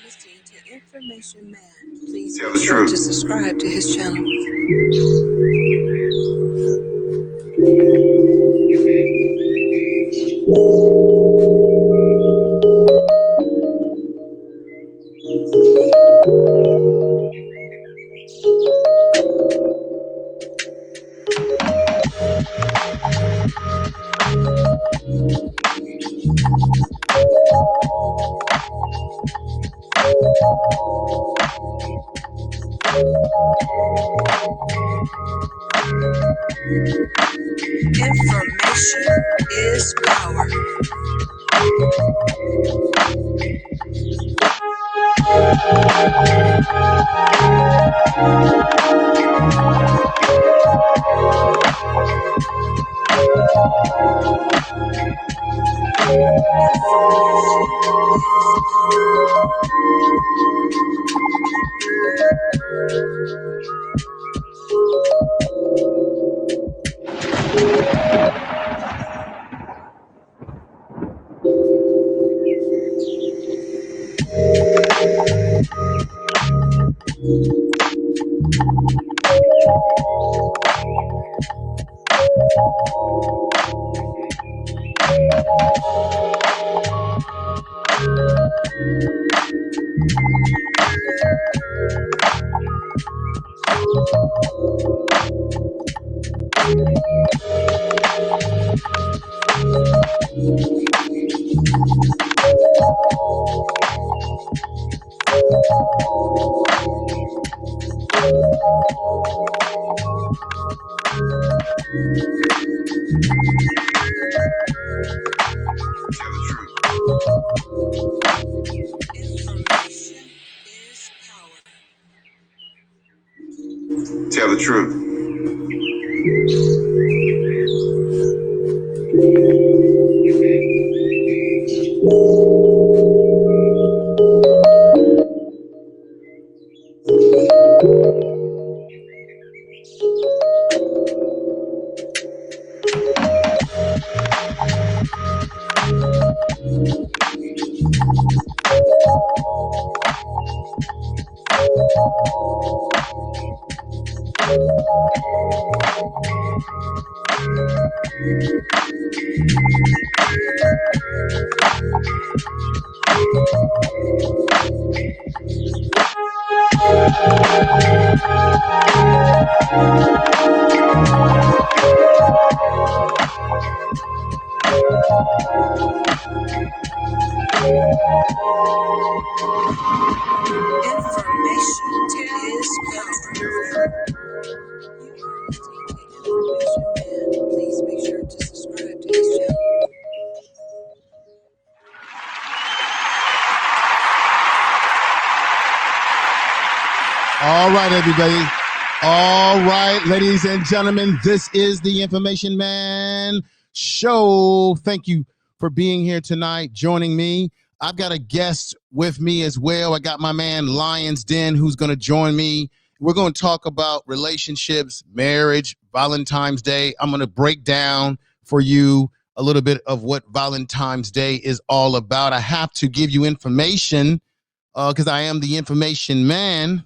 Listening to Information Man. Please be sure to subscribe to his channel. Information is power. Tell the truth. All right, everybody. All right, ladies and gentlemen, this is the Information Man Show. Thank you for being here tonight, joining me. I've got a guest with me as well. I got my man Lion's Den who's going to join me. We're going to talk about relationships, marriage, Valentine's Day. I'm going to break down for you a little bit of what Valentine's Day is all about. I have to give you information because I am the Information Man.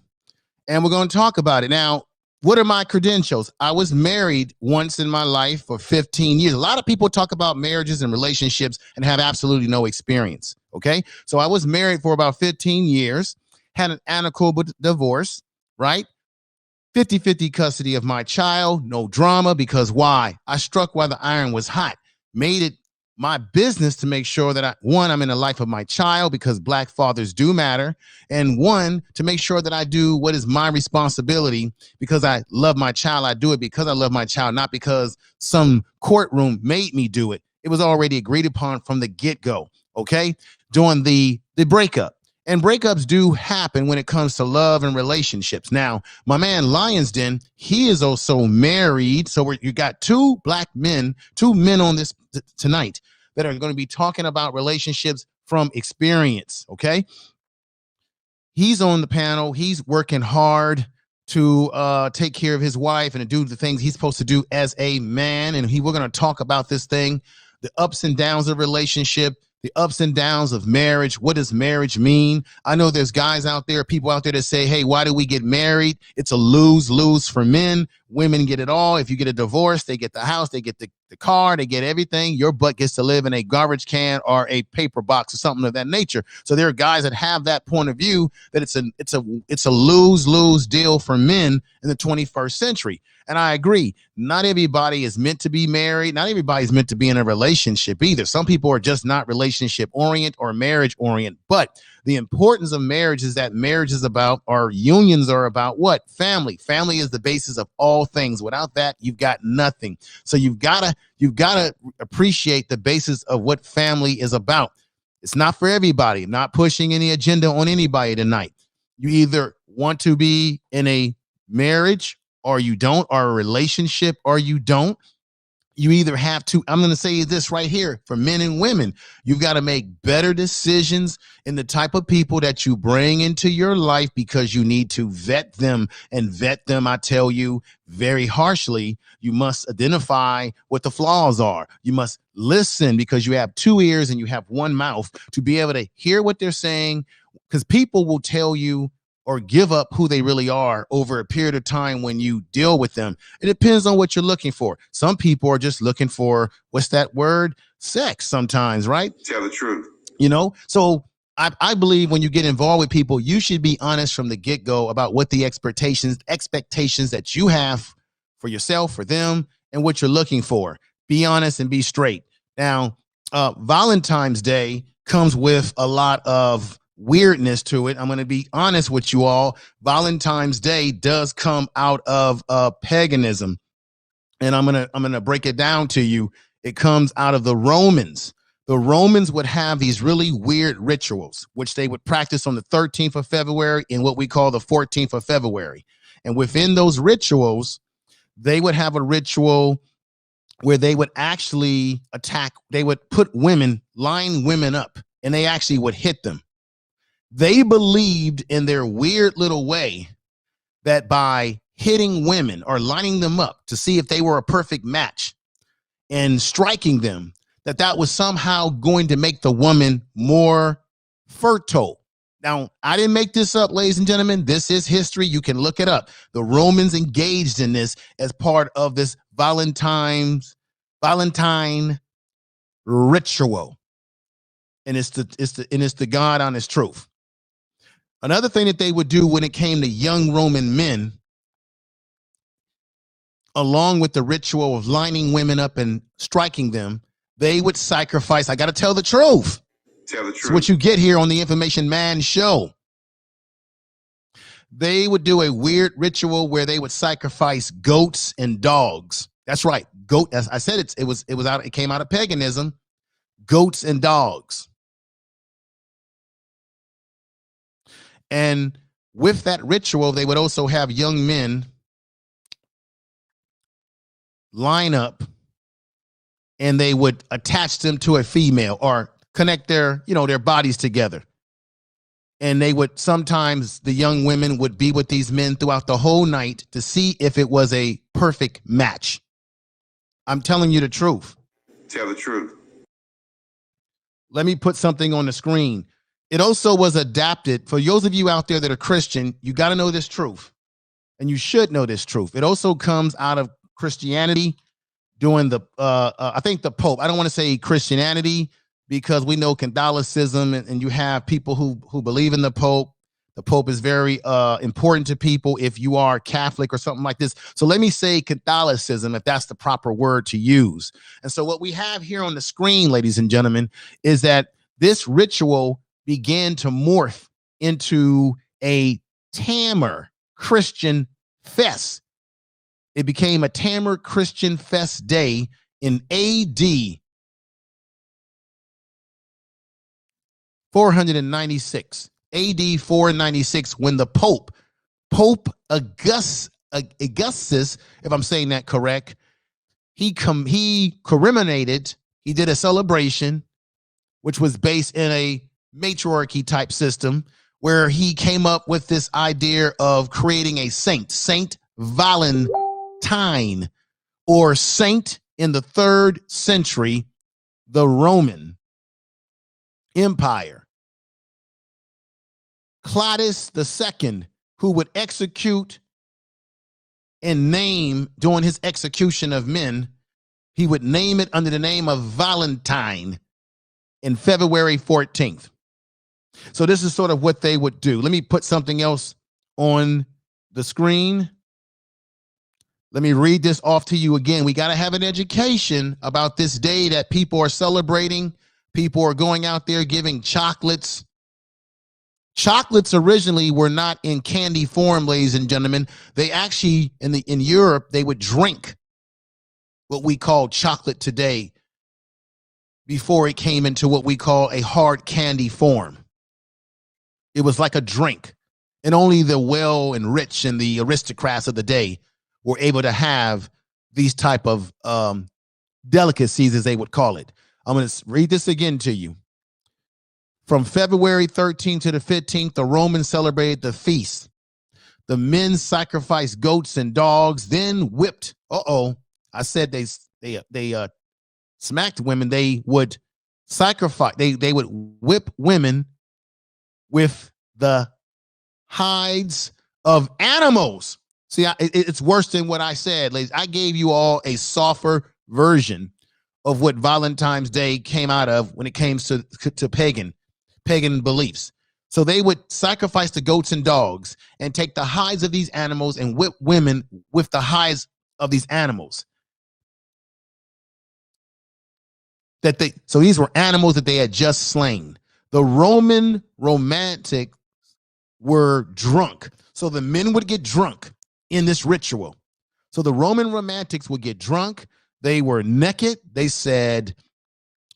And we're going to talk about it. Now, what are my credentials? I was married once in my life for 15 years. A lot of people talk about marriages and relationships and have absolutely no experience, okay? So I was married for about 15 years, had an amicable divorce, right? 50-50 custody of my child, no drama, because why? I struck while the iron was hot, made it my business to make sure that I'm in the life of my child, because Black fathers do matter, and one, to make sure that I do what is my responsibility because I love my child. I do it because I love my child, not because some courtroom made me do it. It was already agreed upon from the get-go, okay? During the breakup. And breakups do happen when it comes to love and relationships. Now, my man Lions Den, he is also married. So you got two men on this tonight that are going to be talking about relationships from experience, okay? He's on the panel. He's working hard to take care of his wife and to do the things he's supposed to do as a man. And we're going to talk about this thing, the ups and downs of relationship, the ups and downs of marriage. What does marriage mean? I know there's guys out there, people out there that say, hey, why do we get married? It's a lose-lose for men. Women get it all. If you get a divorce, they get the house, they get the car, they get everything. Your butt gets to live in a garbage can or a paper box or something of that nature. So there are guys that have that point of view that it's a lose-lose deal for men in the 21st century. And I agree. Not everybody is meant to be married. Not everybody's meant to be in a relationship either. Some people are just not relationship oriented or marriage oriented. But the importance of marriage is that marriage is about, or unions are about what? Family. Family is the basis of all things. Without that, you've got nothing. So you've got to appreciate the basis of what family is about. It's not for everybody. I'm not pushing any agenda on anybody tonight. You either want to be in a marriage or you don't, or a relationship or you don't. You either have to, I'm going to say this right here for men and women, you've got to make better decisions in the type of people that you bring into your life, because you need to vet them, and vet them, I tell you, very harshly. You must identify what the flaws are. You must listen, because you have two ears and you have one mouth to be able to hear what they're saying, because people will tell you or give up who they really are over a period of time when you deal with them. It depends on what you're looking for. Some people are just looking for, what's that word? Sex sometimes, right? Tell the truth. So I believe when you get involved with people, you should be honest from the get-go about what the expectations that you have for yourself, for them, and what you're looking for. Be honest and be straight. Now, Valentine's Day comes with a lot of weirdness to it. I'm going to be honest with you all. Valentine's Day does come out of paganism, and I'm going to break it down to you. It comes out of the Romans. The Romans would have these really weird rituals, which they would practice on the 13th of February and what we call the 14th of February. And within those rituals, they would have a ritual where they would actually they would line women up, and they actually would hit them. They believed in their weird little way that by hitting women or lining them up to see if they were a perfect match and striking them, that was somehow going to make the woman more fertile. Now, I didn't make this up, ladies and gentlemen. This is history. You can look it up. The Romans engaged in this as part of this Valentine ritual. And it's the God honest truth. Another thing that they would do when it came to young Roman men, along with the ritual of lining women up and striking them, they would sacrifice. I got to tell the truth. Tell the truth. It's what you get here on the Information Man show. They would do a weird ritual where they would sacrifice goats and dogs. That's right. As I said, it came out of paganism. Goats and dogs. And with that ritual, they would also have young men line up, and they would attach them to a female or connect their bodies together. And they would, sometimes the young women would be with these men throughout the whole night to see if it was a perfect match. I'm telling you the truth. Tell the truth. Let me put something on the screen. It also was adapted for those of you out there that are Christian. You got to know this truth, and you should know this truth. It also comes out of Christianity during the, I think the Pope. I don't want to say Christianity because we know Catholicism, and you have people who believe in the Pope, The Pope is very important to people if you are Catholic or something like this. So let me say Catholicism, if that's the proper word to use. And so what we have here on the screen, ladies and gentlemen, is that this ritual began to morph into a Tammuz Christian fest. It became a Tammuz Christian fest day in AD 496. AD 496, when the Pope Augustus, if I'm saying that correct, he commemorated, he did a celebration, which was based in a matriarchy type system, where he came up with this idea of creating a saint, Saint Valentine, or saint in the 3rd century, the Roman Empire. Claudius II, who would execute and name during his execution of men, he would name it under the name of Valentine in February 14th. So this is sort of what they would do. Let me put something else on the screen. Let me read this off to you again. We got to have an education about this day that people are celebrating. People are going out there giving chocolates. Chocolates originally were not in candy form, ladies and gentlemen. They actually, in Europe, they would drink what we call chocolate today before it came into what we call a hard candy form. It was like a drink, and only the well and rich and the aristocrats of the day were able to have these type of delicacies, as they would call it. I'm going to read this again to you. From February 13th to the 15th, the Romans celebrated the feast. The men sacrificed goats and dogs, then whipped. I said they smacked women. They would sacrifice. They would whip women with the hides of animals. See, it's worse than what I said, ladies. I gave you all a softer version of what Valentine's Day came out of when it came to pagan beliefs. So they would sacrifice the goats and dogs and take the hides of these animals and whip women with the hides of these animals. So these were animals that they had just slain. The Roman romantics were drunk. So the men would get drunk in this ritual. So the Roman romantics would get drunk. They were naked. They said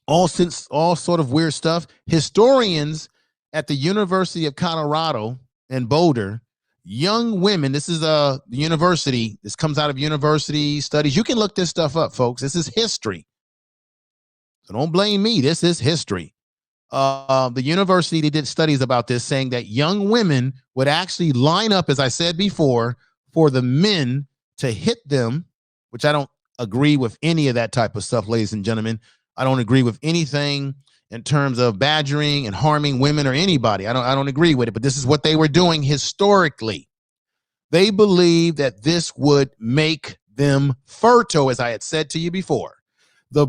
all sort of weird stuff. Historians at the University of Colorado in Boulder, young women, this is the university, this comes out of university studies. You can look this stuff up, folks. This is history. So don't blame me. This is history. The university, they did studies about this, saying that young women would actually line up, as I said before, for the men to hit them, which I don't agree with any of that type of stuff, ladies and gentlemen. I don't agree with anything in terms of badgering and harming women or anybody. I don't agree with it, but this is what they were doing historically. They believed that this would make them fertile, as I had said to you before. The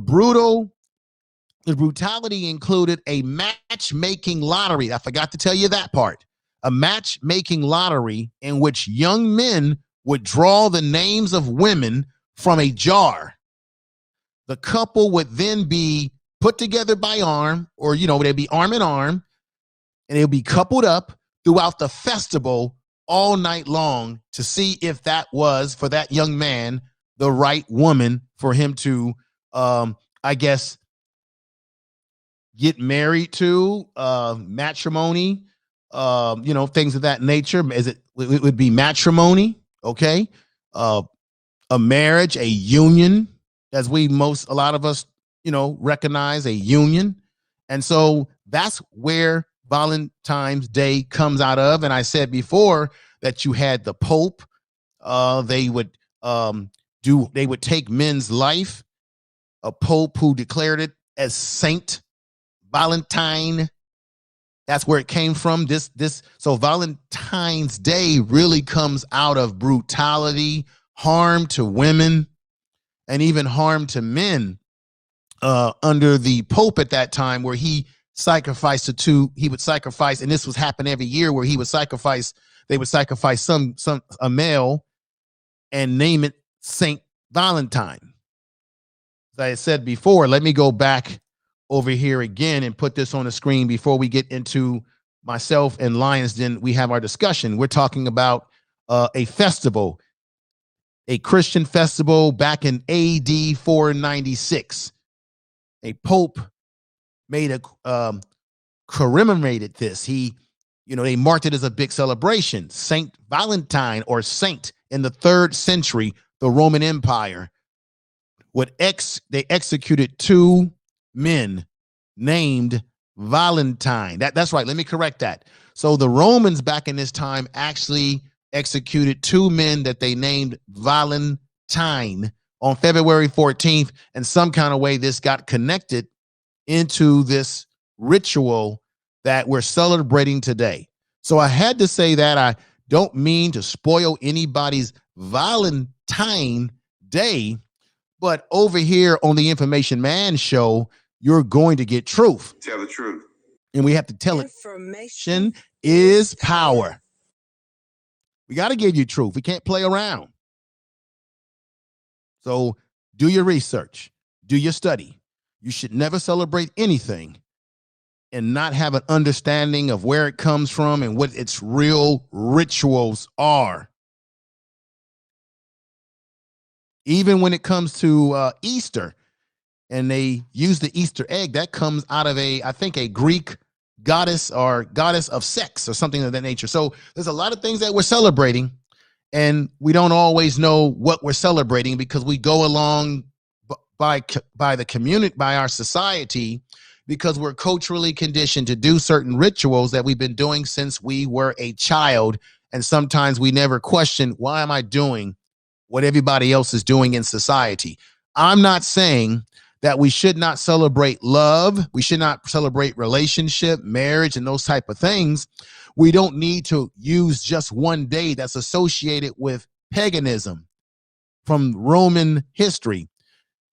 brutality included a matchmaking lottery. I forgot to tell you that part. A matchmaking lottery in which young men would draw the names of women from a jar. The couple would then be put together by arm, or, they'd be arm in arm, and they'll be coupled up throughout the festival all night long to see if that was, for that young man, the right woman for him to, get married to, matrimony, things of that nature. It would be matrimony, okay? A marriage, a union, as a lot of us, recognize a union. And so that's where Valentine's Day comes out of. And I said before that you had the Pope. They would take men's life. A Pope who declared it as Saint Valentine. That's where it came from. So Valentine's Day really comes out of brutality, harm to women, and even harm to men under the Pope at that time, where he sacrifice to two. He would sacrifice, and this was happening every year where he would sacrifice. They would sacrifice a male and name it Saint Valentine. As I said before, let me go back over here again and put this on the screen before we get into myself and Lions. Then we have our discussion. We're talking about a festival, a Christian festival back in AD 496. A pope made a commemorated this. They marked it as a big celebration. Saint Valentine, or Saint, in the 3rd century, the Roman Empire, they executed 2 men named Valentine. That's right. Let me correct that. So the Romans back in this time actually executed 2 men that they named Valentine on February 14th. And some kind of way this got connected into this ritual that we're celebrating today. So I had to say that. I don't mean to spoil anybody's Valentine Day, but over here on the Information Man Show, you're going to get truth. Tell the truth. And we have to tell it. Information is power. We got to give you truth. We can't play around. So do your research. Do your study. You should never celebrate anything and not have an understanding of where it comes from and what its real rituals are. Even when it comes to Easter, and they use the Easter egg, that comes out of a Greek goddess or goddess of sex or something of that nature. So there's a lot of things that we're celebrating, and we don't always know what we're celebrating because we go along by the community, by our society, because we're culturally conditioned to do certain rituals that we've been doing since we were a child. And sometimes we never question, why am I doing what everybody else is doing in society? I'm not saying that we should not celebrate love. We should not celebrate relationship, marriage, and those type of things. We don't need to use just one day that's associated with paganism from Roman history,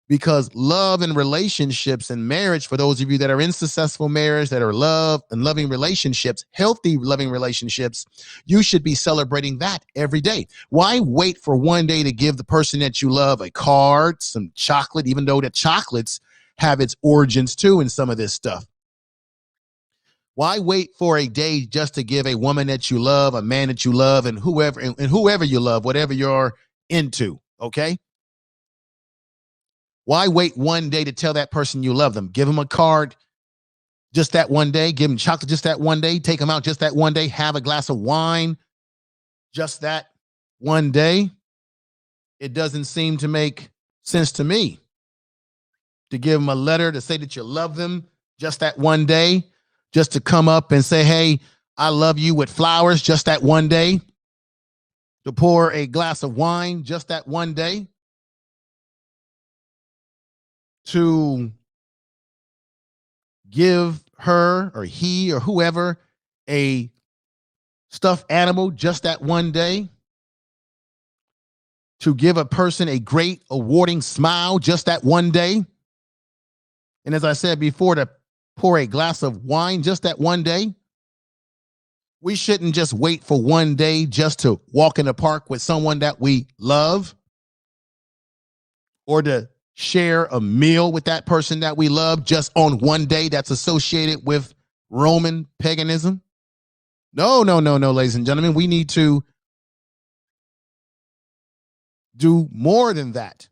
because love and relationships and marriage, for those of you that are in successful marriage, that are loving relationships, healthy loving relationships, you should be celebrating that every day. Why wait for one day to give the person that you love a card, some chocolate, even though the chocolates have its origins too in some of this stuff? Why wait for a day just to give a woman that you love, a man that you love, and whoever you love, whatever you're into, okay? Why wait one day to tell that person you love them? Give them a card just that one day. Give them chocolate just that one day. Take them out just that one day. Have a glass of wine just that one day. It doesn't seem to make sense to me to give them a letter to say that you love them just that one day, just to come up and say, hey, I love you, with flowers just that one day, to pour a glass of wine just that one day, to give her or he or whoever a stuffed animal just that one day, to give a person a great awarding smile just that one day. And as I said before, to pour a glass of wine just that one day. We shouldn't just wait for one day just to walk in the park with someone that we love, or to share a meal with that person that we love just on one day that's associated with Roman paganism. No, ladies and gentlemen. We need to do more than that.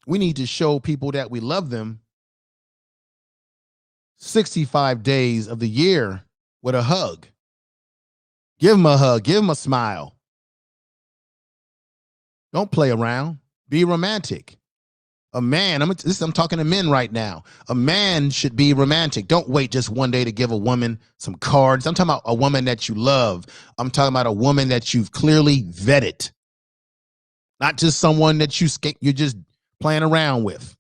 We need to show people that we love them 65 days of the year with a hug. Give them a hug. Give them a smile. Don't play around. Be romantic. A man, I'm talking to men right now. A man should be romantic. Don't wait just one day to give a woman some cards. I'm talking about a woman that you love. I'm talking about a woman that you've clearly vetted. Not just someone that you're just playing around with.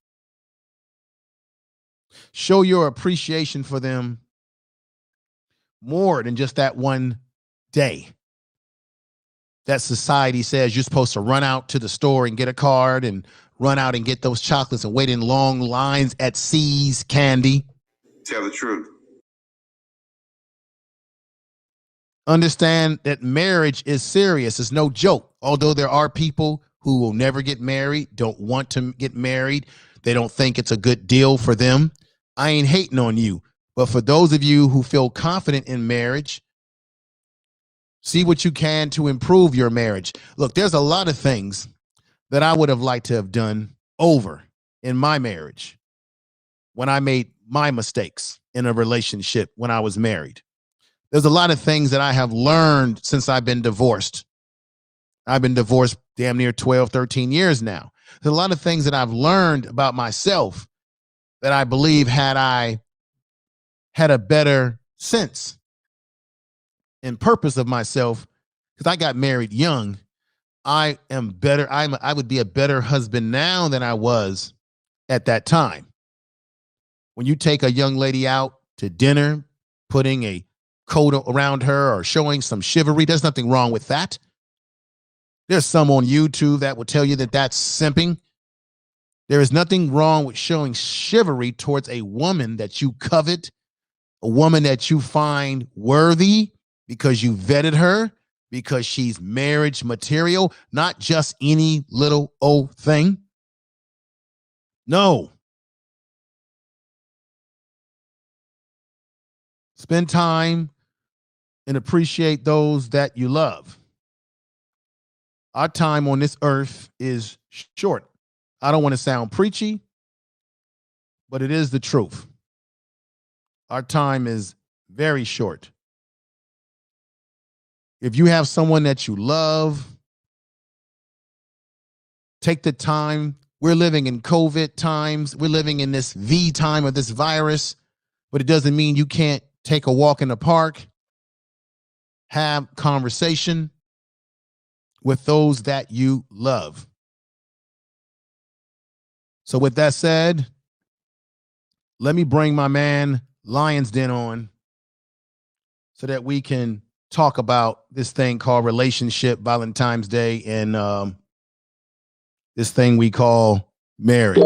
Show your appreciation for them more than just that one day that society says you're supposed to run out to the store and get a card, and run out and get those chocolates and wait in long lines at C's Candy. Tell the truth. Understand that marriage is serious. It's no joke. Although there are people who will never get married, don't want to get married, they don't think it's a good deal for them. I ain't hating on you. But for those of you who feel confident in marriage, see what you can to improve your marriage. Look, there's a lot of things that I would have liked to have done over in my marriage when I made my mistakes in a relationship when I was married. There's a lot of things that I have learned since I've been divorced. I've been divorced damn near 12, 13 years now. There's a lot of things that I've learned about myself that I believe had I had a better sense and purpose of myself, because I got married young, I am better. I would be a better husband now than I was at that time. When you take a young lady out to dinner, putting a coat around her or showing some chivalry, there's nothing wrong with that. There's some on YouTube that will tell you that that's simping. There is nothing wrong with showing chivalry towards a woman that you covet, a woman that you find worthy because you vetted her, because she's marriage material, not just any little old thing. No. Spend time and appreciate those that you love. Our time on this earth is short. I don't want to sound preachy, but it is the truth. Our time is very short. If you have someone that you love, take the time. We're living in COVID times. We're living in this V time of this virus, but it doesn't mean you can't take a walk in the park, have conversation with those that you love. So with that said, let me bring my man Lion's Den on so that we can talk about this thing called relationship, Valentine's Day, and this thing we call marriage.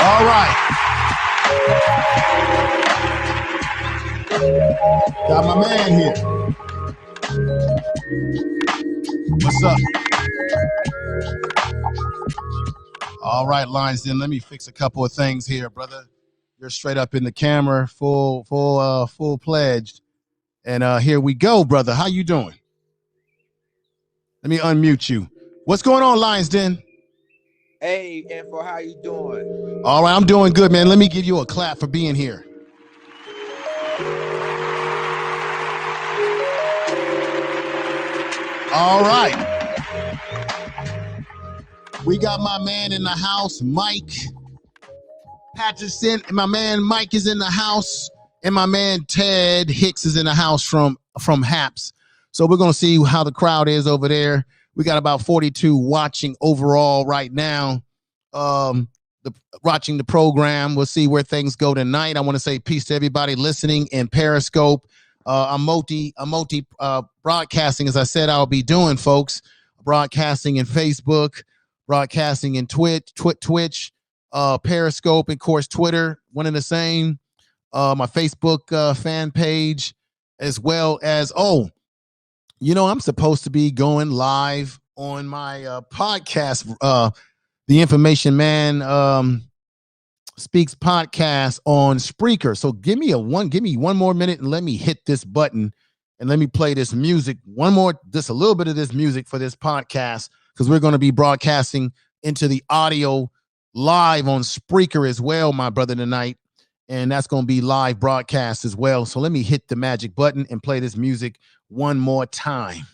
All right. Got my man here. What's up? All right, Lines, then let me fix a couple of things here, brother. You're straight up in the camera, full pledged. And here we go, brother. How you doing? Let me unmute you. What's going on, Lions Den? Hey, Info, how you doing? All right, I'm doing good, man. Let me give you a clap for being here. All right. We got my man in the house, Mike Patterson, and my man Mike is in the house, and my man Ted Hicks is in the house from Haps. So we're going to see how the crowd is over there. We got about 42 watching overall right now. Watching the program. We'll see where things go tonight. I want to say peace to everybody listening in Periscope. I'm multi broadcasting, as I said I'll be doing, folks. Broadcasting in Facebook, broadcasting in Twitch, Periscope, and of course Twitter, one and the same. My Facebook fan page, as well as I'm supposed to be going live on my podcast, the Information Man Speaks podcast on Spreaker. So give me one more minute and let me hit this button and let me play this music. Just a little bit of this music for this podcast, because we're going to be broadcasting into the audio live on Spreaker as well, my brother, tonight. and that's going to be live broadcast as well. So let me hit the magic button and play this music one more time.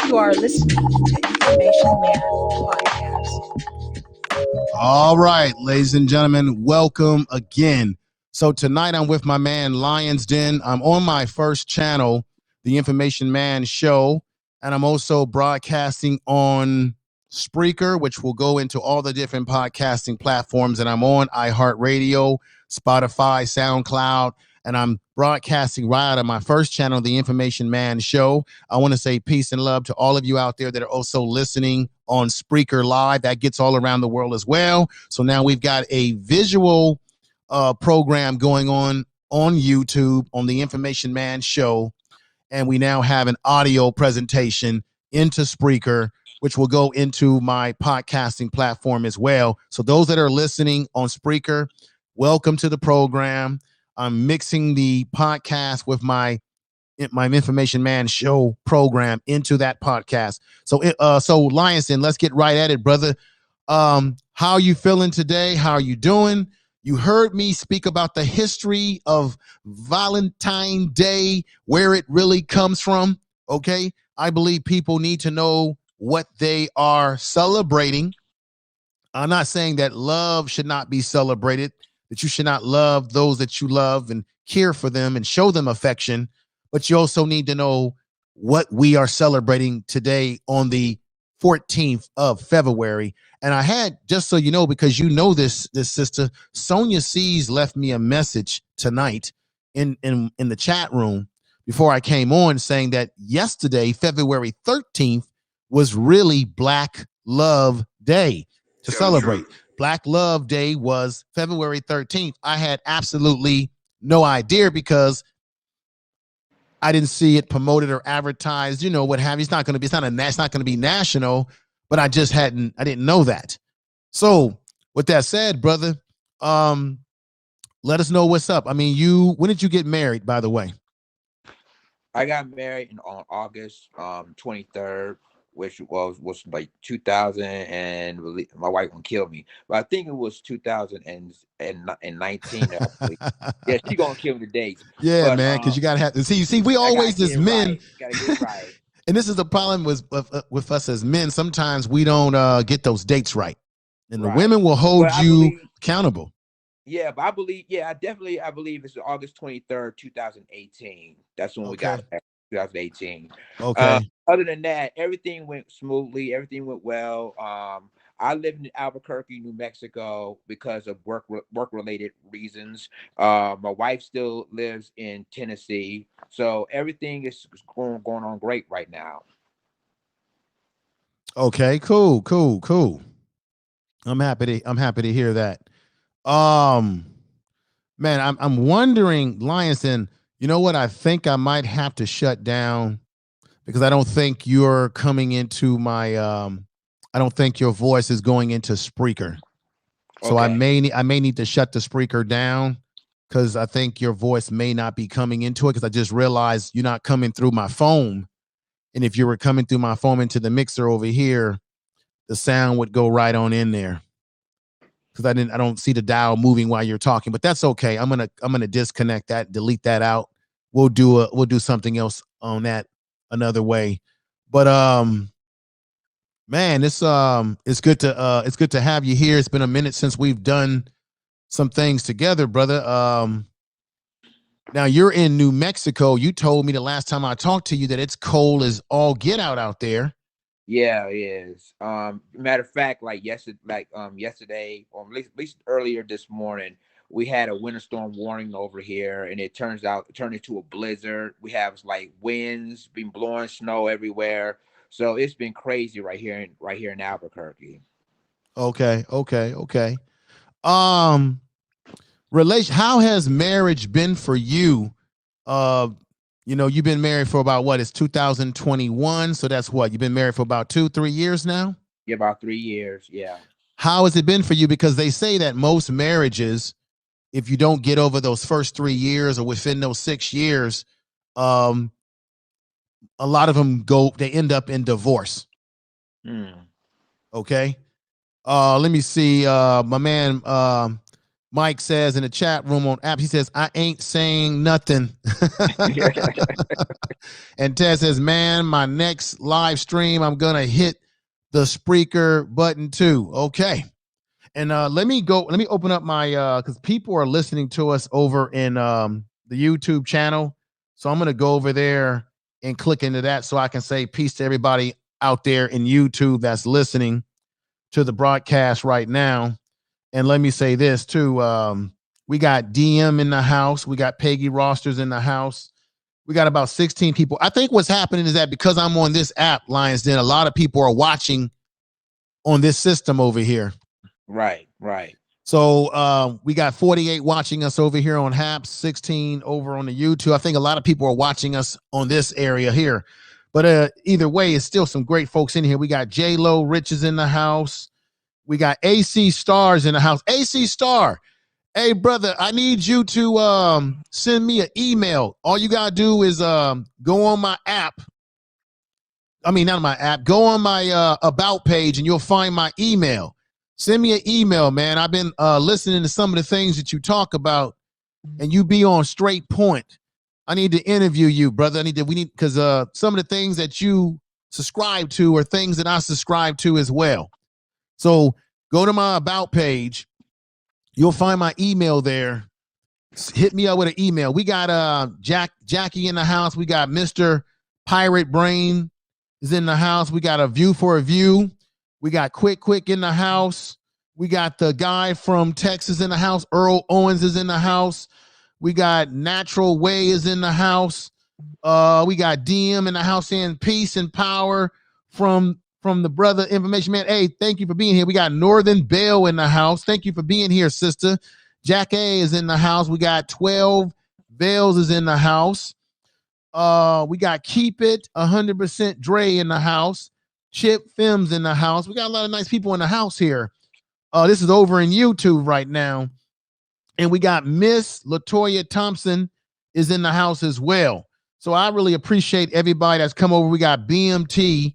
You are listening to Information Man Podcast. All right, ladies and gentlemen, welcome again. So tonight I'm with my man Lions Den. I'm on my first channel, the Information Man Show, and I'm also broadcasting on Spreaker, which will go into all the different podcasting platforms. And I'm on iHeartRadio, Spotify, SoundCloud, and I'm broadcasting right out of my first channel, the Information Man Show. I want to say peace and love to all of you out there that are also listening on Spreaker Live. That gets all around the world as well. So now we've got a visual program going on YouTube on the Information Man Show. And we now have an audio presentation into Spreaker, which will go into my podcasting platform as well. So those that are listening on Spreaker, welcome to the program. I'm mixing the podcast with my Information Man Show program into that podcast. So Lions Den, let's get right at it, brother. How are you feeling today? How are you doing? You heard me speak about the history of Valentine Day, where it really comes from. Okay, I believe people need to know what they are celebrating. I'm not saying that love should not be celebrated, that you should not love those that you love and care for them and show them affection, but you also need to know what we are celebrating today on the 14th of February. And I had, just so you know, because you know this sister, Sonia C's left me a message tonight in the chat room before I came on, saying that yesterday, February 13th, was really Black Love Day to celebrate. Black Love Day was February 13th. I had absolutely no idea because I didn't see it promoted or advertised, you know, what have you. It's not going to be national, but I didn't know that. So with that said, brother, let us know what's up. I mean, when did you get married, by the way? I got married on August 23rd, which was like 2000, and my wife gonna kill me, but I think it was 2019. I believe. Yeah, she gonna kill me the dates. Yeah, But man, because you gotta have to see. We I gotta always get as it men, right. Gotta get it right. and this is the problem with us as men. Sometimes we don't get those dates right, and the Right. women will But hold I you believe, accountable. yeah, but I believe, yeah, I believe it's August 23rd, 2018. That's when we got Okay. married, 2018. Okay. Other than that, everything went smoothly. Everything went well. I lived in Albuquerque, New Mexico, because of work related reasons. My wife still lives in Tennessee, so everything is going on great right now. Okay. Cool. Cool. Cool. I'm happy to hear that. Um, Man, I'm wondering, Lionston. You know what? I think I might have to shut down because I don't think you're coming into my. I don't think your voice is going into Spreaker. So Okay. I may need to shut the Spreaker down because I think your voice may not be coming into it because I just realized you're not coming through my phone. And if you were coming through my phone into the mixer over here, the sound would go right on in there because I don't see the dial moving while you're talking. But that's okay. I'm gonna disconnect that, delete that out. We'll do something else on that another way. But man, it's good to have you here. It's been a minute since we've done some things together, brother. Now you're in New Mexico. You told me the last time I talked to you that it's cold as all get out there. Yeah, it is. Matter of fact, yesterday, or at least earlier this morning, we had a winter storm warning over here, and it turned into a blizzard. We have like winds, been blowing snow everywhere. So it's been crazy right here in Albuquerque. Okay. Um, how has marriage been for you? Uh, you've been married for about what? It's 2021, so that's what you've been married for about 2-3 years now. Yeah, about 3 years. Yeah. How has it been for you? Because they say that most marriages, if you don't get over those first 3 years or within those 6 years, um, a lot of them they end up in divorce. Okay. Let me see. My man Mike says in the chat room on app, he says, I ain't saying nothing. And Ted says, man, my next live stream, I'm gonna hit the Spreaker button too. Okay. And let me open up my because people are listening to us over in the YouTube channel. So I'm gonna go over there and click into that so I can say peace to everybody out there in YouTube that's listening to the broadcast right now. And let me say this too. We got DM in the house, we got Peggy Rosters in the house. We got about 16 people. I think what's happening is that because I'm on this app, Lions Den, a lot of people are watching on this system over here. Right. So we got 48 watching us over here on HAPS, 16 over on the YouTube. I think a lot of people are watching us on this area here. But either way, it's still some great folks in here. We got J-Lo Riches in the house. We got AC Stars in the house. AC Star, hey, brother, I need you to send me an email. All you got to do is go on my app. I mean, not my app. Go on my about page and you'll find my email. Send me an email, man. I've been listening to some of the things that you talk about and you be on straight point. I need to interview you, brother. Because some of the things that you subscribe to are things that I subscribe to as well. So go to my about page. You'll find my email there. Hit me up with an email. We got Jackie in the house. We got Mr. Pirate Brain is in the house. We got a View for a View. We got Quick in the house. We got the guy from Texas in the house. Earl Owens is in the house. We got Natural Way is in the house. We got DM in the house saying peace and power from the brother Information Man. Hey, thank you for being here. We got Northern Bell in the house. Thank you for being here, sister. Jack A is in the house. We got 12 Bells is in the house. We got Keep It 100% Dre in the house. Chip Films in the house. We got a lot of nice people in the house here. This is over in YouTube right now. And we got Miss Latoya Thompson is in the house as well. So I really appreciate everybody that's come over. We got BMT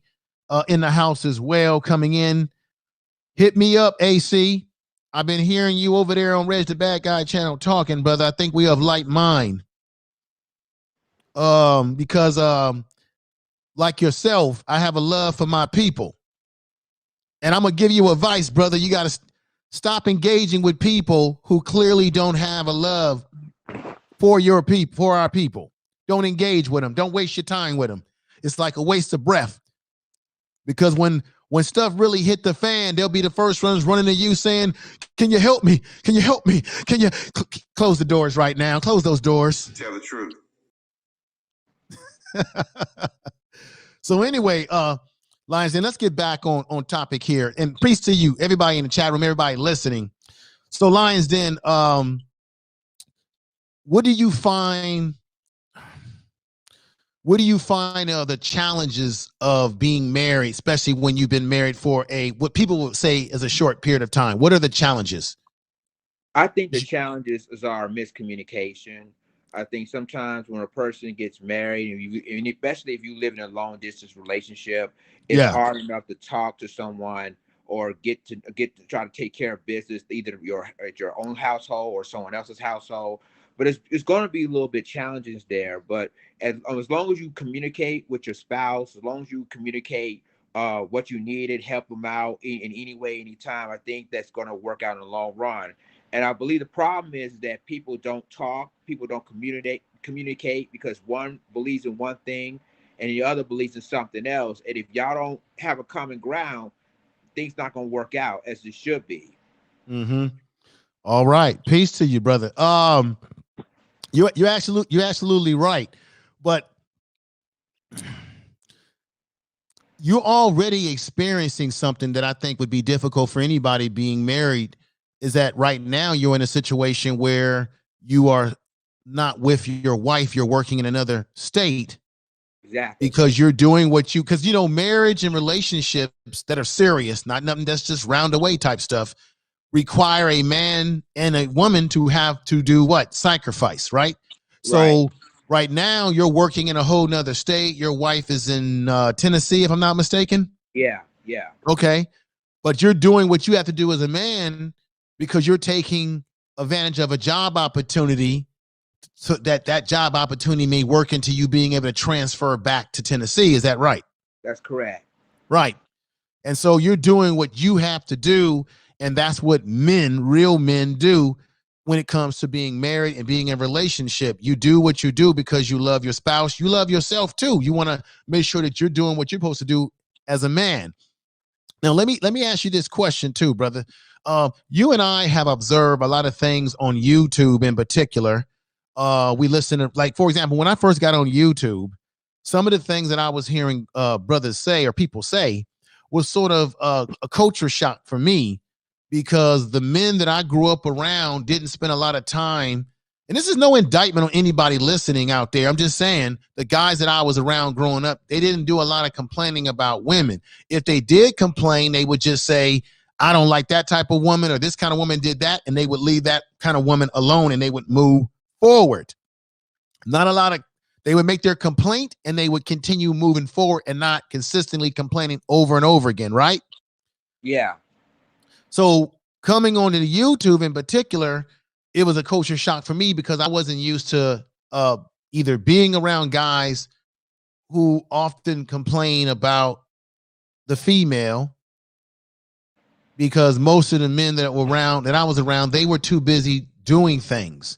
in the house as well coming in. Hit me up, AC. I've been hearing you over there on Reg the Bad Guy channel talking, brother. I think we have light mind. Because like yourself, I have a love for my people. And I'm going to give you advice, brother. You got to stop engaging with people who clearly don't have a love for your people, for our people. Don't engage with them. Don't waste your time with them. It's like a waste of breath. Because when stuff really hit the fan, they'll be the first ones running to you saying, can you help me? Can you help me? Can you close the doors right now? Close those doors. Tell the truth. So anyway, Lions, then let's get back on topic here. And peace to you, everybody in the chat room, everybody listening. So Lions Den, what do you find the challenges of being married, especially when you've been married for what people would say is a short period of time? What are the challenges? I think the challenges is our miscommunication. I think sometimes when a person gets married, and especially if you live in a long distance relationship, it's hard enough to talk to someone or get to try to take care of business, either at your own household or someone else's household. But it's going to be a little bit challenges there. But as long as you communicate with your spouse, as long as you communicate what you needed, help them out in any way, anytime, I think that's going to work out in the long run. And I believe the problem is that people don't talk, people don't communicate because one believes in one thing and the other believes in something else. And if y'all don't have a common ground, things not gonna work out as it should be. Mm-hmm. All right, peace to you, brother. You're absolutely right, but you're already experiencing something that I think would be difficult for anybody being married, is that right now you're in a situation where you are not with your wife, you're working in another state Exactly. because you're doing what you, because marriage and relationships that are serious, not nothing that's just round away type stuff, require a man and a woman to have to do what? Sacrifice, right? Right. So right now you're working in a whole nother state. Your wife is in Tennessee, if I'm not mistaken. Yeah. Yeah. Okay. But you're doing what you have to do as a man because you're taking advantage of a job opportunity, so that job opportunity may work into you being able to transfer back to Tennessee. Is that right? That's correct. Right. And so you're doing what you have to do. And that's what men, real men, do when it comes to being married and being in a relationship. You do what you do because you love your spouse. You love yourself too. You want to make sure that you're doing what you're supposed to do as a man. Now, let me ask you this question too, brother. You and I have observed a lot of things on YouTube in particular. We listen to, like, for example, when I first got on YouTube, some of the things that I was hearing brothers say or people say was sort of a culture shock for me, because the men that I grew up around didn't spend a lot of time. And this is no indictment on anybody listening out there. I'm just saying the guys that I was around growing up, they didn't do a lot of complaining about women. If they did complain, they would just say, I don't like that type of woman, or this kind of woman did that. And they would leave that kind of woman alone and they would move forward. Not a lot of, they would make their complaint and they would continue moving forward and not consistently complaining over and over again, right? Yeah. So coming onto the YouTube in particular, it was a culture shock for me because I wasn't used to either being around guys who often complain about the female, because most of the men that were around, that I was around, they were too busy doing things,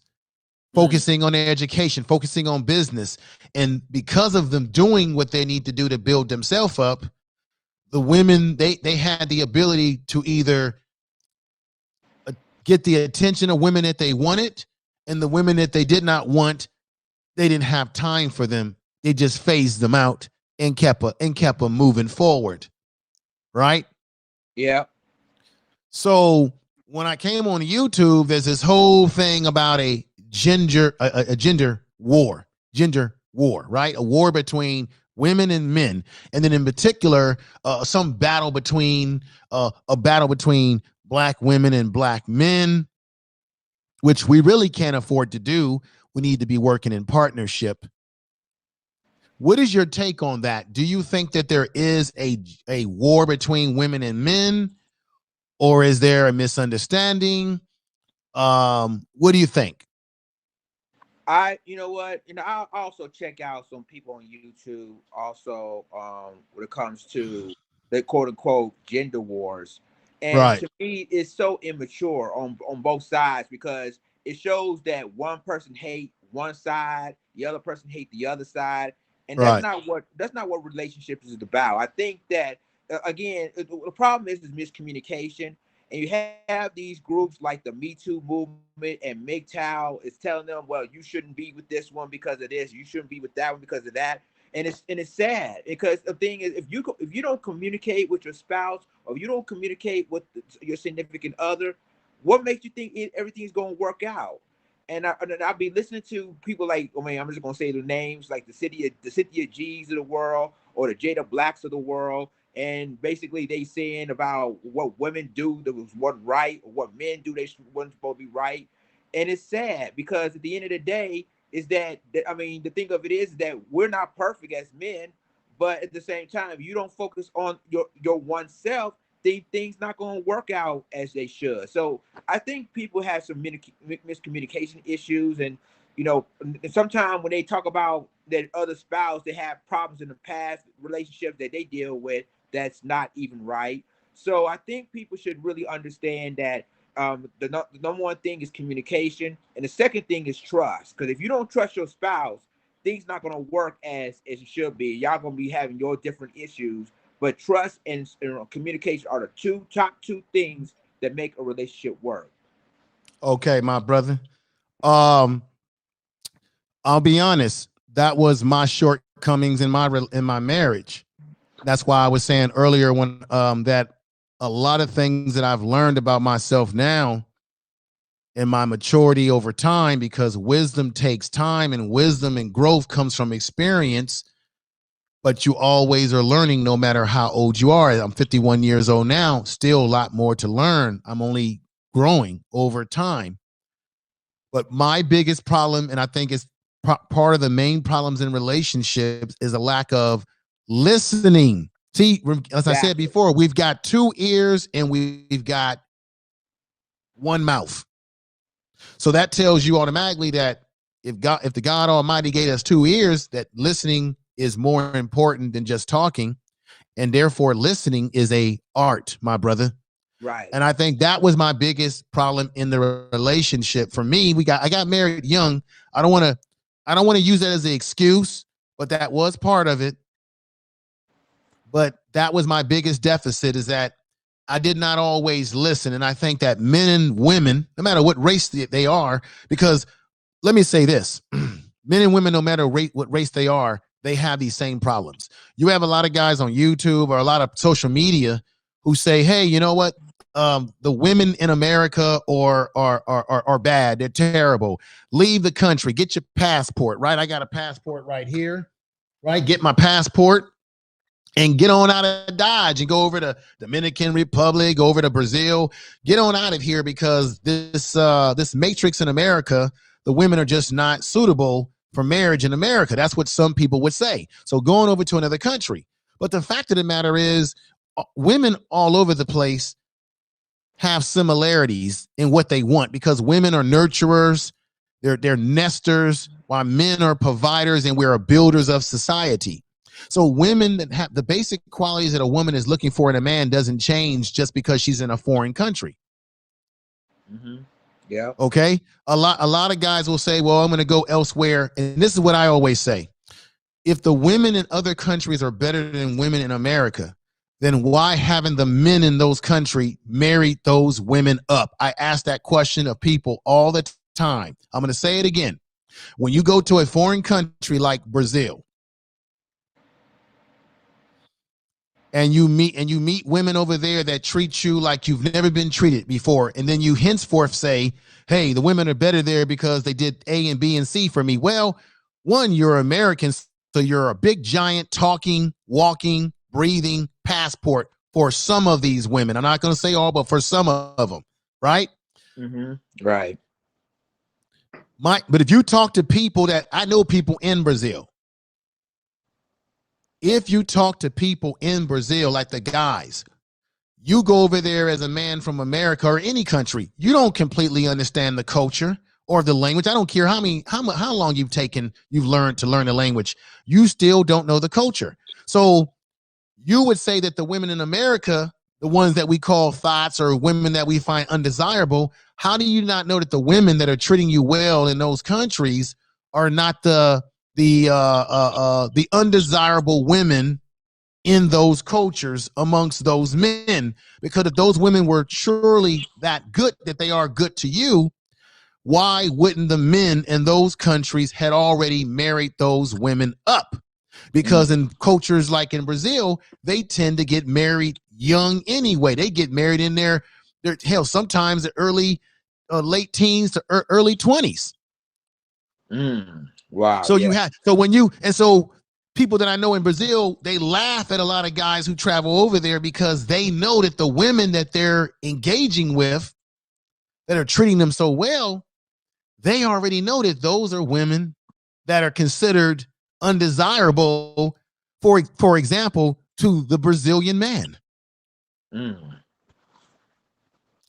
focusing on their education, focusing on business. And because of them doing what they need to do to build themselves up, the women, they had the ability to either get the attention of women that they wanted, and the women that they did not want, they didn't have time for them. They just phased them out and kept them moving forward, right? Yeah. So when I came on YouTube, there's this whole thing about a gender war, right? A war between women and men, and then in particular, some battle between a battle between black women and black men, which we really can't afford to do. We need to be working in partnership. What is your take on that? Do you think that there is a war between women and men, or is there a misunderstanding? What do you think? You know what, I'll also check out some people on YouTube also, when it comes to the quote unquote gender wars. And Right, to me, it's so immature on both sides, because it shows that one person hate one side, the other person hate the other side. And right. that's not what relationships is about. I think that, again, the problem is miscommunication. And you have these groups like the Me Too movement, and MGTOW is telling them, well, you shouldn't be with this one because of this, you shouldn't be with that one because of that. And it's sad, because the thing is, if you don't communicate with your spouse, or you don't communicate with your significant other, what makes you think everything's going to work out? And I'll be listening to people like, I mean, I'm just gonna say the names, like the Cynthia G's of the world, or the Jada Blacks of the world, and basically they saying about what women do that was what right, or what men do they wasn't supposed to be right. And it's sad, because at the end of the day, is that I mean, the thing of it is that we're not perfect as men, but at the same time, if you don't focus on your oneself, things not going to work out as they should. So I think people have some miscommunication issues, and sometimes when they talk about that other spouse, they have problems in the past relationships that they deal with that's not even right. So I think people should really understand that, the number one thing is communication, and the second thing is trust. Because if you don't trust your spouse, things not going to work as it should be. Y'all going to be having your different issues. But trust and communication are the top two things that make a relationship work. Okay, my brother. Um, I'll be honest. That was my shortcomings in my marriage. That's why I was saying earlier when that a lot of things that I've learned about myself now and my maturity over time, because wisdom takes time and wisdom and growth comes from experience, but you always are learning no matter how old you are. I'm 51 years old now, still a lot more to learn. I'm only growing over time. But my biggest problem, and I think it's part of the main problems in relationships, is a lack of listening. See, as I said before, we've got 2 ears and we've got 1 mouth. So that tells you automatically that if the God Almighty gave us 2 ears, that listening is more important than just talking, and therefore listening is a art, my brother. Right. And I think that was my biggest problem in the relationship. For me, I got married young. I don't want to use that as an excuse, but that was part of it. But that was my biggest deficit, is that I did not always listen. And I think that men and women, no matter what race they are, because let me say this, men and women, no matter what race they are, they have these same problems. You have a lot of guys on YouTube or a lot of social media who say, hey, you know what? The women in America are bad. They're terrible. Leave the country. Get your passport, right? I got a passport right here, right? Get my passport and get on out of Dodge and go over to Dominican Republic, go over to Brazil. Get on out of here, because this matrix in America, the women are just not suitable for marriage in America. That's what some people would say. So going over to another country. But the fact of the matter is, women all over the place have similarities in what they want, because women are nurturers, they're nesters, while men are providers and we're builders of society. So women that have the basic qualities that a woman is looking for in a man doesn't change just because she's in a foreign country. Mm-hmm. Yeah. Okay. A lot of guys will say, well, I'm going to go elsewhere. And this is what I always say. If the women in other countries are better than women in America, then why haven't the men in those countries married those women up? I ask that question of people all the time. I'm going to say it again. When you go to a foreign country like Brazil, and you meet women over there that treat you like you've never been treated before, and then you henceforth say, hey, the women are better there because they did A and B and C for me. Well, one, you're American, so you're a big, giant, talking, walking, breathing passport for some of these women. I'm not going to say all, but for some of them, right? Mm-hmm. Right. But if you talk to people that I know, people in Brazil, if you talk to people in Brazil, like the guys, you go over there as a man from America or any country, you don't completely understand the culture or the language. I don't care how long you've learned to learn the language. You still don't know the culture. So you would say that the women in America, the ones that we call thoughts or women that we find undesirable, how do you not know that the women that are treating you well in those countries are not the undesirable women in those cultures amongst those men? Because if those women were surely that good, that they are good to you, why wouldn't the men in those countries had already married those women up? Because in cultures like in Brazil, they tend to get married young anyway. They get married in their hell, sometimes the late teens to early 20s. Wow. So you have, so people that I know in Brazil, they laugh at a lot of guys who travel over there, because they know that the women that they're engaging with, that are treating them so well, they already know that those are women that are considered undesirable, for example, to the Brazilian man. And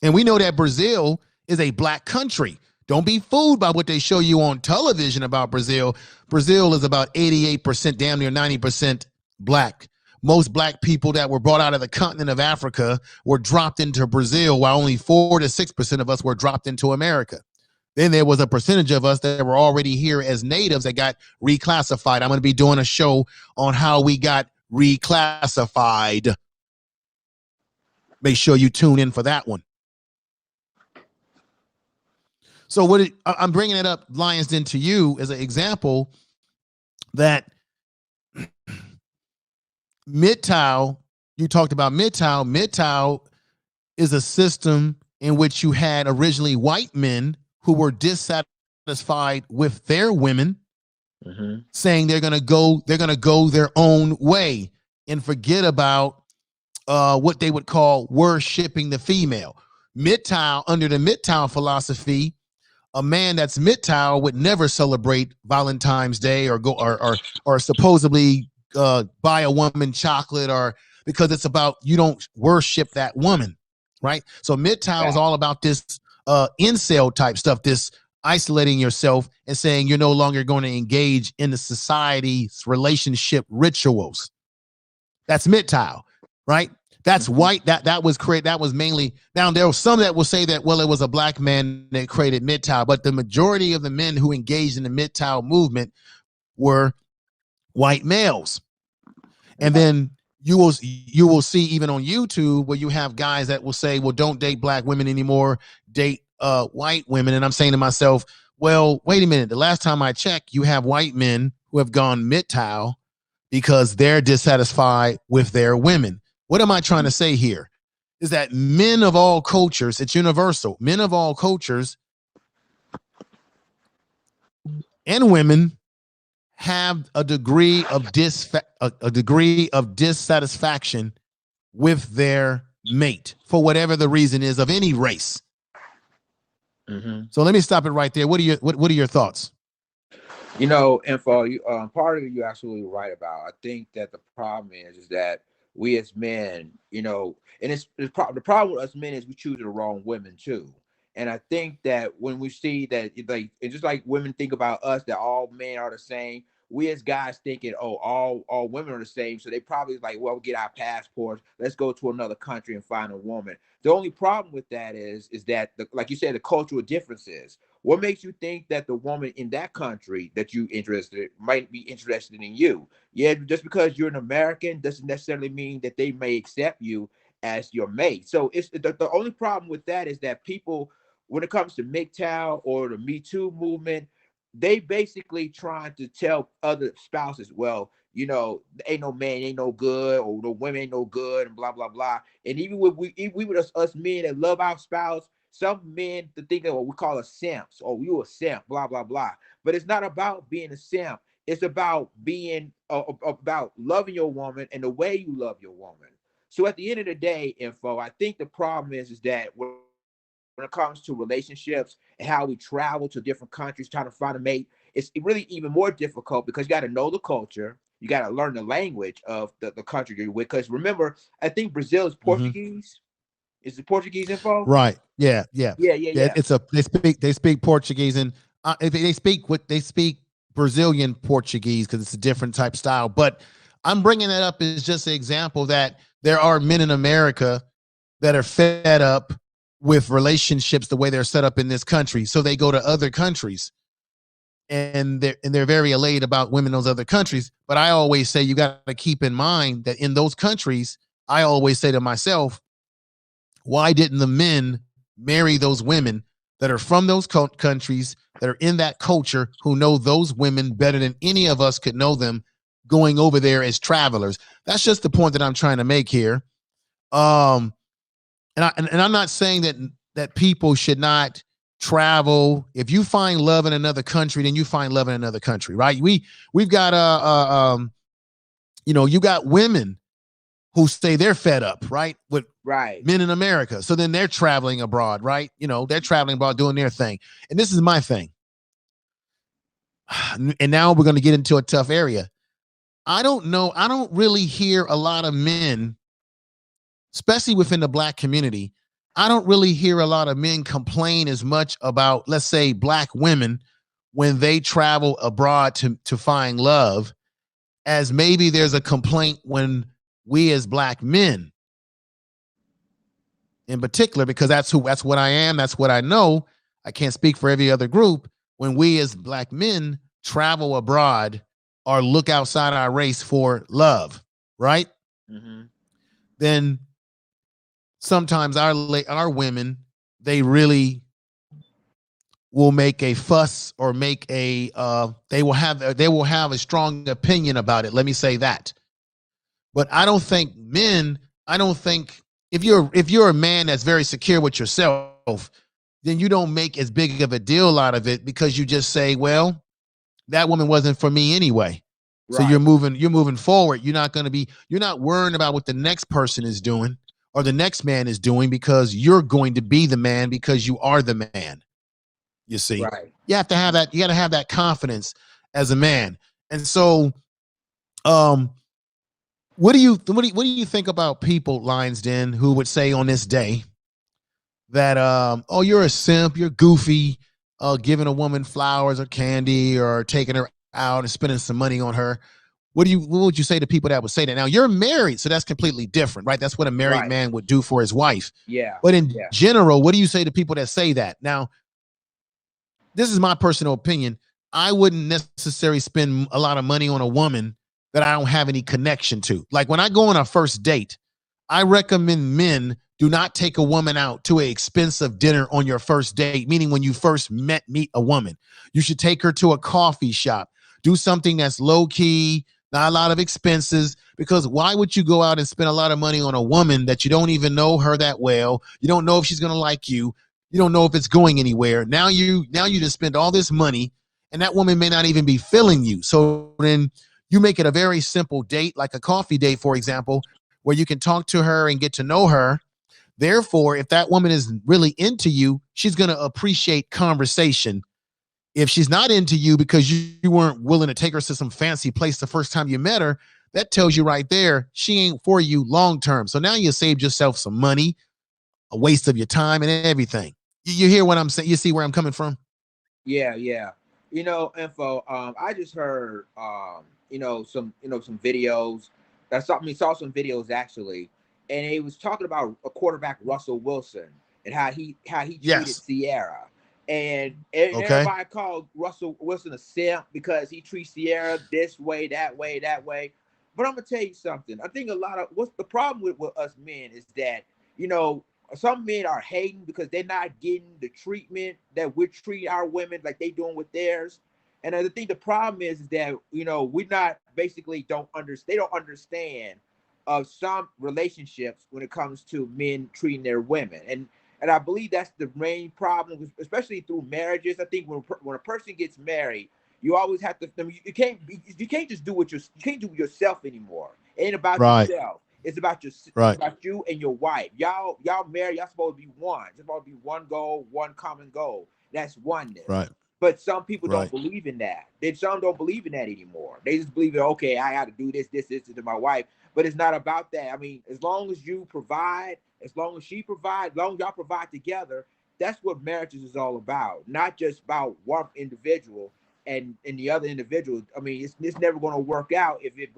we know that Brazil is a black country. Don't be fooled by what they show you on television about Brazil. Brazil is about 88%, damn near 90% black. Most black people that were brought out of the continent of Africa were dropped into Brazil, while only 4 to 6% of us were dropped into America. Then there was a percentage of us that were already here as natives that got reclassified. I'm going to be doing a show on how we got reclassified. Make sure you tune in for that one. So I'm bringing it up, Lions Den, to you as an example that MGTOW, you talked about MGTOW. MGTOW is a system in which you had originally white men who were dissatisfied with their women, saying they're gonna go their own way and forget about what they would call worshiping the female. MGTOW, under the MGTOW philosophy, a man that's MGTOW would never celebrate Valentine's Day or go or supposedly buy a woman chocolate, or because it's about, you don't worship that woman, right? So MGTOW is all about this incel type stuff, this isolating yourself and saying you're no longer going to engage in the society's relationship rituals. That's MGTOW, right? That's white. That was created. That was mainly. Now there were some that will say that, well, it was a black man that created MGTOW, but the majority of the men who engaged in the MGTOW movement were white males. And then you will see even on YouTube where you have guys that will say, well, don't date black women anymore, date white women. And I'm saying to myself, well, wait a minute. The last time I checked, you have white men who have gone MGTOW because they're dissatisfied with their women. What am I trying to say here? Is that men of all cultures, it's universal, men of all cultures and women have a degree of dissatisfaction with their mate for whatever the reason is, of any race. So let me stop it right there. What are your thoughts? You know, Info, part of it you're absolutely right about. I think that the problem is that we as men, you know, and the problem with us men is we choose the wrong women too. And I think that when we see that, like, it's just like women think about us, that all men are the same. We as guys thinking, oh, all women are the same. So they probably like, well, we'll get our passports. Let's go to another country and find a woman. The only problem with that is that, like you said, the cultural differences. What makes you think that the woman in that country that you interested might be interested in you? Yeah, just because you're an American doesn't necessarily mean that they may accept you as your mate. So it's the only problem with that is that people, when it comes to MGTOW or the Me Too movement, they basically trying to tell other spouses, well, you know, ain't no man ain't no good, or the women ain't no good, and blah blah blah. And even with us men that love our spouse, some men to think of what we call a simps, or you a simp, blah blah blah. But it's not about being a simp. It's about being about loving your woman and the way you love your woman. So at the end of the day, Info, I think the problem is that when it comes to relationships and how we travel to different countries trying to find a mate, it's really even more difficult because you got to know the culture. You got to learn the language of the country you're with. Because remember, I think Brazil is Portuguese. Is it Portuguese, Info? Right. Yeah. It's they speak Portuguese, and they speak Brazilian Portuguese because it's a different type style. But I'm bringing that up as just an example that there are men in America that are fed up with relationships the way they're set up in this country, so they go to other countries, and they're very elated about women in those other countries. But I always say you got to keep in mind that in those countries, I always say to myself, why didn't the men marry those women that are from those countries, that are in that culture, who know those women better than any of us could know them, going over there as travelers? That's just the point that I'm trying to make here. And I'm not saying that people should not travel. If you find love in another country, then you find love in another country, right? We've got you got women who say they're fed up, right, with men in America. So then they're traveling abroad, right? You know, they're traveling abroad doing their thing. And this is my thing. And now we're going to get into a tough area. I don't know. I don't really hear a lot of men, especially within the black community. I don't really hear a lot of men complain as much about, let's say, black women when they travel abroad to find love, as maybe there's a complaint when we as black men in particular, because that's what I am. That's what I know. I can't speak for every other group. When we as black men travel abroad or look outside our race for love, right? Then sometimes our women, they really will make a fuss or make a they will have a strong opinion about it. Let me say that. But I don't think men, I don't think if you're a man that's very secure with yourself, then you don't make as big of a deal out of it because you just say, well, that woman wasn't for me anyway. So Right. you're moving forward. You're not worrying about what the next person is doing or the next man is doing because you're going to be the man because you are the man. You see, Right. you have to have that. You got to have that confidence as a man. And so, um, what do you think about people, Lions Den, who would say on this day that oh, you're a simp, you're goofy, giving a woman flowers or candy or taking her out and spending some money on her? What would you say to people that would say that? Now you're married, so that's completely different, right? That's what a married Right. man would do for his wife. Yeah. But in Yeah. general, what do you say to people that say that? Now, this is my personal opinion. I wouldn't necessarily spend a lot of money on a woman that I don't have any connection to. Like when I go on a first date, I recommend men do not take a woman out to an expensive dinner on your first date, meaning when you first meet a woman. You should take her to a coffee shop, do something that's low key, not a lot of expenses, because why would you go out and spend a lot of money on a woman that you don't even know her that well? You don't know if she's going to like you. You don't know if it's going anywhere. Now you just spend all this money and that woman may not even be feeling you. So then you make it a very simple date, like a coffee date, for example, where you can talk to her and get to know her. Therefore, if that woman is really into you, she's going to appreciate conversation. If she's not into you because you weren't willing to take her to some fancy place the first time you met her, that tells you right there she ain't for you long term. So now you saved yourself some money, a waste of your time and everything. You hear what I'm saying? You see where I'm coming from? Yeah, yeah. Info. I just heard some videos. Saw some videos actually, and he was talking about a quarterback Russell Wilson and how he treated Yes. Sierra, and Okay. everybody called Russell Wilson a simp because he treats Sierra this way, that way, that way. But I'm gonna tell you something. I think a lot of what's the problem with us men is that you know some men are hating because they're not getting the treatment that we treat our women like they doing with theirs. And I think the problem is that we not basically don't understand. They don't understand of some relationships when it comes to men treating their women, and I believe that's the main problem, especially through marriages. I think when a person gets married, you always have to. I mean, you can't just you can't do yourself anymore. It ain't about Right. yourself. It's Right. about you and your wife. Y'all married. Y'all supposed to be one. It's supposed to be one goal, one common goal. That's oneness. Right. But some people don't Right. believe in that. Some don't believe in that anymore. They just believe that okay, I got to do this to my wife. But it's not about that. I mean, as long as you provide, as long as she provides, as long as y'all provide together, that's what marriages is all about. Not just about one individual and the other individual. I mean, it's never going to work out if you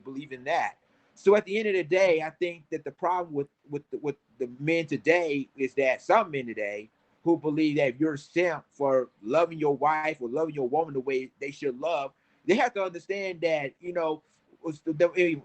believe in that. So at the end of the day, I think that the problem with the men today is that some men today who believe that if you're a simp for loving your wife or loving your woman the way they should love, they have to understand that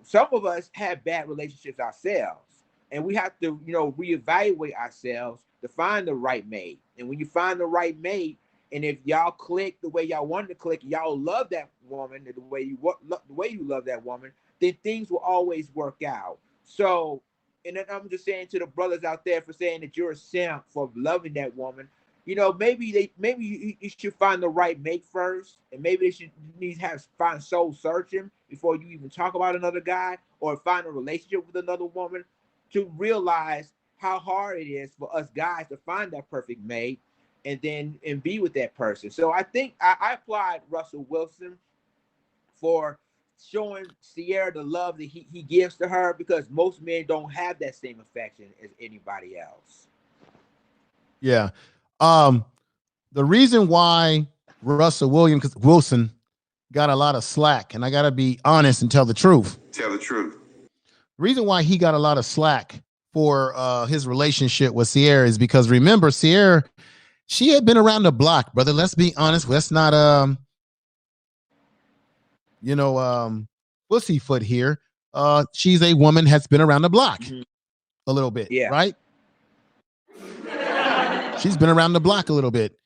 some of us have bad relationships ourselves, and we have to reevaluate ourselves to find the right mate. And when you find the right mate, and if y'all click the way y'all want to click, y'all love that woman the way you love that woman, then things will always work out. So, and then I'm just saying to the brothers out there for saying that you're a simp for loving that woman. Maybe you should find the right mate first, and maybe they should need to find soul searching before you even talk about another guy or find a relationship with another woman to realize how hard it is for us guys to find that perfect mate and be with that person. So I think I applied Russell Wilson for showing Sierra the love that he gives to her because most men don't have that same affection as anybody else. Yeah. Um, the reason why Wilson got a lot of slack, and I got to be honest and tell the truth. Tell the truth. The reason why he got a lot of slack for his relationship with Sierra is because remember, Sierra, she had been around the block, brother. Let's be honest. Let's not pussyfoot here. She's a woman has been around the block a little bit, Yeah. right? She's been around the block a little bit.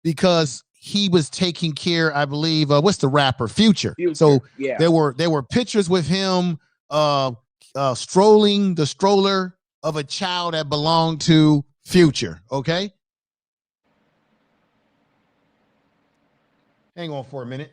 Because he was taking care, I believe, what's the rapper Future. So yeah. there were pictures with him strolling the stroller of a child that belonged to Future. Okay, hang on for a minute.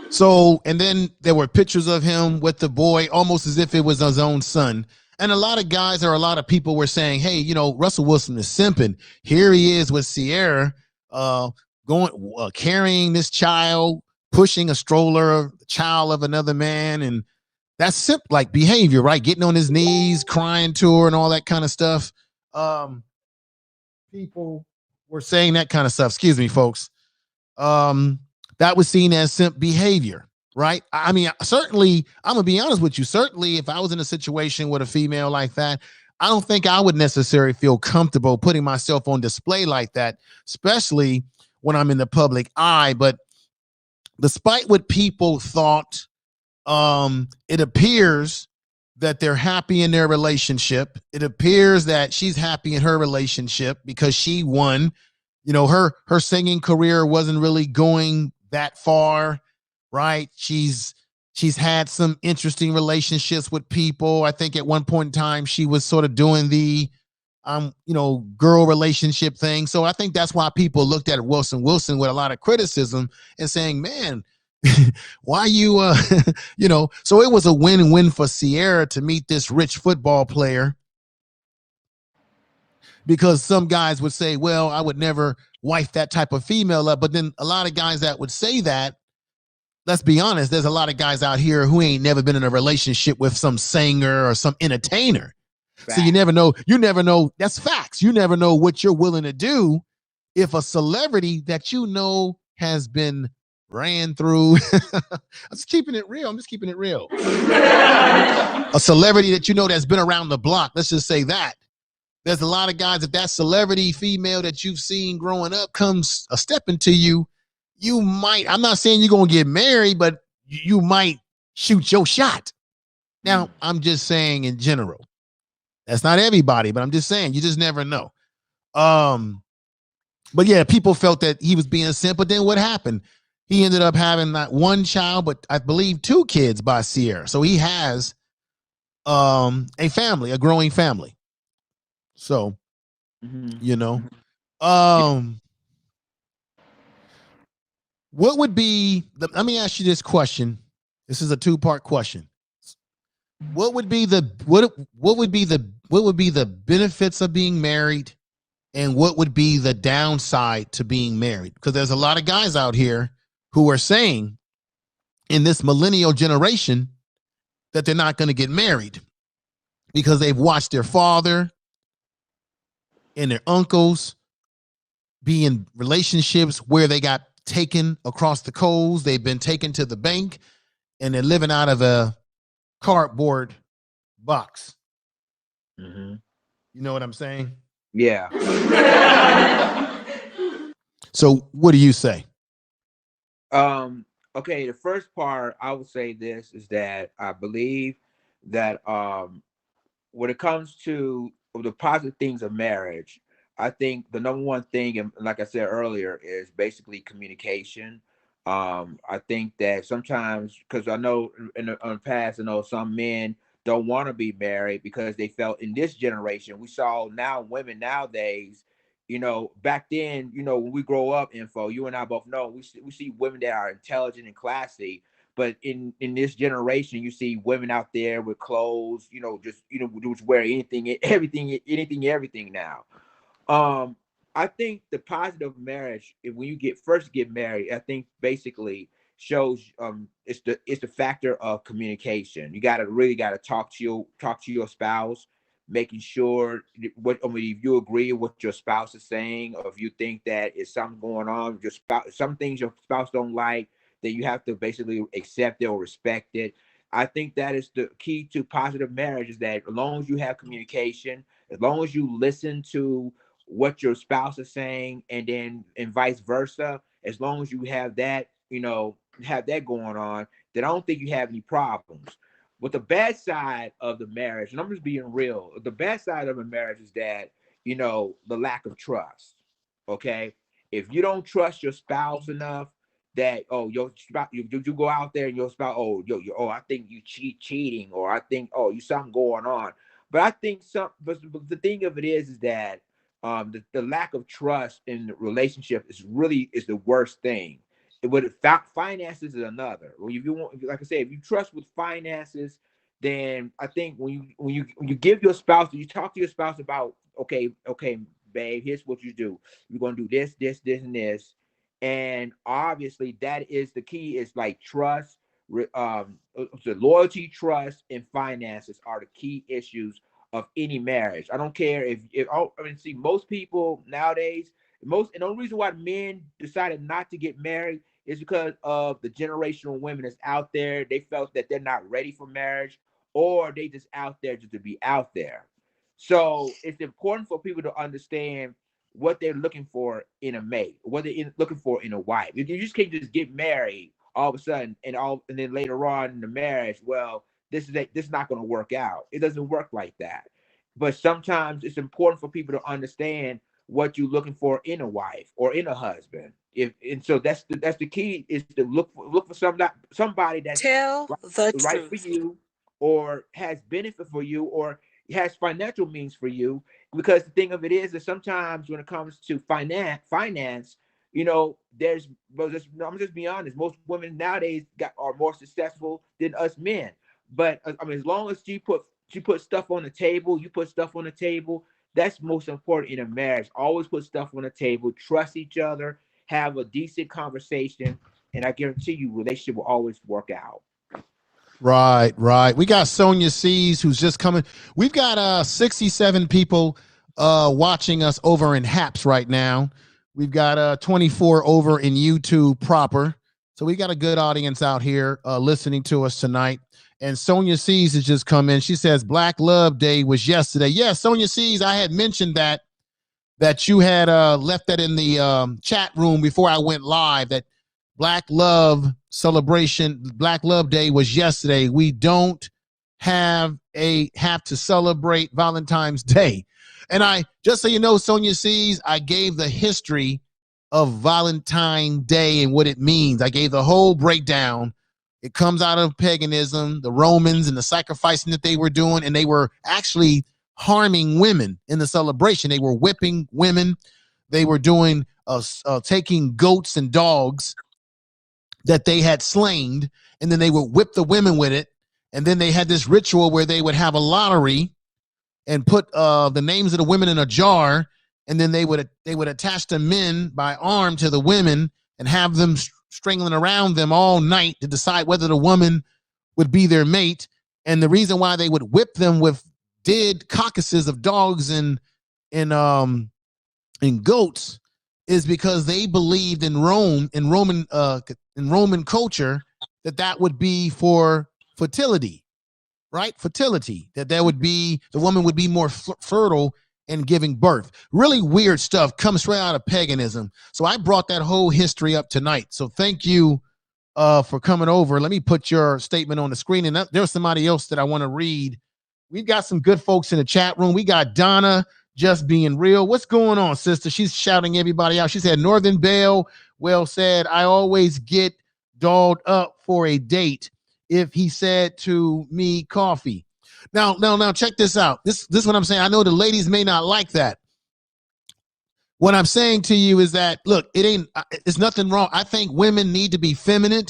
So, and then there were pictures of him with the boy, almost as if it was his own son. And a lot of guys or a lot of people were saying, hey, you know, Russell Wilson is simping. Here he is with Sierra, going, carrying this child, pushing a stroller, child of another man. And that's simp like behavior, right? Getting on his knees, crying to her and all that kind of stuff. People were saying that kind of stuff. Excuse me, folks. That was seen as simp behavior, right? I mean, certainly, I'm gonna be honest with you. Certainly, if I was in a situation with a female like that, I don't think I would necessarily feel comfortable putting myself on display like that, especially when I'm in the public eye. But despite what people thought, it appears that they're happy in their relationship. It appears that she's happy in her relationship because she won. You know, her singing career wasn't really going that far, right? She's had some interesting relationships with people. I think at one point in time she was sort of doing the girl relationship thing. So I think that's why people looked at Wilson with a lot of criticism and saying, man, why you so it was a win-win for Sierra to meet this rich football player, because some guys would say, well, I would never wife that type of female up. But then a lot of guys that would say that, let's be honest, there's a lot of guys out here who ain't never been in a relationship with some singer or some entertainer. Facts. So you never know. That's facts. You never know what you're willing to do if a celebrity that you know has been ran through. I'm just keeping it real. A celebrity that you know that's been around the block. Let's just say that. There's a lot of guys, if that celebrity female that you've seen growing up comes a step into you, you might, I'm not saying you're going to get married, but you might shoot your shot. Now, I'm just saying in general. That's not everybody, but I'm just saying, you just never know. But yeah, people felt that he was being a simp, but then what happened? He ended up having not one child, but I believe 2 kids by Sierra. So he has a family, a growing family. So, what would be let me ask you this question. This is a 2-part question. What would be the benefits of being married, and what would be the downside to being married? Because there's a lot of guys out here who are saying in this millennial generation that they're not going to get married because they've watched their father and their uncles be in relationships where they got taken across the coals. They've been taken to the bank and they're living out of a cardboard box. You know what I'm saying? Yeah. So what do you say? Okay, the first part I would say this is that I believe that when it comes to the positive things of marriage, I think the number one thing, and like I said earlier, is basically communication. I think that sometimes, because I know in the past, I know some men don't want to be married because they felt in this generation. We saw now women nowadays, back then, when we grow up, info, you and I both know, we see women that are intelligent and classy. But in this generation, you see women out there with clothes, just wear anything, everything now. I think the positive marriage, when you first get married, I think basically shows it's the factor of communication. You gotta talk to your spouse, making sure if you agree with what your spouse is saying, or if you think that is something going on with your spouse, some things your spouse don't like, then you have to basically accept it or respect it. I think that is the key to positive marriage, is that as long as you have communication, as long as you listen to what your spouse is saying, and vice versa, as long as you have that, have that going on, then I don't think you have any problems. But the bad side of the marriage, and I'm just being real, the bad side of a marriage is that, the lack of trust. Okay, if you don't trust your spouse enough, that your spouse, you go out there and your spouse, I think you cheating, or I think you something going on. But I think but the thing of it is that the lack of trust in the relationship is the worst thing. Finances is another. When you want, like I said, if you trust with finances, then I think when you give your spouse, you talk to your spouse about, okay, babe, here's what you do. You're gonna do this, and this, and obviously that is the key. Is like trust, the loyalty, trust, and finances are the key issues of any marriage. I don't care if I mean, see, most people nowadays, and the only reason why men decided not to get married is because of the generational women that's out there. They felt that they're not ready for marriage, or they just out there just to be out there. So it's important for people to understand what they're looking for in a mate, what they're looking for in a wife. You just can't just get married all of a sudden, and then later on in the marriage, well, this is not going to work out. It doesn't work like that. But sometimes it's important for people to understand what you're looking for in a wife or in a husband. So that's the key, is to look for somebody that's Tell the right for truth. you, or has benefit for you, or has financial means for you. Because the thing of it is that sometimes when it comes to finance, I'm just being honest. Most women nowadays are more successful than us men. But I mean, as long as she put stuff on the table, you put stuff on the table. That's most important in a marriage. Always put stuff on the table. Trust each other. Have a decent conversation, and I guarantee you, relationship will always work out. Right, right. We got Sonia C's who's just coming. We've got 67 people watching us over in Haps right now. We've got 24 over in YouTube proper. So we got a good audience out here listening to us tonight. And Sonia C's has just come in. She says Black Love Day was yesterday. Yeah, Sonia C's, I had mentioned that you had left that in the chat room before I went live, that Black Love celebration, Black Love Day was yesterday. We don't have to celebrate Valentine's Day. And I, just so you know, Sonia C's, I gave the history of Valentine Day and what it means. I gave the whole breakdown. It comes out of paganism, the Romans, and the sacrificing that they were doing, and they were actually harming women in the celebration. They were whipping women. They were doing taking goats and dogs that they had slain, and then they would whip the women with it. And then they had this ritual where they would have a lottery and put the names of the women in a jar, and then they would attach the men by arm to the women and have them strangling around them all night to decide whether the woman would be their mate. And the reason why they would whip them with dead carcasses of dogs and goats is because they believed in Roman culture that would be for fertility, right? Fertility, that would be, the woman would be more fertile in giving birth. Really weird stuff, comes straight out of paganism. So I brought that whole history up tonight. So thank you for coming over. Let me put your statement on the screen. And there's somebody else that I want to read. We've got some good folks in the chat room. We got Donna, just being real. What's going on, sister? She's shouting everybody out. She said, Northern Belle, well said. I always get dolled up for a date if he said to me coffee. Now, check this out. This is what I'm saying. I know the ladies may not like that. What I'm saying to you is that, look, it's nothing wrong. I think women need to be feminine.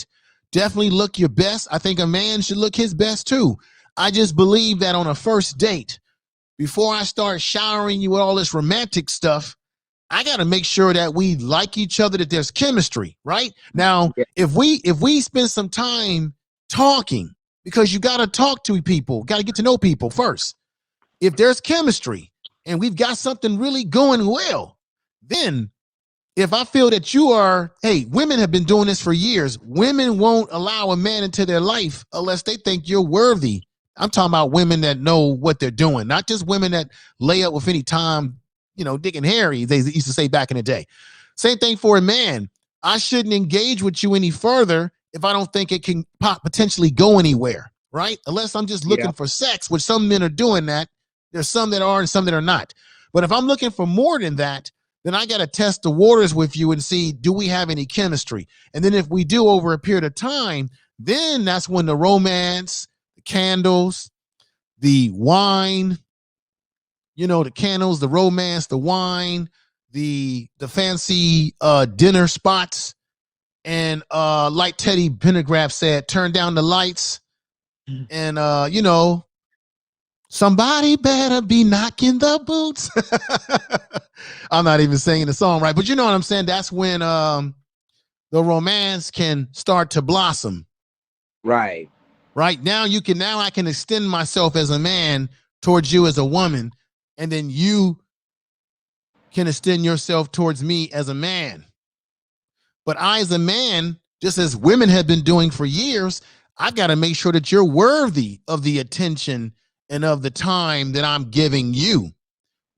Definitely look your best. I think a man should look his best too. I just believe that on a first date, before I start showering you with all this romantic stuff, I got to make sure that we like each other, that there's chemistry, right? Now, if we spend some time talking, because you got to talk to people, got to get to know people first. If there's chemistry and we've got something really going well, then if I feel that women have been doing this for years. Women won't allow a man into their life unless they think you're worthy. I'm talking about women that know what they're doing, not just women that lay up with any time, Dick and Harry, they used to say back in the day. Same thing for a man. I shouldn't engage with you any further if I don't think it can potentially go anywhere, right? Unless I'm just looking for sex, which some men are doing that. There's some that are and some that are not. But if I'm looking for more than that, then I got to test the waters with you and see, do we have any chemistry? And then if we do over a period of time, then that's when the romance, the candles, the wine, the candles, the romance, the wine, the fancy dinner spots, and like Teddy Pendergraft said, turn down the lights, and somebody better be knocking the boots. I'm not even singing the song right, but you know what I'm saying. That's when the romance can start to blossom. Right. Right now, I can extend myself as a man towards you as a woman, and then you can extend yourself towards me as a man. But I, as a man, just as women have been doing for years, I've got to make sure that you're worthy of the attention and of the time that I'm giving you,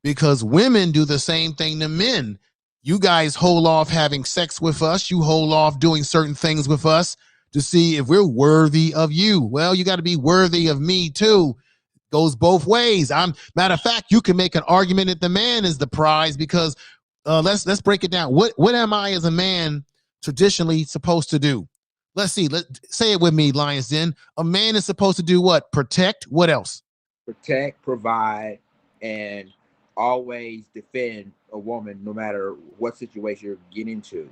because women do the same thing to men. You guys hold off having sex with us. You hold off doing certain things with us to see if we're worthy of you. Well, you got to be worthy of me too. Goes both ways. Matter of fact, you can make an argument that the man is the prize, because let's break it down. What am I as a man traditionally supposed to do? Let's see. Let's say it with me, Lions Den. A man is supposed to do what? Protect. What else? Protect, provide, and always defend a woman no matter what situation you're getting into.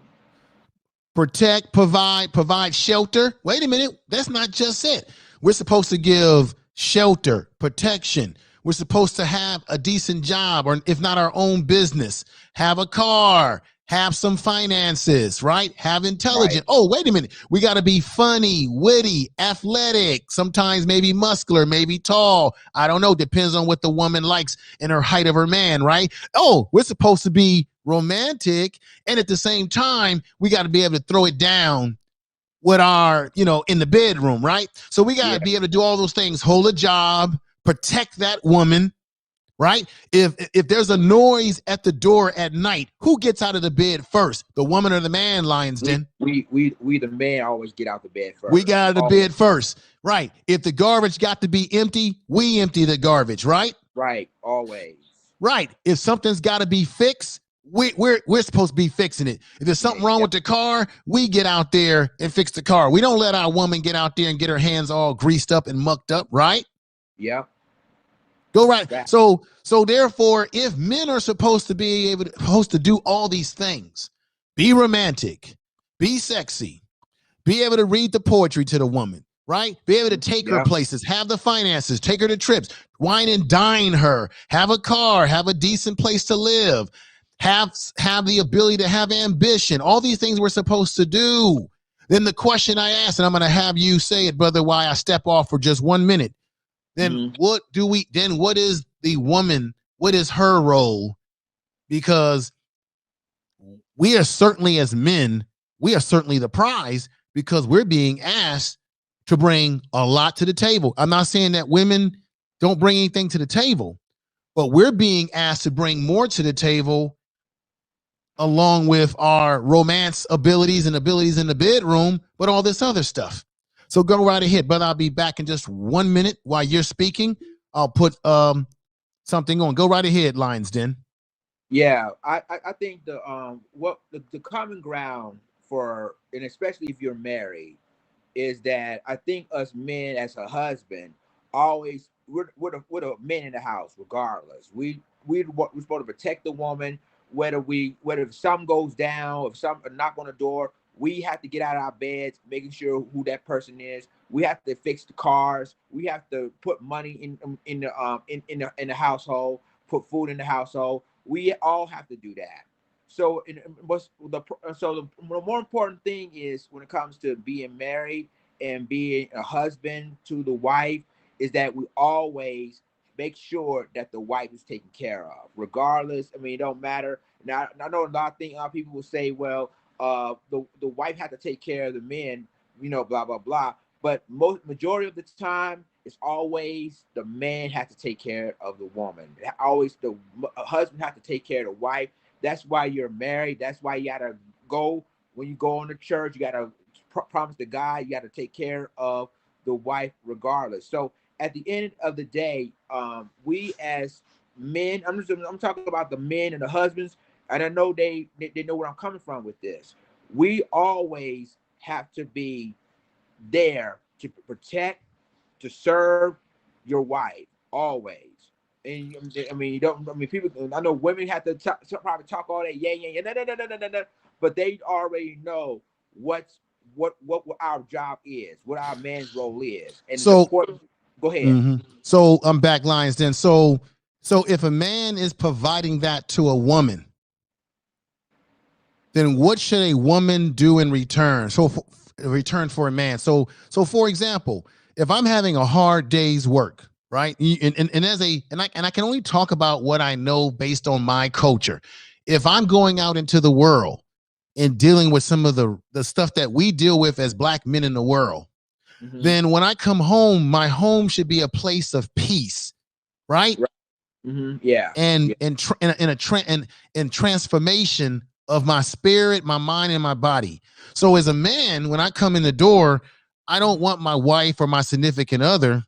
Protect, provide shelter. Wait a minute. That's not just it. We're supposed to give shelter, protection. We're supposed to have a decent job, or if not our own business, have a car, have some finances, right? Have intelligence. Right. Oh, wait a minute. We got to be funny, witty, athletic, sometimes maybe muscular, maybe tall. I don't know. Depends on what the woman likes and her height of her man, right? Oh, we're supposed to be romantic. And at the same time, we got to be able to throw it down with our, in the bedroom, right? So we got to be able to do all those things, hold a job, protect that woman, right? If there's a noise at the door at night, who gets out of the bed first? The woman or the man, Lions Den? We the men always get out the bed first. We got out of the bed first, right? If the garbage got to be empty, we empty the garbage, right? Right, always. Right. If something's got to be fixed, we're supposed to be fixing it. If there's something wrong with the car, we get out there and fix the car. We don't let our woman get out there and get her hands all greased up and mucked up, right? Yeah. Go right. So therefore, if men are supposed to do all these things, be romantic, be sexy, be able to read the poetry to the woman, right? Be able to take her places, have the finances, take her to trips, wine and dine her, have a car, have a decent place to live, have the ability to have ambition, all these things we're supposed to do. Then the question I asked, and I'm going to have you say it, brother, why I step off for just 1 minute. Then what is the woman? What is her role? Because we are certainly, as men, we are certainly the prize, because we're being asked to bring a lot to the table. I'm not saying that women don't bring anything to the table, but we're being asked to bring more to the table, along with our romance abilities and abilities in the bedroom, but all this other stuff. So go right ahead, brother. I'll be back in just 1 minute while you're speaking. I'll put something on. Go right ahead, Lions Den. Yeah, I think the common ground for, and especially if you're married, is that I think us men as a husband always we're the men in the house regardless. We're supposed to protect the woman, whether if something goes down, if some a knock on the door, we have to get out of our beds, making sure who that person is. We have to fix the cars. We have to put money in the household, put food in the household. We all have to do that. So, the more important thing is, when it comes to being married and being a husband to the wife, is that we always make sure that the wife is taken care of, regardless. I mean, it don't matter. Now, I know a lot of people will say, well, the wife had to take care of the men, blah blah blah. But majority of the time, it's always the man has to take care of the woman. Always the husband has to take care of the wife. That's why you're married. That's why you gotta go when you go on to church. You gotta promise to God. You gotta take care of the wife regardless. So at the end of the day, we as men, I'm talking about the men and the husbands. and I know they know where I'm coming from with this. We always have to be there to protect, to serve your wife always. And I mean, you don't. I mean, people. I know women have to probably talk all that, yeah, yeah, yeah, no, but they already know what our job is, what our man's role is, and it's So, important. Go ahead. mhm. So I'm back lines then. So if a man is providing that to a woman, then what should a woman do in return? So return for a man. So for example, if I'm having a hard day's work, right? And as a and I can only talk about what I know based on my culture. If I'm going out into the world and dealing with some of the stuff that we deal with as black men in the world, then when I come home, my home should be a place of peace, right? Right. Yeah. And Yeah. and transformation of my spirit, my mind, and my body. So as a man, when I come in the door, I don't want my wife or my significant other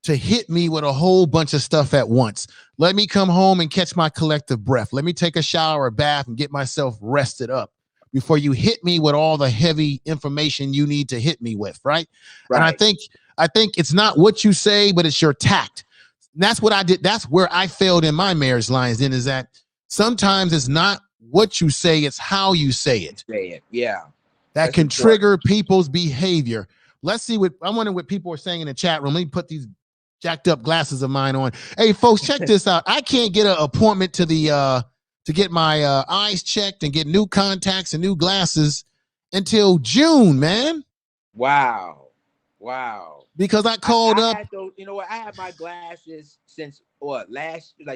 to hit me with a whole bunch of stuff at once. Let me come home and catch my collective breath. Let me take a shower, a bath, and get myself rested up before you hit me with all the heavy information you need to hit me with, right? And Right. I think it's not what you say, but it's your tact. And that's what I did. That's where I failed in my marriage lines. Then is that sometimes it's not what you say, it's how you say it. Say it. Yeah. That That's can important. trigger people's behavior. Let's see what I wonder what people are saying in the chat room. Let me put these jacked up glasses of mine on. Hey, folks, check this out. I can't get an appointment to the to get my eyes checked and get new contacts and new glasses until June, man. Wow. Wow. Because I called I up. had those, you know what? I had my glasses since what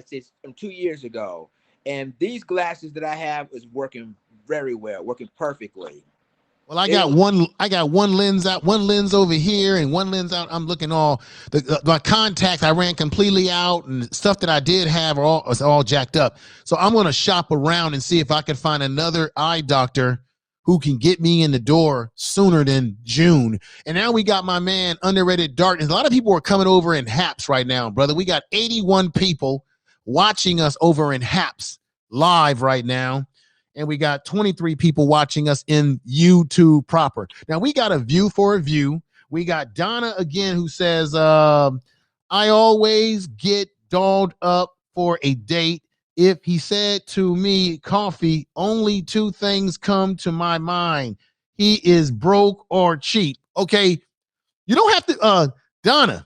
since 2 years ago, and these glasses that I have is working very well, working perfectly. Well, I got one lens out, one lens over here, and one lens out. I'm looking all my contacts. I ran completely out, and stuff that I did have is all jacked up. So I'm gonna shop around and see if I can find another eye doctor who can get me in the door sooner than June. And now we got my man Underrated Darkness. A lot of people are coming over in Haps right now, brother. We got 81 people watching us over in Haps live right now. And we got 23 people watching us in YouTube proper. Now we got a view for a view. We got Donna again who says, I always get dolled up for a date. If he said to me, coffee, only two things come to my mind. He is broke or cheap. Okay. You don't have to, Donna,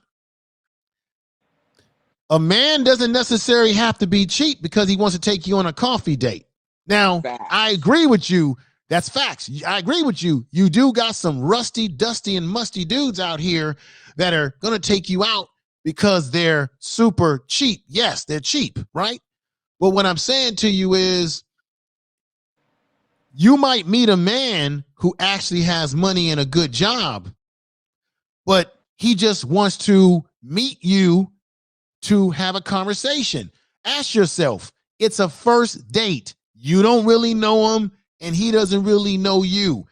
a man doesn't necessarily have to be cheap because he wants to take you on a coffee date. Now, Facts. I agree with you. That's facts. I agree with you. You do got some rusty, dusty, and musty dudes out here that are going to take you out because they're super cheap. Yes, they're cheap, right? But what I'm saying to you is you might meet a man who actually has money and a good job, but he just wants to meet you to have a conversation. Ask yourself, it's a first date. You don't really know him, and he doesn't really know you.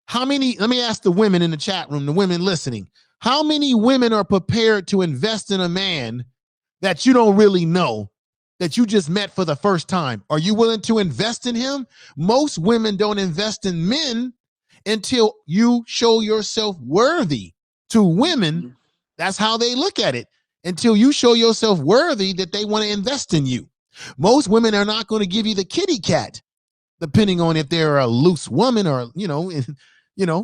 How many, let me ask the women in the chat room, the women listening, how many women are prepared to invest in a man that you don't really know, that you just met for the first time? Are you willing to invest in him? Most women don't invest in men until you show yourself worthy. To women, that's how they look at it. Until you show yourself worthy that they want to invest in you. Most women are not going to give you the kitty cat, depending on if they're a loose woman or,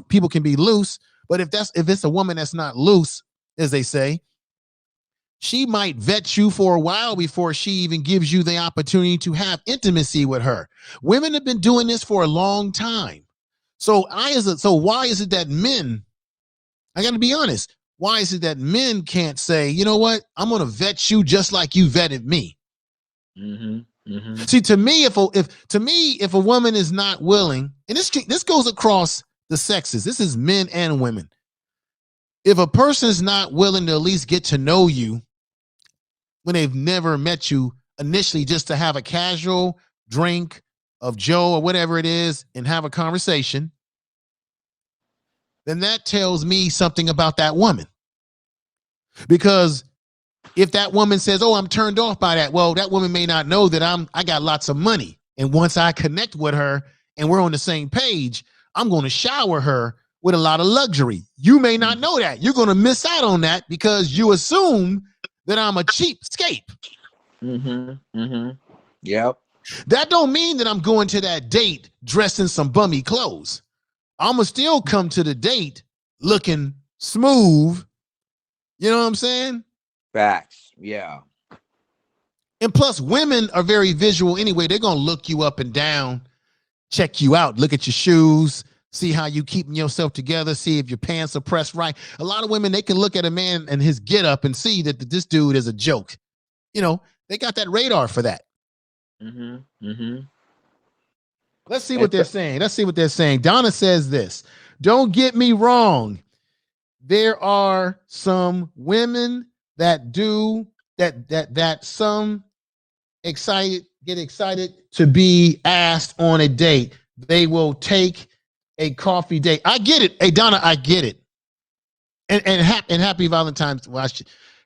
people can be loose. But if it's a woman that's not loose, as they say, she might vet you for a while before she even gives you the opportunity to have intimacy with her. Women have been doing this for a long time. So why is it that men, I got to be honest, why is it that men can't say, you know what, I'm going to vet you just like you vetted me? See, to me, if a woman is not willing, and this goes across the sexes, this is men and women. If a person is not willing to at least get to know you when they've never met you initially, just to have a casual drink of Joe or whatever it is and have a conversation, then that tells me something about that woman. Because if that woman says, oh, I'm turned off by that, well, that woman may not know that I got lots of money. And once I connect with her and we're on the same page, I'm going to shower her with a lot of luxury. You may not know that. You're going to miss out on that because you assume that I'm a cheapskate. Yep. That don't mean that I'm going to that date dressed in some bummy clothes. I'm going to still come to the date looking smooth. You know what I'm saying? Facts. Yeah. And plus, women are very visual anyway. They're going to look you up and down, check you out, look at your shoes, see how you keeping yourself together, see if your pants are pressed right. A lot of women, they can look at a man and his get up and see that this dude is a joke. You know, they got that radar for that. Let's see what they're saying. Let's see what they're saying. Donna says this. Don't get me wrong. There are some women that do that some get excited to be asked on a date. They will take a coffee date. I get it. Hey Donna, I get it. And happy Valentine's. Well,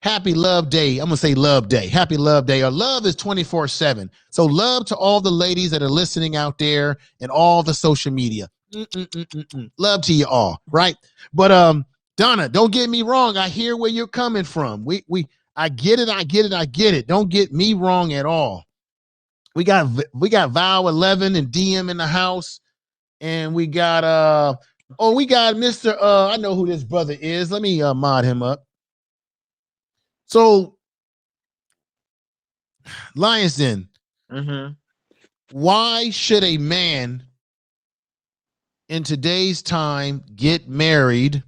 happy Love Day. I'm gonna say Love Day. Happy Love Day. Or love is 24/7. So love to all the ladies that are listening out there and all the social media. Love to you all, right? But Donna, don't get me wrong. I hear where you're coming from. I get it. I get it. I get it. Don't get me wrong at all. We got Val 11 and DM in the house, and we got we got Mr. I know who this brother is. Let me mod him up. So, Lions Den, why should a man in today's time get married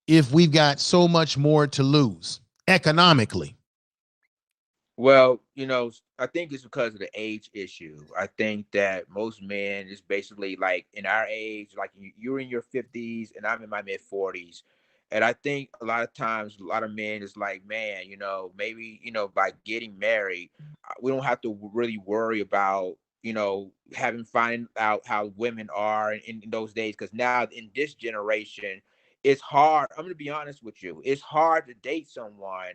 if we've got so much more to lose economically? Well, I think it's because of the age issue. I think that most men is basically like in our age, like you're in your 50s and I'm in my mid 40s. And I think a lot of times, a lot of men is like, man, maybe, by getting married, we don't have to really worry about, finding out how women are in those days. Because now in this generation, it's hard. I'm going to be honest with you. It's hard to date someone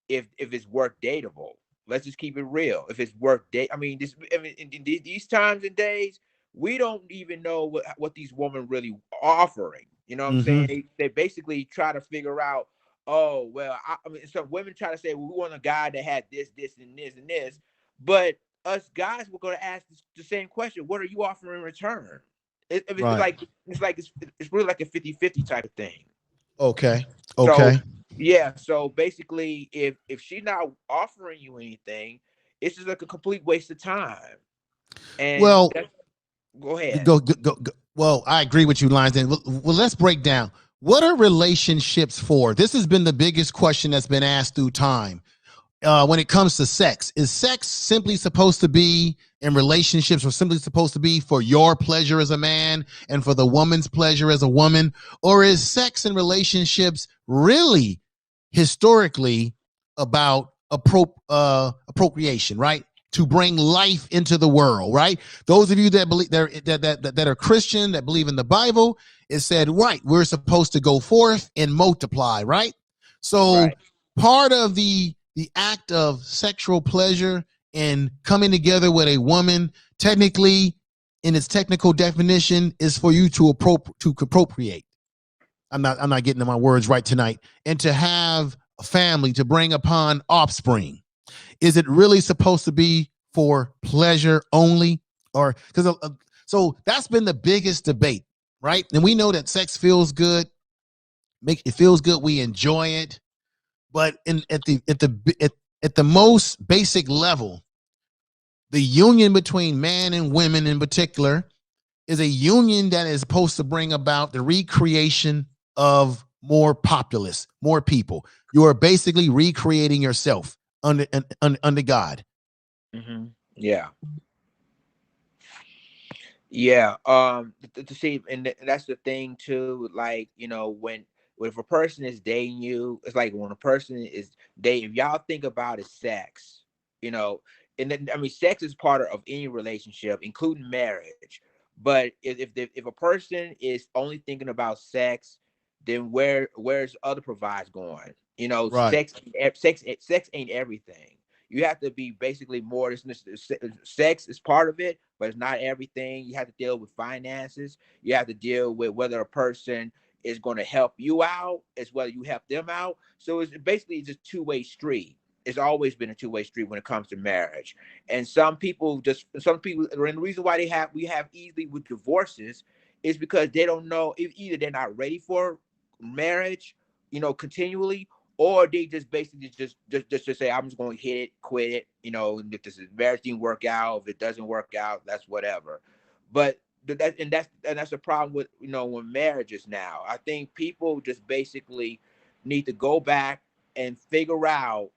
if it's worth dateable. Let's just keep it real. If it's worth date, in these times and days, we don't even know what these women really offering. You know what I'm saying? They basically try to figure out. Oh well, some women try to say, well, we want a guy that had this, and this, and this, but us guys were going to ask the same question: what are you offering in return? It's really like a 50-50 type of thing. Okay. So yeah, so basically, if she's not offering you anything, it's just like a complete waste of time. And Well, go ahead. go. Well, I agree with you, Lions. Then, well, let's break down. What are relationships for? This has been the biggest question that's been asked through time. When it comes to sex, is sex simply supposed to be in relationships, or simply supposed to be for your pleasure as a man and for the woman's pleasure as a woman? Or is sex and relationships really historically about appropriation, right? To bring life into the world, right? Those of you that believe that are Christian, that believe in the Bible, it said, right, we're supposed to go forth and multiply, right? So part of the act of sexual pleasure and coming together with a woman, technically, in its technical definition, is for you to appropriate. I'm not getting my words right tonight. And to have a family, to bring upon offspring. Is it really supposed to be for pleasure only? Or because so that's been the biggest debate, right? And we know that sex feels good, it feels good, we enjoy it. But at the most basic level, the union between man and women in particular is a union that is supposed to bring about the recreation of more populace, more people. You are basically recreating yourself under God. Yeah. Yeah. To see, and that's the thing too. Like, when if a person is dating you, it's like when a person is dating. If y'all think about it, sex, and then sex is part of any relationship, including marriage. But if a person is only thinking about sex, then where's other provides going? Right. Sex ain't everything. You have to be basically more. Sex is part of it, but it's not everything. You have to deal with finances. You have to deal with whether a person is going to help you out as well as you help them out. So it's basically just two-way street. It's always been a two-way street when it comes to marriage. And some people, and the reason why we have easily with divorces is because they don't know, if either they're not ready for marriage, continually, or they just basically just say, I'm just going to hit it, quit it. If this marriage didn't work out, if it doesn't work out, that's whatever. But that's the problem with when marriages now. I think people just basically need to go back and figure out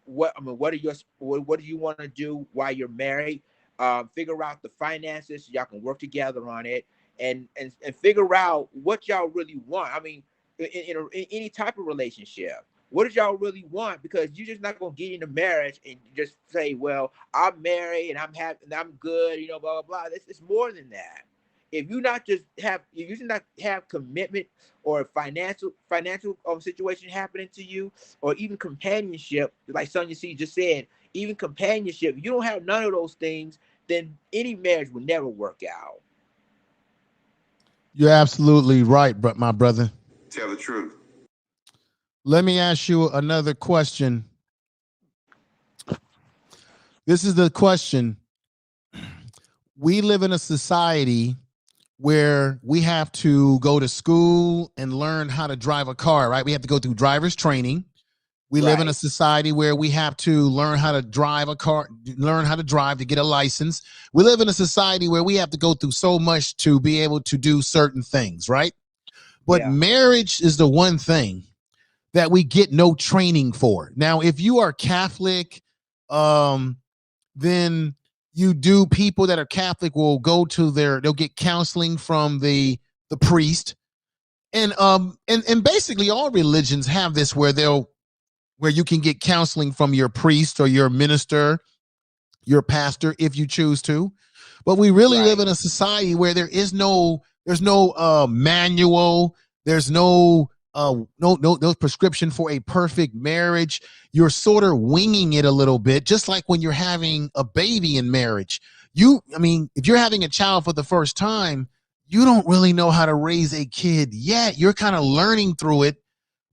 what do you want to do while you're married. Figure out the finances so y'all can work together on it, and figure out what y'all really want. I mean, in any type of relationship, what did y'all really want? Because you're just not gonna get into marriage and just say, "Well, I'm married and I'm happy and I'm good," blah blah blah. It's more than that. If you not have commitment or financial situation happening to you, or even companionship, like Sonya C just said, even companionship, you don't have none of those things, then any marriage will never work out. You're absolutely right, but my brother. Tell the truth. Let me ask you another question. This is the question. We live in a society where we have to go to school and learn how to drive a car, right? We have to go through driver's training. We live in a society where we have to learn how to drive a car, learn how to drive to get a license. We live in a society where we have to go through so much to be able to do certain things, right? But marriage is the one thing that we get no training for. Now, if you are Catholic, then people that are Catholic will go to they'll get counseling from the priest. And basically all religions have this where you can get counseling from your priest or your minister, your pastor, if you choose to. But we really live in a society where there's no manual, there's no prescription for a perfect marriage. You're sort of winging it a little bit, just like when you're having a baby in marriage. If you're having a child for the first time, you don't really know how to raise a kid yet. You're kind of learning through it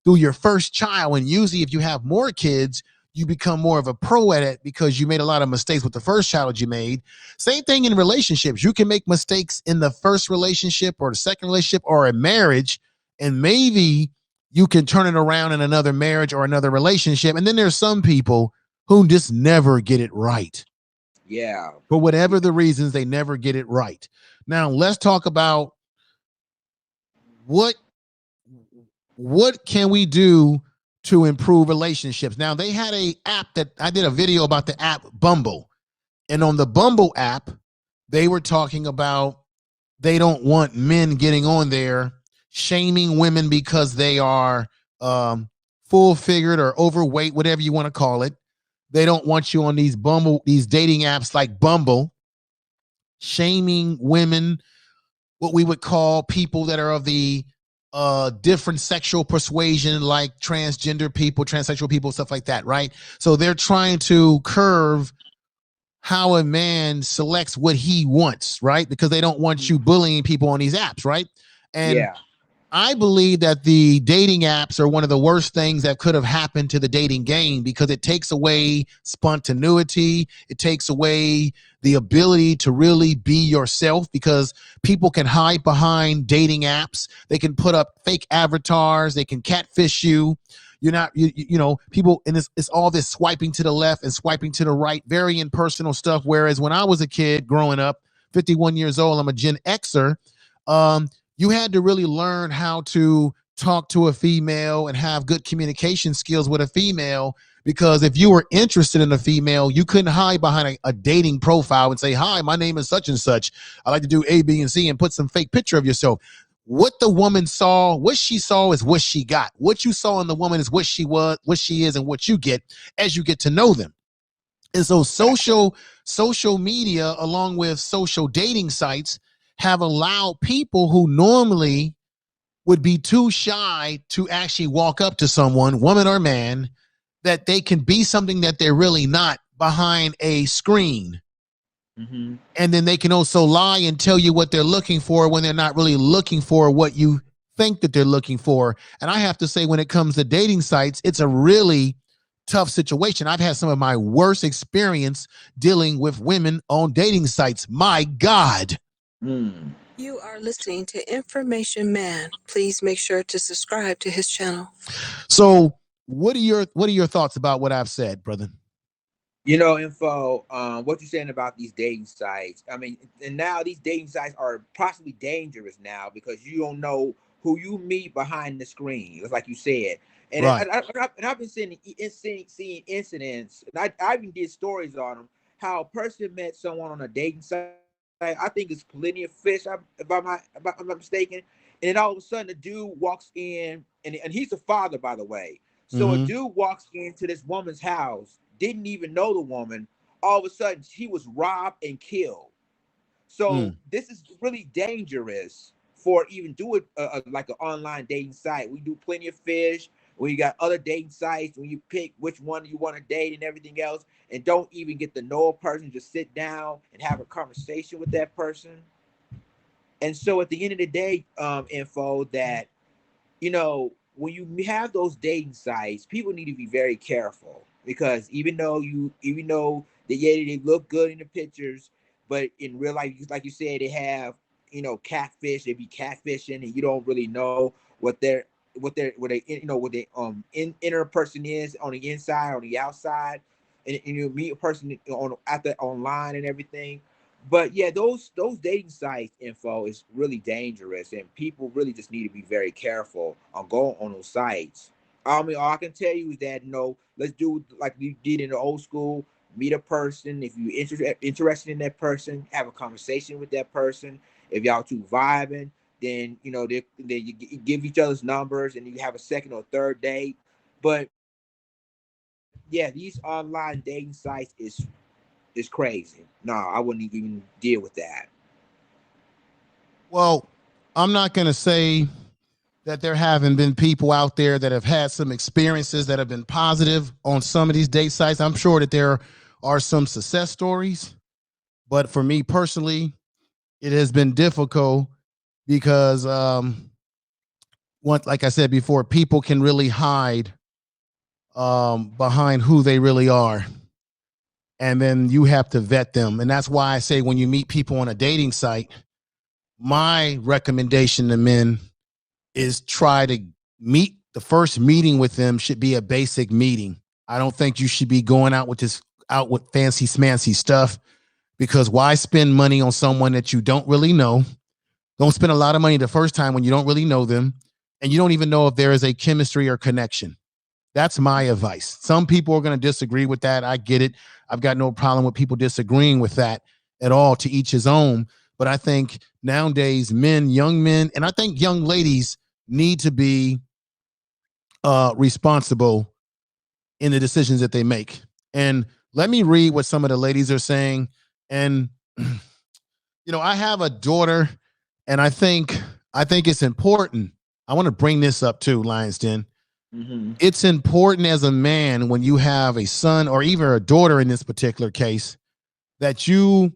through your first child. And usually if you have more kids, you become more of a pro at it because you made a lot of mistakes with the first child you made. Same thing in relationships. You can make mistakes in the first relationship or the second relationship or a marriage, and maybe you can turn it around in another marriage or another relationship. And then there's some people who just never get it right. Yeah. For whatever the reasons, they never get it right. Now, let's talk about what can we do to improve relationships. Now, they had a app that I did a video about, the app Bumble. And on the Bumble app, they were talking about they don't want men getting on there shaming women because they are full-figured or overweight, whatever you want to call it. They don't want you on these dating apps like Bumble, shaming women, what we would call people that are of the different sexual persuasion, like transgender people, transsexual people, stuff like that, right? So they're trying to curve how a man selects what he wants, right? Because they don't want you bullying people on these apps, right? And I believe that the dating apps are one of the worst things that could have happened to the dating game, because it takes away spontaneity. It takes away the ability to really be yourself, because people can hide behind dating apps. They can put up fake avatars. They can catfish you. You're not, people, and it's all this swiping to the left and swiping to the right, very impersonal stuff. Whereas when I was a kid growing up, 51 years old, I'm a Gen Xer. You had to really learn how to talk to a female and have good communication skills with a female, because if you were interested in a female, you couldn't hide behind a dating profile and say, "Hi, my name is such and such. I like to do A, B, and C," and put some fake picture of yourself. What the woman saw, what she saw is what she got. What you saw in the woman is what she was, what she is, and what you get as you get to know them. And so social media, along with social dating sites, have allowed people who normally would be too shy to actually walk up to someone, woman or man. that they can be something that they're really not behind a screen. Mm-hmm. And then they can also lie and tell you what they're looking for when they're not really looking for what you think that they're looking for. And I have to say, when it comes to dating sites, it's a really tough situation. I've had some of my worst experience dealing with women on dating sites. My God. Mm. You are listening to Information Man. Please make sure to subscribe to his channel. So what are your thoughts about what I've said, brother? You know, Info, what you're saying about these dating sites. I mean, and now these dating sites are possibly dangerous now because you don't know who you meet behind the screen. It's like you said. And, Right. I've been seeing incidents, and I even did stories on them, how a person met someone on a dating site. I think it's Plenty of Fish, if I'm not mistaken. And then all of a sudden, the dude walks in, and he's a father, by the way. So a Mm-hmm. dude walks into this woman's house, didn't even know the woman. All of a sudden, she was robbed and killed. So Mm. this is really dangerous for even doing like an online dating site. We do Plenty of Fish. We got other dating sites when you pick which one you want to date and everything else, and don't even get to know a person. Just sit down and have a conversation with that person. And so at the end of the day, Info, that when you have those dating sites, people need to be very careful because even though they look good in the pictures, but in real life, like you said, they have catfish. They be catfishing, and you don't really know what they inner person is on the inside, on the outside, and you meet a person at the online and everything. But yeah, those dating sites Info is really dangerous, and people really just need to be very careful on going on those sites. I mean, all I can tell you is that let's do like we did in the old school. Meet a person. If you're interested in that person, have a conversation with that person. If y'all two vibing, then you give each other's numbers, and you have a second or third date. But yeah, these online dating sites is crazy. No, I wouldn't even deal with that. Well, I'm not going to say that there haven't been people out there that have had some experiences that have been positive on some of these date sites. I'm sure that there are some success stories, but for me personally, it has been difficult because, like I said before, people can really hide behind who they really are, and then you have to vet them. And that's why I say when you meet people on a dating site, my recommendation to men is try to meet. The first meeting with them should be a basic meeting. I don't think you should be going out with fancy smancy stuff, because why spend money on someone that you don't really know? Don't spend a lot of money the first time when you don't really know them and you don't even know if there is a chemistry or connection. That's my advice. Some people are going to disagree with that. I get it. I've got no problem with people disagreeing with that at all. To each his own. But I think nowadays, young men, and I think young ladies need to be responsible in the decisions that they make. And let me read what some of the ladies are saying. And I have a daughter, and I think it's important. I want to bring this up too, Lions Den. Mm-hmm. It's important as a man, when you have a son or even a daughter in this particular case, that you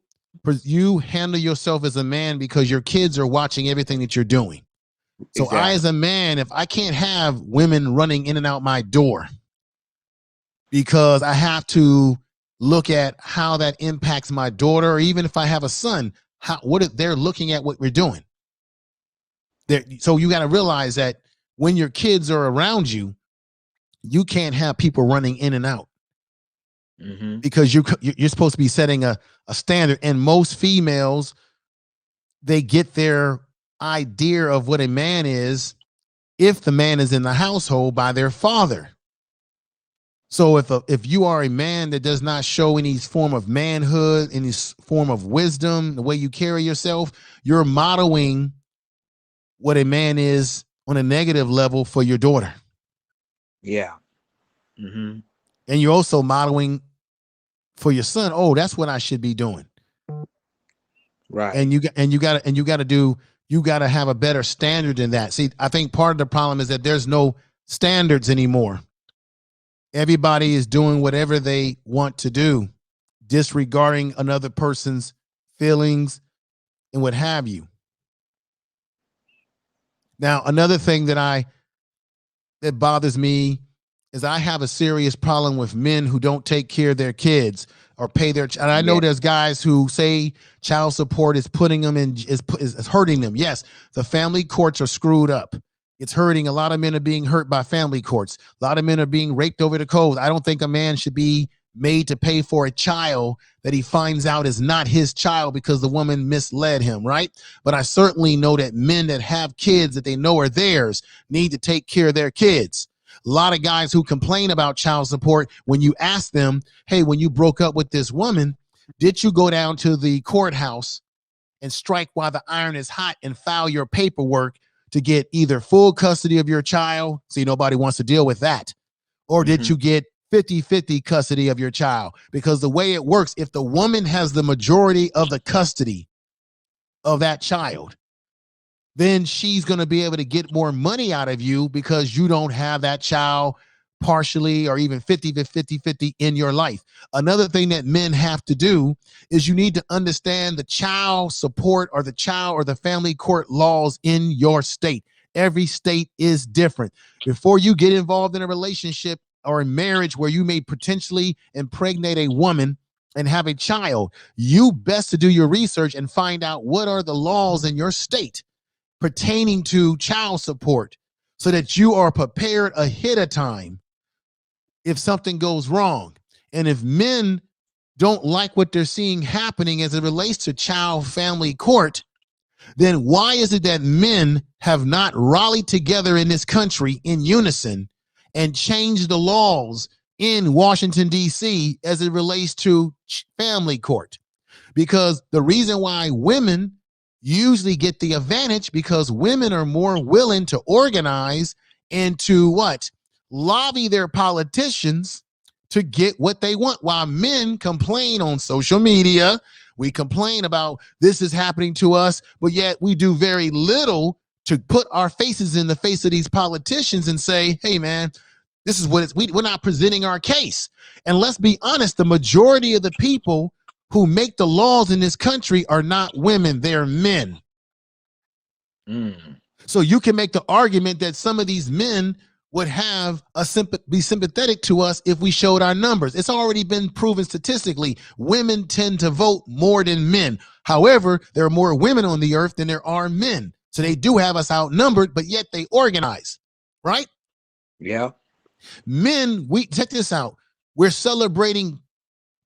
handle yourself as a man, because your kids are watching everything that you're doing. So Exactly. I, as a man, if I can't have women running in and out my door, because I have to look at how that impacts my daughter, or even if I have a son, they're looking at what we're doing. So you got to realize that when your kids are around you, you can't have people running in and out, because you're supposed to be setting a standard. And most females, they get their idea of what a man is, if the man is in the household, by their father. So if you are a man that does not show any form of manhood, any form of wisdom, the way you carry yourself, you're modeling what a man is on a negative level for your daughter. Yeah. Mm-hmm. And you're also modeling for your son. Oh, that's what I should be doing. Right. And you got to have a better standard than that. See, I think part of the problem is that there's no standards anymore. Everybody is doing whatever they want to do, disregarding another person's feelings and what have you. Now, another thing that bothers me is I have a serious problem with men who don't take care of their kids or pay their. And I know there's guys who say child support is putting them in is hurting them. Yes, the family courts are screwed up. It's hurting. A lot of men are being hurt by family courts. A lot of men are being raped over the coals. I don't think a man should be made to pay for a child that he finds out is not his child because the woman misled him, right? But I certainly know that men that have kids that they know are theirs need to take care of their kids. A lot of guys who complain about child support, when you ask them, hey, when you broke up with this woman, did you go down to the courthouse and strike while the iron is hot and file your paperwork to get either full custody of your child? See, nobody wants to deal with that. Or did you get 50-50 custody of your child? Because the way it works, if the woman has the majority of the custody of that child, then she's going to be able to get more money out of you because you don't have that child partially or even 50-50 in your life. Another thing that men have to do is you need to understand the child support or the family court laws in your state. Every state is different. Before you get involved in a relationship or a marriage where you may potentially impregnate a woman and have a child, you best to do your research and find out what are the laws in your state pertaining to child support so that you are prepared ahead of time if something goes wrong. And if men don't like what they're seeing happening as it relates to child family court, then why is it that men have not rallied together in this country in unison and changed the laws in Washington, D.C. as it relates to family court? Because the reason why women usually get the advantage because women are more willing to organize and to lobby their politicians to get what they want, while men complain on social media. We complain about this is happening to us, but yet we do very little to put our faces in the face of these politicians and say, hey man, this is what it's, we're not presenting our case. And let's be honest, the majority of the people who make the laws in this country are not women, they're men. So you can make the argument that some of these men would have be sympathetic to us if we showed our numbers. It's already been proven statistically, women tend to vote more than men. However, there are more women on the earth than there are men. So they do have us outnumbered, but yet they organize, right? Yeah. Men, check this out. We're celebrating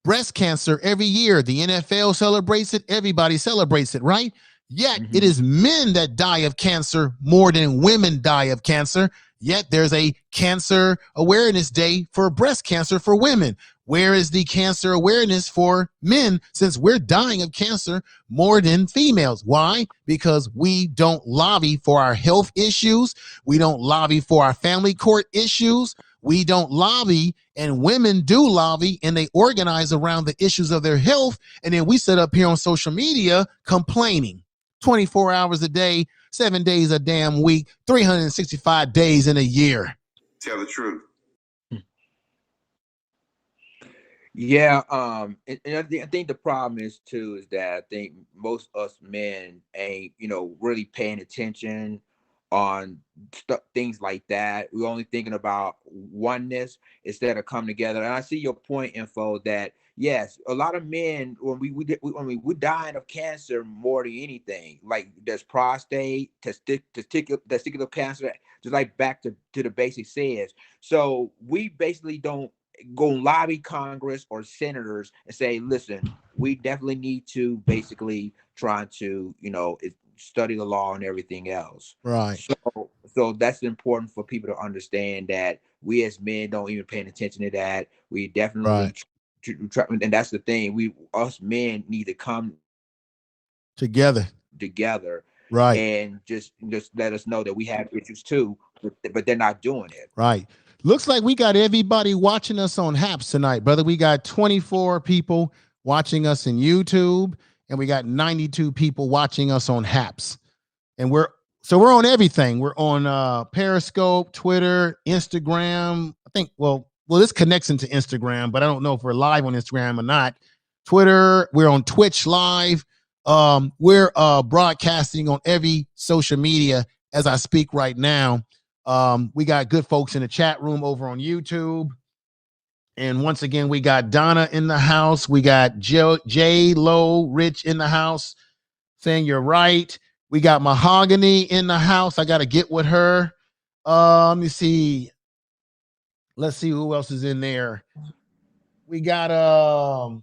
breast cancer every year. The NFL celebrates it. Everybody celebrates it, right? Yet it is men that die of cancer more than women die of cancer. Yet there's a cancer awareness day for breast cancer for women. Where is the cancer awareness for men since we're dying of cancer more than females? Why? Because we don't lobby for our health issues. We don't lobby for our family court issues. We don't lobby, and women do lobby, and they organize around the issues of their health. And then we sit up here on social media complaining 24 hours a day, 7 days a damn week, 365 days in a year. Tell the truth. Yeah, and I think the problem is too is that I think most us men ain't really paying attention on things like that. We're only thinking about oneness instead of coming together. And I see your point, Info, that yes, a lot of men we're dying of cancer more than anything. Like there's prostate, testicular cancer, just like back to the basic says. So we basically don't go lobby Congress or senators and say, listen, we definitely need to basically try to, study the law and everything else. Right. So that's important for people to understand that we as men don't even pay attention to that. We definitely try, and that's the thing. Us men need to come together. Right. And just let us know that we have issues too, but they're not doing it. Right. Looks like we got everybody watching us on Haps tonight, brother. We got 24 people watching us in YouTube, and we got 92 people watching us on Haps. And we're on everything. We're on Periscope, Twitter, Instagram. I think, well, this connects into Instagram, but I don't know if we're live on Instagram or not. Twitter, we're on Twitch live. We're broadcasting on every social media as I speak right now. We got good folks in the chat room over on YouTube. And once again, we got Donna in the house. We got J Lo Rich in the house saying you're right. We got Mahogany in the house. I got to get with her. Let me see. Let's see who else is in there. We got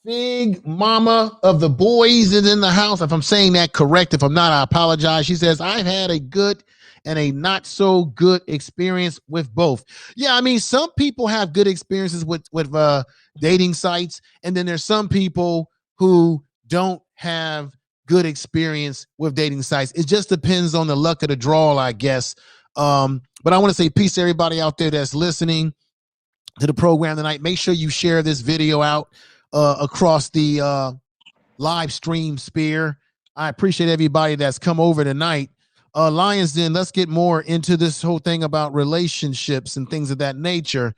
Big Mama of the Boys is in the house. If I'm saying that correct, if I'm not, I apologize. She says, I've had a good and a not so good experience with both. Yeah, I mean, some people have good experiences with dating sites, and then there's some people who don't have good experience with dating sites. It just depends on the luck of the draw, I guess. But I want to say peace to everybody out there that's listening to the program tonight. Make sure you share this video out across the live stream sphere. I appreciate everybody that's come over tonight. Lions Den, let's get more into this whole thing about relationships and things of that nature.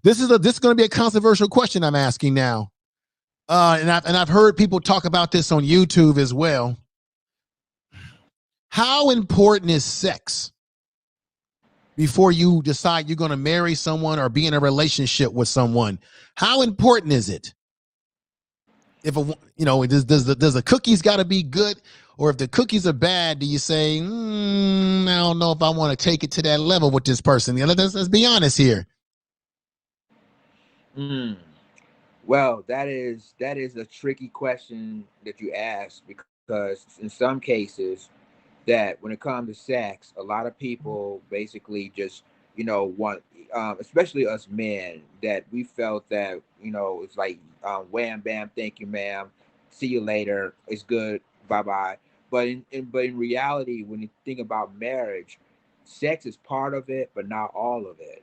This is going to be a controversial question I'm asking now. And I've heard people talk about this on YouTube as well. How important is sex before you decide you're going to marry someone or be in a relationship with someone? How important is it? If does the cookies got to be good, or if the cookies are bad, do you say, I don't know if I want to take it to that level with this person? Let's be honest here. Well, that is a tricky question that you ask, because in some cases, that when it comes to sex, a lot of people basically just want, especially us men, that we felt that it's like wham bam, thank you ma'am, see you later, it's good, bye bye. But in reality, when you think about marriage, sex is part of it, but not all of it.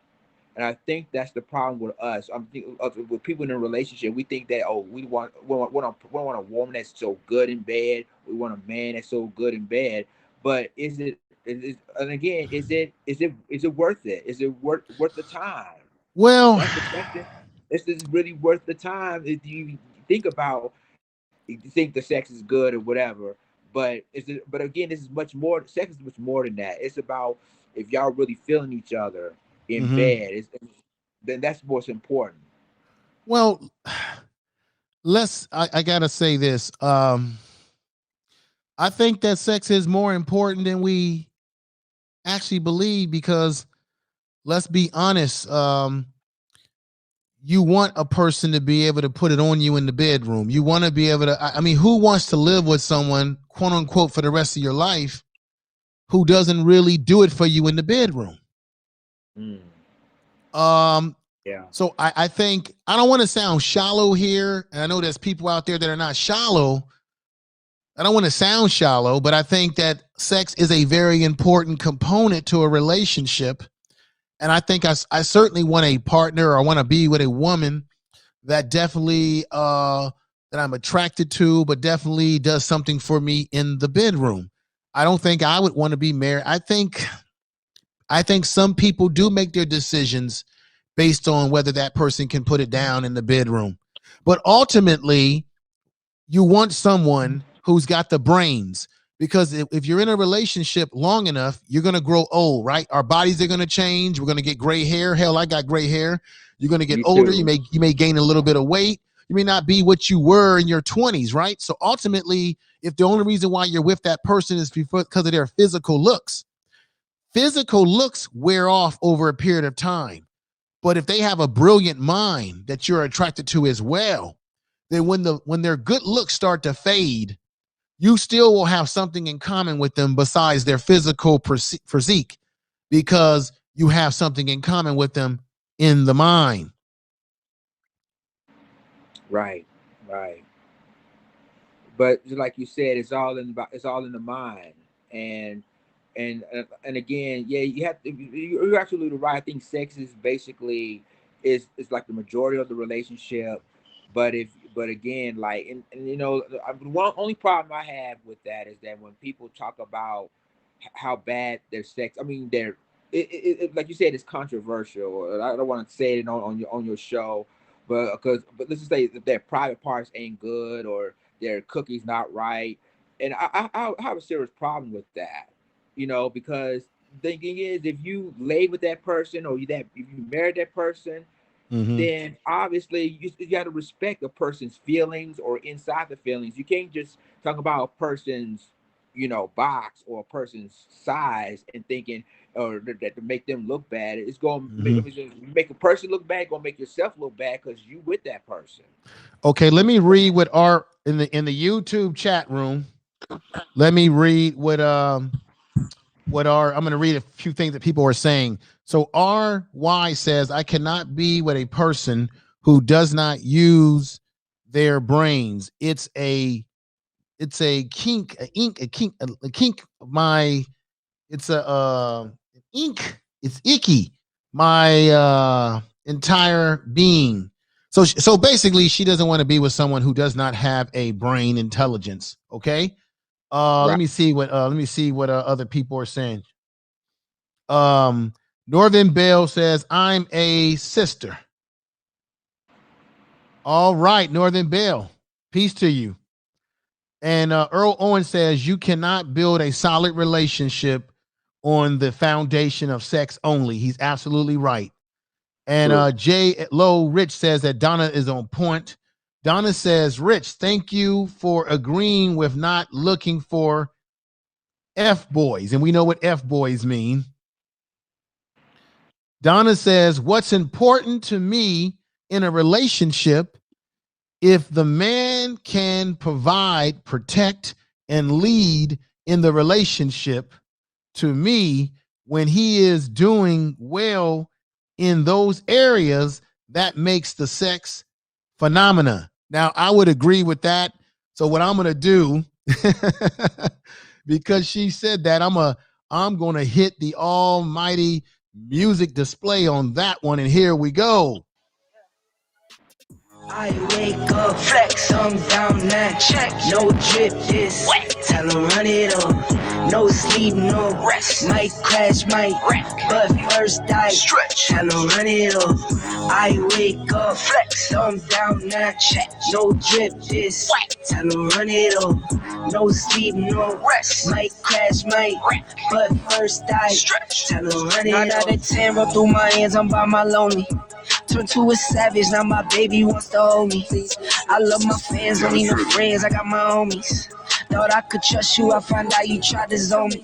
And I think that's the problem with us. I'm thinking with people in a relationship. We think that, oh, we want a woman that's so good in bed. We want a man that's so good in bed. But and again, is it worth it? Is it worth the time? Well, That's the question. Is this really worth the time? If you think about, you think the sex is good or whatever, but is it? But again, this is much more. Sex is much more than that. It's about if y'all really feeling each other in bed. Then that's what's important. well, I gotta say this. I think that sex is more important than we actually believe, because let's be honest. You want a person to be able to put it on you in the bedroom. You want to be able to, I mean, who wants to live with someone, quote unquote, for the rest of your life who doesn't really do it for you in the bedroom? Yeah. So I think, I don't want to sound shallow here, and I know there's people out there that are not shallow. I don't want to sound shallow, but I think that sex is a very important component to a relationship. And I think I certainly want a partner, or I want to be with a woman that definitely that I'm attracted to, but definitely does something for me in the bedroom. I don't think I would want to be married. I think some people do make their decisions based on whether that person can put it down in the bedroom. But ultimately, you want someone who's got the brains, because if you're in a relationship long enough, you're going to grow old, right? Our bodies are going to change. We're going to get gray hair. Hell, I got gray hair. You're going to get Me older. too. You may gain a little bit of weight. You may not be what you were in your 20s, right? So ultimately, if the only reason why you're with that person is because of their physical looks wear off over a period of time. But if they have a brilliant mind that you're attracted to as well, then when their good looks start to fade, you still will have something in common with them besides their physical physique, because you have something in common with them in the mind. Right. Right. But just like you said, it's all in the mind. And again, yeah, you have to. You're absolutely right. I think sex is basically is like the majority of the relationship. But again, like, and the one only problem I have with that is that when people talk about how bad their sex, I mean, like you said, it's controversial. I don't want to say it on your show, but let's just say that their private parts ain't good or their cookies not right, and I have a serious problem with that. Because the thing is, if you lay with that person or if you married that person, Mm-hmm. then obviously you got to respect a person's feelings or inside the feelings. You can't just talk about a person's, box or a person's size and thinking or that to make them look bad. It's going to Mm-hmm. make a person look bad, going to make yourself look bad because you with that person. Okay, let me read what our in the YouTube chat room. Let me read what are I'm going to read a few things that people are saying. So RY says, I cannot be with a person who does not use their brains. It's a kink, a kink. It's a ink. It's icky. My entire being. So basically, she doesn't want to be with someone who does not have a brain intelligence. Okay. Right. Let me see what other people are saying. Northern Bell says, I'm a sister. All right, Northern Bell. Peace to you. And Earl Owen says, you cannot build a solid relationship on the foundation of sex only. He's absolutely right. And J. Low Rich says that Donna is on point. Donna says, Rich, thank you for agreeing with not looking for F boys. And we know what F boys mean. Donna says, what's important to me in a relationship, if the man can provide, protect, and lead in the relationship, to me, when he is doing well in those areas, that makes the sex phenomena. Now, I would agree with that. So what I'm going to do, because she said that, I'm going to hit the almighty music display on that one. And here we go. I wake up, flex, I'm down that check. No drip, this wet. Tell her run it up. No sleep, no rest. Might crash, might wreck. But first I stretch. Tell her run it up. I wake up, flex, I'm down that check. No drip, this wet. Tell her run it up. No sleep, no rest. Might crash, might wreck. But first I stretch. Tell her run it up. 9 out of 10 rub through my hands, I'm by my lonely. Turned to a savage, now my baby wants to hold me. I love my fans, don't need no friends, I got my homies. Thought I could trust you, I found out you tried to zone me.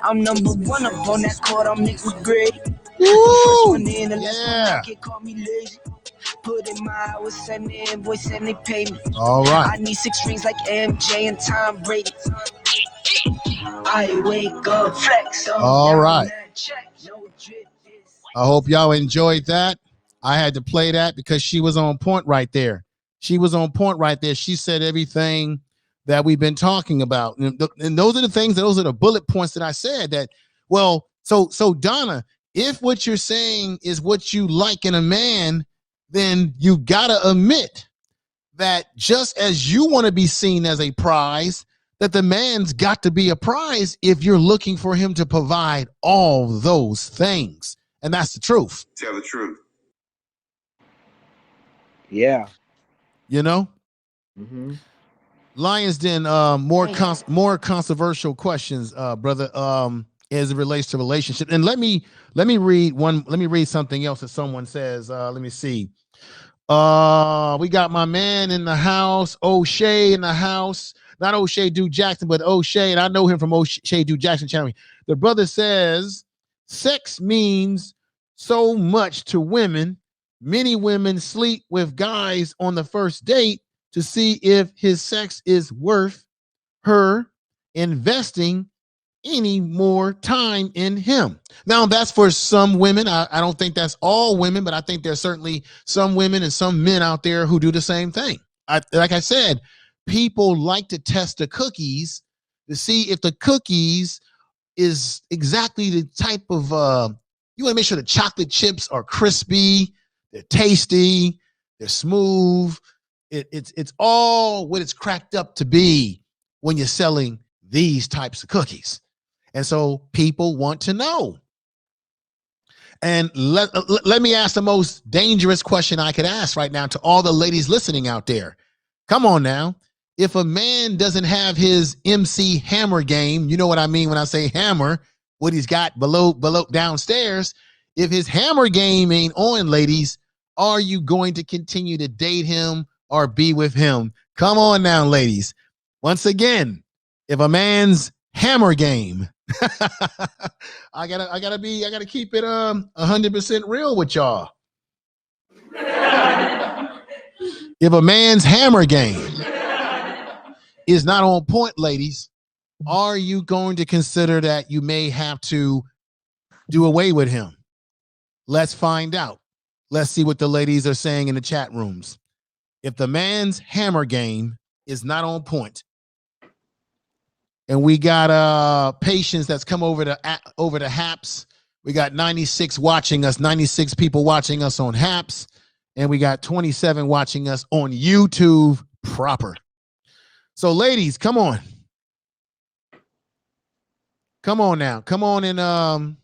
I'm number one up on that court, I'm Nick McGrady. First one in, the last one can't call me lazy. Put in my hours, send the invoice and they pay me. All right. I need 6 rings like MJ and Tom Brady. I wake up, flex. All right. I hope y'all enjoyed that. I had to play that because she was on point right there. She was on point right there. She said everything that we've been talking about. And those are the things, those are the bullet points that I said that, well, so Donna, if what you're saying is what you like in a man, then you got to admit that just as you want to be seen as a prize, that the man's got to be a prize if you're looking for him to provide all those things. And that's the truth. Tell the truth. Yeah. You know? Mm-hmm. Lions Den, more controversial questions, brother, as it relates to relationship. And let me read something else that someone says. Let me see. We got my man in the house, O'Shea in the house. Not O'Shea Duke Jackson, but O'Shea, and I know him from O'Shea Duke Jackson channel. The brother says, sex means so much to women. Many women sleep with guys on the first date to see if his sex is worth her investing any more time in him. Now, that's for some women. I don't think that's all women, but I think there's certainly some women and some men out there who do the same thing. Like I said, people like to test the cookies to see if the cookies is exactly the type of, you want to make sure the chocolate chips are crispy, they're tasty, they're smooth. It's all what it's cracked up to be when you're selling these types of cookies. And so people want to know, And let me ask the most dangerous question I could ask right now to all the ladies listening out there. Come on now. If a man doesn't have his MC Hammer game, you know what I mean when I say hammer, what he's got below downstairs. If his hammer game ain't on, ladies, are you going to continue to date him or be with him? Come on now, ladies. Once again, if a man's hammer game, I gotta keep it 100% real with y'all. If a man's hammer game is not on point, ladies, are you going to consider that you may have to do away with him? Let's find out. Let's see what the ladies are saying in the chat rooms. If the man's hammer game is not on point, and we got patients that's come over to Haps. We got 96 watching us, 96 people watching us on Haps, and we got 27 watching us on YouTube proper. So ladies, come on. Come on now. Come on and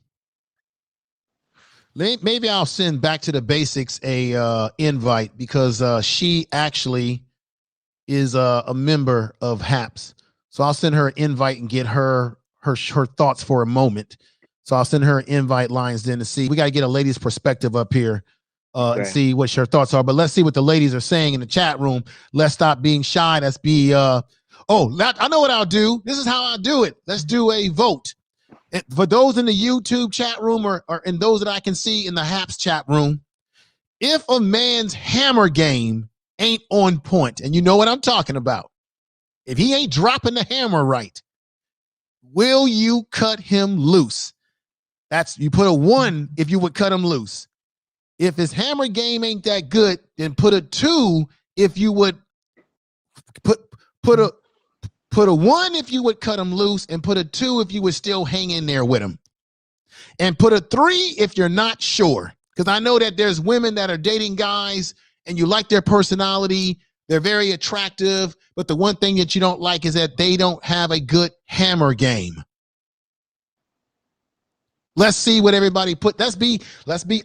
maybe I'll send Back to the Basics a invite because she actually is a member of Haps. So I'll send her an invite and get her thoughts for a moment. So I'll send her invite lines then to see. We got to get a lady's perspective up here and see what her thoughts are. But let's see what the ladies are saying in the chat room. Let's stop being shy. Let's be I know what I'll do. This is how I'll do it. Let's do a vote. And for those in the YouTube chat room or in those that I can see in the Haps chat room, if a man's hammer game ain't on point, and you know what I'm talking about, if he ain't dropping the hammer right, will you cut him loose? You put a 1 if you would cut him loose. If his hammer game ain't that good, then put a 2 if you would put a 1 if you would cut him loose, and put a 2 if you would still hang in there with him. And put a 3 if you're not sure. Because I know that there's women that are dating guys and you like their personality. They're very attractive, but the one thing that you don't like is that they don't have a good hammer game. Let's see what everybody put. Let's be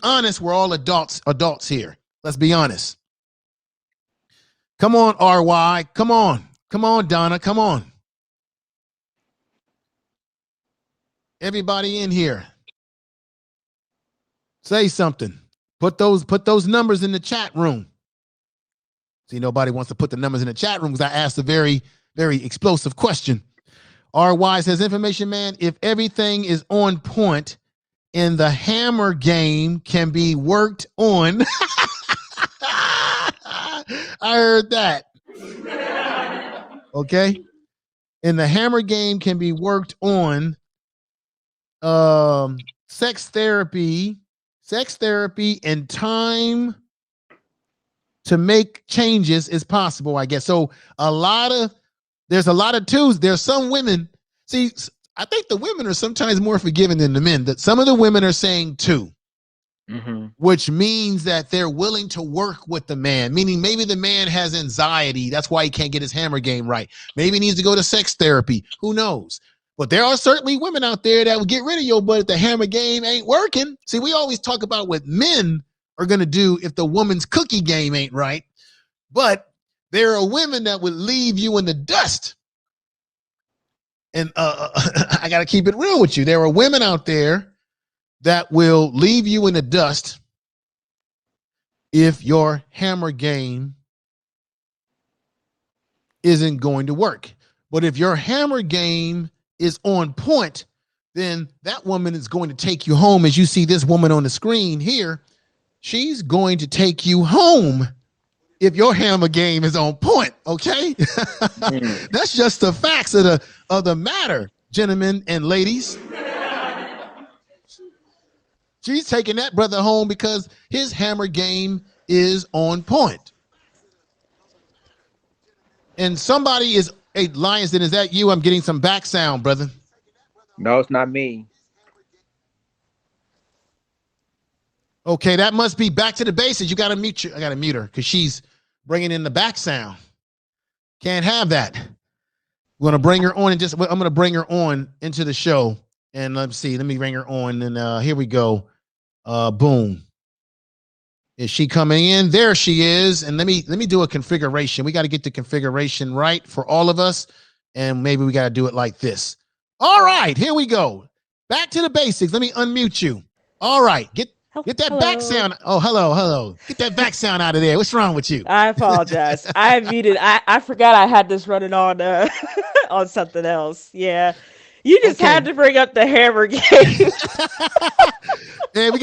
honest. We're all adults here. Let's be honest. Come on, RY. Come on, Donna. Come on. Everybody in here. Say something. Put those numbers in the chat room. See, nobody wants to put the numbers in the chat room because I asked a very, very explosive question. RY says, information man, if everything is on point and the hammer game can be worked on. I heard that. Okay. And the hammer game can be worked on. Sex therapy and time to make changes is possible, I guess. So there's a lot of twos. There's some women. See, I think the women are sometimes more forgiving than the men. That some of the women are saying 2, which means that they're willing to work with the man, meaning maybe the man has anxiety. That's why he can't get his hammer game right. Maybe he needs to go to sex therapy. Who knows? But there are certainly women out there that will get rid of your butt if the hammer game ain't working. See, we always talk about what men are going to do if the woman's cookie game ain't right. But there are women that would leave you in the dust. And I got to keep it real with you. There are women out there that will leave you in the dust if your hammer game isn't going to work. But if your hammer game is on point, then that woman is going to take you home. As you see this woman on the screen here, she's going to take you home if your hammer game is on point. Okay. That's just the facts of the matter, gentlemen and ladies. She's taking that brother home because his hammer game is on point. And somebody is, hey, Lionsden, is that you? I'm getting some back sound, brother. No, it's not me. Okay, that must be Back to the Basics. You got to mute I got to mute her because she's bringing in the back sound. Can't have that. We're going to bring her on I'm going to bring her on into the show. And let's see, let me bring her on. And here we go. Boom. Is she coming in? There she is. And let me do a configuration. We got to get the configuration right for all of us. And maybe we got to do it like this. All right, here we go. Back to the basics. Let me unmute you. All right, get that back sound. Oh, hello. Get that back sound out of there. What's wrong with you? I apologize. I muted. I forgot I had this running on on something else. Yeah. You just had to bring up the hammer game. We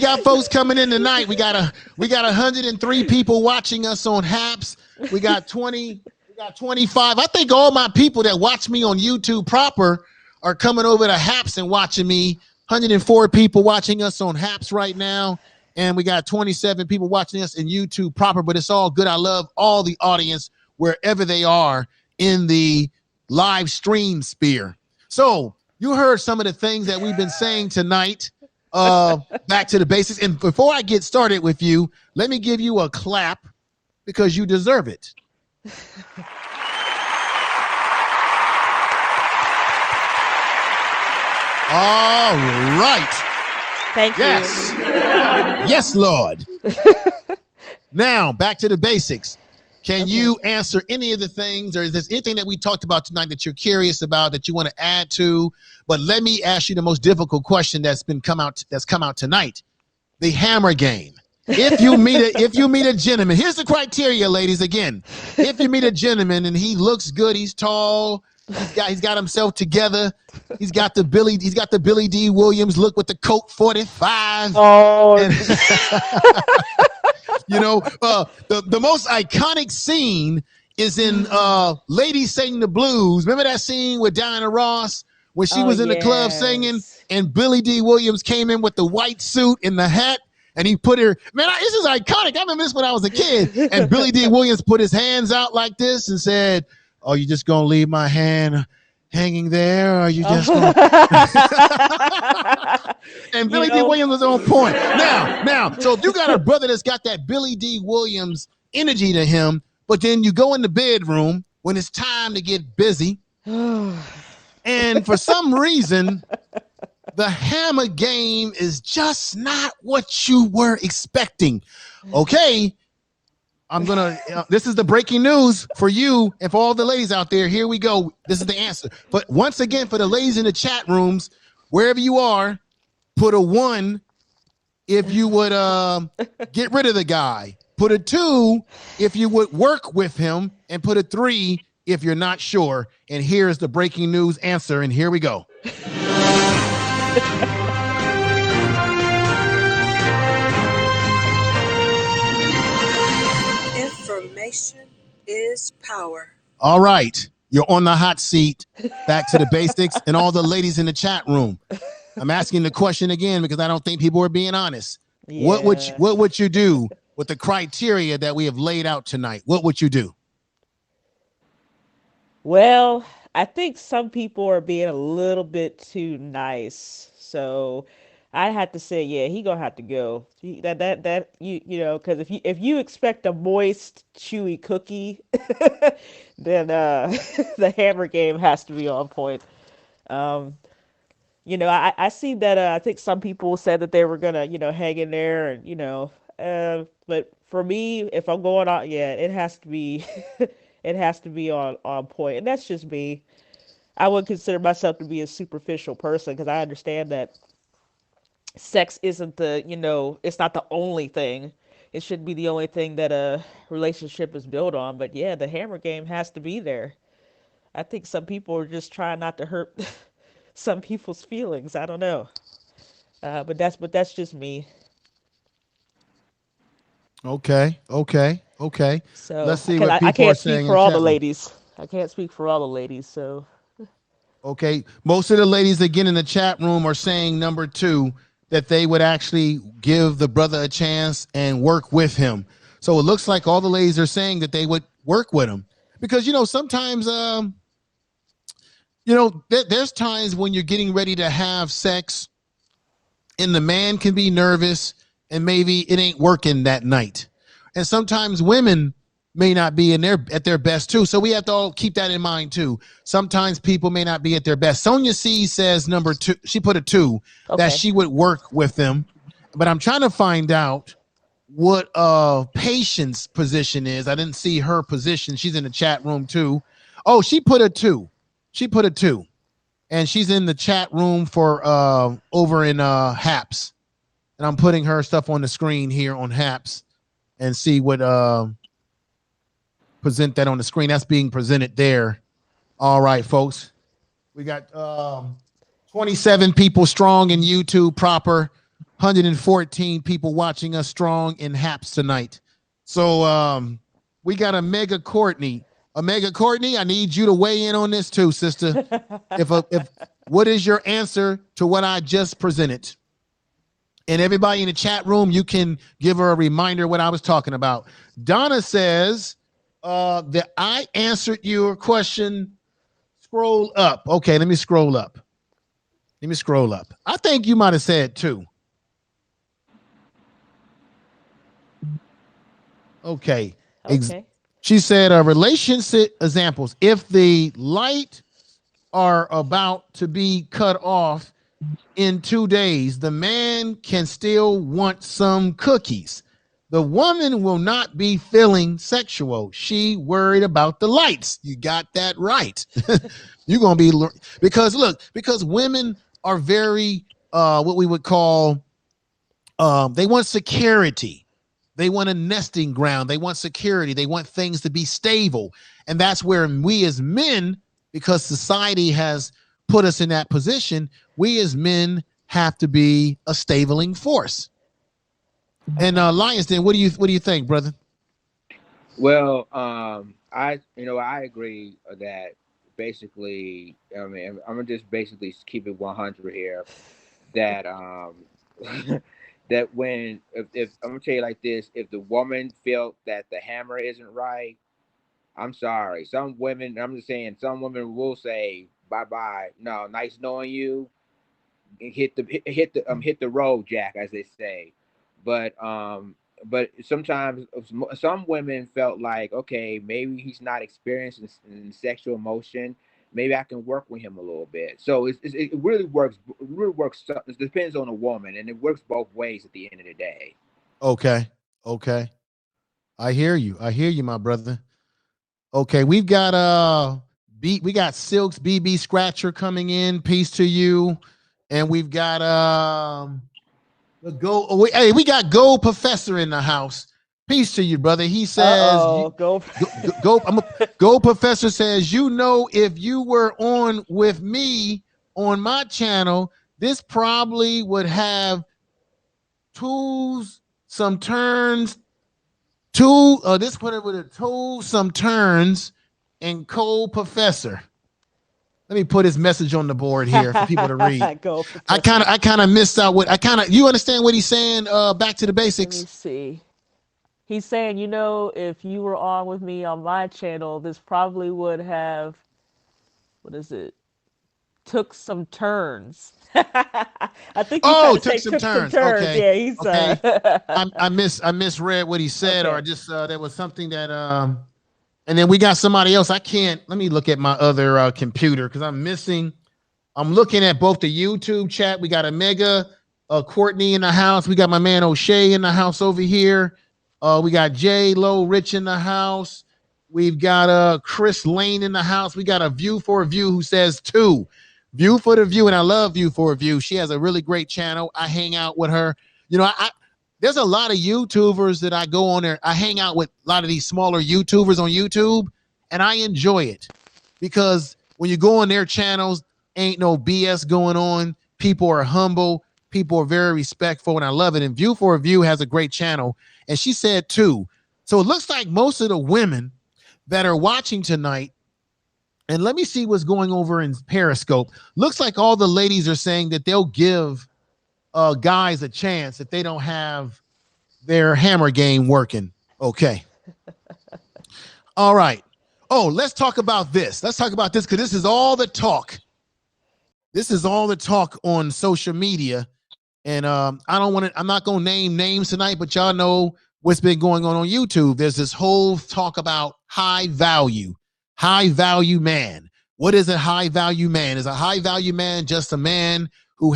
got folks coming in tonight. We got 103 people watching us on Haps. We got 25. I think all my people that watch me on YouTube proper are coming over to Haps and watching me. 104 people watching us on Haps right now. And we got 27 people watching us in YouTube proper, but it's all good. I love all the audience wherever they are in the live stream sphere. So you heard some of the things that we've been saying tonight. Back to the basics. And before I get started with you, let me give you a clap because you deserve it. All right. Thank you. Yes, Lord. Now, back to the basics. Can you answer any of the things, or is there anything that we talked about tonight that you're curious about that you want to add to? But let me ask you the most difficult question that's come out tonight: the hammer game. If you meet a gentleman, here's the criteria, ladies. Again, if you meet a gentleman and he looks good, he's tall, he's got himself together, he's got the Billy D. Williams look with the Colt 45. Oh. You know, the most iconic scene is in Lady Sing the Blues. Remember that scene with Diana Ross when she was in the club singing, and Billy D. Williams came in with the white suit and the hat, and he put her, this is iconic. I remember this when I was a kid. And Billy D. Williams put his hands out like this and said, "Oh, you just gonna leave my hand hanging there, or are you just gonna..." And Billy D. Williams was on point. Now, so if you got a brother that's got that Billy D. Williams energy to him, but then you go in the bedroom when it's time to get busy, and for some reason, the hammer game is just not what you were expecting. Okay, this is the breaking news for you and for all the ladies out there. Here we go. This is the answer. But once again, for the ladies in the chat rooms, wherever you are, put a 1 if you would get rid of the guy. Put a 2 if you would work with him, and put a 3 if you're not sure. And here's the breaking news answer, and here we go. Information is power. All right. You're on the hot seat. Back to the basics. And all the ladies in the chat room, I'm asking the question again because I don't think people are being honest. Yeah. What would you do with the criteria that we have laid out tonight? What would you do? Well, I think some people are being a little bit too nice. So I had to say, yeah, he gonna have to go. You know, because if you expect a moist, chewy cookie, then the hammer game has to be on point. You know, I see that I think some people said that they were gonna, hang in there, and but for me, if I'm going out, yeah, it has to be it has to be on point, and that's just me. I wouldn't consider myself to be a superficial person because I understand that sex isn't it's not the only thing. It shouldn't be the only thing that a relationship is built on. But yeah, the hammer game has to be there. I think some people are just trying not to hurt some people's feelings. I don't know. But that's just me. Okay. So let's see what people I can't are speak saying for all the room. ladies. I can't speak for all the ladies. So okay, most of the ladies again in the chat room are saying number 2, that they would actually give the brother a chance and work with him. So it looks like all the ladies are saying that they would work with him because sometimes there's times when you're getting ready to have sex and the man can be nervous and maybe it ain't working that night. And sometimes women may not be at their best too. So we have to all keep that in mind too. Sometimes people may not be at their best. Sonia C says number 2. She put a 2 that she would work with them, but I'm trying to find out what Patient's position is. I didn't see her position. She's in the chat room too. Oh, she put a 2. She put a 2, and she's in the chat room for over in Haps, and I'm putting her stuff on the screen here on Haps, and see what present that on the screen. That's being presented there. All right, folks, we got 27 people strong in YouTube proper, 114 people watching us strong in Haps tonight. So we got Omega Courtney. Omega Courtney, I need you to weigh in on this too, sister. if what is your answer to what I just presented? And everybody in the chat room, you can give her a reminder what I was talking about. Donna says that I answered your question. Scroll up. Okay, let me scroll up. Let me scroll up. I think you might have said 2. Okay. She said relationship examples. If the light are about to be cut off in 2 days, the man can still want some cookies. The woman will not be feeling sexual. She worried about the lights. You got that right. You're going to be, because women are very, what we would call, they want security. They want a nesting ground. They want security. They want things to be stable. And that's where we as men, because society has put us in that position, we as men have to be a stabling force. And Lionsden, what do you think, brother? Well, I agree that basically, I mean, I'm gonna just basically keep it 100 here. That that when if I'm gonna tell you like this, if the woman felt that the hammer isn't right, I'm sorry. Some women, I'm just saying, some women will say bye bye. No, nice knowing you. Hit the road, Jack, as they say. But sometimes some women felt like, okay, maybe he's not experienced in sexual emotion. Maybe I can work with him a little bit. So it really works. It really works. It depends on the woman, and it works both ways at the end of the day. Okay. I hear you, my brother. Okay, we've got we got Silk's BB Scratcher coming in. Peace to you. And we've got we got Go Professor in the house. Peace to you, brother. He says go Professor says, if you were on with me on my channel, this probably would have some turns, and Cold Professor. Let me put his message on the board here for people to read. I kind of missed out you understand what he's saying? Back to the basics. Let me see. He's saying, if you were on with me on my channel, this probably would have, took some turns. I think took some turns. Okay. Yeah, he's okay. I misread what he said, or just there was something that and then we got somebody else. Let me look at my other computer because I'm looking at both the YouTube chat. We got Omega Courtney in the house. We got my man O'Shea in the house over here. We got J Lo Rich in the house. We've got Chris Lane in the house. We got a View for a View who says 2. View for the View, and I love View for a View. She has a really great channel. I hang out with her. There's a lot of YouTubers that I go on there. I hang out with a lot of these smaller YouTubers on YouTube, and I enjoy it because when you go on their channels, ain't no BS going on. People are humble. People are very respectful, and I love it. And View for a View has a great channel, and she said 2. So it looks like most of the women that are watching tonight, and let me see what's going over in Periscope. Looks like all the ladies are saying that they'll give guys a chance if they don't have their hammer game working. Okay. All right. Oh, let's talk about this. Let's talk about this because this is all the talk. This is all the talk on social media. And I'm not going to name names tonight, but y'all know what's been going on YouTube. There's this whole talk about high value man. What is a high value man? Is a high value man just a man who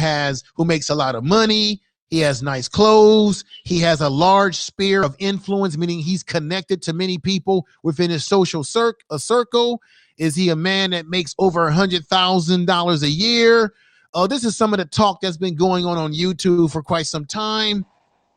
makes a lot of money? He has nice clothes. He has a large sphere of influence, meaning he's connected to many people within his social circle. Is he a man that makes over $100,000 a year? Oh, this is some of the talk that's been going on YouTube for quite some time.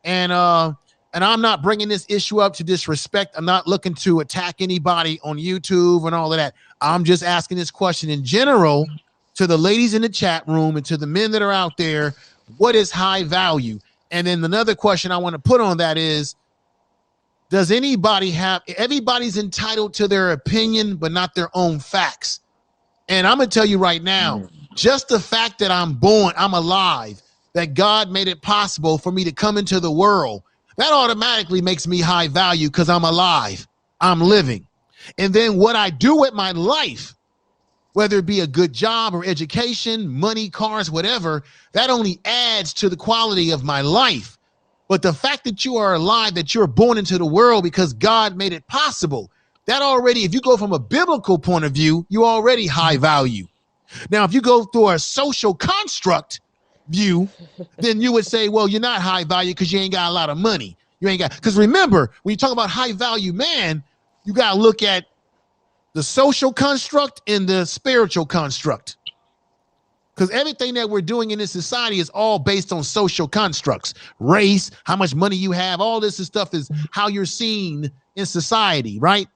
And I'm not bringing this issue up to disrespect. I'm not looking to attack anybody on YouTube and all of that. I'm just asking this question in general to the ladies in the chat room and to the men that are out there. What is high value? And then another question I want to put on that is, does anybody have, everybody's entitled to their opinion, but not their own facts. And I'm going to tell you right now, just the fact that I'm born, I'm alive, that God made it possible for me to come into the world, that automatically makes me high value because I'm alive, I'm living. And then what I do with my life, whether it be a good job or education, money, cars, whatever, that only adds to the quality of my life. But the fact that you are alive, that you're born into the world because God made it possible, that already, if you go from a biblical point of view, you already high value. Now, if you go through a social construct view, then you would say, well, you're not high value because you ain't got a lot of money. You ain't got, because remember, when you talk about high value man, you got to look at the social construct and the spiritual construct. Because everything that we're doing in this society is all based on social constructs, race, how much money you have, all this stuff is how you're seen in society, right?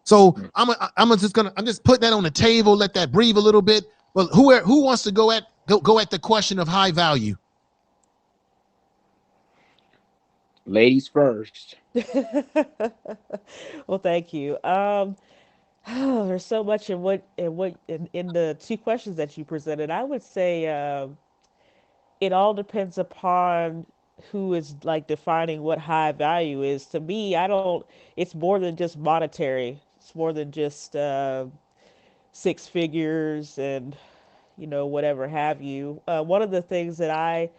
So I'm just put that on the table, let that breathe a little bit. But who wants to go at the question of high value? Ladies first. Well, thank you. There's so much in in the two questions that you presented. I would say it all depends upon who is like defining what high value is. To me, I don't. It's more than just monetary. It's more than just six figures and whatever have you. One of the things that I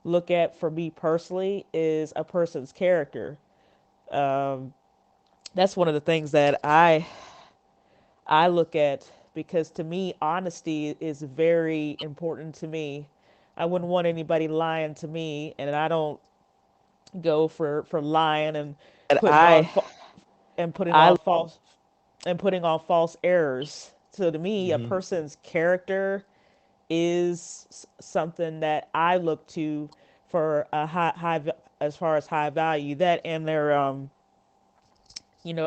look at for me personally is a person's character. Um, that's one of the things that I look at because to me, honesty is very important to me. I wouldn't want anybody lying to me, and I don't go for lying and putting on and putting on false and putting on false errors. So to me, a person's character is something that I look to for a high as far as high value. That and their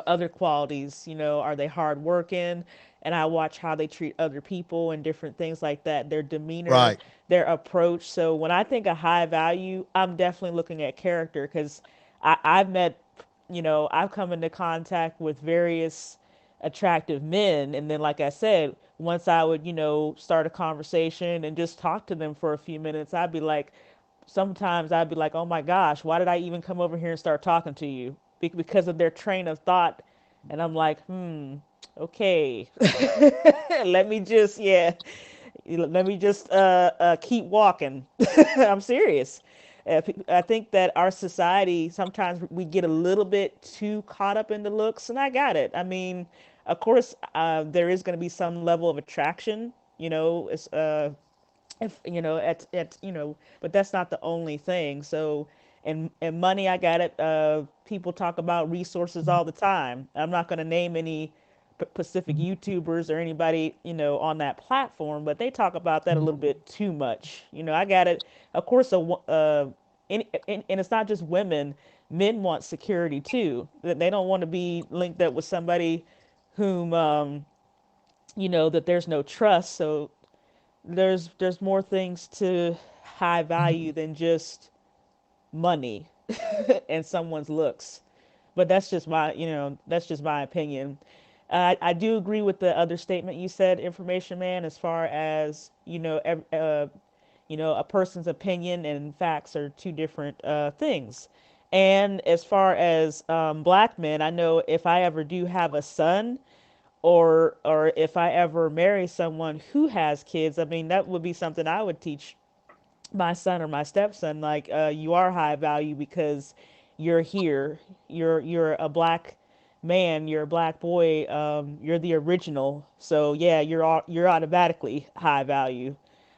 other qualities, are they hardworking? And I watch how they treat other people and different things like that, their demeanor, Right. their approach. So when I think of high value, I'm definitely looking at character because I've met, I've come into contact with various attractive men. And then, like I said, once I would, start a conversation and just talk to them for a few minutes, sometimes I'd be like, oh my gosh, why did I even come over here and start talking to you? Because of their train of thought. And I'm like, okay, let me just, yeah, let me just keep walking. I'm serious. I think that our society, sometimes we get a little bit too caught up in the looks, and I got it. I mean, of course, there is going to be some level of attraction, it's, if but that's not the only thing. So and money, I got it. People talk about resources all the time. I'm not going to name any Pacific YouTubers or anybody on that platform, but they talk about that a little bit too much. I got it. Of course, and it's not just women. Men want security too. That they don't want to be linked up with somebody whom that there's no trust. So there's more things to high value than just money and someone's looks. But that's just my opinion. I do agree with the other statement you said, information man, as far as a person's opinion and facts are two different things. And as far as black men, I know if I ever do have a son, or if I ever marry someone who has kids, I mean that would be something I would teach my son or my stepson. Like you are high value because you're here, you're a black man, you're a black boy, you're the original. So yeah, you're automatically high value.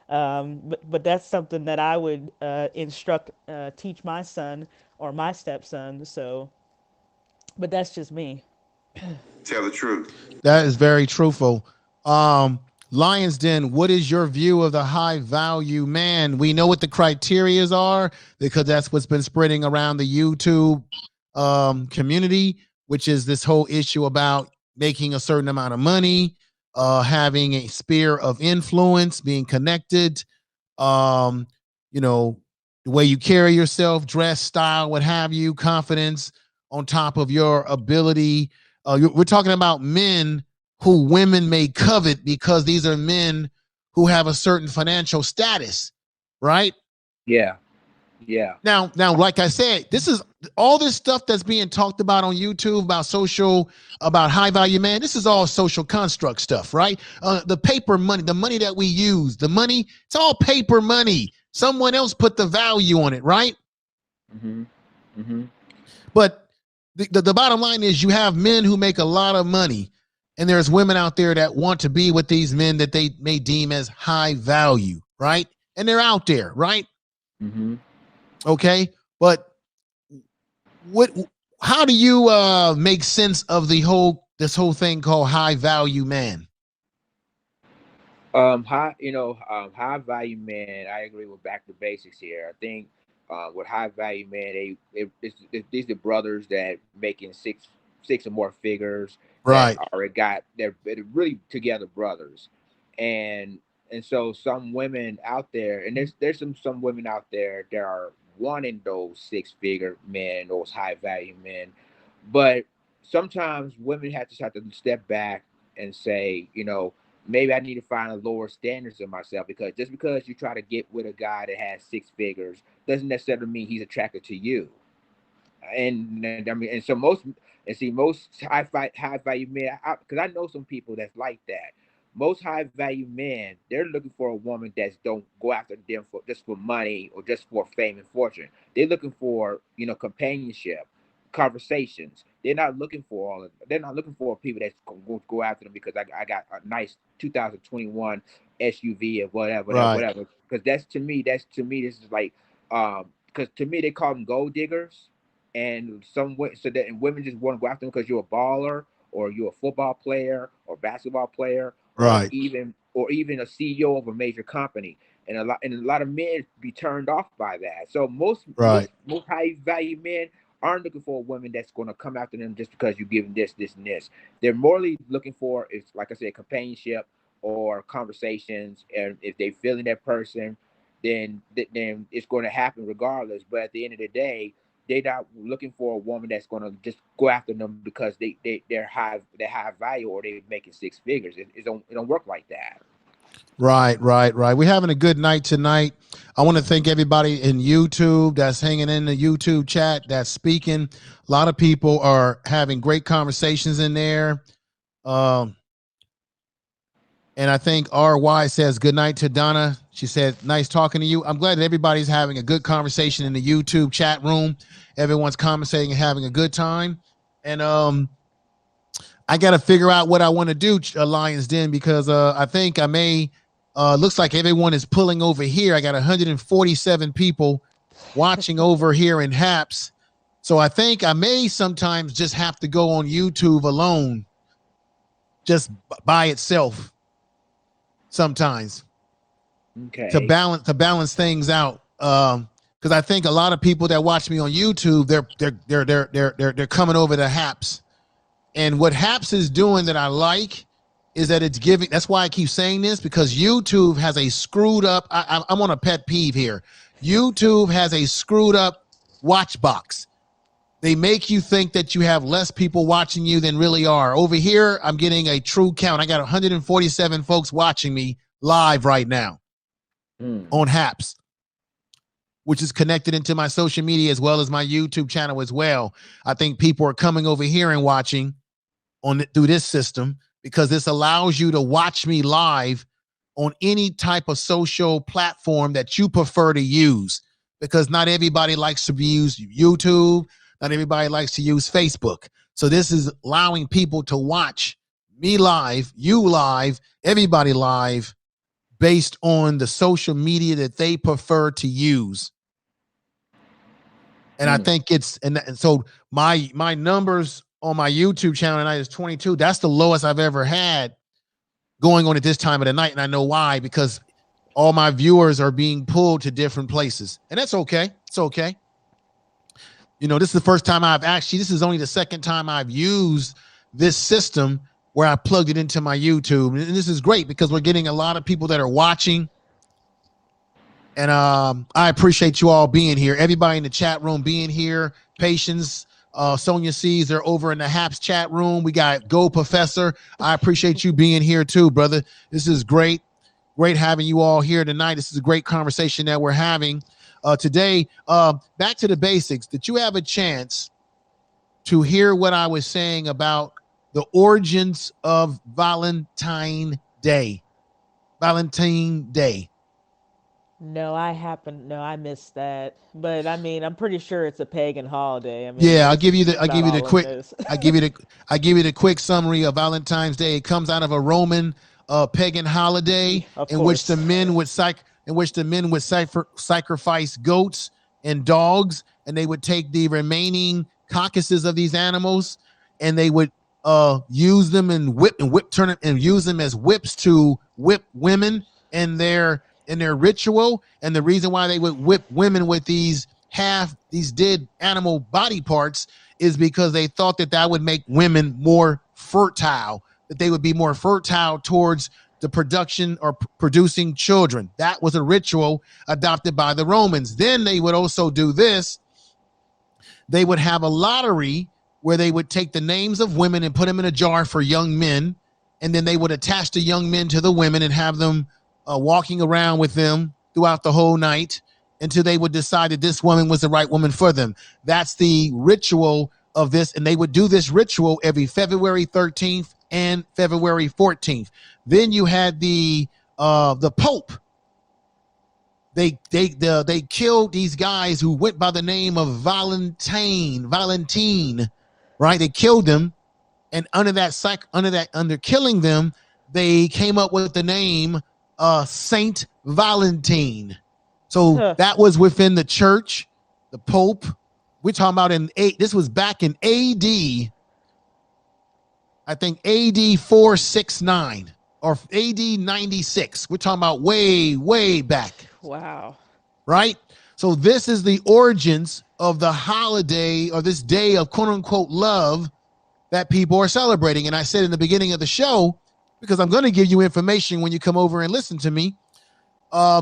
But that's something that I would teach my son or my stepson. So, but that's just me. Tell the truth. That is very truthful. Um, Lions Den, what is your view of the high value man? We know what the criterias are because that's what's been spreading around the YouTube community, which is this whole issue about making a certain amount of money, having a sphere of influence, being connected, um, you know, the way you carry yourself, dress, style, what have you, confidence on top of your ability. We're talking about men who women may covet because these are men who have a certain financial status, right? Yeah. Yeah. Now, like I said, this is all this stuff that's being talked about on YouTube about about high value man. This is all social construct stuff, right? The paper money, the money that we use, the money, it's all paper money. Someone else put the value on it, right? Mm-hmm. Mm-hmm. But the bottom line is you have men who make a lot of money, and there's women out there that want to be with these men that they may deem as high value, right? And they're out there, right? Mm-hmm. Okay, but how do you make sense of this whole thing called high value man? High value man. I agree with back to basics here. I think with high value man, these are brothers that making six or more figures that Right, already got they're really together brothers, and so some women out there, and there's some women out there that are wanting those six-figure men, those high value men, but sometimes women have to step back and say, maybe I need to find a lower standards of myself, because just because you try to get with a guy that has six figures doesn't necessarily mean he's attracted to you. And I mean, and so most high value men, because I know some people that's like that. Most high value men, they're looking for a woman that's don't go after them for just for money or just for fame and fortune. They're looking for companionship, conversations. They're not looking for all of. They're not looking for people that's going to go after them because I got a nice 2021 SUV or right, whatever. Because that's to me this is like because to me they call them gold diggers, and so that and women just want to go after them because you're a baller or you're a football player or basketball player right, or even a CEO of a major company, and a lot of men be turned off by that. So right, most high value men aren't looking for a woman that's going to come after them just because you give them this and this. They're morely looking for is, like I said, companionship or conversations, and if they feeling that person, then it's going to happen regardless. But at the end of the day, they're not looking for a woman that's going to just go after them because they're high value or they're making six figures. It don't work like that. right, right. We're having a good night tonight. I want to thank everybody in YouTube that's hanging in the YouTube chat, that's speaking. A lot of people are having great conversations in there. Um, And I think RY says good night to Donna. She said, nice talking to you. I'm glad that everybody's having a good conversation in the YouTube chat room. Everyone's commentating and having a good time. And I got to figure out what I want to do, Lions Den, because I think I may, looks like everyone is pulling over here. I got 147 people watching over here in Haps. So I think I may sometimes just have to go on YouTube alone, just by itself sometimes. to Okay. balance things out. Because I think a lot of people that watch me on YouTube, they're coming over to Haps, and what Haps is doing that I like is that it's giving. That's why I keep saying this, because YouTube has a screwed up. I'm on a pet peeve here. YouTube has a screwed up watch box. They make you think that you have less people watching you than really are. Over here, I'm getting a true count. I got 147 folks watching me live right now on Haps, which is connected into my social media as well as my YouTube channel as well. I think people are coming over here and watching through this system because this allows you to watch me live on any type of social platform that you prefer to use, because not everybody likes to use YouTube. Not everybody likes to use Facebook. So this is allowing people to watch me live, you live, everybody live, based on the social media that they prefer to use. And I think it's, and so my numbers on my YouTube channel tonight is 22. That's the lowest I've ever had going on at this time of the night. And I know why, because all my viewers are being pulled to different places. And that's okay. It's okay. You know, this is the first time this is only the second time I've used this system where I plugged it into my YouTube. And this is great because we're getting a lot of people that are watching. And I appreciate you all being here. Everybody in the chat room being here. Patience, Sonia sees they're over in the HAPS chat room. We got Go Professor. I appreciate you being here too, brother. This is great. Great having you all here tonight. This is a great conversation that we're having today. Back to the basics. Did you have a chance to hear what I was saying about the origins of Valentine Day? Valentine Day. No, I missed that. But I mean, I'm pretty sure it's a pagan holiday. I mean, Yeah, I'll this give you is the about all quick of this. I give you the quick summary of Valentine's Day. It comes out of a Roman pagan holiday Of in which course. the men would sacrifice goats and dogs, and they would take the remaining carcasses of these animals and they would use them and turn it and use them as whips to whip women in their ritual. And the reason why they would whip women with these dead animal body parts is because they thought that would make women more fertile, that they would be more fertile towards the production or producing children. That was a ritual adopted by the Romans. Then they would also do this. They would have a lottery where they would take the names of women and put them in a jar for young men. And then they would attach the young men to the women and have them walking around with them throughout the whole night until they would decide that this woman was the right woman for them. That's the ritual of this. And they would do this ritual every February 13th and February 14th. Then you had the Pope. They killed these guys who went by the name of Valentine, right? They killed them. And under killing them, they came up with the name Saint Valentine. So that was within the church, the Pope. We're talking about this was back in AD, I think AD 469 or AD 96. We're talking about way, way back. Wow. Right? So this is the origins of the holiday or this day of quote unquote love that people are celebrating. And I said in the beginning of the show, because I'm going to give you information when you come over and listen to me.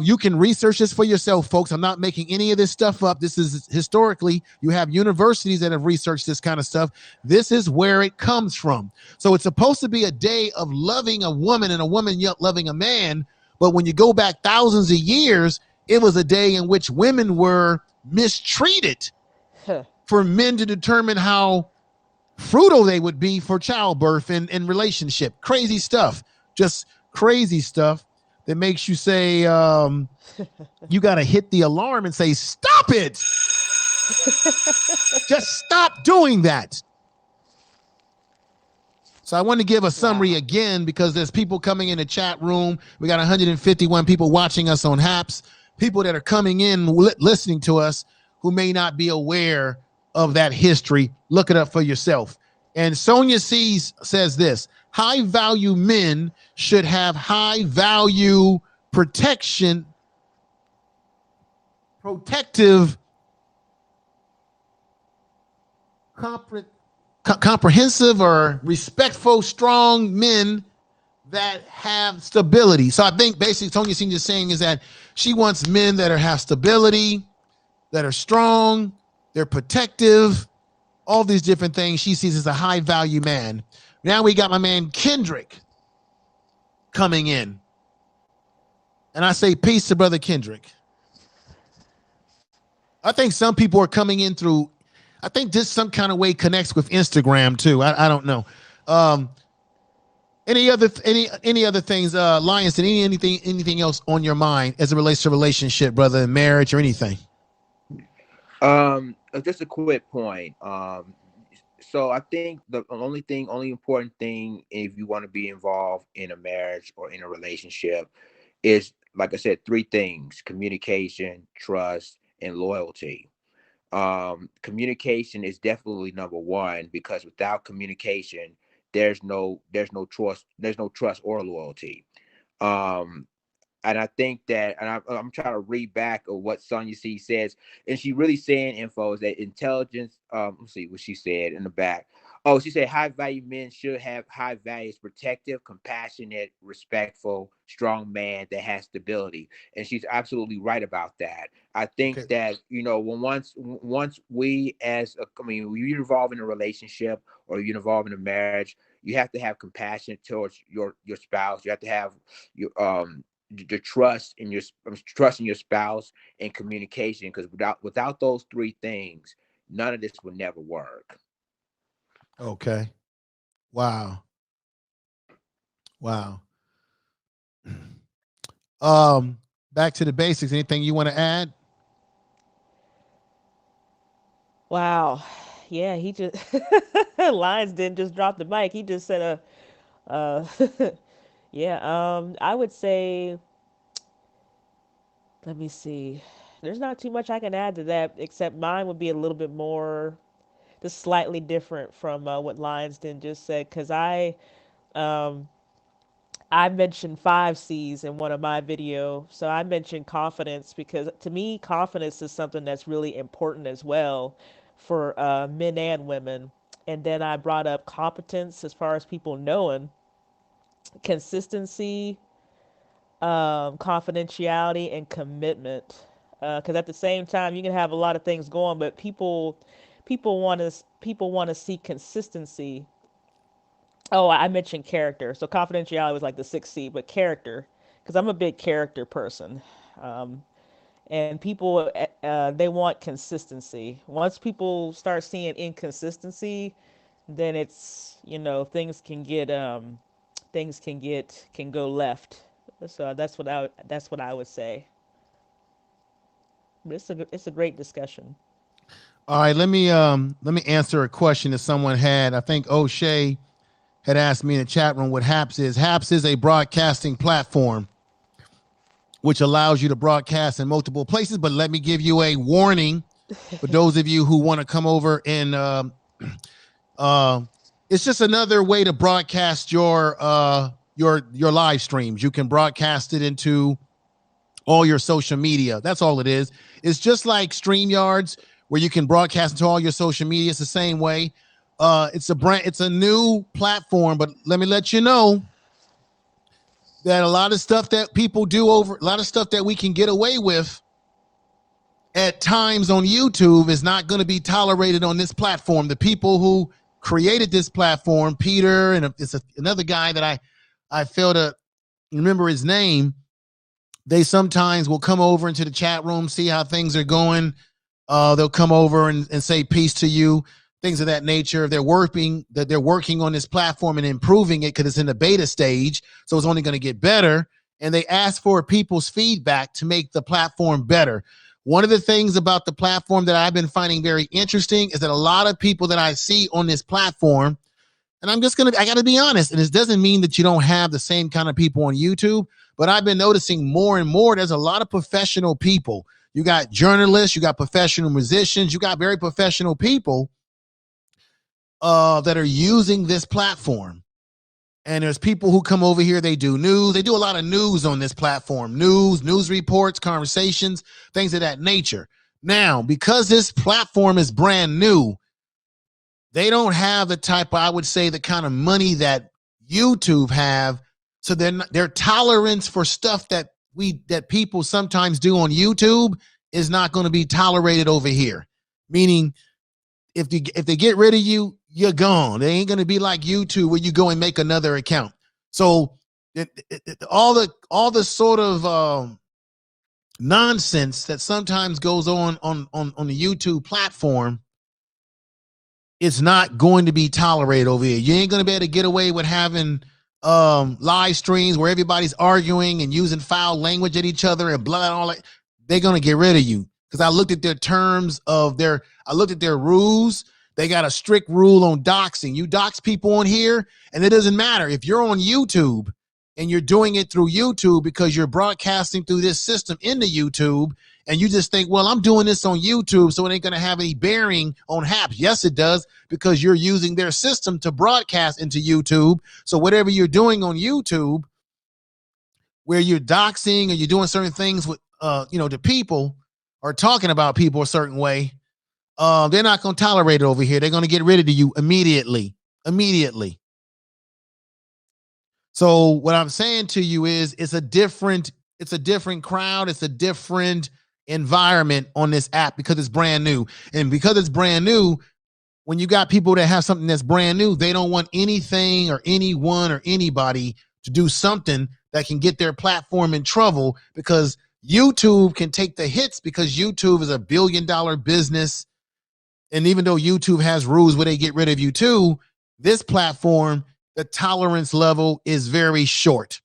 You can research this for yourself, folks. I'm not making any of this stuff up. This is historically, you have universities that have researched this kind of stuff. This is where it comes from. So it's supposed to be a day of loving a woman and a woman loving a man. But when you go back thousands of years, it was a day in which women were mistreated for men to determine how fruitful they would be for childbirth and relationship. Crazy stuff, just crazy stuff that makes you say, you got to hit the alarm and say, stop it. Just stop doing that. So I want to give a summary again, because there's people coming in the chat room. We got 151 people watching us on HAPS, people that are coming in, listening to us, who may not be aware of that history. Look it up for yourself. And Sonia says this: high value men should have high value protective comprehensive or respectful, strong men that have stability. So I think basically Sonia Senior saying is that she wants men that have stability, that are strong, they're protective, all these different things she sees as a high value man. Now we got my man Kendrick coming in. And I say peace to brother Kendrick. I think some people are coming in through, I think this some kind of way connects with Instagram too. I don't know. Any other things, Lions, anything else on your mind as it relates to relationship, brother, and marriage or anything? just a quick point. So I think the only important thing if you want to be involved in a marriage or in a relationship is, like I said, three things: communication, trust, and loyalty. Communication is definitely number one, because without communication, there's no trust or loyalty. Um, and I think that, and I'm trying to read back of what Sonya C says, and she really saying info is that intelligence. Let's see what she said in the back. Oh, she said high value men should have high values: protective, compassionate, respectful, strong man that has stability. And she's absolutely right about that. I think Okay. that, when once we when you involve in a relationship or you involve in a marriage, you have to have compassion towards your spouse. You have to have your the trust in your spouse, and communication, because without those three things, none of this would never work. Okay. Wow. Wow. Back to the basics. Anything you want to add? Wow. Yeah, he just Lions didn't just drop the mic. He just said yeah, I would say, let me see. There's not too much I can add to that, except mine would be a little bit more, just slightly different from what Lionsden just said, because um, I mentioned 5 C's in one of my videos. So I mentioned confidence because to me, confidence is something that's really important as well for men and women. And then I brought up competence as far as people knowing, consistency, confidentiality, and commitment. Because at the same time, you can have a lot of things going, but people want to see consistency. Oh, I mentioned character. So confidentiality was like the 6C, but character, because I'm a big character person. Um, and people, they want consistency. Once people start seeing inconsistency, then it's, things can go left. So that's what I would say. But it's a great discussion. All right, let me answer a question that someone had. I think O'Shea had asked me in the chat room what HAPS is. HAPS is a broadcasting platform which allows you to broadcast in multiple places. But let me give you a warning for those of you who want to come over and it's just another way to broadcast your live streams. You can broadcast it into all your social media. That's all it is. It's just like StreamYards, where you can broadcast into all your social media. It's the same way. It's a new platform, but let me let you know that a lot of stuff that people do a lot of stuff that we can get away with at times on YouTube is not going to be tolerated on this platform. The people who created this platform, Peter, and another guy that I fail to remember his name, they sometimes will come over into the chat room, see how things are going. They'll come over and say peace to you, things of that nature. They're working on this platform and improving it because it's in the beta stage, so it's only going to get better. And they ask for people's feedback to make the platform better. One of the things about the platform that I've been finding very interesting is that a lot of people that I see on this platform, and I got to be honest, and this doesn't mean that you don't have the same kind of people on YouTube, but I've been noticing more and more there's a lot of professional people. You got journalists, you got professional musicians, you got very professional people that are using this platform. And there's people who come over here, they do news. They do a lot of news on this platform, news reports, conversations, things of that nature. Now, because this platform is brand new, they don't have the type of, I would say, the kind of money that YouTube have. So their tolerance for stuff that people sometimes do on YouTube is not going to be tolerated over here. Meaning, if they get rid of you, you're gone. They ain't going to be like YouTube where you go and make another account. So all the sort of nonsense that sometimes goes on the YouTube platform, it's not going to be tolerated over here. You ain't going to be able to get away with having live streams where everybody's arguing and using foul language at each other and blah, all that. They're going to get rid of you. because I looked at their terms of their, I looked at their rules. They got a strict rule on doxing. You dox people on here, and it doesn't matter if you're on YouTube and you're doing it through YouTube because you're broadcasting through this system into YouTube, and you just think, well, I'm doing this on YouTube, so it ain't going to have any bearing on HAPS. Yes, it does, because you're using their system to broadcast into YouTube. So whatever you're doing on YouTube, where you're doxing or you're doing certain things with, to people or talking about people a certain way, they're not going to tolerate it over here. They're going to get rid of you immediately. So what I'm saying to you is it's a different crowd. It's a different environment on this app because it's brand new. And because it's brand new, when you got people that have something that's brand new, they don't want anything or anyone or anybody to do something that can get their platform in trouble, because YouTube can take the hits, because YouTube is a $1 billion business. And even though YouTube has rules where they get rid of you too, this platform, the tolerance level is very short.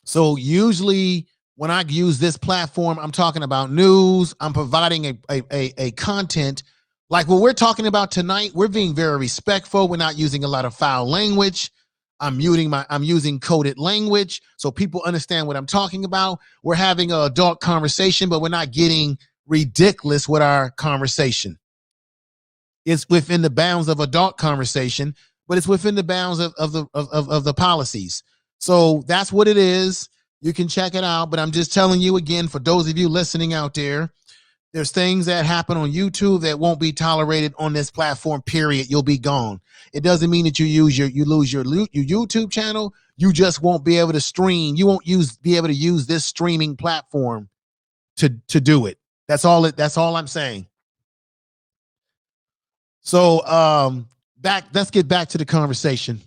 So usually when I use this platform, I'm talking about news. I'm providing a content like what we're talking about tonight. We're being very respectful. We're not using a lot of foul language. I'm using coded language so people understand what I'm talking about. We're having an adult conversation, but we're not getting ridiculous with our conversation. It's within the bounds of adult conversation, but it's within the bounds of the policies. So that's what it is. You can check it out, but I'm just telling you again, for those of you listening out there, there's things that happen on YouTube that won't be tolerated on this platform, period. You'll be gone. It doesn't mean that you lose your YouTube channel. You just won't be able to stream. You won't be able to use this streaming platform to do it. That's all I'm saying. So let's get back to the conversation.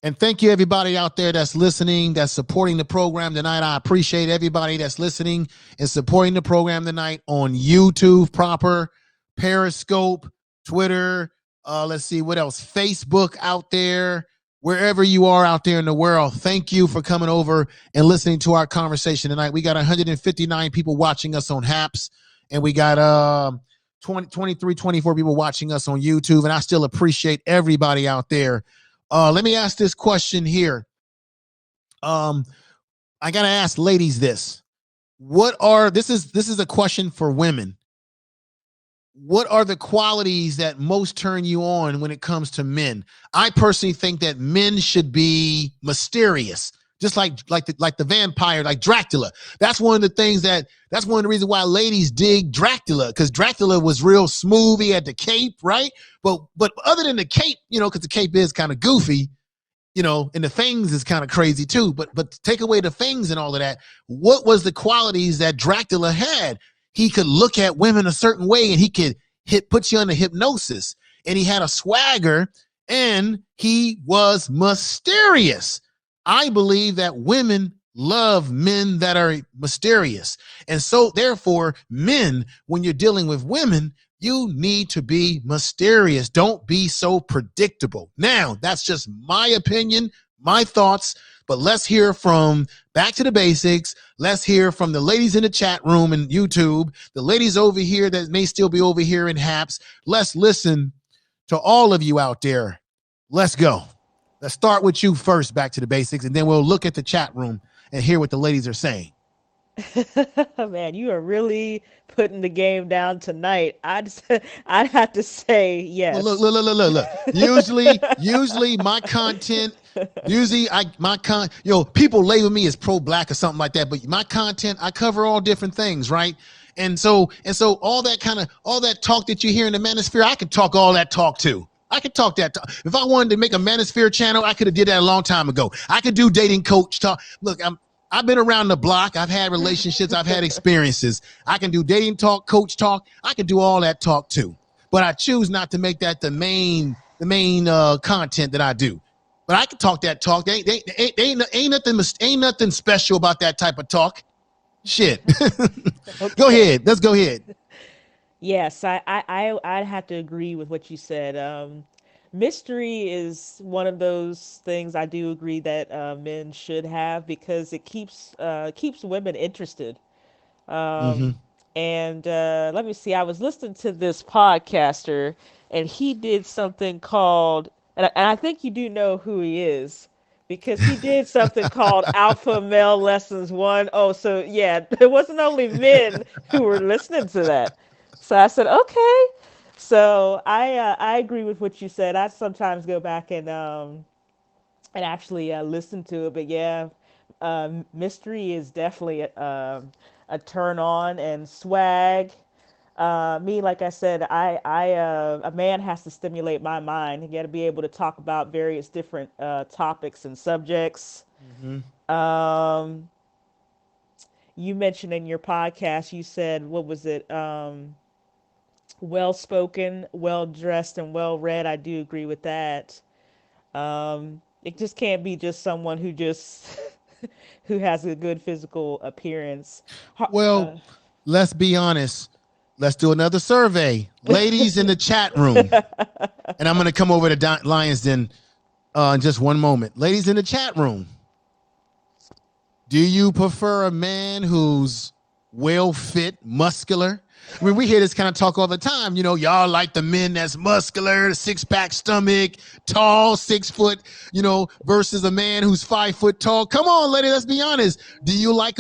And thank you, everybody out there that's listening, that's supporting the program tonight. I appreciate everybody that's listening and supporting the program tonight on YouTube proper, Periscope, Twitter, let's see what else, Facebook out there, wherever you are out there in the world. Thank you for coming over and listening to our conversation tonight. We got 159 people watching us on HAPS, and we got 23, 24 people watching us on YouTube, and I still appreciate everybody out there. Let me ask this question here. I gotta ask ladies this. This is a question for women. What are the qualities that most turn you on when it comes to men? I personally think that men should be mysterious, just like the vampire, like Dracula. That's one of the reasons why ladies dig Dracula, because Dracula was real smooth. He had the cape, right? But other than the cape, because the cape is kind of goofy, and the fangs is kind of crazy too. But take away the fangs and all of that, what was the qualities that Dracula had? He could look at women a certain way, and he could put you under hypnosis. And he had a swagger, and he was mysterious. I believe that women love men that are mysterious. And so therefore, men, when you're dealing with women, you need to be mysterious. Don't be so predictable. Now, that's just my opinion, my thoughts, but let's hear from Back to the Basics. Let's hear from the ladies in the chat room and YouTube, the ladies over here that may still be over here in HAPS. Let's listen to all of you out there. Let's go. Let's start with you first, Back to the Basics, and then we'll look at the chat room and hear what the ladies are saying. Man, you are really putting the game down tonight. I'd have to say yes. Well, look. Usually my content, people label me as pro-black or something like that, but my content, I cover all different things, right? And so all that talk that you hear in the manosphere, I could talk all that talk too. I could talk that talk. If I wanted to make a manosphere channel, I could have did that a long time ago. I could do dating coach talk. Look, I've been around the block. I've had relationships. I've had experiences. I can do dating talk, coach talk. I can do all that talk too. But I choose not to make that the main content that I do. But I can talk that talk. Ain't nothing special about that type of talk. Shit. Okay. Go ahead. Let's go ahead. Yes, I'd have to agree with what you said. Mystery is one of those things I do agree that men should have, because it keeps women interested. Mm-hmm. And let me see, I was listening to this podcaster, and he did something called, and I think you do know who he is, because he did something called Alpha Male Lessons 1. Oh, so yeah, it wasn't only men who were listening to that. So I said, okay. So I agree with what you said. I sometimes go back and actually listen to it. But yeah, mystery is definitely a turn on, and swag. Me, like I said, a man has to stimulate my mind. You got to be able to talk about various different topics and subjects. Mm-hmm. Um, you mentioned in your podcast, you said, what was it? Well spoken, well dressed, and well read. I do agree with that. It just can't be just someone who just who has a good physical appearance. Well, let's be honest. Let's do another survey. Ladies in the chat room. And I'm going to come over to Lions Den in just one moment. Ladies in the chat room. Do you prefer a man who's well fit, muscular? I mean, we hear this kind of talk all the time. You know, y'all like the men that's muscular, 6-pack stomach, tall, 6 foot, you know, versus a man who's 5 foot tall. Come on, lady, let's be honest. Do you like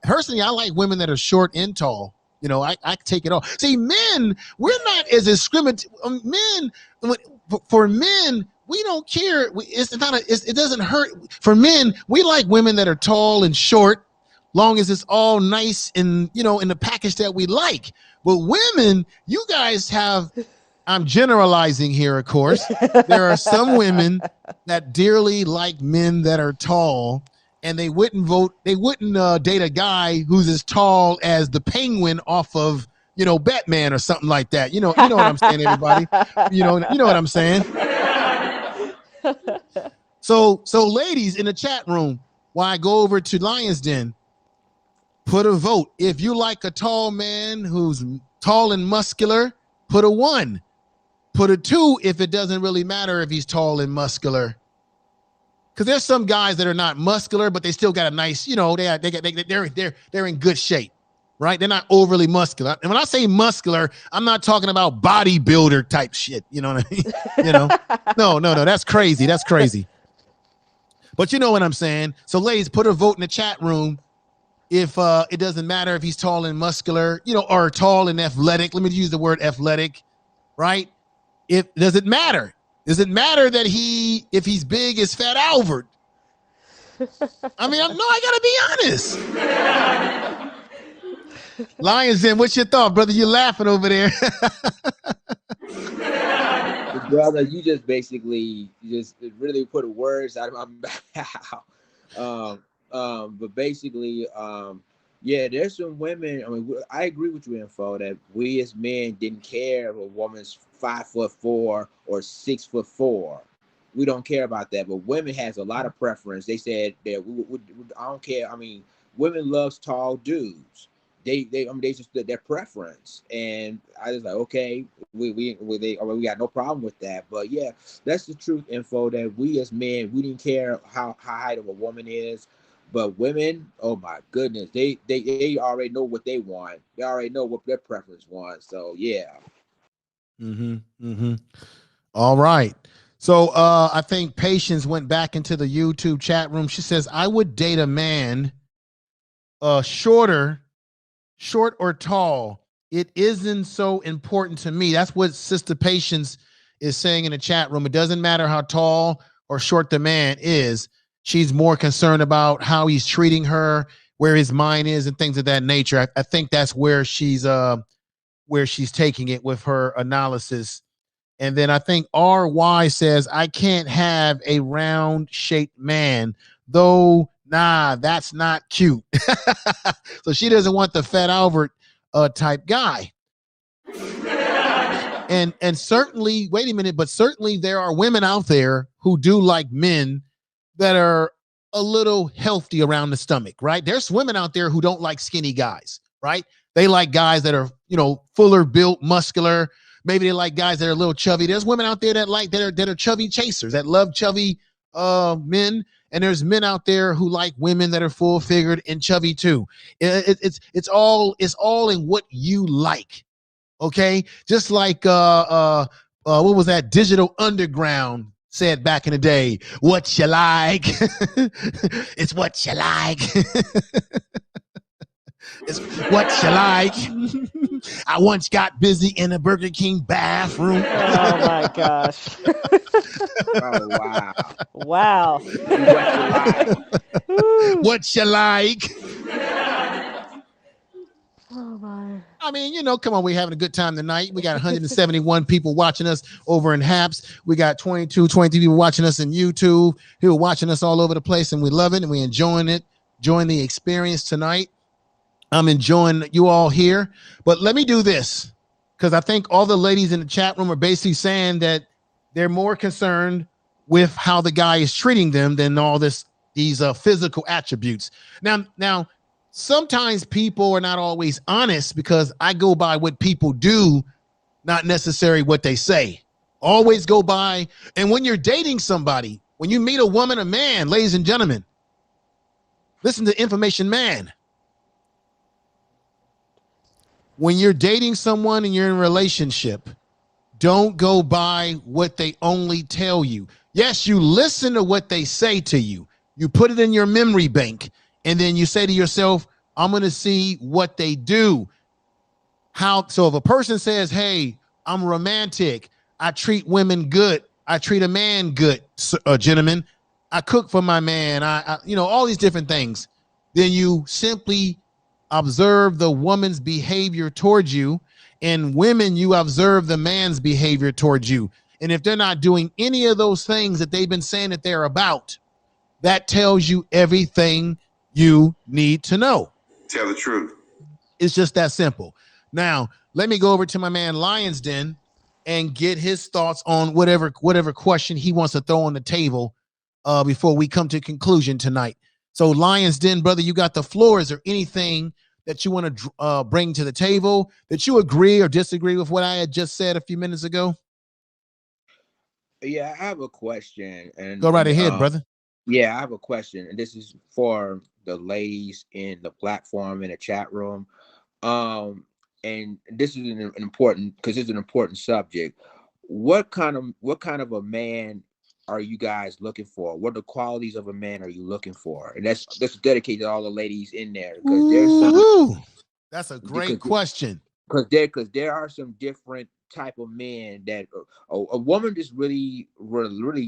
personally, I like women that are short and tall. You know, I take it all. See, men, we're not as discriminatory. Men, for men, we don't care. It doesn't hurt. For men, we like women that are tall and short, long as it's all nice and, you know, in the package that we like. But women, you guys have, I'm generalizing here, of course. There are some women that dearly like men that are tall, and they wouldn't date a guy who's as tall as the penguin off of, you know, Batman or something like that. You know what I'm saying, everybody? You know what I'm saying? So ladies in the chat room, while I go over to Lions Den, put a vote. If you like a tall man who's tall and muscular, put a 1. Put a 2 if it doesn't really matter if he's tall and muscular. Because there's some guys that are not muscular, but they still got a nice, you know, they're in good shape, right? They're not overly muscular. And when I say muscular, I'm not talking about bodybuilder type shit. You know what I mean? You know, no, that's crazy. That's crazy. But you know what I'm saying? So ladies, put a vote in the chat room. If it doesn't matter if he's tall and muscular, you know, or tall and athletic. Let me use the word athletic, right? Does it matter? Does it matter that if he's big as Fat Albert? I mean, I gotta be honest. Lions Den, what's your thought, brother? You're laughing over there. Brother, you just basically really put words out of my mouth. But basically, yeah, there's some women. I mean, I agree with you, Info, that we as men didn't care if a woman's 5'4" or 6'4". We don't care about that. But women has a lot of preference. They said that I don't care. I mean, women loves tall dudes. They just their preference, and I was like, okay, we got no problem with that. But yeah, that's the truth, Info, that we as men, we didn't care how high of a woman is. But women, oh my goodness, they already know what they want. They already know what their preference wants. So yeah. All right. So I think Patience went back into the YouTube chat room. She says, I would date a man short or tall. It isn't so important to me. That's what Sister Patience is saying in the chat room. It doesn't matter how tall or short the man is. She's more concerned about how he's treating her, where his mind is, and things of that nature. I think that's where she's taking it with her analysis. And then I think RY says, I can't have a round shaped man, though. Nah, that's not cute. So she doesn't want the Fat Albert type guy. And certainly, wait a minute, but certainly there are women out there who do like men that are a little healthy around the stomach, right? There's women out there who don't like skinny guys, right? They like guys that are, you know, fuller built, muscular. Maybe they like guys that are a little chubby. There's women out there that are chubby chasers, that love chubby men. And there's men out there who like women that are full figured and chubby too. It's all in what you like. Okay, just like what was that Digital Underground said back in the day? What you like? It's what you like. It's what you like. I once got busy in a Burger King bathroom. Oh my gosh. Oh wow. Wow. What you like? Oh my. I mean, you know, come on, we're having a good time tonight. We got 171 people watching us over in Haps. We got 23 people watching us in YouTube. People watching us all over the place, and we love it, and we enjoying it, enjoying the experience tonight. I'm enjoying you all here. But let me do this, because I think all the ladies in the chat room are basically saying that they're more concerned with how the guy is treating them than all these physical attributes. Now, sometimes people are not always honest, because I go by what people do, not necessarily what they say. Always go by. And when you're dating somebody, when you meet a woman or man, ladies and gentlemen, listen to Information Man. When you're dating someone and you're in a relationship, don't go by what they only tell you. Yes, you listen to what they say to you. You put it in your memory bank, and then you say to yourself, I'm going to see what they do. So if a person says, hey, I'm romantic, I treat women good, I treat a man good, gentlemen, I cook for my man, I all these different things, then you simply observe the woman's behavior towards you, and women, you observe the man's behavior towards you. And if they're not doing any of those things that they've been saying that they're about, that tells you everything you need to know. Tell the truth. It's just that simple. Now, let me go over to my man Lion's Den and get his thoughts on whatever question he wants to throw on the table before we come to conclusion tonight. So Lion's Den, brother, you got the floor. Is there anything that you want to bring to the table that you agree or disagree with what I had just said a few minutes ago? Yeah, I have a question. And go right ahead, brother. Yeah, I have a question, and this is for the ladies in the platform in the chat room. And this is an important, because it's an important subject. What kind of a man are you guys looking for? What are the qualities of a man are you looking for? And that's dedicated to all the ladies in there, because there's that's a great question. Because there are some different type of men that a woman is really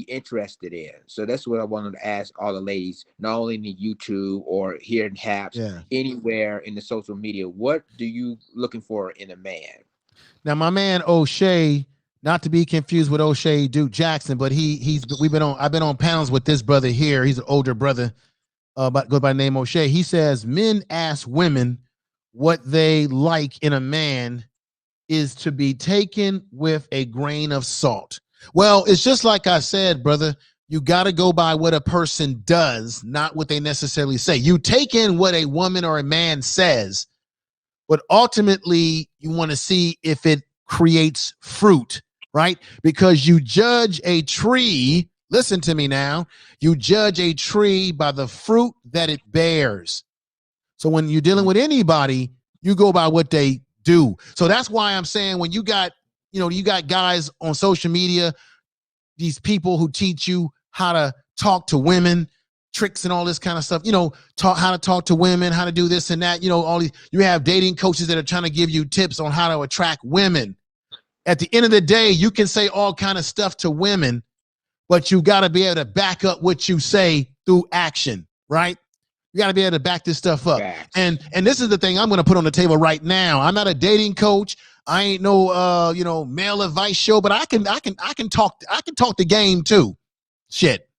interested in. So that's what I wanted to ask all the ladies, not only in YouTube or here in Haps, anywhere in the social media. What do you looking for in a man? Now, my man O'Shea, not to be confused with O'Shea Duke Jackson, but I've been on panels with this brother here. He's an older brother, go by the name O'Shea. He says men ask women what they like in a man is to be taken with a grain of salt. Well, it's just like I said, brother, you got to go by what a person does, not what they necessarily say. You take in what a woman or a man says, but ultimately you want to see if it creates fruit, right? Because you judge a tree, listen to me now, you judge a tree by the fruit that it bears. So when you're dealing with anybody, you go by what they do. So that's why I'm saying when you got guys on social media, these people who teach you how to talk to women, tricks and all this kind of stuff, how to talk to women, how to do this and that, all these, you have dating coaches that are trying to give you tips on how to attract women. At the end of the day, you can say all kind of stuff to women, but you got to be able to back up what you say through action, right? You got to be able to back this stuff up. Facts. And this is the thing I'm going to put on the table right now. I'm not a dating coach. I ain't no male advice show, but I can talk the game too. Shit.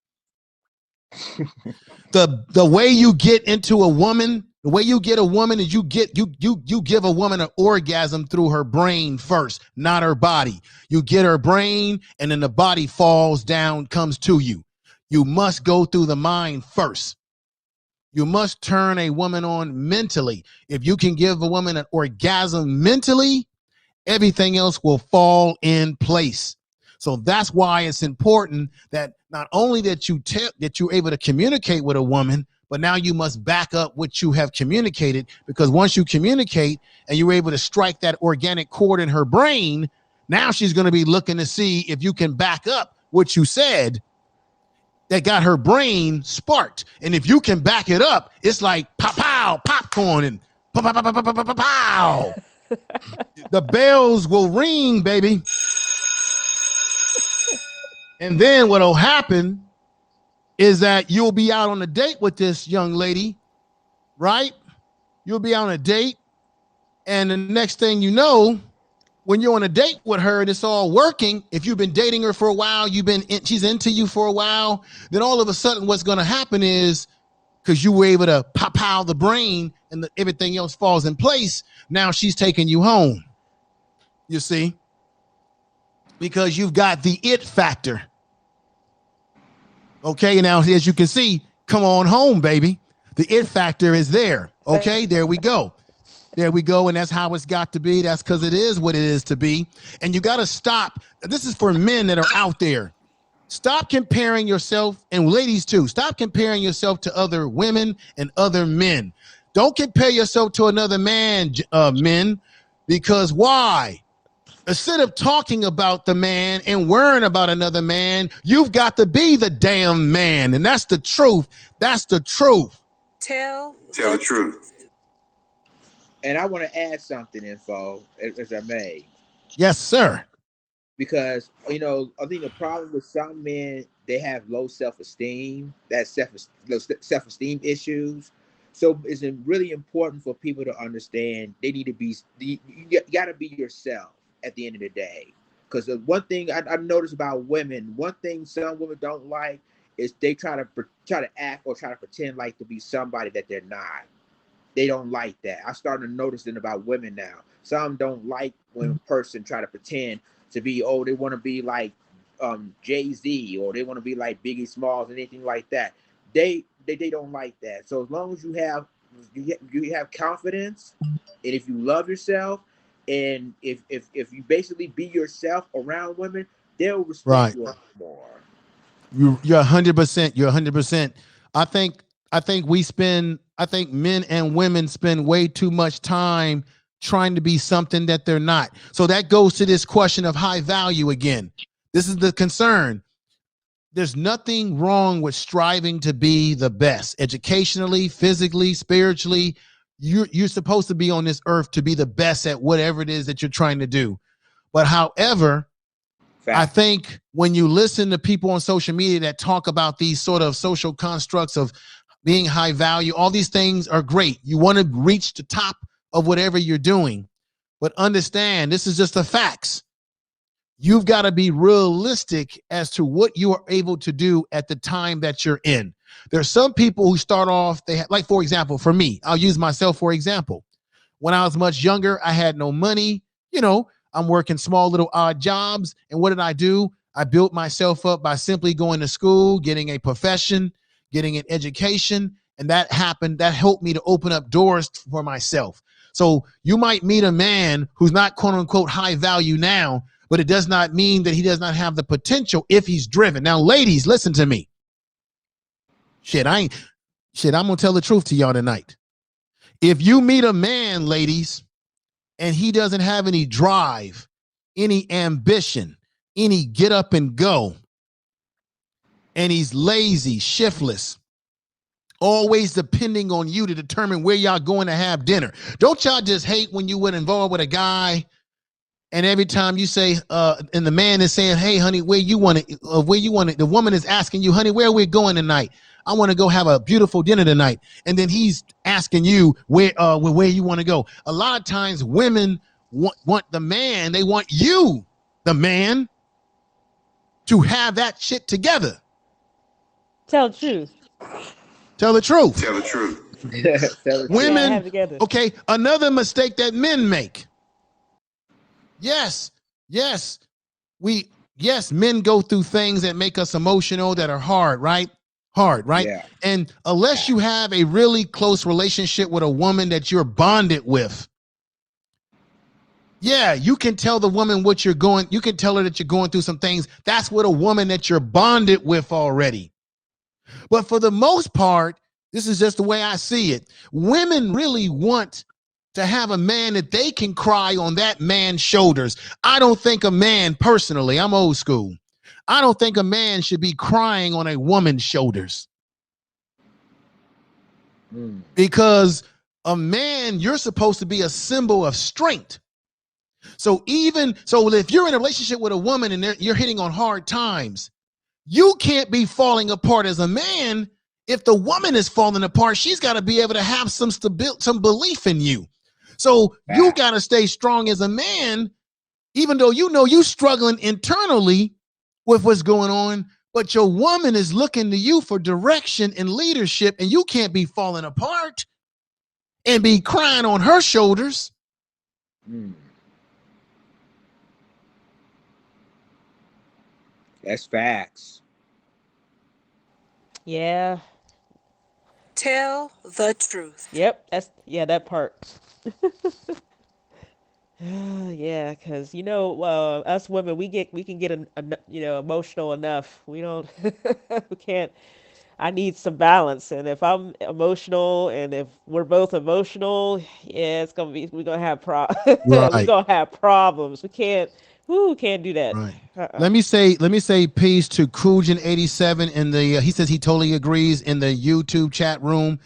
The way you get into a woman, the way you get a woman is you give a woman an orgasm through her brain first, not her body. You get her brain, and then the body falls down, comes to you. You must go through the mind first. You must turn a woman on mentally. If you can give a woman an orgasm mentally, everything else will fall in place. So that's why it's important that not only that you're able to communicate with a woman, but now you must back up what you have communicated, because once you communicate and you're able to strike that organic chord in her brain, now she's going to be looking to see if you can back up what you said that got her brain sparked. And if you can back it up, it's like pow, pow, popcorn and pow, pow, pow, pow, pow, pow, pow. The bells will ring, baby. And then what'll happen is that you'll be out on a date with this young lady, right? You'll be on a date, and the next thing you know, when you're on a date with her and it's all working, if you've been dating her for a while, she's into you for a while, then all of a sudden what's going to happen is, because you were able to pow the brain and everything else falls in place, now she's taking you home, you see, because you've got the it factor. Okay, now as you can see, come on home, baby. The it factor is there. Okay, there we go. There we go. And that's how it's got to be. That's because it is what it is to be. And you got to stop. This is for men that are out there. Stop comparing yourself, and ladies too. Stop comparing yourself to other women and other men. Don't compare yourself to another man, men, because why? Instead of talking about the man and worrying about another man, you've got to be the damn man. And that's the truth. That's the truth. Tell Tell the truth. And I want to add something, Info, as I may. Yes, sir. Because, I think the problem with some men, they have low self-esteem, self-esteem issues. So it's really important for people to understand they need to be, you got to be yourself at the end of the day. Because the one thing I've noticed about women, one thing some women don't like is they try to act or try to pretend like to be somebody that they're not. They don't like that. I started to notice it about women now. Some don't like when a person try to pretend to be, they want to be like Jay-Z, or they want to be like Biggie Smalls, anything like that. They don't like that. So as long as you have confidence, and if you love yourself, and if you basically be yourself around women, they'll respect you more. You're 100%. You're 100%. I think men and women spend way too much time trying to be something that they're not. So that goes to this question of high value again. This is the concern. There's nothing wrong with striving to be the best, educationally, physically, spiritually. You're supposed to be on this earth to be the best at whatever it is that you're trying to do. But however, I think when you listen to people on social media that talk about these sort of social constructs of being high value, all these things are great. You want to reach the top of whatever you're doing, but understand this is just the facts. You've got to be realistic as to what you are able to do at the time that you're in. There's some people who start off, like, for example, for me, I'll use myself for example. When I was much younger, I had no money. I'm working small little odd jobs. And what did I do? I built myself up by simply going to school, getting a profession, getting an education. And that happened. That helped me to open up doors for myself. So you might meet a man who's not quote unquote high value now, but it does not mean that he does not have the potential if he's driven. Now, ladies, listen to me. I'm going to tell the truth to y'all tonight. If you meet a man, ladies, and he doesn't have any drive, any ambition, any get up and go, and he's lazy, shiftless, always depending on you to determine where y'all going to have dinner. Don't y'all just hate when you get involved with a guy and every time you say, and the man is saying, hey, honey, where you want it? The woman is asking you, honey, where are we going tonight? I want to go have a beautiful dinner tonight. And then he's asking you where you want to go. A lot of times women want the man, they want you, the man, to have that shit together. Tell the truth. Tell the truth. Tell the truth. Women, okay, another mistake that men make. Yes, men go through things that make us emotional, that are hard, right? Yeah. And unless you have a really close relationship with a woman that you're bonded with, Yeah, you can tell the woman what you're going. You can tell her that you're going through some things. That's with a woman that you're bonded with already. But for the most part, this is just the way I see it. Women really want to have a man that they can cry on that man's shoulders. I don't think a man, personally, I'm old school. I don't think a man should be crying on a woman's shoulders. Because a man, you're supposed to be a symbol of strength. So if you're in a relationship with a woman and you're hitting on hard times, you can't be falling apart as a man. If the woman is falling apart, she's got to be able to have some belief in you. So you got to stay strong as a man, even though you know you're struggling internally with what's going on, but your woman is looking to you for direction and leadership, and you can't be falling apart and be crying on her shoulders. That's facts. Yeah. Tell the truth. Yep. That part. Yeah, because us women, we can get emotional enough. We don't, we can't. I need some balance, and if I'm emotional, and if we're both emotional, yeah, we're gonna have we're Right. gonna have problems. We can't do that. Right. Let me say peace to Kujin87 in the he says he totally agrees in the YouTube chat room.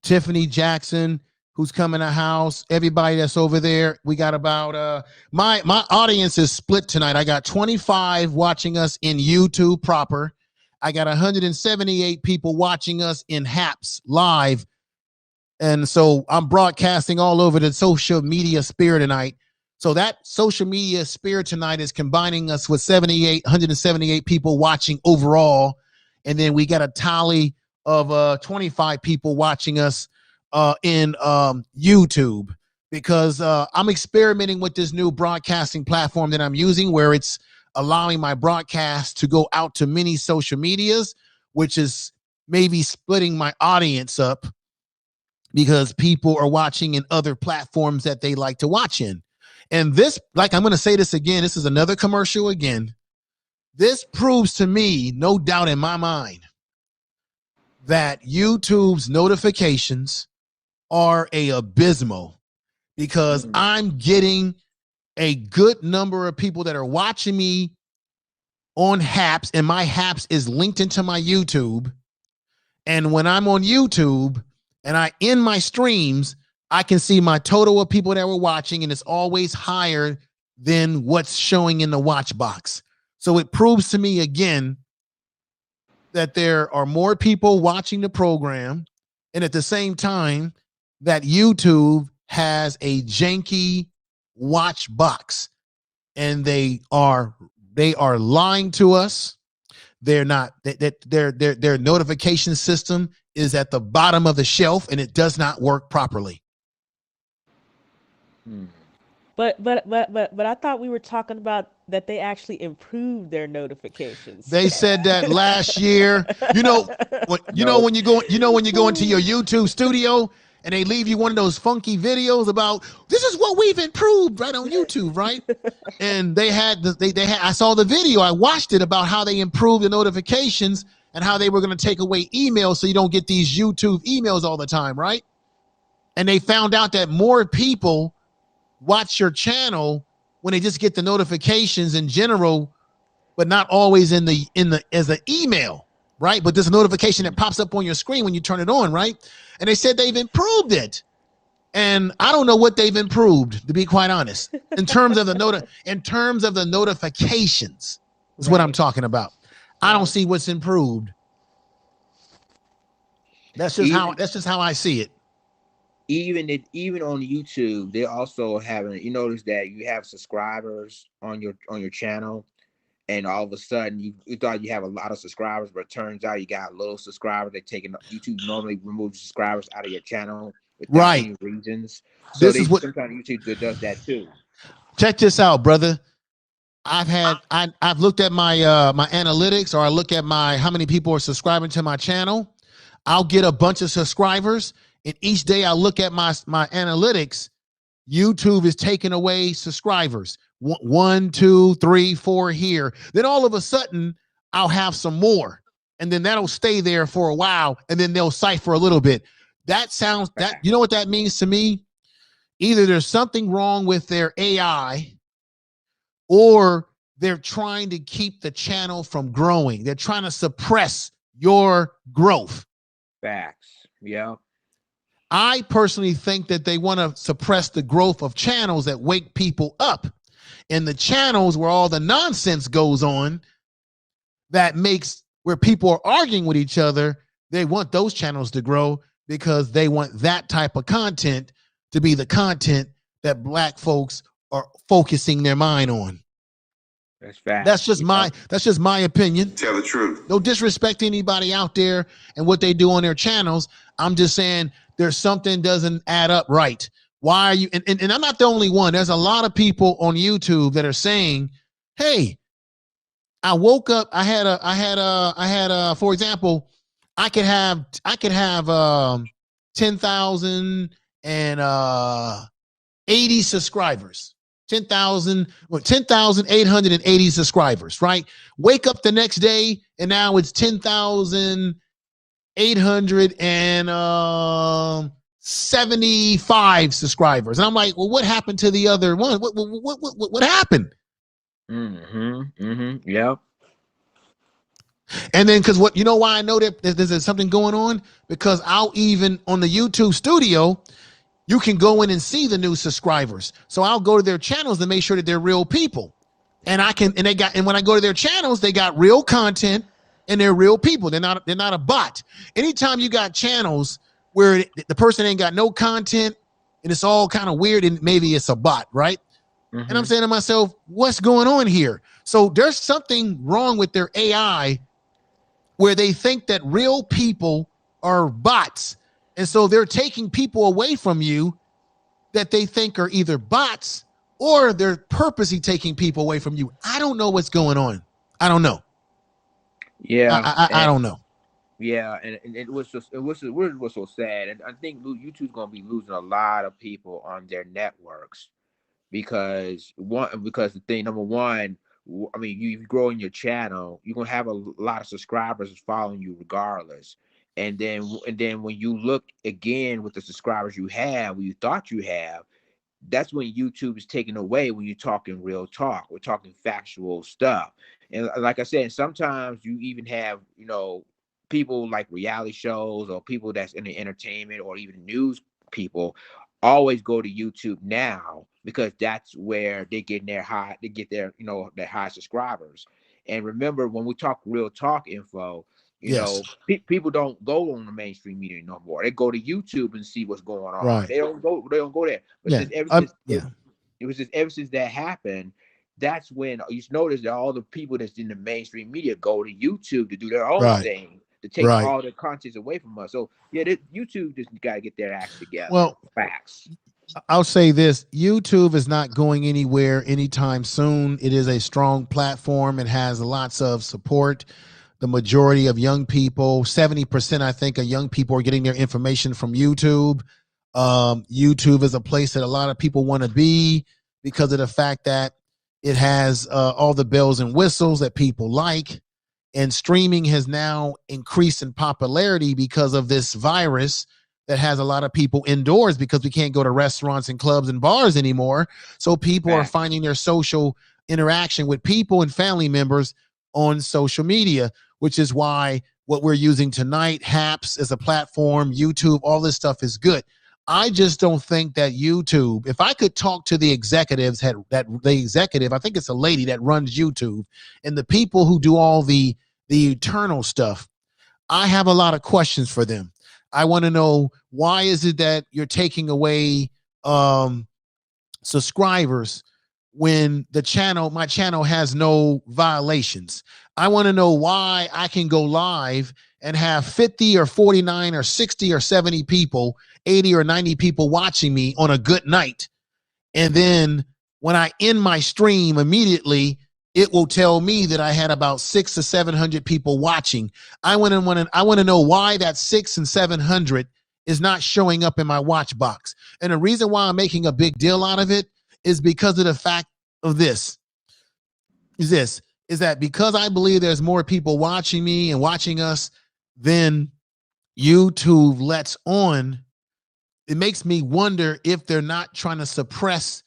Tiffany Jackson, who's coming to house, everybody that's over there. We got about my audience is split tonight. I got 25 watching us in YouTube proper. I got 178 people watching us in HAPS live. And so I'm broadcasting all over the social media sphere tonight. So that social media sphere tonight is combining us with 178 people watching overall. And then we got a tally of 25 people watching us in YouTube, because I'm experimenting with this new broadcasting platform that I'm using, where it's allowing my broadcast to go out to many social medias, which is maybe splitting my audience up because people are watching in other platforms that they like to watch in. And this, like, I'm going to say this again, this is another commercial again. This proves to me, no doubt in my mind, that YouTube's notifications are abysmal, because I'm getting a good number of people that are watching me on HAPS, and my HAPS is linked into my YouTube. And when I'm on YouTube and I end my streams, I can see my total of people that were watching, and it's always higher than what's showing in the watch box. So it proves to me again that there are more people watching the program, and at the same time that YouTube has a janky watch box, and they are lying to us. They're not, their notification system is at the bottom of the shelf, and it does not work properly. But I thought we were talking about that they actually improved their notifications. They said that last year. When you go into your YouTube studio and they leave you one of those funky videos about this is what we've improved right on YouTube, right? And they had I saw the video, I watched it about how they improved the notifications and how they were going to take away emails so you don't get these YouTube emails all the time, right? And they found out that more people watch your channel when they just get the notifications in general, but not always in the as an email, right? But there's a notification that pops up on your screen when you turn it on, right? And they said they've improved it. And I don't know what they've improved, to be quite honest, in terms of the notifications is what I'm talking about. I don't see what's improved. That's just how I see it. Even on YouTube, they also having, you notice that you have subscribers on your channel, and all of a sudden you thought you have a lot of subscribers, but it turns out you got little subscribers. YouTube normally removes subscribers out of your channel without any reasons. So sometimes YouTube does that too. Check this out, brother. I've looked at my my analytics, or I look at how many people are subscribing to my channel. I'll get a bunch of subscribers, and each day I look at my analytics, YouTube is taking away subscribers. 1, 2, 3, 4 here. Then all of a sudden, I'll have some more. And then that'll stay there for a while. And then they'll cipher a little bit. That sounds, that, you know what that means to me? Either there's something wrong with their AI, or they're trying to keep the channel from growing. They're trying to suppress your growth. Facts. Yeah. I personally think that they want to suppress the growth of channels that wake people up. And the channels where all the nonsense goes on, that makes where people are arguing with each other, they want those channels to grow because they want that type of content to be the content that Black folks are focusing their mind on. That's fact. That's just my opinion. Tell the truth. No disrespect to anybody out there and what they do on their channels. I'm just saying there's something doesn't add up right. Why are you, and I'm not the only one. There's a lot of people on YouTube that are saying, hey, I woke up, I had a, for example, I could have 10,080 subscribers, 10,880 subscribers, right? Wake up the next day and now it's 10,875 subscribers. And I'm like, well, what happened to the other one? What happened? Yep. And then, because what, you know why I know that there's something going on? Because I'll even on the YouTube studio, you can go in and see the new subscribers. So I'll go to their channels to make sure that they're real people. And when I go to their channels, they got real content and they're real people. They're not a bot. Anytime you got channels where the person ain't got no content and it's all kind of weird and maybe it's a bot, right? And I'm saying to myself, what's going on here? So there's something wrong with their AI where they think that real people are bots. And so they're taking people away from you that they think are either bots or they're purposely taking people away from you. I don't know what's going on. I don't know. Yeah. I don't know. Yeah, and it was so sad. And I think YouTube's gonna be losing a lot of people on their networks because the thing, number one, I mean, you growing your channel, you're gonna have a lot of subscribers following you regardless. And then when you look again with the subscribers you have, you thought you have, that's when YouTube is taken away when you're talking real talk. We're talking factual stuff. And like I said, sometimes you even have, people like reality shows or people that's in the entertainment or even news people always go to YouTube now because that's where they get their high subscribers. And remember, when we talk real talk info, people don't go on the mainstream media no more. They go to YouTube and see what's going on. Right. They don't go there. But ever since that happened, that's when you notice that all the people that's in the mainstream media go to YouTube to do their own thing, to take all the content away from us. So YouTube just got to get their act together. Well, facts. I'll say this: YouTube is not going anywhere anytime soon. It is a strong platform. It has lots of support. The majority of young people, 70%, I think, of young people are getting their information from YouTube. YouTube is a place that a lot of people want to be because of the fact that it has all the bells and whistles that people like. And streaming has now increased in popularity because of this virus that has a lot of people indoors because we can't go to restaurants and clubs and bars anymore. So people are finding their social interaction with people and family members on social media, which is why what we're using tonight, Haps as a platform, YouTube, all this stuff is good. I just don't think that YouTube, if I could talk to the executives, I think it's a lady that runs YouTube, and the people who do all the eternal stuff, I have a lot of questions for them. I want to know, why is it that you're taking away subscribers when my channel has no violations? I want to know why I can go live and have 50 or 49 or 60 or 70 people, 80 or 90 people watching me on a good night. And then when I end my stream immediately, it will tell me that I had about 600 to 700 people watching. I want to know why that 600 and 700 is not showing up in my watch box. And the reason why I'm making a big deal out of it is because of the fact of this. Is that because I believe there's more people watching me and watching us than YouTube lets on, it makes me wonder if they're not trying to suppress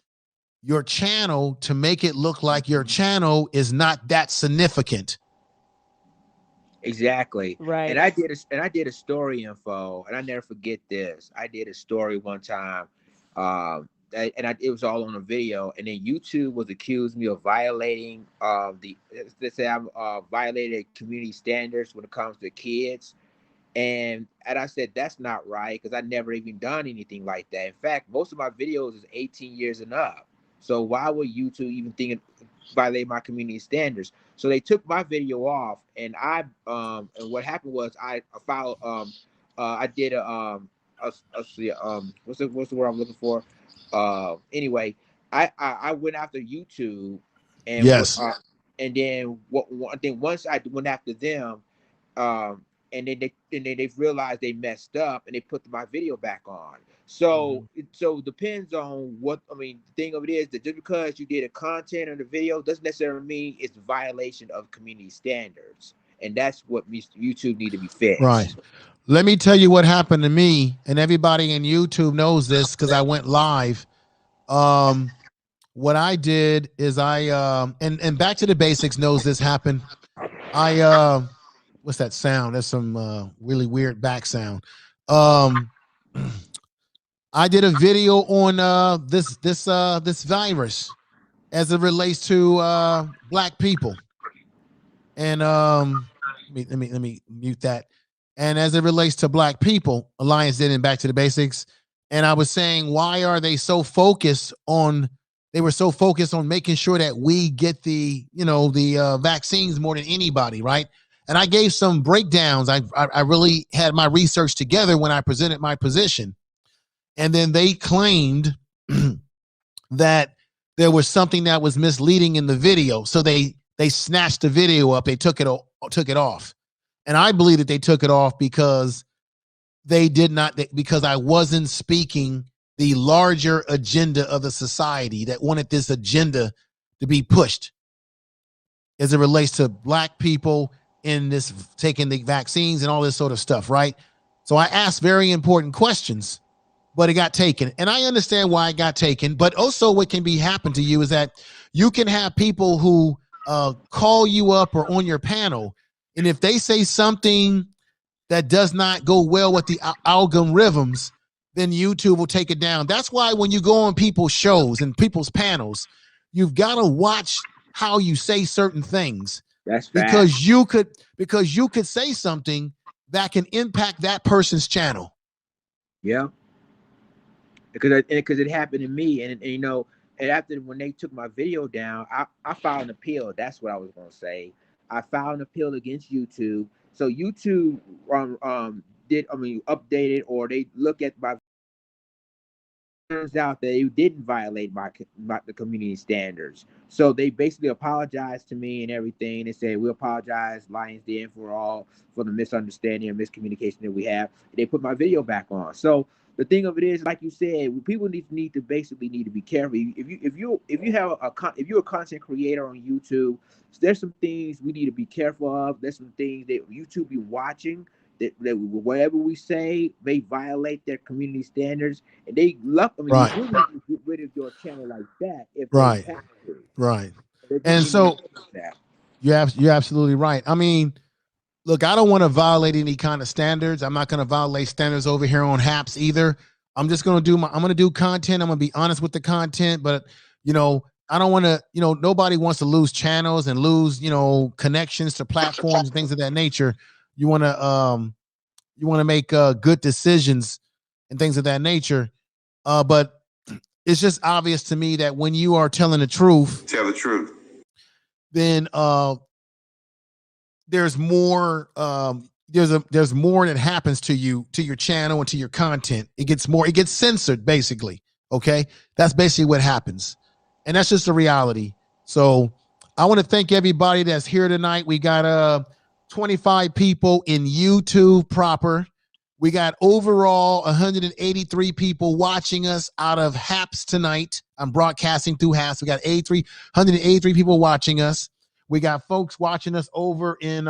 your channel to make it look like your channel is not that significant. Exactly. Right. And I did a story info, and I never forget this. I did a story one time, it was all on a video, and then YouTube was accused me of violating let's say I'm violated community standards when it comes to kids. And I said that's not right, because I never even done anything like that. In fact, most of my videos is 18 years and up. So why would YouTube even think it violate my community standards? So they took my video off, and and what happened was I filed I did what's the word I'm looking for? Anyway, I went after YouTube, and Yes. and then I think once I went after them, and then they've realized they messed up, and they put my video back on. So so it depends on what, I mean, the thing of it is that just because you did a content or the video doesn't necessarily mean it's a violation of community standards, and that's what YouTube need to be fixed. Right. Let me tell you what happened to me, and everybody in YouTube knows this because I went live. What I did is and Back to the Basics knows this happened. What's that sound? That's some really weird back sound. I did a video on this virus as it relates to black people, and let me mute that. And as it relates to black people, Alliance did in Back to the Basics, and I was saying, why are they so focused on? They were so focused on making sure that we get the vaccines more than anybody, right? And I gave some breakdowns. I really had my research together when I presented my position. And then they claimed that there was something that was misleading in the video. So they snatched the video up. They took it off. And I believe that they took it off because because I wasn't speaking the larger agenda of the society that wanted this agenda to be pushed as it relates to black people in this taking the vaccines and all this sort of stuff, right? So I asked very important questions, but it got taken. And I understand why it got taken, but also what can be happen to you is that you can have people who call you up or on your panel, and if they say something that does not go well with the algorithms, then YouTube will take it down. That's why when you go on people's shows and people's panels, you've got to watch how you say certain things. That's because you could say something that can impact that person's channel. Yeah. Because it happened to me, and and after when they took my video down, I filed an appeal. That's what I was gonna say. I filed an appeal against YouTube. So YouTube updated, or they look at my. Turns out that it didn't violate the community standards. So they basically apologized to me and everything. They said, we apologize, Lions Den, for the misunderstanding and miscommunication that we have. They put my video back on. So the thing of it is, like you said, people need to be careful. If you're a content creator on YouTube, there's some things we need to be careful of. There's some things that YouTube be watching. That whatever we say may violate their community standards, and they Right. you really get rid of your channel like that if Right. they have to. Right. And so you're absolutely right. I mean, look, I don't want to violate any kind of standards. I'm not going to violate standards over here on Haps either. I'm just going to I'm going to do content. I'm going to be honest with the content, but I don't want to, nobody wants to lose channels and lose, connections to platforms and things of that nature. You want to make good decisions and things of that nature. But it's just obvious to me that when you are telling the truth, then there's more there's more that happens to you, to your channel, and to your content. It gets censored, basically. Okay, that's basically what happens, and that's just the reality. So I want to thank everybody that's here tonight. We got 25 people in YouTube proper. We got overall 183 people watching us out of HAPS tonight. I'm broadcasting through HAPS. We got 183 people watching us. We got folks watching us over in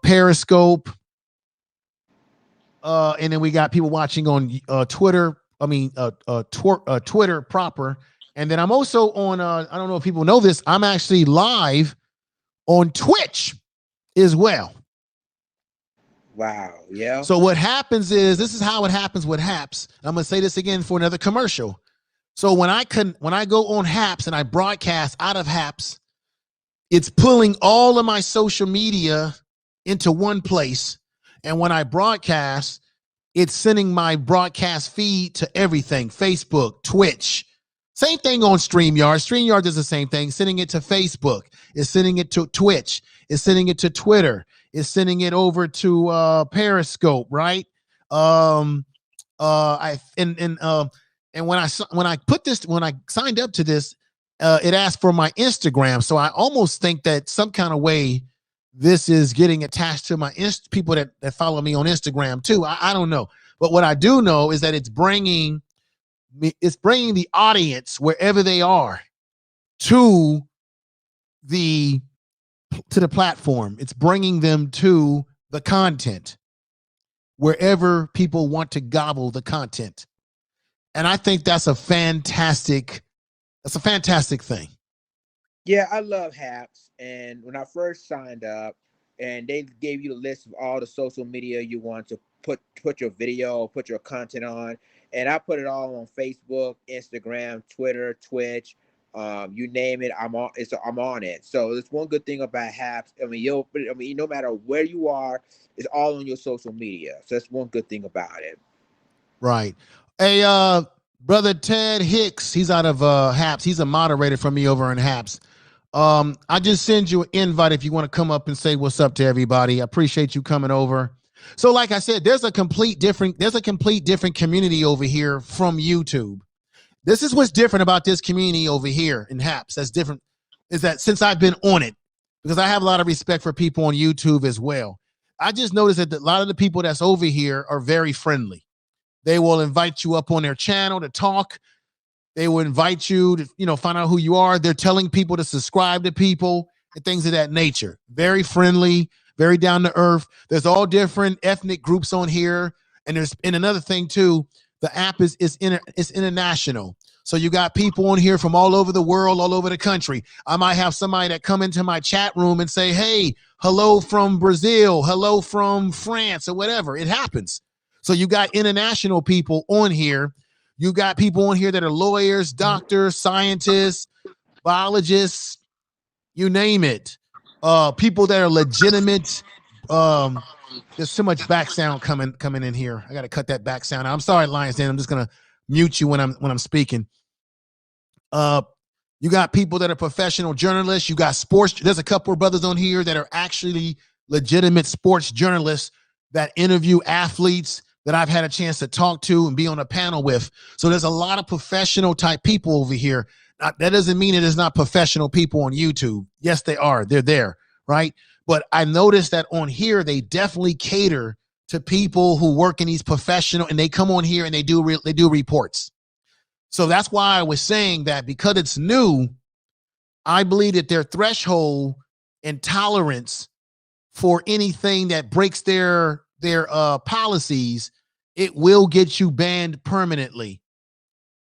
Periscope. And then we got people watching on Twitter. Twitter proper. And then I'm also on, I don't know if people know this, I'm actually live on Twitch as well. Wow. Yeah. So what happens is, this is how it happens with HAPS. I'm going to say this again for another commercial. So when I go on HAPS and I broadcast out of HAPS, it's pulling all of my social media into one place. And when I broadcast, it's sending my broadcast feed to everything: Facebook, Twitch. Same thing on StreamYard. StreamYard does the same thing, sending it to Facebook. It's sending it to Twitch. It's sending it to Twitter. It's sending it over to Periscope, right? And when I signed up to this, it asked for my Instagram. So I almost think that some kind of way this is getting attached to my people that follow me on Instagram too. I don't know. But what I do know is that it's bringing the audience wherever they are to the platform. It's bringing them to the content wherever people want to gobble the content. And I think that's a fantastic thing. Yeah, I love HAPS. And when I first signed up, and they gave you a list of all the social media you want to put your video, put your content on, and I put it all on Facebook, Instagram, Twitter, Twitch, you name it, I'm on it. So it's one good thing about HAPS. I mean, no matter where you are, it's all on your social media. So that's one good thing about it. Right. Hey, brother Ted Hicks, he's out of HAPS. He's a moderator for me over in HAPS. I just send you an invite if you want to come up and say what's up to everybody. I appreciate you coming over. So like I said, there's a complete different community over here from YouTube. This is what's different about this community over here in HAPS. That's different is that since I've been on it, because I have a lot of respect for people on YouTube as well. I just noticed that a lot of the people that's over here are very friendly. They will invite you up on their channel to talk. They will invite you to, find out who you are. They're telling people to subscribe to people and things of that nature. Very friendly, very down to earth. There's all different ethnic groups on here. And another thing too, the app is international. So you got people on here from all over the world, all over the country. I might have somebody that come into my chat room and say, hey, hello from Brazil, hello from France, or whatever. It happens. So you got international people on here. You got people on here that are lawyers, doctors, scientists, biologists, you name it. People that are legitimate. There's so much back sound coming in here. I got to cut that back sound. I'm sorry, Lions Den. I'm just gonna mute you when I'm speaking. You got people that are professional journalists. You got sports. There's a couple of brothers on here that are actually legitimate sports journalists that interview athletes that I've had a chance to talk to and be on a panel with. So there's a lot of professional type people over here. That doesn't mean it is not professional people on YouTube. Yes, they are. They're there, right? But I noticed that on here, they definitely cater to people who work in these professional, and they come on here and they do reports. So that's why I was saying that because it's new, I believe that their threshold and tolerance for anything that breaks their policies, it will get you banned permanently.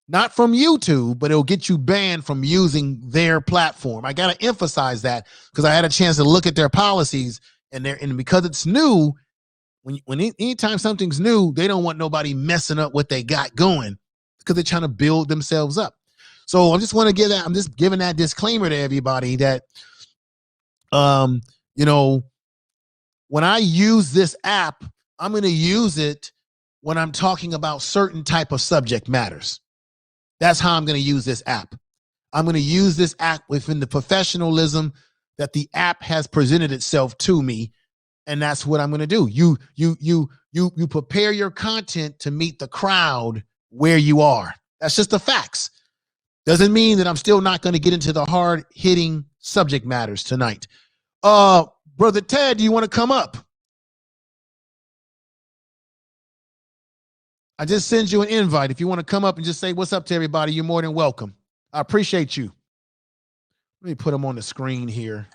Not from YouTube, but it'll get you banned from using their platform. I got to emphasize that because I had a chance to look at their policies, and because it's new, anytime something's new, they don't want nobody messing up what they got going because they're trying to build themselves up. So I just want to I'm just giving that disclaimer to everybody that, when I use this app, I'm going to use it when I'm talking about certain type of subject matters. That's how I'm going to use this app. I'm going to use this app within the professionalism that the app has presented itself to me. And that's what I'm going to do. You prepare your content to meet the crowd where you are. That's just the facts. Doesn't mean that I'm still not going to get into the hard hitting subject matters tonight. Brother Ted, do you want to come up? I just send you an invite. If you want to come up and just say what's up to everybody, you're more than welcome. I appreciate you. Let me put him on the screen here.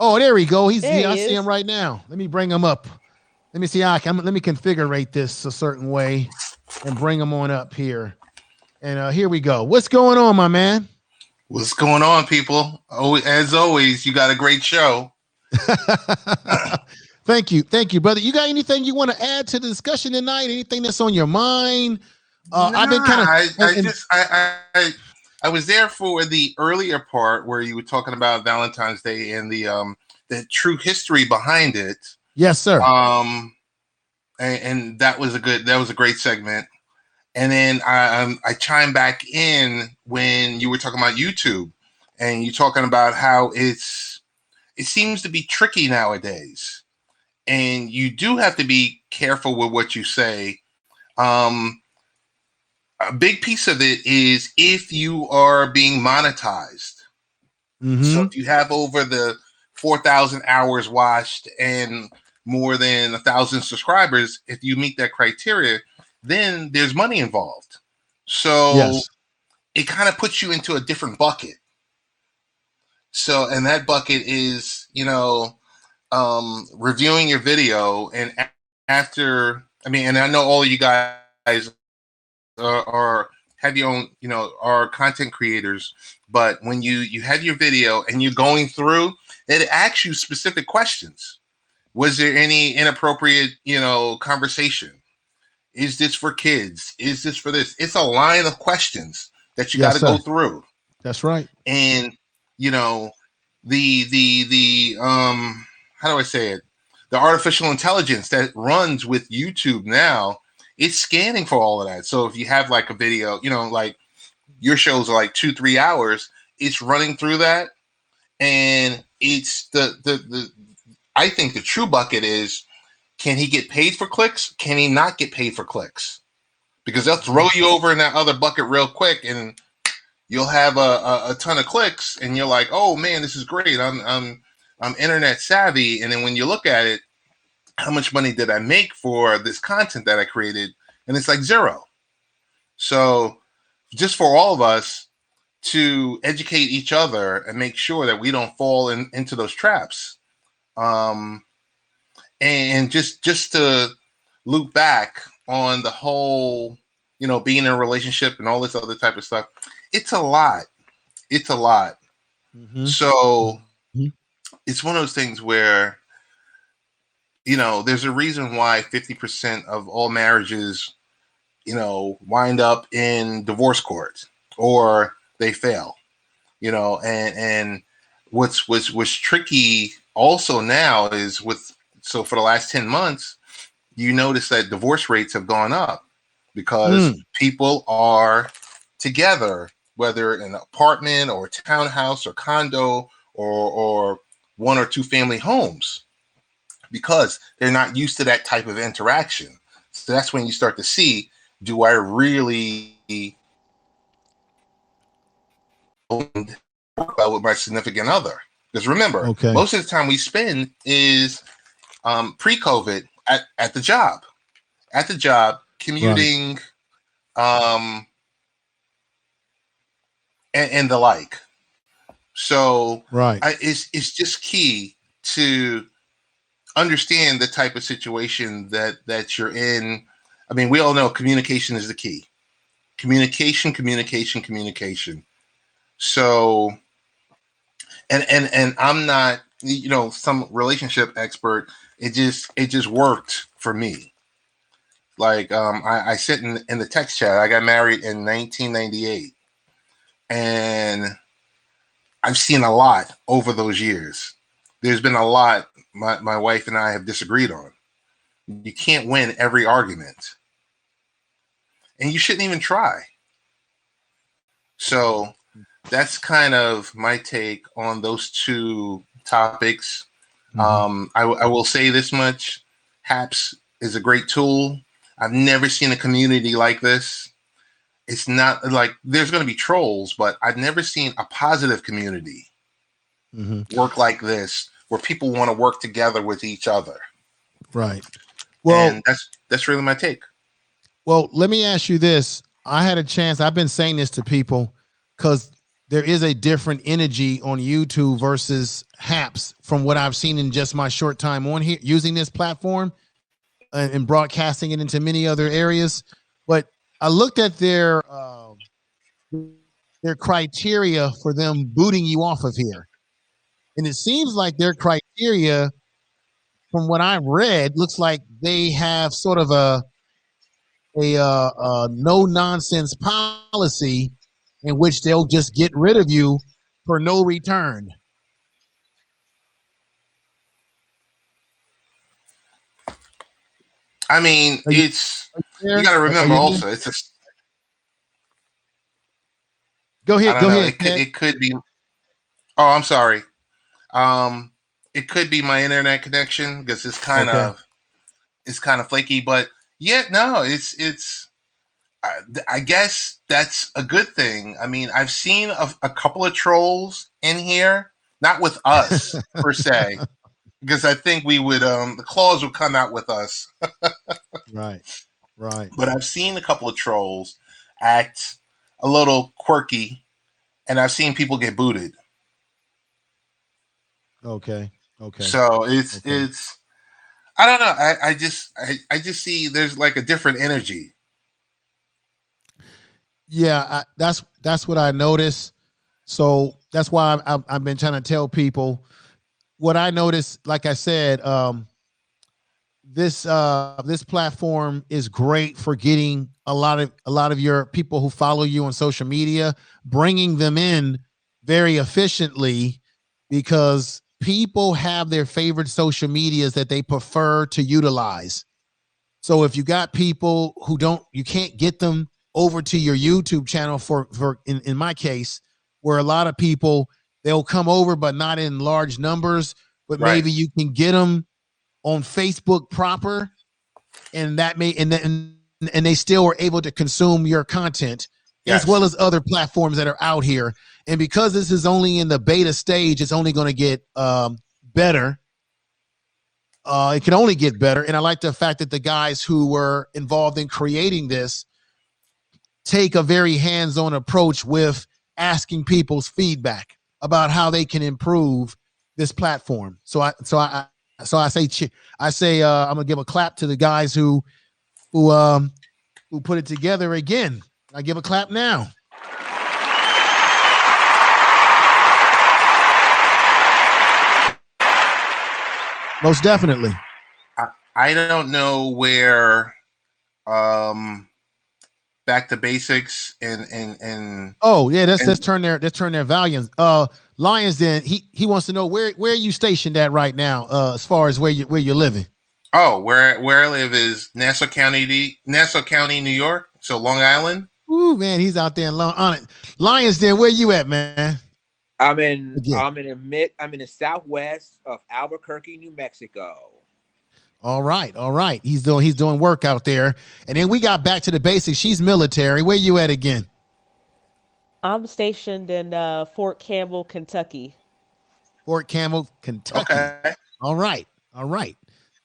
Oh, there we go. I see him right now. Let me bring him up. Let me see how let me configure this a certain way and bring him on up here. And here we go. What's going on, my man? What's going on, people? Oh, as always, you got a great show. Thank you, brother. You got anything you want to add to the discussion tonight? Anything that's on your mind? I've been kind of. I was there for the earlier part where you were talking about Valentine's Day and the true history behind it. Yes, sir. And that was a great segment. And then I chimed back in when you were talking about YouTube, and you talking about how it seems to be tricky nowadays. And you do have to be careful with what you say. A big piece of it is if you are being monetized. Mm-hmm. So if you have over the 4,000 hours watched and more than 1,000 subscribers, if you meet that criteria, then there's money involved. So it kind of puts you into a different bucket. So, and that bucket is, reviewing your video, and after, and I know all of you guys have your own, are content creators, but when you have your video and you're going through, it asks you specific questions. Was there any inappropriate, conversation? Is this for kids? Is this for this? It's a line of questions that you got to go through. That's right. And, the how do I say it? The artificial intelligence that runs with YouTube now, it's scanning for all of that. So if you have like a video, like your shows are like 2-3 hours, it's running through that. And it's I think the true bucket is, can he get paid for clicks? Can he not get paid for clicks? Because they'll throw you over in that other bucket real quick, and you'll have a ton of clicks, and you're like, oh man, this is great. I'm internet savvy. And then when you look at it, how much money did I make for this content that I created? And it's like zero. So just for all of us to educate each other and make sure that we don't fall into those traps. And just to loop back on the whole, being in a relationship and all this other type of stuff, it's a lot. Mm-hmm. So it's one of those things where, there's a reason why 50% of all marriages, wind up in divorce court or they fail, and what's tricky also now is so for the last 10 months, you notice that divorce rates have gone up because people are together, whether in an apartment or townhouse or condo or 1 or 2 family homes, because they're not used to that type of interaction. So that's when you start to see, do I really work well with my significant other? Because remember, most of the time we spend is pre-COVID at the job, commuting, and the like. So it's just key to understand the type of situation that you're in. We all know communication is the key. Communication. So, and I'm not, some relationship expert. It just worked for me. Like, I said in the text chat, I got married in 1998, and I've seen a lot over those years. There's been a lot my wife and I have disagreed on. You can't win every argument, and you shouldn't even try. So that's kind of my take on those two topics. I will say this much: HAPS is a great tool. I've never seen a community like this. It's not like there's going to be trolls, but I've never seen a positive community work like this, where people want to work together with each other. Right. Well, And that's really my take. well, let me ask you this. I had a chance. I've been saying this to people because there is a different energy on YouTube versus Haps from what I've seen in just my short time on here using this platform and broadcasting it into many other areas. But I looked at their criteria for them booting you off of here, and it seems like their criteria, from what I've read, looks like they have sort of a no nonsense policy in which they'll just get rid of you for no return. I mean, Are you it's you there? got to Are remember you there? also. It's a Go I ahead. don't Go know. ahead, Ted. It could be. Oh, I'm sorry. Um, it could be my internet connection because Okay. it's kind of flaky. But yeah, no, it's. I guess that's a good thing. I mean, I've seen a couple of trolls in here, not with us per se, because I think we would the claws would come out with us. Right. Right. But I've seen a couple of trolls act a little quirky, and I've seen people get booted. Okay. Okay. So Okay. it's I don't know. I just see there's like a different energy. Yeah, that's what I noticed. So that's why I've been trying to tell people what I noticed. Like I said, this platform is great for getting a lot of your people who follow you on social media, bringing them in very efficiently, because people have their favorite social medias that they prefer to utilize. So if you got people who don't, you can't get them over to your YouTube channel for in my case, where a lot of people, they'll come over but not in large numbers, but Right. maybe you can get them on Facebook proper, and that may and they still are able to consume your content, as well Yes. as other platforms that are out here. And because this is only in the beta stage, it's only going to get better. It can only get better. And I like the fact that the guys who were involved in creating this take a very hands-on approach with asking people's feedback about how they can improve this platform. So I say I'm gonna give a clap to the guys who put it together again. I give a clap now. Most definitely. I don't know where back to basics and Oh yeah, let's and turn their volumes. Lions Den, he wants to know where are you stationed at right now, as far as where you're living. oh, where I live is Nassau County, New York. So Long Island. Ooh man, he's out there in on it. Lions Den, where you at, man? Again. I'm in the southwest of Albuquerque, New Mexico. All right, all right. He's doing work out there. And then we got back to the basics. She's military. Where you at again? I'm stationed in Fort Campbell, Kentucky. Fort Campbell, Kentucky. Okay. All right. All right.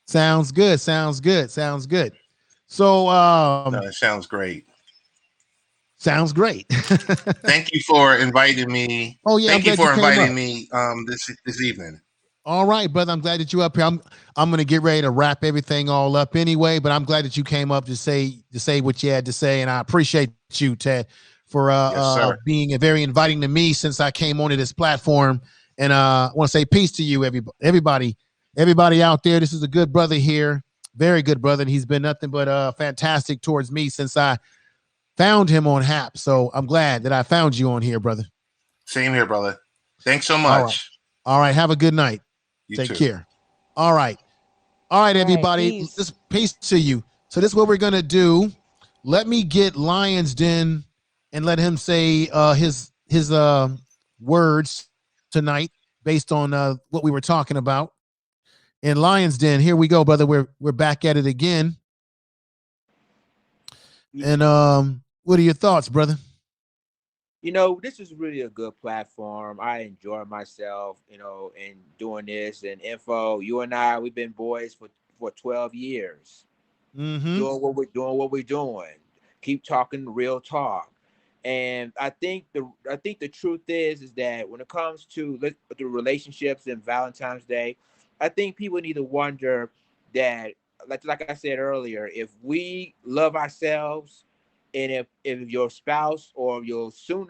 Sounds good. Sounds good. Sounds good. So No, it sounds great. sounds great. Thank you for inviting me. Oh yeah, I'm Thank you glad you for came inviting up. me this evening. All right, brother. I'm glad that you up here. I'm gonna get ready to wrap everything all up anyway, but I'm glad that you came up to say what you had to say, and I appreciate you, Ted, for Yes, sir. being very inviting to me since I came onto this platform. And I want to say peace to you, everybody out there. This is a good brother here, very good brother, and he's been nothing but fantastic towards me since I found him on Hap. So I'm glad that I found you on here, brother. Same here, brother. Thanks so All right. much. All right. Have a good night. You Take too. care. All right. All right, All right, everybody. peace. This peace to you. So this is what we're gonna do. Let me get Lions Den and let him say his words tonight based on what we were talking about. In Lions Den, here we go, brother. We're back at it again. And what are your thoughts, brother? This is really a good platform. I enjoy myself, in doing this and info. You and I, we've been boys for 12 years. Mm-hmm. doing what we're doing. Keep talking real talk. And I think the truth is that when it comes to the relationships and Valentine's Day, I think people need to wonder that, like I said earlier, if we love ourselves, and if your spouse or your soon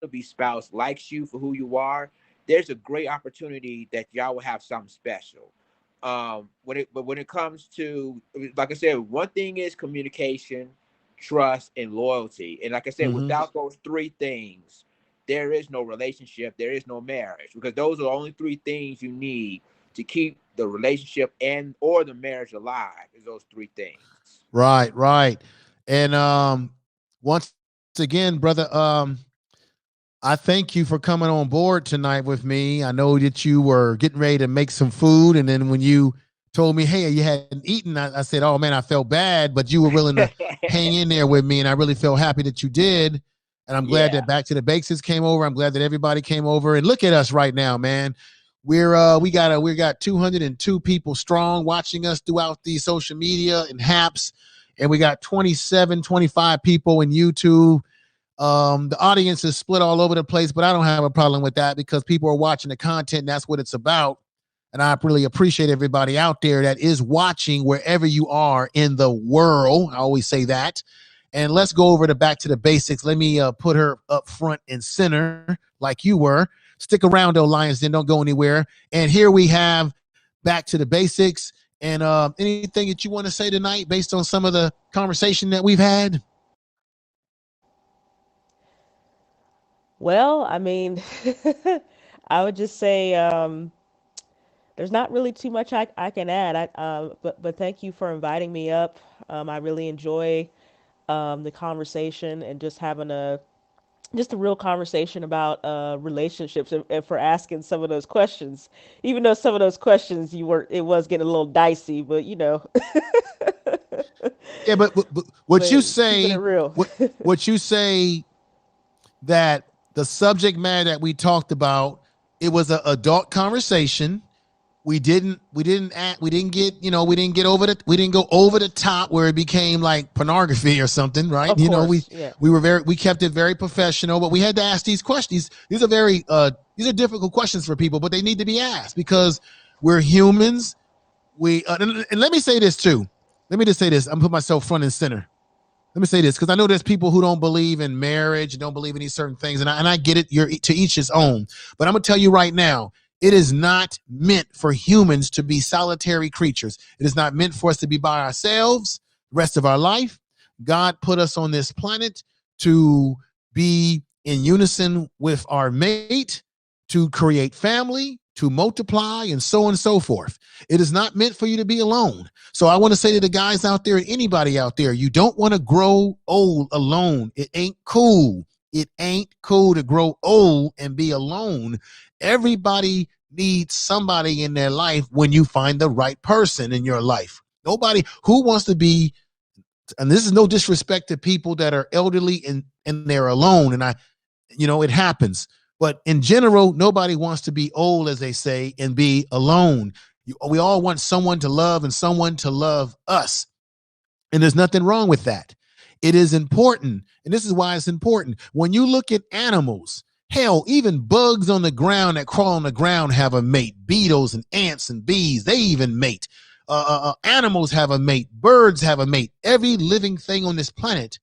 to be spouse likes you for who you are, there's a great opportunity that y'all will have something special. When it comes to, like I said, one thing is communication, trust, and loyalty. And like I said, Mm-hmm. without those three things, there is no relationship, there is no marriage, because those are the only three things you need to keep the relationship and or the marriage alive. Is those three things. Right, right. And once again, brother, I thank you for coming on board tonight with me. I know that you were getting ready to make some food, and then when you told me, "Hey, you hadn't eaten," I said, "Oh man, I felt bad," but you were willing to hang in there with me, and I really feel happy that you did. And I'm glad Yeah. that Back to the Basics came over. I'm glad that everybody came over. And look at us right now, man. We got 202 people strong watching us throughout the social media and haps, and we got 27, 25 people in YouTube. The audience is split all over the place, but I don't have a problem with that because people are watching the content. And that's what it's about. And I really appreciate everybody out there that is watching wherever you are in the world. I always say that. And let's go over to Back to the Basics. Let me put her up front and center like you were. Stick around, though, Lions, then don't go anywhere. And here we have Back to the Basics. And anything that you want to say tonight based on some of the conversation that we've had? Well, I mean, I would just say there's not really too much I can add. But thank you for inviting me up. I really enjoy the conversation and just a real conversation about relationships, and for asking some of those questions. Even though some of those questions it was getting a little dicey, but Yeah, but what you but keeping it say, real. what you say that the subject matter that we talked about, it was an adult conversation. We didn't go over the top where it became like pornography or something, right? Of course, yeah. We kept it very professional, but we had to ask these questions. These are difficult questions for people, but they need to be asked because we're humans. And let me say this too. Let me just say this. I'm gonna put myself front and center. Let me say this because I know there's people who don't believe in marriage, don't believe in these certain things, and I get it. You're to each his own. But I'm gonna tell you right now, it is not meant for humans to be solitary creatures. It is not meant for us to be by ourselves the rest of our life. God put us on this planet to be in unison with our mate, to create family, to multiply, and so on and so forth. It is not meant for you to be alone. So I want to say to the guys out there, anybody out there, you don't want to grow old alone. It ain't cool. It ain't cool to grow old and be alone. Everybody needs somebody in their life when you find the right person in your life. Nobody who wants to be, and this is no disrespect to people that are elderly and they're alone. And it happens. But in general, nobody wants to be old, as they say, and be alone. We all want someone to love and someone to love us. And there's nothing wrong with that. It is important. And this is why it's important. When you look at animals, hell, even bugs on the ground that crawl on the ground have a mate. Beetles and ants and bees, they even mate. Animals have a mate. Birds have a mate. Every living thing on this planet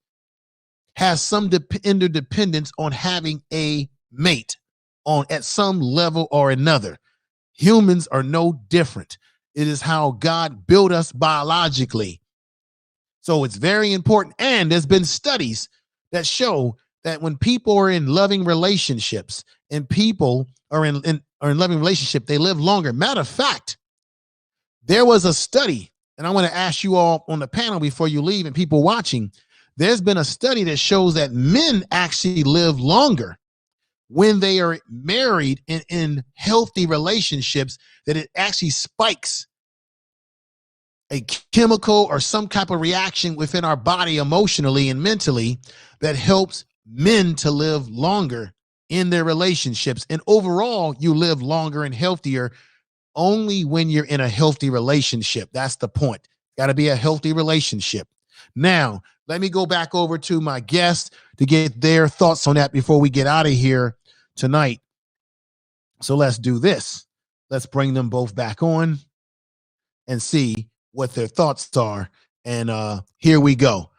has some interdependence on having a mate at some level or another. Humans are no different. It is how God built us biologically. So it's very important. And there's been studies that show that when people are in loving relationships and people are in loving relationship, they live longer. Matter of fact, there was a study, and I want to ask you all on the panel before you leave and people watching, there's been a study that shows that men actually live longer when they are married and in healthy relationships, that it actually spikes a chemical or some type of reaction within our body emotionally and mentally that helps men to live longer in their relationships. And overall, you live longer and healthier only when you're in a healthy relationship. That's the point. Got to be a healthy relationship. Now, let me go back over to my guest to get their thoughts on that before we get out of here tonight. So let's do this. Let's bring them both back on and see what their thoughts are. And here we go.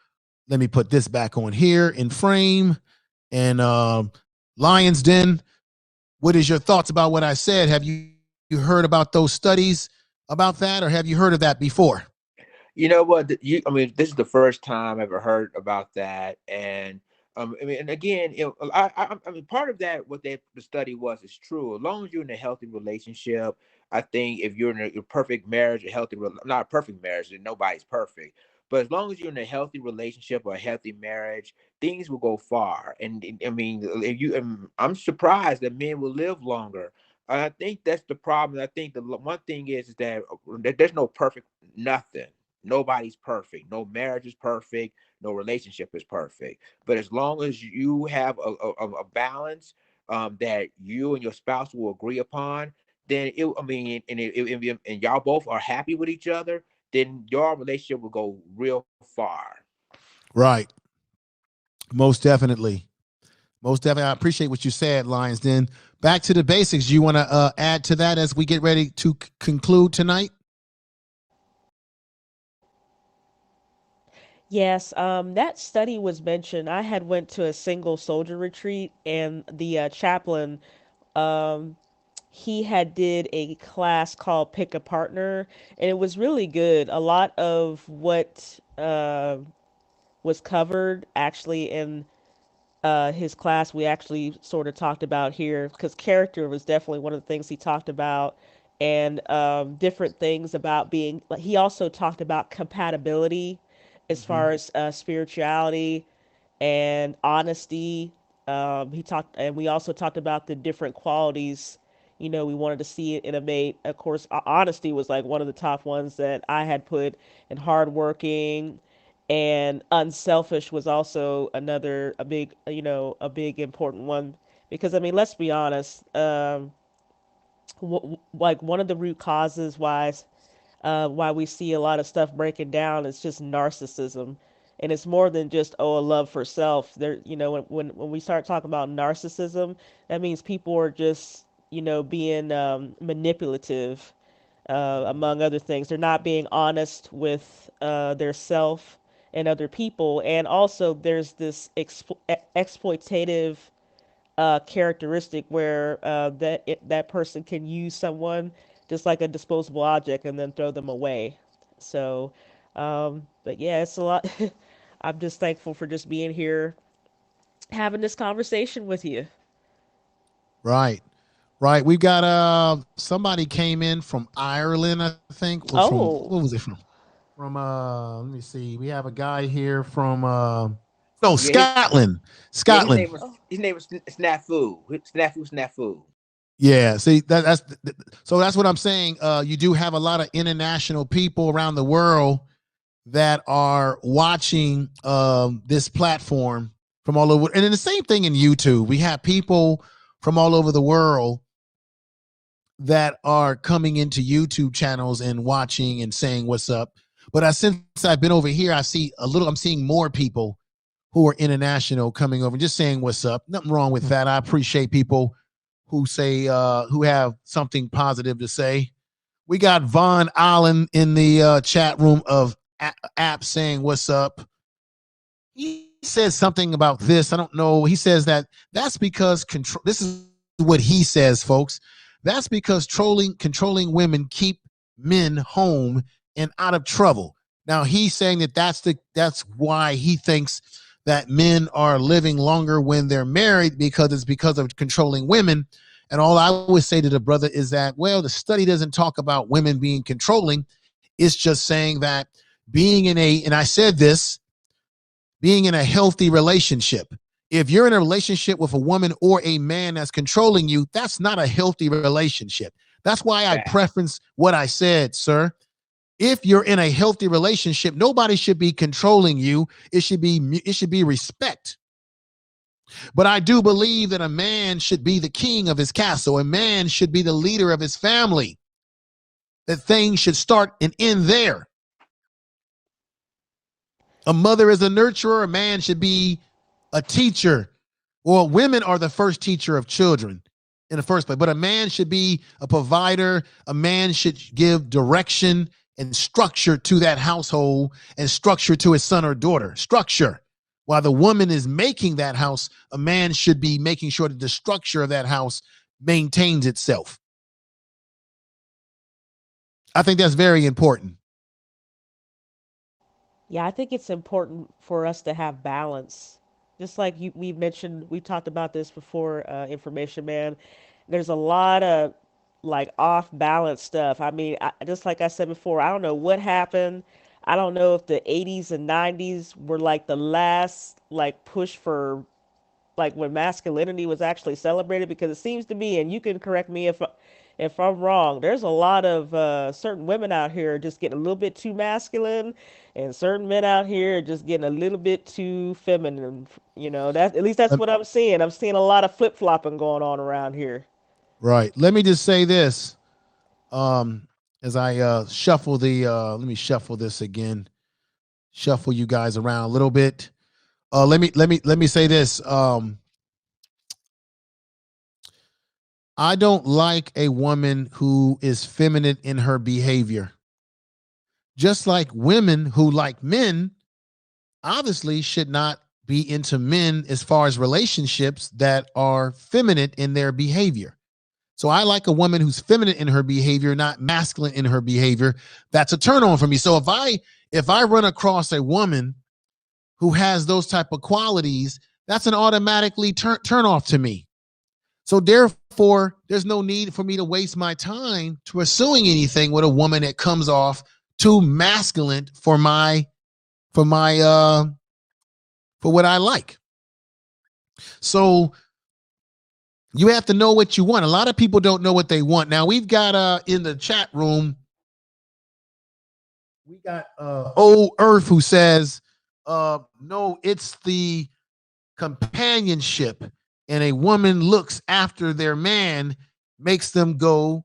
Let me put this back on here in frame. And Lions Den, what is your thoughts about what I said? Have you heard about those studies about that, or have you heard of that before? You know what? I mean, this is the first time I ever heard about that, and I mean, and again, I mean, part of that, what the study was, is true. As long as you're in a healthy relationship, I think if you're in a perfect marriage, not a perfect marriage, and nobody's perfect, but as long as you're in a healthy relationship or a healthy marriage, things will go far. And I mean, if you, I'm surprised that men will live longer. I think that's the problem. I think the one thing is that there's no perfect nothing. Nobody's perfect. No marriage is perfect. No relationship is perfect. But as long as you have a balance that you and your spouse will agree upon, then I mean, and y'all both are happy with each other, then your relationship will go real far. Right. Most definitely. Most definitely. I appreciate what you said, Lions Den. Back to the basics. You want to add to that as we get ready to conclude tonight? Yes, that study was mentioned. I had went to a single soldier retreat, and the chaplain, um, he had did a class called Pick a Partner, and it was really good. A lot of what was covered actually in his class, we actually sort of talked about here, because character was definitely one of the things he talked about, and different things about being. Like, he also talked about compatibility as far as spirituality and honesty. He talked, and we also talked about the different qualities. We wanted to see it in a mate. Of course, honesty was like one of the top ones that I had put, and hardworking, and unselfish was also another a big important one. Because I mean, let's be honest. Like, one of the root causes why we see a lot of stuff breaking down is just narcissism, and it's more than just, a love for self. There, when we start talking about narcissism, that means people are just being manipulative, among other things. They're not being honest with their self and other people, and also there's this exploitative characteristic where that person can use someone just like a disposable object and then throw them away. So, but yeah, it's a lot. I'm just thankful for just being here, having this conversation with you. Right. Right. We've got somebody came in from Ireland, I think. Or from, Oh, what was it from? From let me see. We have a guy here from Yeah, Scotland. yeah. Scotland. His name was Snafu. Snafu. Yeah, see so that's what I'm saying. You do have a lot of international people around the world that are watching this platform from all over, and then the same thing in YouTube. We have people from all over the world that are coming into YouTube channels and watching and saying what's up. But since I've been over here, I'm seeing more people who are international coming over and just saying what's up. Nothing wrong with that. I appreciate people who say who have something positive to say. We got Von Allen in the chat room of app saying what's up. He says something about this. I don't know. He says that's because control. This is what he says, folks. That's because controlling women keep men home and out of trouble. Now he's saying that's why he thinks that men are living longer when they're married, because it's because of controlling women. And all I would say to the brother is that, well, the study doesn't talk about women being controlling. It's just saying that and I said this, being in a healthy relationship. If you're in a relationship with a woman or a man that's controlling you, that's not a healthy relationship. That's why I preference what I said, sir. If you're in a healthy relationship, nobody should be controlling you. It should be respect. But I do believe that a man should be the king of his castle. A man should be the leader of his family. That things should start and end there. A mother is a nurturer. A man should be a teacher. Well, women are the first teacher of children in the first place, but a man should be a provider. A man should give direction and structure to that household and structure to his son or daughter. Structure. While the woman is making that house, a man should be making sure that the structure of that house maintains itself. I think that's very important. Yeah, I think it's important for us to have balance. Just like we mentioned, we talked about this before, information man. There's a lot of like off balance stuff. I mean, just like I said before, I don't know what happened. I don't know if the 80s and 90s were like the last like push for like when masculinity was actually celebrated, because it seems to me, and you can correct me if I'm wrong, there's a lot of certain women out here just getting a little bit too masculine, and certain men out here just getting a little bit too feminine. You know, that at least that's Um, what I'm seeing. I'm seeing a lot of flip flopping going on around here. right. Let me just say this. As I shuffle the let me shuffle this again. Shuffle you guys around a little bit. Let me say this. I don't like a woman who is feminine in her behavior. Just like women who like men obviously should not be into men as far as relationships that are feminine in their behavior. So I like a woman who's feminine in her behavior, not masculine in her behavior. That's a turn on for me. So if I run across a woman who has those type of qualities, that's an automatically turn off to me. So therefore, there's no need for me to waste my time pursuing anything with a woman that comes off too masculine for my for what I like. So you have to know what you want. A lot of people don't know what they want. Now we've got in the chat room, we got Old Earth who says, no, it's the companionship, and a woman looks after their man, makes them go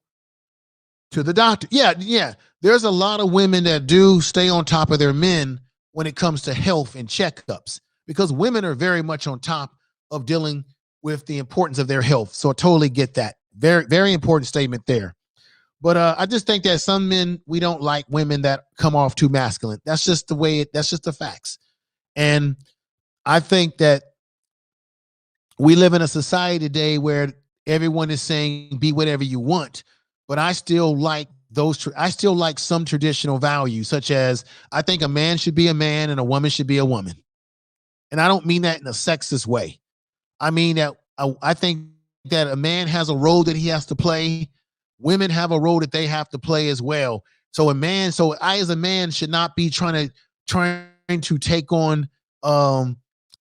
to the doctor. Yeah, yeah. There's a lot of women that do stay on top of their men when it comes to health and checkups, because women are very much on top of dealing with the importance of their health. So I totally get that. Very, very important statement there. But I just think that some men, we don't like women that come off too masculine. That's just the way that's just the facts. And I think that we live in a society today where everyone is saying be whatever you want, but I still like I still like some traditional values, such as I think a man should be a man and a woman should be a woman. And I don't mean that in a sexist way. I mean that I think that a man has a role that he has to play. Women have a role that they have to play as well. So I as a man should not be trying to take on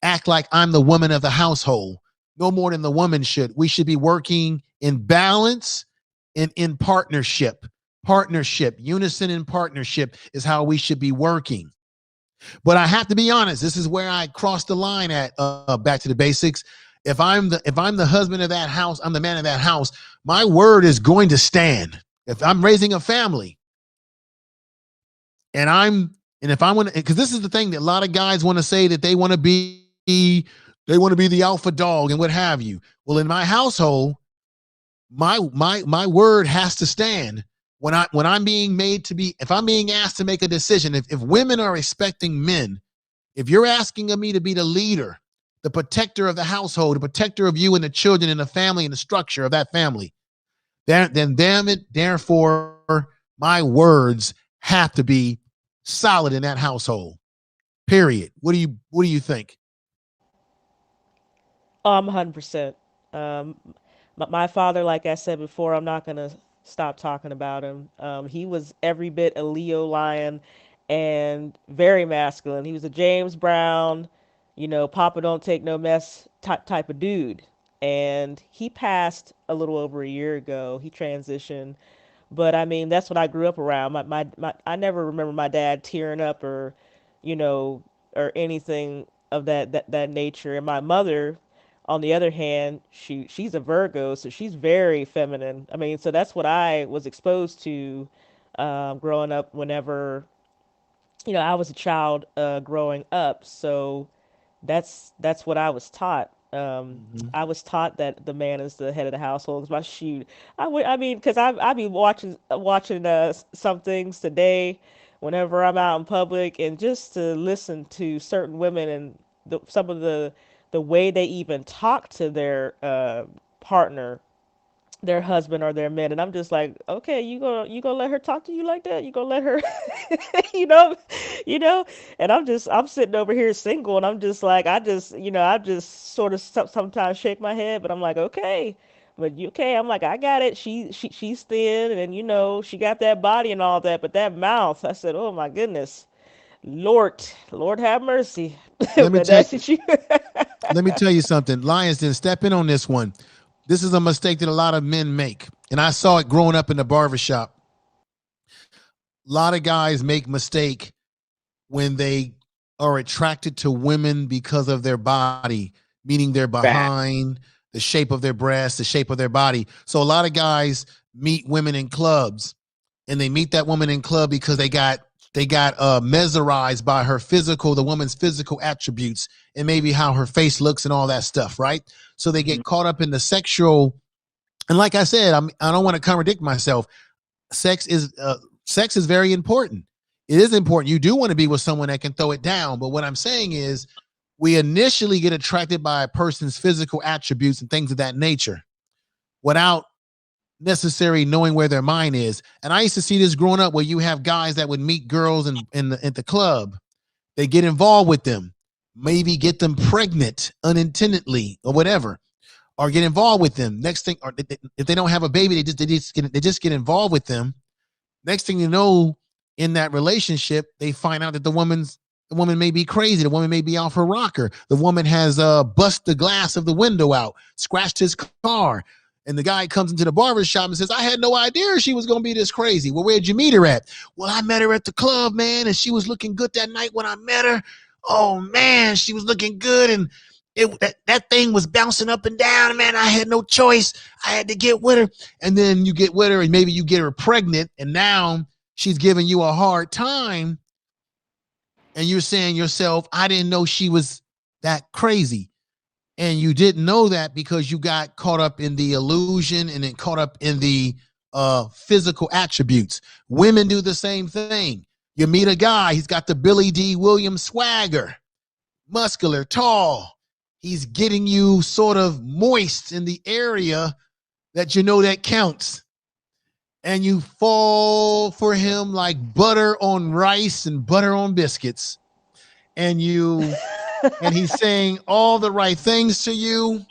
act like I'm the woman of the household, no more than the woman should. We should be working in balance and in partnership. Partnership, unison and partnership is how we should be working. But I have to be honest, this is where I cross the line at back to the basics. If I'm the husband of that house, I'm the man of that house, my word is going to stand. If I'm raising a family and if I want to, because this is the thing that a lot of guys want to say that they want to be the alpha dog and what have you. Well, in my household, my word has to stand. When I'm being made to be, if I'm being asked to make a decision, if women are expecting men, if you're asking of me to be the leader, the protector of the household, the protector of you and the children and the family and the structure of that family, then damn it, therefore my words have to be solid in that household. Period. What do you think? 100%. Um, my father, like I said before, I'm not gonna stop talking about him. He was every bit a Leo lion and very masculine. He was a James Brown, Papa don't take no mess type of dude. And he passed a little over a year ago. He transitioned, but I mean, that's what I grew up around. I never remember my dad tearing up you know, or anything of that nature. And my mother, on the other hand, she's a Virgo, so she's very feminine. I mean, so that's what I was exposed to growing up. Whenever I was a child growing up, so that's what I was taught. Mm-hmm. I was taught that the man is the head of the household. 'Cause my shoot, I mean, because I be watching some things today, whenever I'm out in public, and just to listen to certain women and some of the way they even talk to their partner, their husband or their men, and I'm just like, okay, you gonna let her talk to you like that? You gonna let her, you know, you know? And I'm sitting over here single, and I'm just like, I just sort of sometimes shake my head, but I'm like, okay, but you okay? I'm like, I got it. She's thin, and she got that body and all that, but that mouth, I said, oh my goodness, Lord have mercy. Let me But tell that's what you. let me tell you something. Lions didn't step in on this one. This is a mistake that a lot of men make. And I saw it growing up in the barbershop. A lot of guys make mistake when they are attracted to women because of their body, meaning their Fact. behind, the shape of their breast, the shape of their body. So a lot of guys meet women in clubs, and they meet that woman in club because they got mesmerized by her physical, the woman's physical attributes, and maybe how her face looks and all that stuff, right? So they Mhm. get caught up in the sexual. And like I said, I don't want to contradict myself. Sex is sex is very important. It is important. You do want to be with someone that can throw it down. But what I'm saying is, we initially get attracted by a person's physical attributes and things of that nature without necessarily knowing where their mind is. And I used to see this growing up, where you have guys that would meet girls at the club. They get involved with them, maybe get them pregnant unintendedly or whatever, or get involved with them. Next thing, or if they don't have a baby, they just get involved with them. Next thing you know, in that relationship, they find out that the woman may be crazy. The woman may be off her rocker. The woman has bust the glass of the window out, scratched his car. And the guy comes into the barber shop and says, I had no idea she was going to be this crazy. Well, where'd you meet her at? Well, I met her at the club, man, and she was looking good that night when I met her. Oh, man, she was looking good. And that thing was bouncing up and down, man. I had no choice. I had to get with her. And then you get with her, and maybe you get her pregnant, and now she's giving you a hard time, and you're saying yourself, I didn't know she was that crazy. And you didn't know that because you got caught up in the illusion and then caught up in the physical attributes. Women do the same thing. You meet a guy, he's got the Billy D. Williams swagger, muscular, tall. He's getting you sort of moist in the area that you know that counts. And you fall for him like butter on rice and butter on biscuits. And he's saying all the right things to you.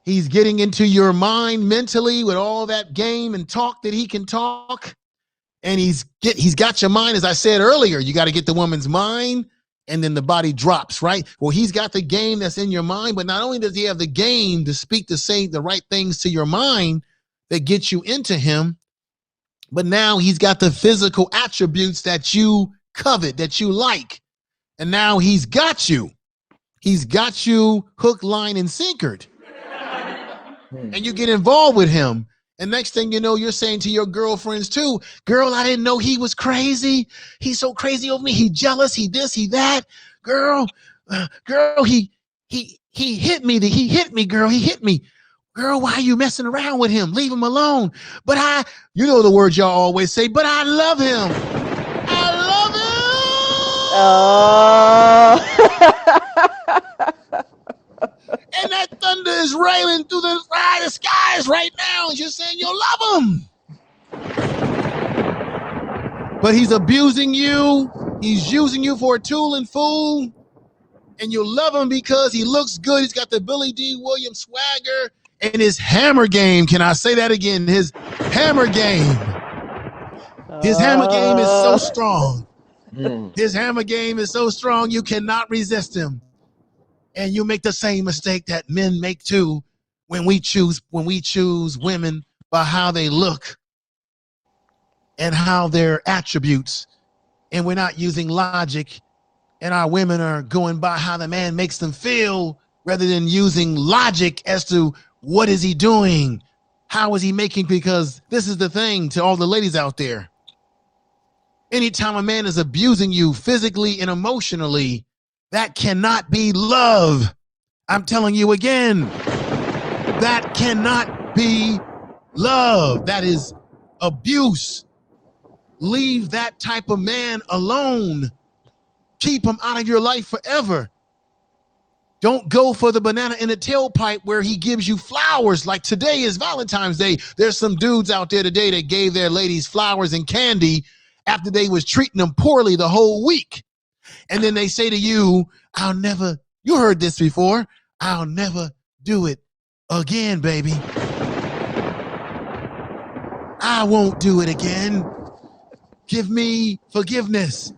He's getting into your mind mentally with all that game and talk that he can talk. And he's got your mind. As I said earlier, you got to get the woman's mind, and then the body drops, right? Well, he's got the game that's in your mind, but not only does he have the game to speak to say the right things to your mind that get you into him, but now he's got the physical attributes that you covet, that you like. And now he's got you. He's got you hook, line, and sinkered. And you get involved with him. And next thing you know, you're saying to your girlfriends too, girl, I didn't know he was crazy. He's so crazy over me. He jealous. He this, he that. Girl, he hit me. He hit me, girl. He hit me. Girl, why are you messing around with him? Leave him alone. But you know the words y'all always say, but I love him. I love him. And that thunder is railing through the skies right now. And you're saying you love him. But he's abusing you. He's using you for a tool and fool. And you love him because he looks good. He's got the Billy D. Williams swagger and his hammer game. Can I say that again? His hammer game. His hammer game is so strong. His hammer game is so strong you cannot resist him. And you make the same mistake that men make too when we choose women by how they look and how their attributes. And we're not using logic, and our women are going by how the man makes them feel rather than using logic as to what is he doing? How is he making? Because this is the thing to all the ladies out there. Anytime a man is abusing you physically and emotionally, that cannot be love. I'm telling you again, that cannot be love. That is abuse. Leave that type of man alone. Keep him out of your life forever. Don't go for the banana in the tailpipe where he gives you flowers. Like today is Valentine's Day. There's some dudes out there today that gave their ladies flowers and candy after they was treating them poorly the whole week. And then they say to you, you heard this before, I'll never do it again, baby. I won't do it again. Give me forgiveness.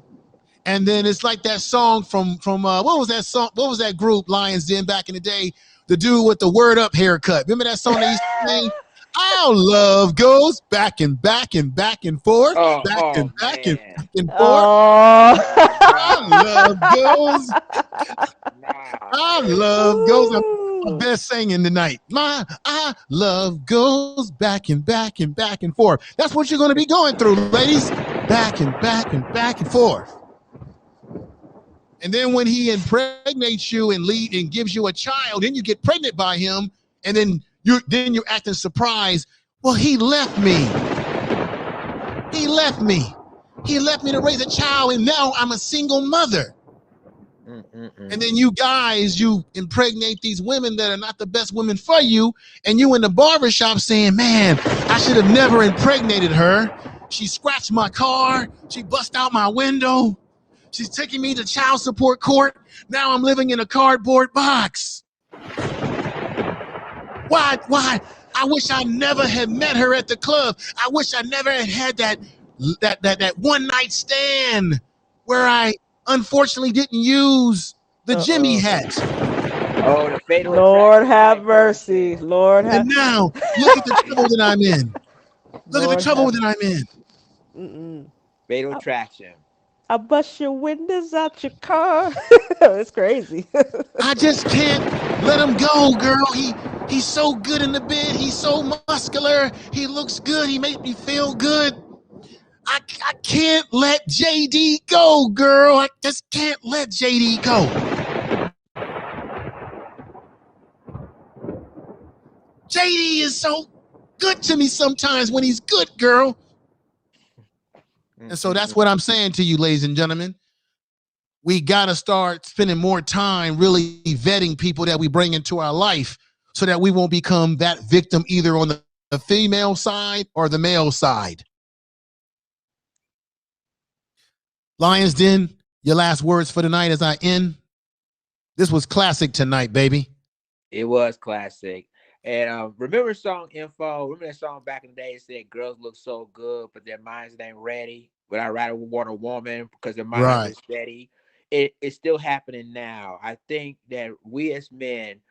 And then it's like that song from what was that song? What was that group Lions Den back in the day? The dude with the word up haircut. Remember that song they used to sing? Our love goes back and back and back and forth, back and back and back and forth. Our love goes. Our love goes. I'm best singing tonight. Our love goes back and back and back and forth. That's what you're going to be going through, ladies. Back and back and back and forth. And then when he impregnates you and gives you a child, then you get pregnant by him, and then you're acting surprised. Well, he left me. He left me. He left me to raise a child, and now I'm a single mother. And then you guys, you impregnate these women that are not the best women for you, and you in the barbershop saying, man, I should have never impregnated her. She scratched my car. She bust out my window. She's taking me to child support court. Now I'm living in a cardboard box. Why? I wish I never had met her at the club. I wish I never had that one night stand where I unfortunately didn't use the Jimmy hat. Oh, the fatal Lord have mercy. Lord have. And now look at the trouble that I'm in. Look at the trouble that I'm in. Fatal attraction. I bust your windows out your car. It's crazy. I just can't let him go, girl. He's so good in the bed. He's so muscular. He looks good. He makes me feel good. I can't let JD go, girl. I just can't let JD go. JD is so good to me sometimes when he's good, girl. And so that's what I'm saying to you, ladies and gentlemen. We got to start spending more time really vetting people that we bring into our life so that we won't become that victim either on the female side or the male side. Lions Den, your last words for tonight as I end. This was classic tonight, baby. It was classic. And remember song Info? Remember that song back in the day? It said girls look so good, but their minds ain't ready. But I'd rather want a woman because their mind is steady. It's still happening now. I think that we as men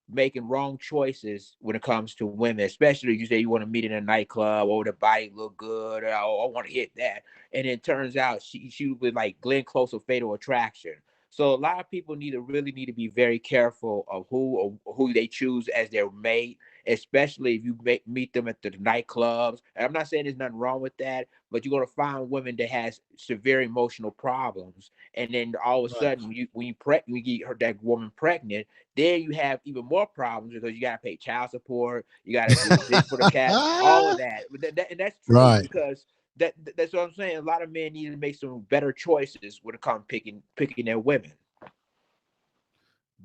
making wrong choices when it comes to women, especially you say you want to meet in a nightclub, or the body look good, or I want to hit that. And it turns out she was like Glenn Close of Fatal Attraction. So a lot of people really need to be very careful of who they choose as their mate, especially if you meet them at the nightclubs. And I'm not saying there's nothing wrong with that, but you're going to find women that has severe emotional problems. And then all of a sudden, when you get that woman pregnant, then you have even more problems because you got to pay child support, you got to do this for the cat, all of that. But and that's true because that's what I'm saying. A lot of men need to make some better choices when it comes picking their women.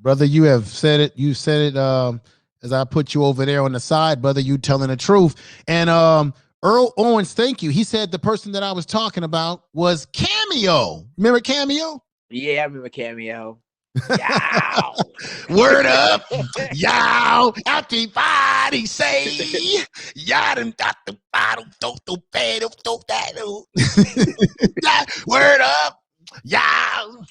Brother, you have said it. You said it as I put you over there on the side, brother. You telling the truth. And Earl Owens, thank you. He said the person that I was talking about was Cameo. Remember Cameo? Yeah, I remember Cameo. Yow. Word up. Yow. Everybody say, y'all done got the bottle. Word up. Yow.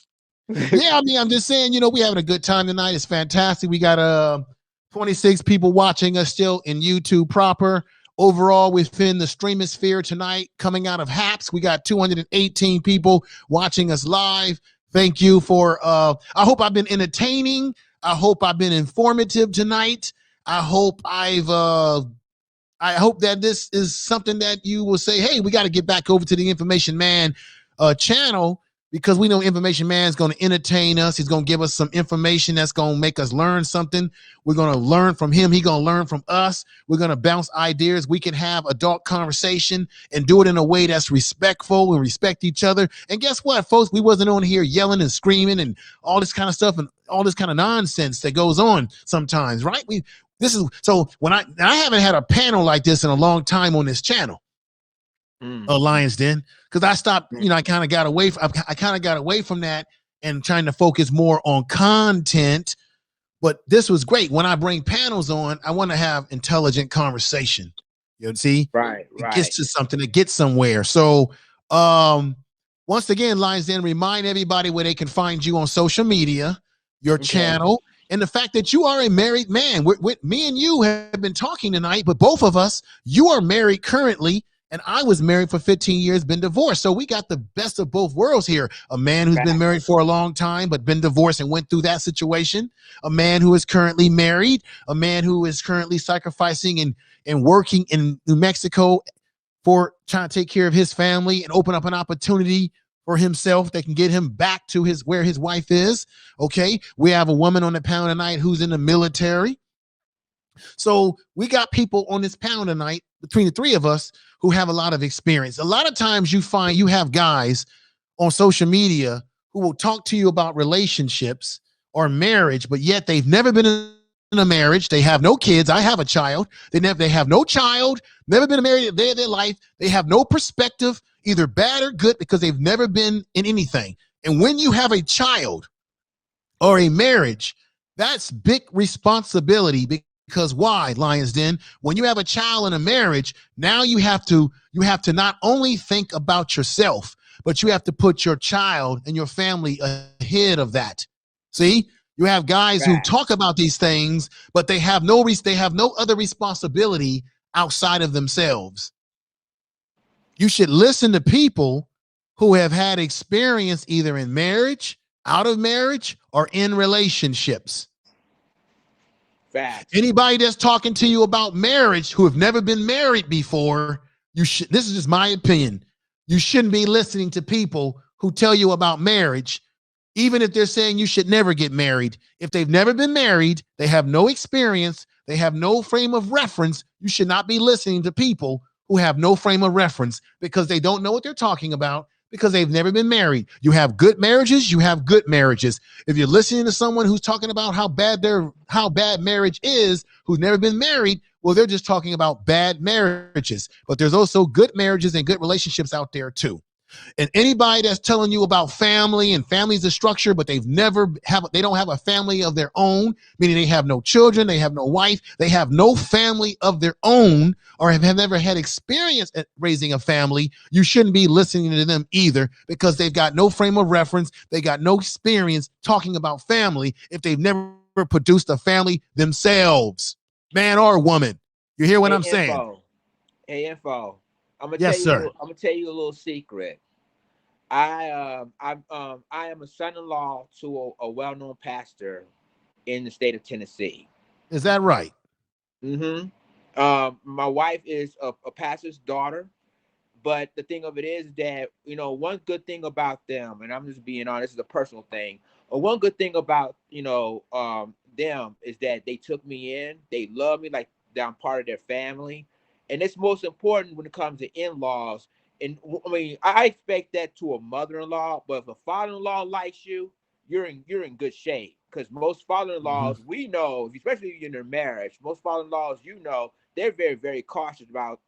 Yeah, I mean, I'm just saying, we having a good time tonight. It's fantastic. We got 26 people watching us still in YouTube proper. Overall, within the streamosphere tonight, coming out of HAPS, we got 218 people watching us live. Thank you for, I hope I've been entertaining. I hope I've been informative tonight. I hope I hope that this is something that you will say, hey, we got to get back over to the Information Man channel because we know Information Man is going to entertain us. He's going to give us some information that's going to make us learn something. We're going to learn from him. He's going to learn from us. We're going to bounce ideas. We can have adult conversation and do it in a way that's respectful and respect each other. And guess what, folks? We wasn't on here yelling and screaming and all this kind of stuff and all this kind of nonsense that goes on sometimes, right? When I haven't had a panel like this in a long time on this channel. Lions Den, because I stopped, I kind of got away from that and trying to focus more on content. But this was great. When I bring panels on, I want to have intelligent conversation. You see, right. It gets to something, it gets somewhere. So once again, Lions Den, remind everybody where they can find you on social media, your channel, and the fact that you are a married man. Me and you have been talking tonight, but both of us, you are married currently. And I was married for 15 years, been divorced. So we got the best of both worlds here. A man who's been married for a long time, but been divorced and went through that situation. A man who is currently married. A man who is currently sacrificing and working in New Mexico for trying to take care of his family and open up an opportunity for himself that can get him back to where his wife is. Okay. We have a woman on the panel tonight who's in the military. So we got people on this panel tonight between the three of us who have a lot of experience. A lot of times you find you have guys on social media who will talk to you about relationships or marriage, but yet they've never been in a marriage. They have no kids. I have a child. They have no child, never been married a day of their life. They have no perspective, either bad or good, because they've never been in anything. And when you have a child or a marriage, that's big responsibility. Because why, Lions Den? When you have a child in a marriage, now you have to not only think about yourself, but you have to put your child and your family ahead of that. See, you have guys who talk about these things, but they have no other responsibility outside of themselves. You should listen to people who have had experience either in marriage, out of marriage, or in relationships. Facts. Anybody that's talking to you about marriage who have never been married before, this is just my opinion. You shouldn't be listening to people who tell you about marriage, even if they're saying you should never get married. If they've never been married, they have no experience, they have no frame of reference. You should not be listening to people who have no frame of reference because they don't know what they're talking about, because they've never been married. You have good marriages, you have good marriages. If you're listening to someone who's talking about how bad marriage is, who's never been married, well, they're just talking about bad marriages. But there's also good marriages and good relationships out there too. And anybody that's telling you about family and family's a structure, but they don't have a family of their own, meaning they have no children, they have no wife, they have no family of their own, or have never had experience at raising a family, you shouldn't be listening to them either, because they've got no frame of reference, they got no experience talking about family if they've never produced a family themselves, man or woman. You hear what I'm saying? Hey, info. I'm gonna tell you a little secret. I am a son-in-law to a well-known pastor in the state of Tennessee. Is that right? Mm-hmm. My wife is a pastor's daughter, but the thing of it is that, one good thing about them, and I'm just being honest, this is a personal thing. One good thing about them is that they took me in. They love me like I'm part of their family. And it's most important when it comes to in-laws. And I mean, I expect that to a mother-in-law, but if a father-in-law likes you, you're in good shape. Because most father-in-laws, we know, especially in their marriage, most father-in-laws, they're very, very cautious about.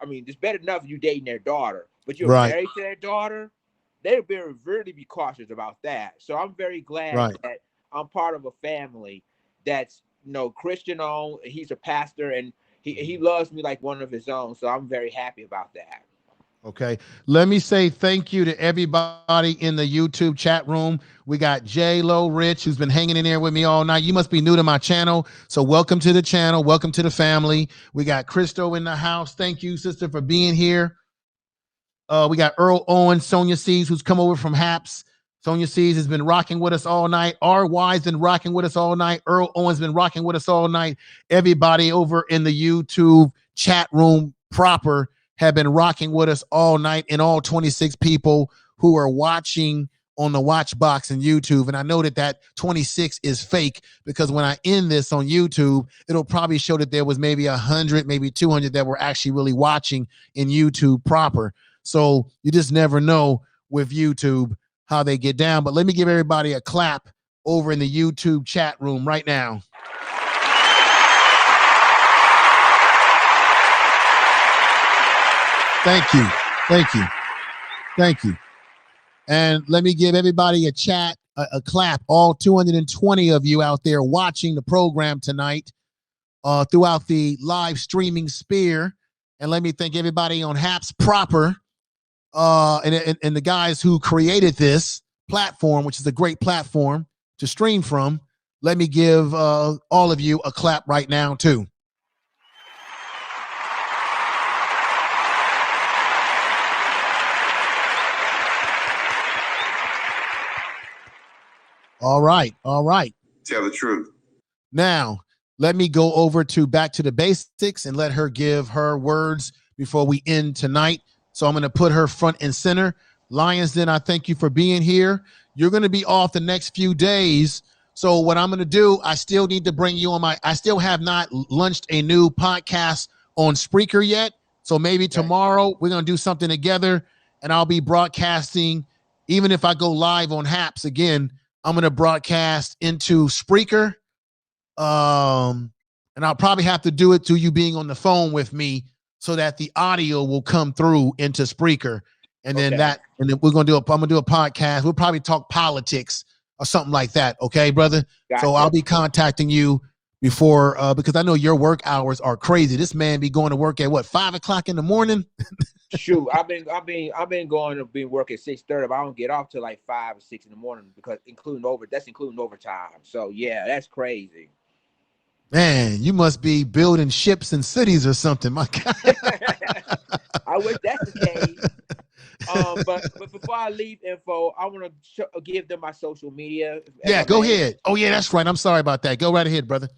It's better enough you dating their daughter, but you're married to their daughter, they're really be cautious about that. So I'm very glad that I'm part of a family that's Christian-owned. He's a pastor, and he loves me like one of his own. So I'm very happy about that. Okay. Let me say thank you to everybody in the YouTube chat room. We got J-Lo Rich, who's been hanging in there with me all night. You must be new to my channel. So welcome to the channel. Welcome to the family. We got Christo in the house. Thank you, sister, for being here. We got Earl Owens, Sonia Seas, who's come over from Haps. Sonia Seas has been rocking with us all night. RY's been rocking with us all night. Earl Owens been rocking with us all night. Everybody over in the YouTube chat room proper have been rocking with us all night, and all 26 people who are watching on the watch box in YouTube. And I know that 26 is fake, because when I end this on YouTube, it'll probably show that there was maybe 100, maybe 200 that were actually really watching in YouTube proper. So you just never know with YouTube how they get down. But let me give everybody a clap over in the YouTube chat room right now. Thank you. Thank you. Thank you. And let me give everybody a clap, all 220 of you out there watching the program tonight throughout the live streaming sphere. And let me thank everybody on Haps Proper and the guys who created this platform, which is a great platform to stream from. Let me give all of you a clap right now, too. All right. All right. Tell the truth. Now, let me go over to back to the basics and let her give her words before we end tonight. So I'm going to put her front and center. Lions Den, I thank you for being here. You're going to be off the next few days. So what I'm going to do, I still need to bring you on I still have not launched a new podcast on Spreaker yet. So maybe tomorrow we're going to do something together, and I'll be broadcasting. Even if I go live on Haps again, I'm going to broadcast into Spreaker. And I'll probably have to do it to you being on the phone with me so that the audio will come through into Spreaker. And then then we're going to I'm going to do a podcast. We'll probably talk politics or something like that. Okay, brother? Gotcha. So I'll be contacting you before, because I know your work hours are crazy. This man be going to work at 5 o'clock in the morning? Shoot, I've been going to be working at 6:30, but I don't get off till like 5 or 6 in the morning, because including overtime. So yeah, that's crazy. Man, you must be building ships and cities or something, my God. I wish that's the case. But before I leave info, I want to give them my social media. Yeah, go ahead. Oh yeah, that's right. I'm sorry about that. Go right ahead, brother.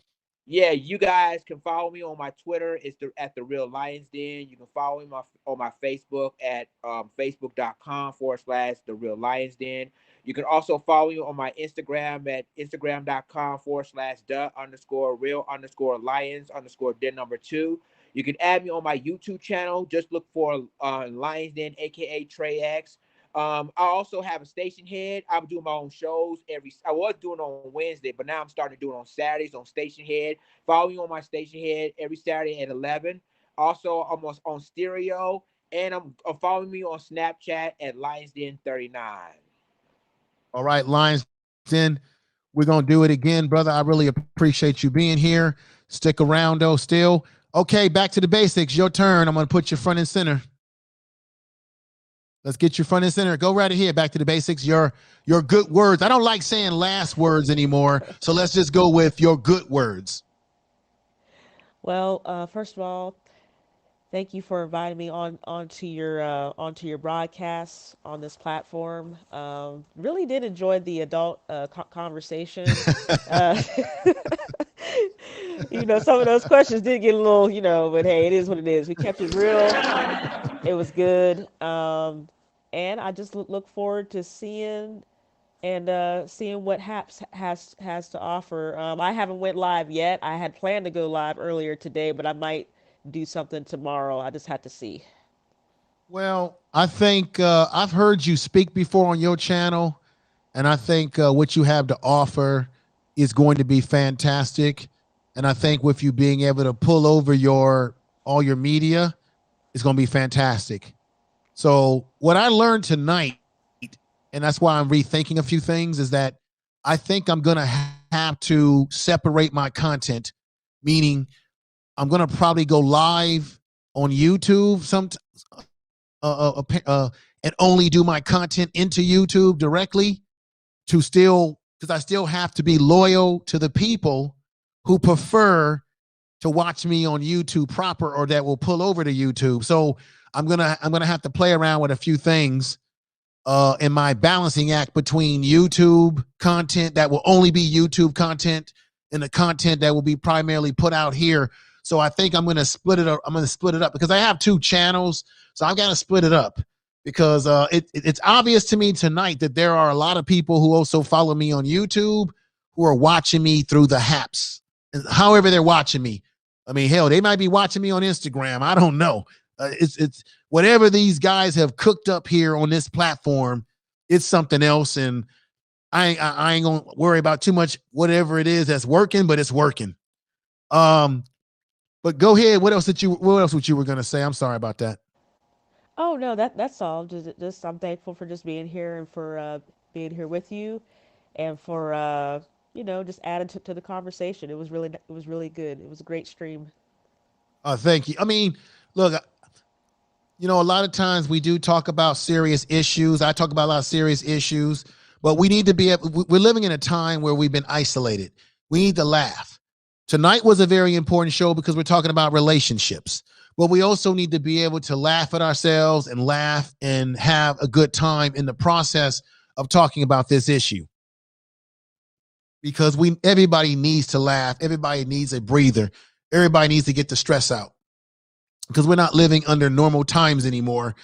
Yeah, you guys can follow me on my Twitter. It's at the Real Lions Den. You can follow me on my Facebook at facebook.com/the Real Lions Den. You can also follow me on my Instagram at instagram.com/the_real_lions_den2. You can add me on my YouTube channel. Just look for Lions Den, aka Trey X. I also have a station head. I'm doing my own shows I was doing on Wednesday, but now I'm starting to do it on Saturdays on Station Head. Follow me on my Station Head every Saturday at 11. Also, I'm on stereo, and I'm following me on Snapchat at LionsDen39. All right, Lions Den, we're going to do it again, brother. I really appreciate you being here. Stick around, though, still. Okay, back to the basics. Your turn. I'm going to put you front and center. Let's get you front and center. Go right ahead. Back to the basics. Your good words. I don't like saying last words anymore, so let's just go with your good words. Well, first of all, thank you for inviting me onto your broadcast on this platform. Really did enjoy the adult conversation. Some of those questions did get a little, but hey, it is what it is. We kept it real. It was good. And I just look forward to seeing what Haps has to offer. I haven't went live yet. I had planned to go live earlier today, but I might do something tomorrow. I just have to see. Well, I think I've heard you speak before on your channel, and I think what you have to offer is going to be fantastic. And I think with you being able to pull over all your media, it's going to be fantastic. So what I learned tonight, and that's why I'm rethinking a few things, is that I think I'm going to have to separate my content, meaning I'm going to probably go live on YouTube and only do my content into YouTube directly because I still have to be loyal to the people who prefer to watch me on YouTube proper, or that will pull over to YouTube. So I'm gonna have to play around with a few things in my balancing act between YouTube content that will only be YouTube content and the content that will be primarily put out here. So I think I'm gonna split it up. I'm gonna split it up because I have 2 channels, so I've got to split it up. because it's obvious to me tonight that there are a lot of people who also follow me on YouTube who are watching me through the haps, however they're watching me. I mean, hell, they might be watching me on Instagram. I don't know. It's whatever these guys have cooked up here on this platform. It's something else, and I ain't gonna worry about too much. Whatever it is that's working, but it's working. But go ahead. What else would you were gonna say? I'm sorry about that. Oh no, that's all. Just I'm thankful for just being here and for being here with you, and for just adding to the conversation. It was really good. It was a great stream. Thank you. I mean, look, a lot of times we do talk about serious issues. I talk about a lot of serious issues, but we need to we're living in a time where we've been isolated. We need to laugh. Tonight was a very important show because we're talking about relationships, but we also need to be able to laugh at ourselves and laugh and have a good time in the process of talking about this issue. Because everybody needs to laugh. Everybody needs a breather. Everybody needs to get the stress out, because we're not living under normal times anymore.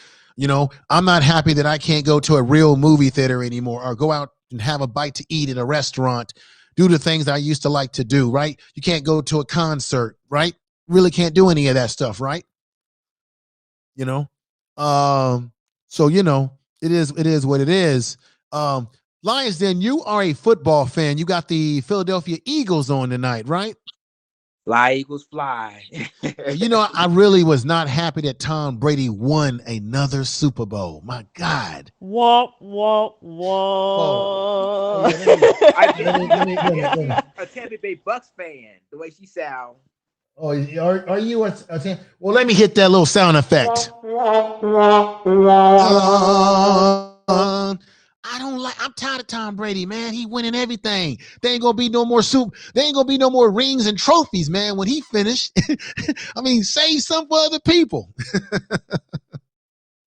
I'm not happy that I can't go to a real movie theater anymore or go out and have a bite to eat in a restaurant, do the things that I used to like to do, right? You can't go to a concert, right? Really can't do any of that stuff, right? So it is what it is. Lions, then you are a football fan. You got the Philadelphia Eagles on tonight, right? Fly, Eagles, fly. I really was not happy that Tom Brady won another Super Bowl. My God. Womp womp womp. A Tampa Bay Bucks fan, the way she sound. Oh, are you a well, let me hit that little sound effect. I'm tired of Tom Brady, man. He winning everything. There ain't gonna be no more rings and trophies, man, when he finished. I mean, save some for other people.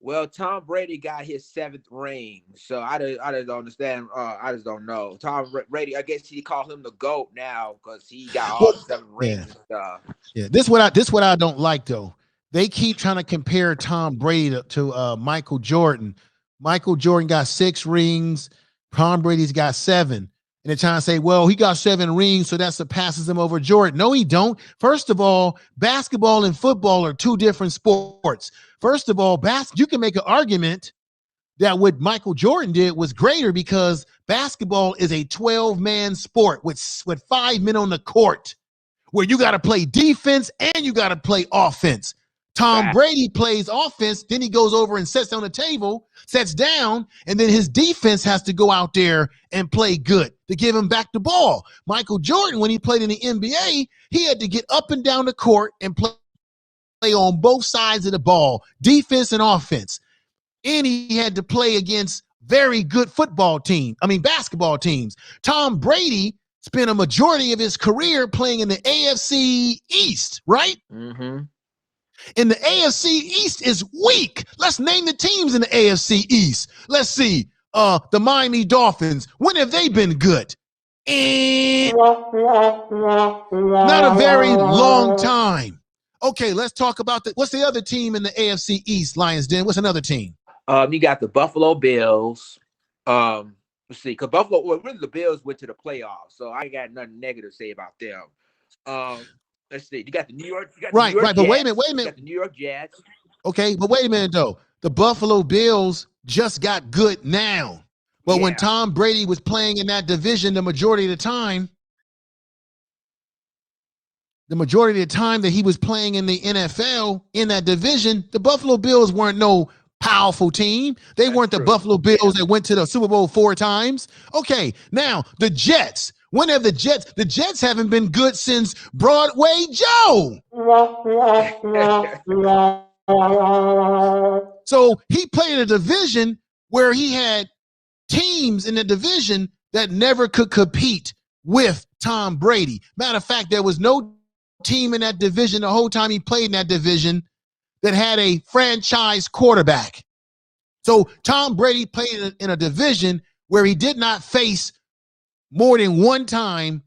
Well, Tom Brady got his 7th ring, so I just don't understand. I just don't know. Tom Brady, I guess he call him the GOAT now because he got all 7 rings and stuff. Yeah, this what I don't like though. They keep trying to compare Tom Brady to Michael Jordan. Michael Jordan got 6 rings. Tom Brady's got 7. And they're trying to say, well, he got 7 rings, so that surpasses him over Jordan. No, he don't. First of all, basketball and football are 2 different sports. First of all, you can make an argument that what Michael Jordan did was greater because basketball is a 12-man sport with 5 men on the court where you got to play defense and you got to play offense. Tom Brady plays offense, then he goes over and sits on the table, sets down, and then his defense has to go out there and play good to give him back the ball. Michael Jordan, when he played in the NBA, he had to get up and down the court and play on both sides of the ball, defense and offense. And he had to play against very good basketball teams. Tom Brady spent a majority of his career playing in the AFC East, right? Mm-hmm. And the AFC East is weak. Let's name the teams in the AFC East. Let's see. The Miami Dolphins. When have they been good? Not a very long time. Okay, let's talk about what's the other team in the AFC East, Lions Den? What's another team? You got the Buffalo Bills. Let's see, because the Bills went to the playoffs, so I ain't got nothing negative to say about them. Let's see. You got the New York. Right. Jets. But wait a minute. You got the New York Jets. Okay, but wait a minute though. The Buffalo Bills just got good now, but when Tom Brady was playing in that division, the majority of the time that he was playing in the NFL in that division, the Buffalo Bills weren't no powerful team. They weren't the Buffalo Bills that went to the Super Bowl 4 times. Okay, now the Jets. When have the Jets haven't been good since Broadway Joe. So he played in a division where he had teams in the division that never could compete with Tom Brady. Matter of fact, there was no team in that division the whole time he played in that division that had a franchise quarterback. So Tom Brady played in a division where he did not face more than one time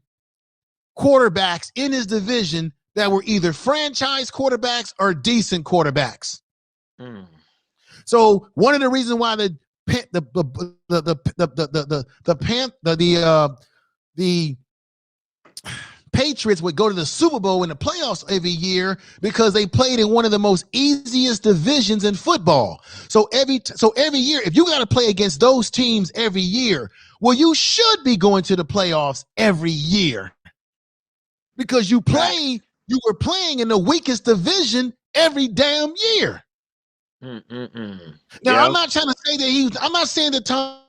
quarterbacks in his division that were either franchise quarterbacks or decent quarterbacks. So one of the reasons why the Patriots would go to the Super Bowl in the playoffs every year because they played in one of the most easiest divisions in football. So every year, if you got to play against those teams every year, well, you should be going to the playoffs every year because you were playing in the weakest division every damn year. Now, I'm not trying to say that I'm not saying that Tom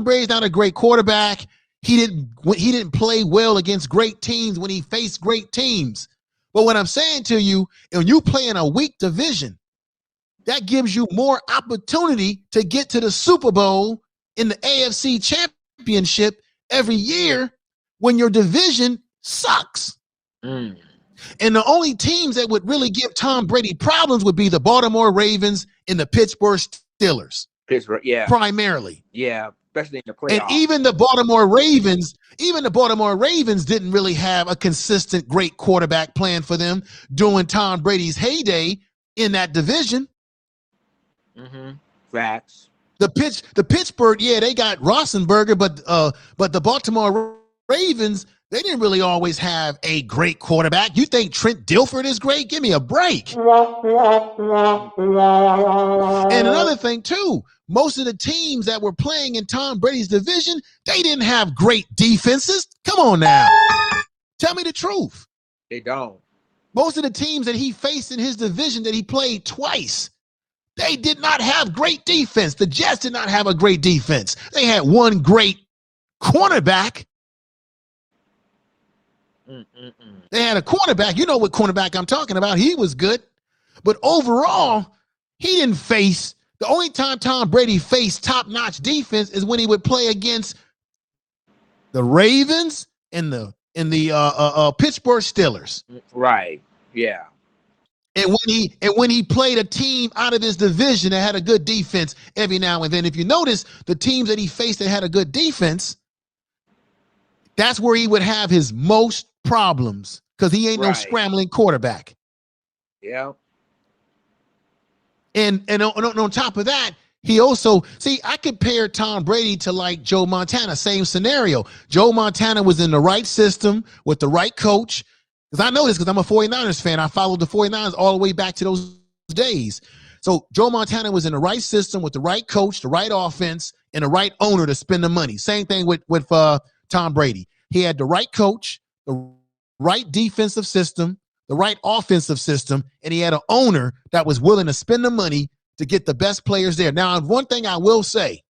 Brady's not a great quarterback. He didn't play well against great teams when he faced great teams. But what I'm saying to you, when you play in a weak division, that gives you more opportunity to get to the Super Bowl in the AFC Championship every year when your division sucks. And the only teams that would really give Tom Brady problems would be the Baltimore Ravens and the Pittsburgh Steelers. Primarily. Yeah. Especially in the playoffs. And even the Baltimore Ravens didn't really have a consistent great quarterback plan for them during Tom Brady's heyday in that division. Facts. The Pittsburgh, they got Roethlisberger, but the Baltimore Ravens, they didn't really always have a great quarterback. You think Trent Dilfer is great? Give me a break. And another thing too, most of the teams that were playing in Tom Brady's division, they didn't have great defenses. Come on now. Tell me the truth. They don't. Most of the teams that he faced in his division that he played twice, they did not have great defense. The Jets did not have a great defense. They had one great cornerback. They had a cornerback. You know what cornerback I'm talking about. He was good. But overall, he didn't face. The only time Tom Brady faced top-notch defense is when he would play against the Ravens and the Pittsburgh Steelers. Right. Yeah. And when he played a team out of his division that had a good defense every now and then, if you notice, the teams that he faced that had a good defense, that's where he would have his most problems because he ain't no scrambling quarterback. Yeah. And on top of that, he also, I compare Tom Brady to like Joe Montana, same scenario. Joe Montana was in the right system with the right coach. Because I know this because I'm a 49ers fan. I followed the 49ers all the way back to those days. So Joe Montana was in the right system with the right coach, the right offense, and the right owner to spend the money. Same thing with Tom Brady. He had the right coach, the right defensive system, the right offensive system, and he had an owner that was willing to spend the money to get the best players there. Now, one thing I will say,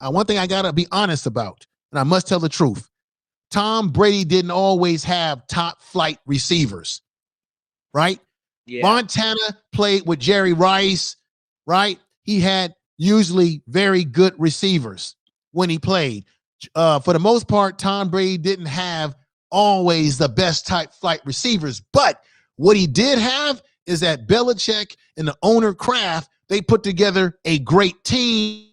one thing I got to be honest about, and I must tell the truth. Tom Brady didn't always have top flight receivers, right? Yeah. Montana played with Jerry Rice, right? He had usually very good receivers when he played. For the most part, Tom Brady didn't have always the best type flight receivers, but what he did have is that Belichick and the owner Kraft, they put together a great team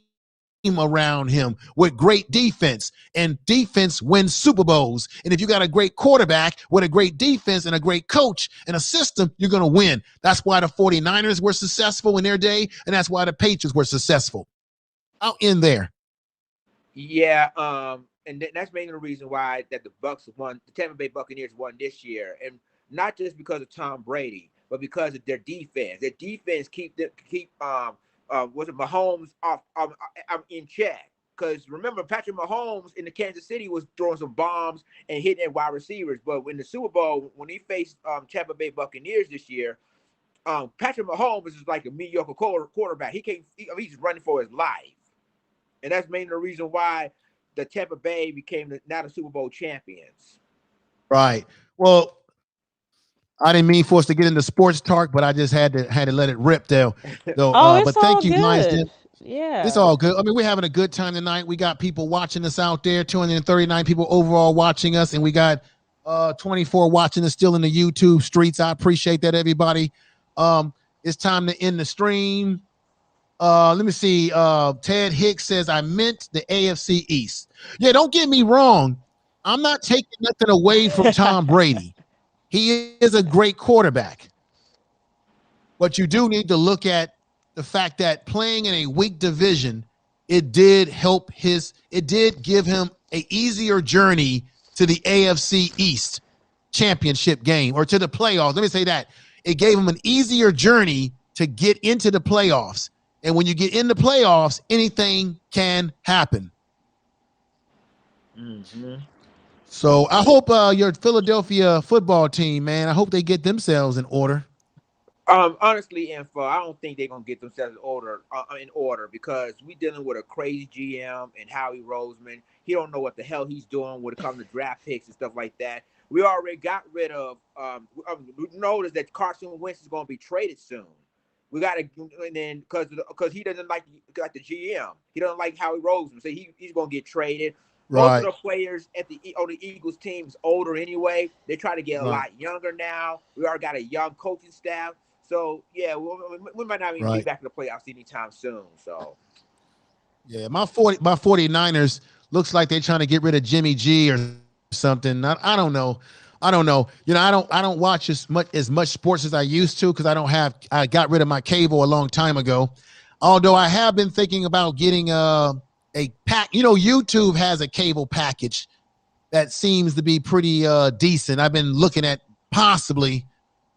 around him with great defense, and defense wins Super Bowls. And if you got a great quarterback with a great defense and a great coach and a system, you're going to win. That's why the 49ers were successful in their day, and that's why the Patriots were successful. I'll end there. Yeah, and that's mainly the reason why that the Bucs won, the Tampa Bay Buccaneers won this year, and not just because of Tom Brady, but because of their defense. Their defense keep was it Mahomes off in check? Because remember, Patrick Mahomes in the Kansas City was throwing some bombs and hitting at wide receivers, but in the Super Bowl, when he faced Tampa Bay Buccaneers this year, Patrick Mahomes is like a mediocre quarterback. He's running for his life, and that's mainly the reason why the Tampa Bay became now the Super Bowl champions. Right. Well, I didn't mean for us to get into sports talk, but I just had to let it rip there. But thank you, guys. Yeah, it's all good. I mean, we're having a good time tonight. We got people watching us out there, 239 people overall watching us, and we got 24 watching us still in the YouTube streets. I appreciate that, everybody. It's time to end the stream. Let me see. Ted Hicks says, I meant the AFC East. Yeah, don't get me wrong. I'm not taking nothing away from Tom Brady. He is a great quarterback. But you do need to look at the fact that playing in a weak division, it did give him a easier journey to the AFC East championship game, or to the playoffs. Let me say that. It gave him an easier journey to get into the playoffs. And when you get in the playoffs, anything can happen. Mm-hmm. So I hope your Philadelphia football team, man, I hope they get themselves in order. Honestly, Info, I don't think they're gonna get themselves in order because we dealing with a crazy GM and Howie Roseman. He don't know what the hell he's doing when it comes to draft picks and stuff like that. We already got rid of. We noticed that Carson Wentz is gonna be traded soon. We got to, and then because he doesn't like the GM, he doesn't like Howie Roseman, so he's gonna get traded. Most of the players on the Eagles team is older anyway. They try to get a lot younger now. We already got a young coaching staff. So, yeah, we might not even be back in the playoffs anytime soon. So, yeah, my 49ers looks like they're trying to get rid of Jimmy G or something. I don't know. You know, I don't watch as much sports as I used to because I got rid of my cable a long time ago. Although I have been thinking about getting a pack. You know, YouTube has a cable package that seems to be pretty decent. I've been looking at possibly,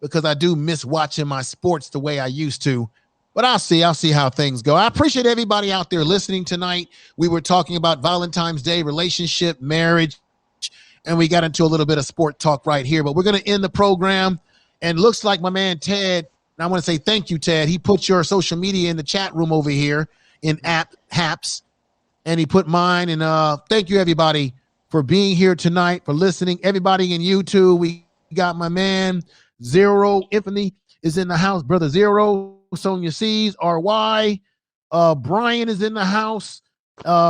because I do miss watching my sports the way I used to. But I'll see how things go. I appreciate everybody out there listening tonight. We were talking about Valentine's Day, relationship, marriage, and we got into a little bit of sport talk right here. But we're going to end the program. And looks like my man Ted, and I want to say thank you, Ted. He put your social media in the chat room over here in Haps, and he put mine. And thank you, everybody, for being here tonight, for listening. Everybody in YouTube, we got my man Zero Infinity is in the house. Brother Zero, Sonia C's, RY. Brian is in the house.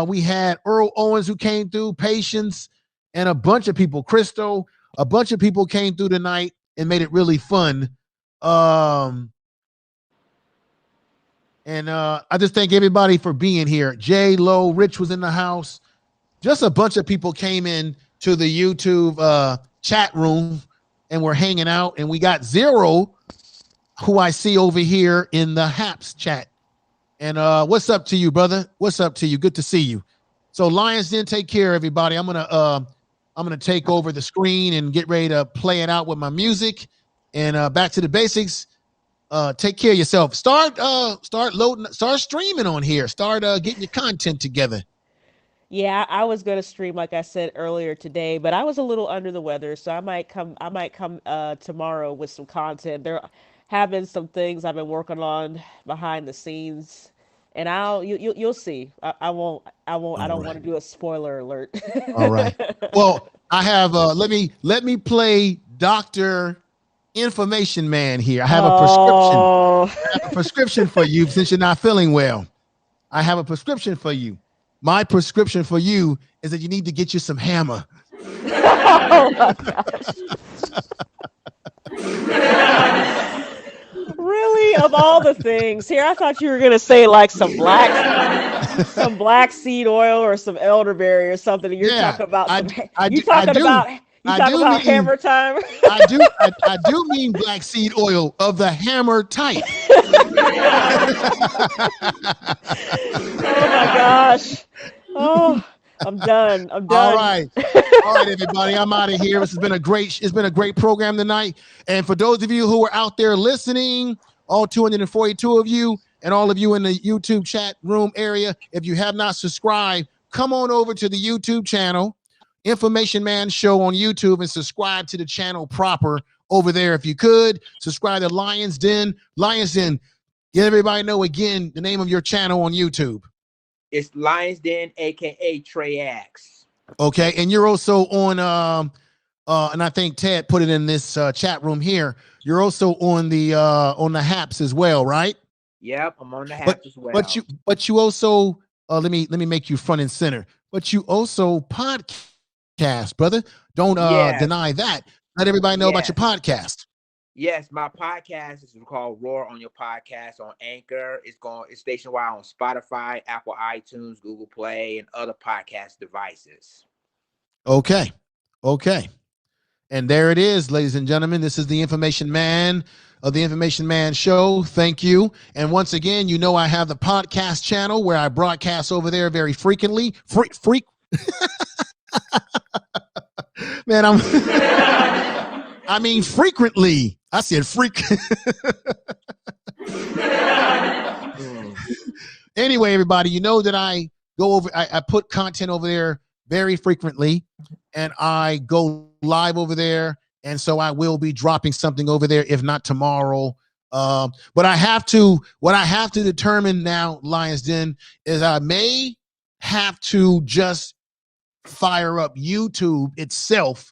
We had Earl Owens who came through, Patience, and a bunch of people. Crystal, a bunch of people came through tonight and made it really fun. And I just thank everybody for being here. Jay Lowe, Rich was in the house. Just a bunch of people came in to the YouTube chat room and we're hanging out. And we got Zero, who I see over here in the Haps chat. And what's up to you, brother? What's up to you? Good to see you. So Lions Den, take care, everybody. I'm gonna take over the screen and get ready to play it out with my music. And back to the basics. Take care of yourself. Start loading, start streaming on here. Start getting your content together. Yeah, I was gonna stream like I said earlier today, but I was a little under the weather, so I might come tomorrow with some content. There have been some things I've been working on behind the scenes, and you'll see. I won't I don't want to do a spoiler alert. All right. Well, I have let me play Dr. Information Man here. I have a prescription. I have a prescription for you since you're not feeling well. I have a prescription for you. My prescription for you is that you need to get you some hammer. Oh my gosh. Really? Of all the things here, I thought you were gonna say like some black seed oil or some elderberry or something. And you're talking about hammer time. I do mean black seed oil of the hammer type. Oh my gosh. Oh, I'm done. All right, everybody. I'm out of here. It's been a great program tonight. And for those of you who are out there listening, all 242 of you, and all of you in the YouTube chat room area, if you have not subscribed, come on over to the YouTube channel, Information Man Show on YouTube, and subscribe to the channel proper over there. If you could subscribe to Lions Den. Let everybody know again the name of your channel on YouTube. It's Lions Den, aka Trey Axe. Okay, and you're also on and I think Ted put it in this chat room here. You're also on the Haps as well, right? Yep, I'm on the Haps as well. But you also let me make you front and center. But you also podcast, brother. Don't deny that. Let everybody know about your podcast. Yes, my podcast is called Roar on Your Podcast on Anchor. It's nationwide on Spotify, Apple iTunes, Google Play, and other podcast devices. Okay. And there it is, ladies and gentlemen. This is the Information Man of the Information Man Show. Thank you. And once again, you know I have the podcast channel where I broadcast over there very frequently. Man, frequently. I said freak. Anyway, everybody, you know that I go over, I put content over there very frequently, and I go live over there. And so I will be dropping something over there, if not tomorrow. But what I have to determine now, Lions Den, is I may have to just fire up YouTube itself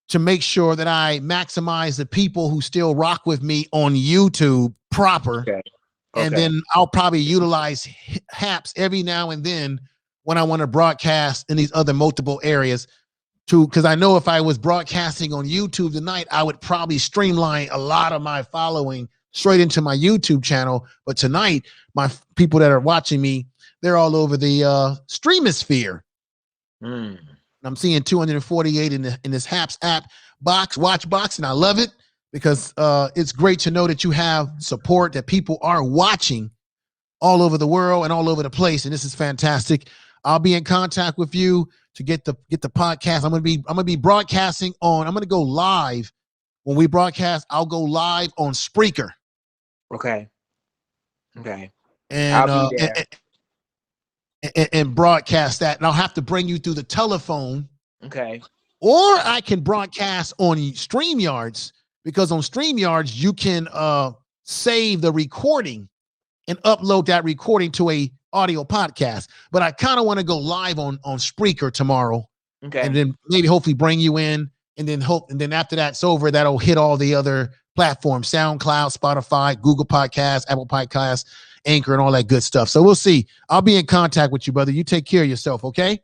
to make sure that I maximize the people who still rock with me on YouTube proper. Okay. And then I'll probably utilize HAPS every now and then when I want to broadcast in these other multiple areas because I know if I was broadcasting on YouTube tonight, I would probably streamline a lot of my following straight into my YouTube channel. But tonight, my people that are watching me, they're all over the streamosphere. I'm seeing 248 in this HAPS app watch box, and I love it because it's great to know that you have support, that people are watching all over the world and all over the place, and this is fantastic. I'll be in contact with you to get the podcast. I'm gonna be broadcasting on. I'm gonna go live when we broadcast. I'll go live on Spreaker. Okay. And I'll be there. And broadcast that, and I'll have to bring you through the telephone. Okay. Or I can broadcast on StreamYards, because on StreamYards you can save the recording and upload that recording to a audio podcast. But I kind of want to go live on Spreaker tomorrow. Okay. And then maybe hopefully bring you in, and then after that's over, that'll hit all the other platforms: SoundCloud, Spotify, Google Podcasts, Apple Podcasts, Anchor, and all that good stuff. So we'll see. I'll be in contact with you, brother. You take care of yourself, okay?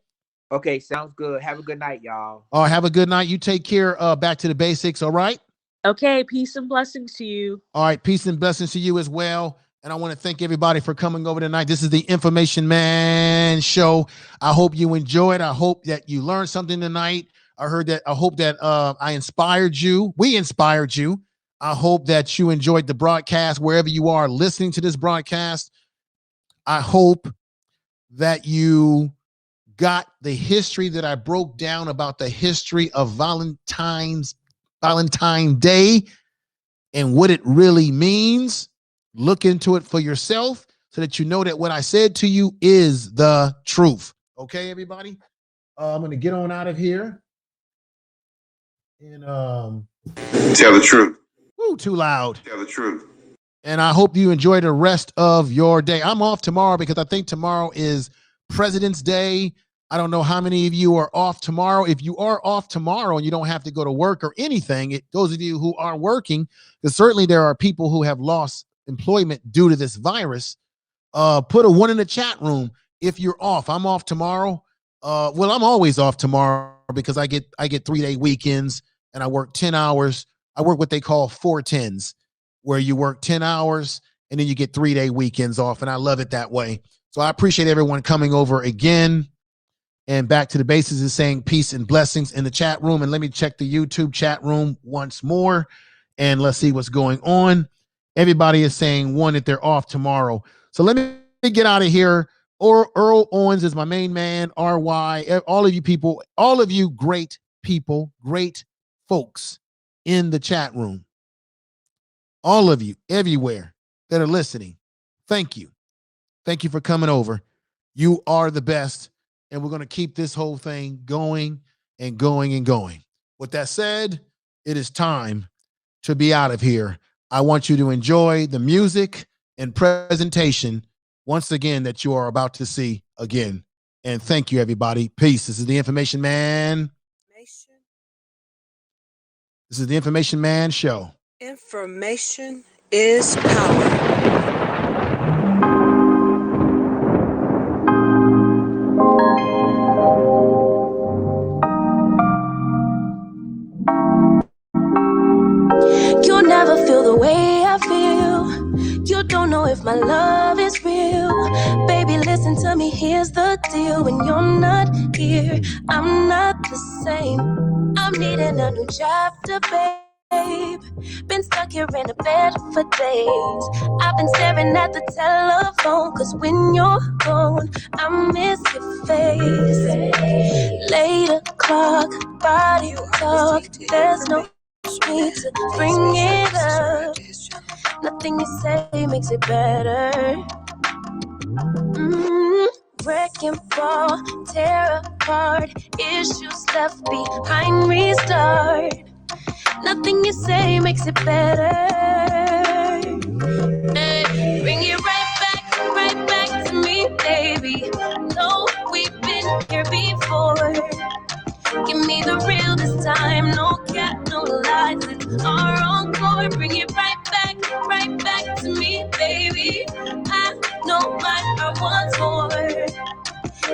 Okay, sounds good. Have a good night, y'all. All right, have a good night. You take care. Back to the basics, all right? Okay, peace and blessings to you. All right, peace and blessings to you as well. And I want to thank everybody for coming over tonight. This is the Information Man Show. I hope you enjoyed. I hope that you learned something tonight. I hope that I inspired you. We inspired you. I hope that you enjoyed the broadcast wherever you are listening to this broadcast. I hope that you got the history that I broke down about the history of Valentine Day and what it really means. Look into it for yourself so that you know that what I said to you is the truth. Okay, everybody? I'm going to get on out of here. And Tell the truth. Woo, too loud. Tell the truth. And I hope you enjoy the rest of your day. I'm off tomorrow because I think tomorrow is President's Day. I don't know how many of you are off tomorrow. If you are off tomorrow and you don't have to go to work or anything, those of you who are working, because certainly there are people who have lost employment due to this virus, put a 1 in the chat room if you're off. I'm off tomorrow. Well, I'm always off tomorrow because I get 3-day weekends and I work 10 hours. I work what they call 4-10s, where you work 10 hours and then you get 3-day weekends off. And I love it that way. So I appreciate everyone coming over again. And back to the bases is saying peace and blessings in the chat room. And let me check the YouTube chat room once more. And let's see what's going on. Everybody is saying that they're off tomorrow. So let me get out of here. Earl Owens is my main man. RY, all of you people, all of you great people, great folks in the chat room. All of you everywhere that are listening. Thank you. Thank you for coming over. You are the best. And we're going to keep this whole thing going and going and going. With that said, it is time to be out of here. I want you to enjoy the music and presentation once again that you are about to see again. And thank you, everybody. Peace. This is the Information Man. This is the Information Man Show. Information is power. You'll never feel the way I feel. You don't know if my love is real. Baby, listen to me, here's the deal. When you're not here, I'm not the same. I'm needing a new chapter, babe. Been stuck here in the bed for days. I've been staring at the telephone, cause when you're gone, I miss your face. Late o'clock, body talk, there's no need to bring it up. Nothing you say makes it better. Wreck and fall, tear apart, issues left behind, restart. Nothing you say makes it better. Hey, bring it right back to me, baby. No, we've been here before. Give me the real this time, no cap, no lies. It's our encore. Bring it right back to me, baby. I know my heart wants more.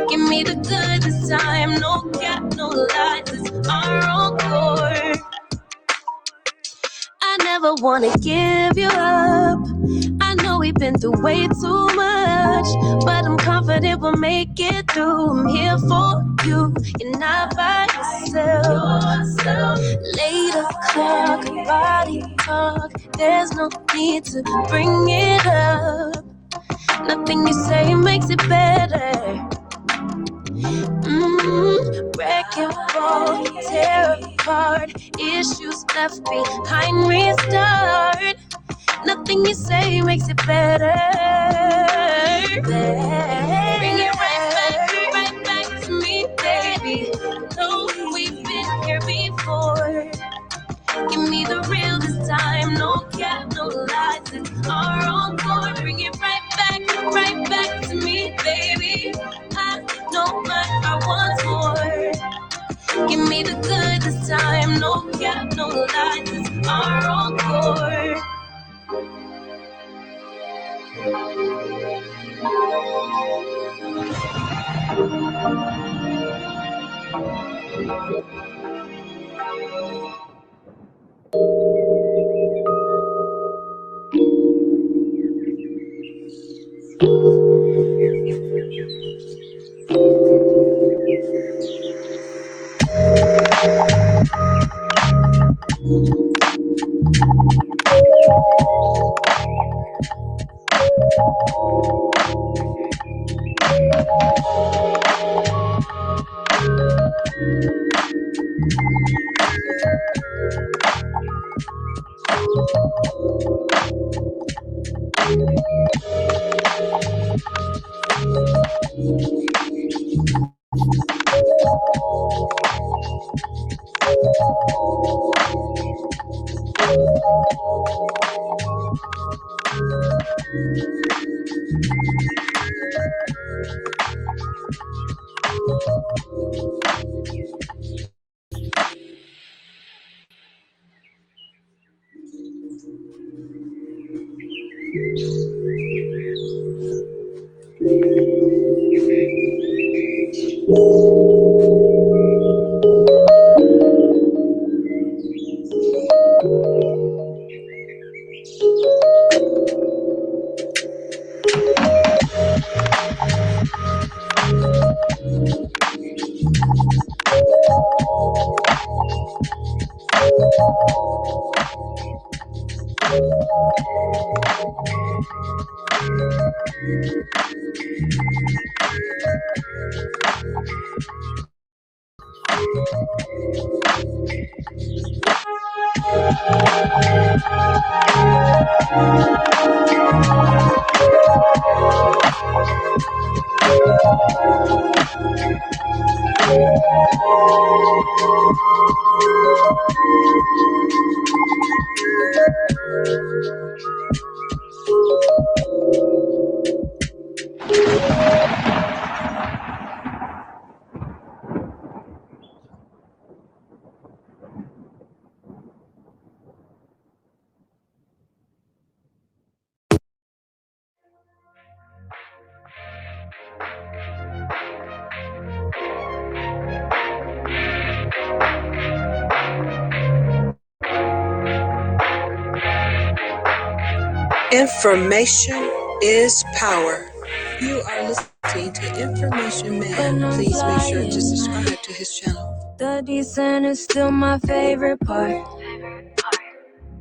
Give me the good this time, no cap, no lies. It's our encore. I never wanna give you up. I know we've been through way too much, but I'm confident we'll make it through. I'm here for you, you're not by yourself. Late o'clock, body talk, there's no need to bring it up. Nothing you say makes it better. Wreck and fall, tear apart, issues left behind, restart. Nothing you say makes it better. Bring it right back to me, baby. No, we've been here before. Give me the real this time, no cap, no lies. It's our encore. Bring it right back to me, baby. I know my heart wants more. Give me the good this time, no cap, no lies. It's our encore. Information is power. You are listening to Information Man. Please make sure to subscribe to his channel. The descent is still my favorite part.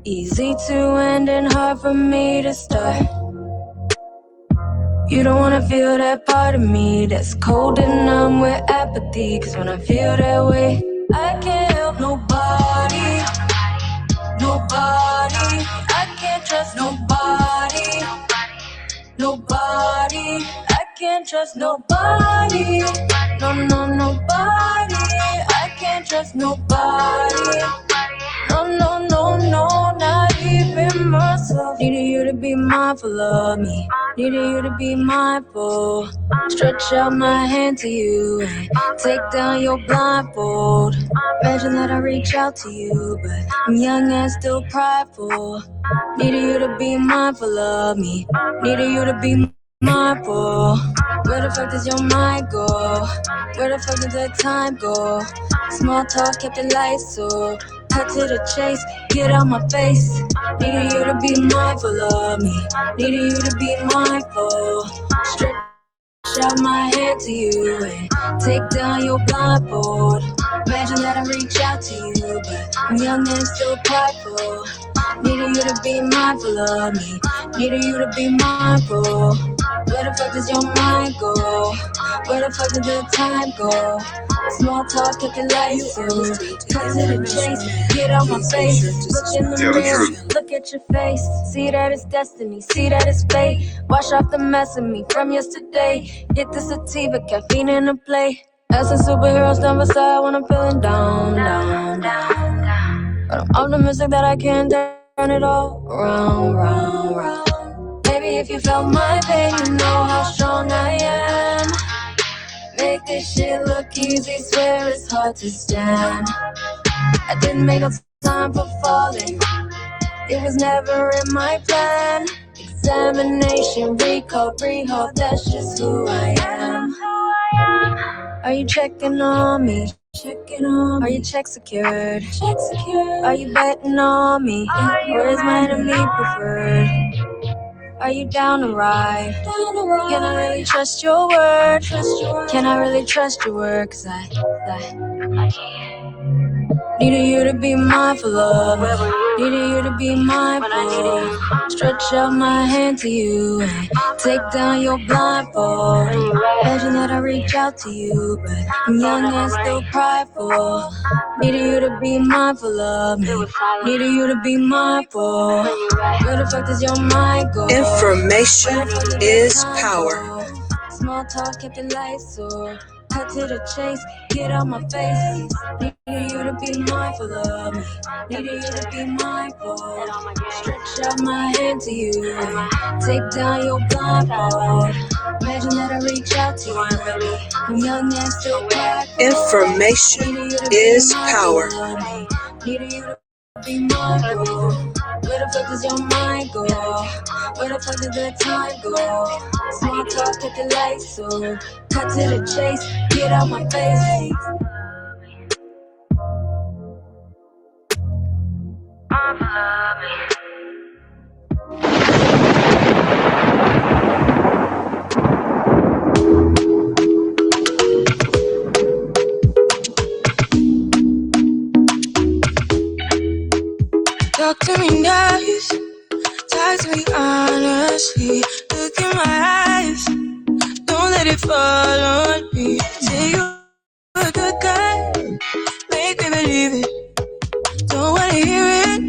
Easy to end and hard for me to start. You don't wanna feel that part of me that's cold and numb with apathy. Cause when I feel that way, I can't help nobody. Nobody, I can't trust nobody. Nobody, I can't trust nobody. No, no, nobody, I can't trust nobody. No, no, no, no, not even myself. Needed you to be mindful of me. Needed you to be mindful. Stretch out my hand to you and take down your blindfold. Imagine that I reach out to you, but I'm young and still prideful. Needed you to be mindful of me. Needed you to be mindful. Where the fuck does your mind go? Where the fuck did the time go? Small talk kept the lights so. Cut to the chase, get out my face. Needed you to be mindful of me. Needed you to be mindful. Stretch out my hand to you and take down your blindfold. Imagine that I reach out to you, but I'm young and still prideful. Needed you to be mindful of me. Needed you to be mindful. Where the fuck does your mind go? Where the fuck did the time go? Small talk kept the lights so. Cut to the chase, get on my face. Look in the mirror, look at your face. See that it's destiny, see that it's fate. Wash off the mess of me from yesterday. Hit the sativa, caffeine in the play. As a superhero stand beside when I'm feeling down, down, down. But I'm optimistic that I can turn it all around, round, round. Baby, if you felt my pain, you know how strong I am. Make this shit look easy, swear it's hard to stand. I didn't make no time for falling. It was never in my plan. Examination, recall, rehold, that's just who I am. Are you checking on me? Are your checks secured? Are you betting on me? Or is my enemy preferred? Are you down to ride? Can I really trust your word? Can I really trust your word? Cause I needed you to be mindful of me. Needed you to be mindful. Stretch out my hand to you and take down your blindfold. Imagine that I reach out to you, but I'm young and still prideful. Needed you to be mindful of me. Needed you to be mindful. Where the fuck does your mind go? Information is power. Small talk kept the lights so. Cut to the chase, get out my face. Needed you to be mindful of me. Needed you to be mindful. Stretch out my hand to you. Take down your blindfold. Imagine that I reach out to you. I'm young and still prideful. Information is power. Needed you to be mindful. Where the fuck does your mind go? Where the fuck did the time go? Small talk at the lights so. Cut to the chase, get out my face. Talk to me nice, talk to me honestly. Look in my eyes, don't let it fall on me. Say you're a good guy, make me believe it. Don't wanna hear it,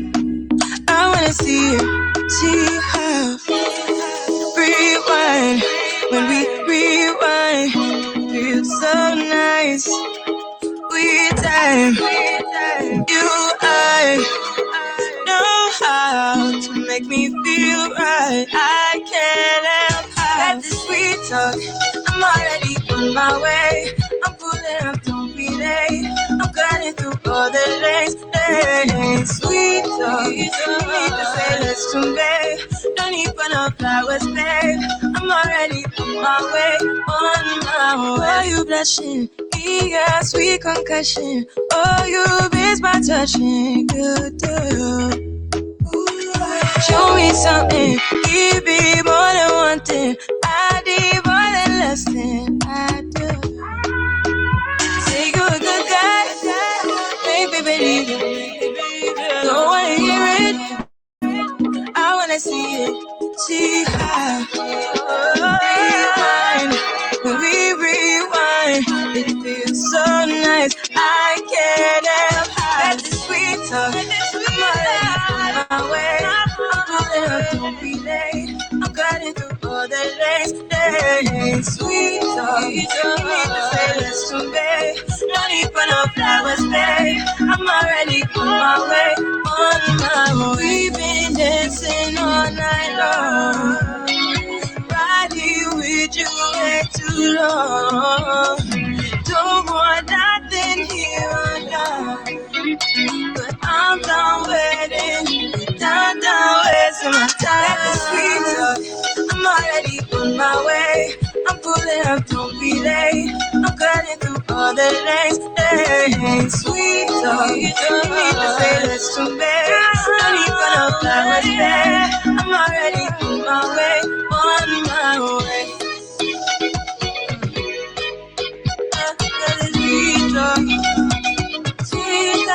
I wanna see it. See how rewind, when we rewind, feels so nice. We time, you I know how to make me feel right. I can't help that this sweet talk. I'm already on my way. I'm pulling up, don't be late. I'm cutting through all the lanes. Sweet talk, you need to say less to me. Don't need for no flowers, babe. I'm already on my way, on my way. Why you blushing? Yeah, sweet concussion. Oh, you miss my touching. Good girl. Show me something, give me more than one thing. I need more than less than I do. Say you're a good guy, make me believe it. Don't wanna hear it, saying sweet talk. You need to say less to me. No need for no flowers, babe. I'm already on my way, on my way. We've been dancing all night long, riding with you way too long. Don't want nothing here or now, but I'm done waiting, done wasting my time. Let the sweet talk, I'm already on my way. I'm pulling up, don't be late. I'm cutting through all the lanes. Hey, sweet talk, you don't need to say this to me. No need for no flowers, babe. I'm already on my way, on my way. Let it sweet talk, sweet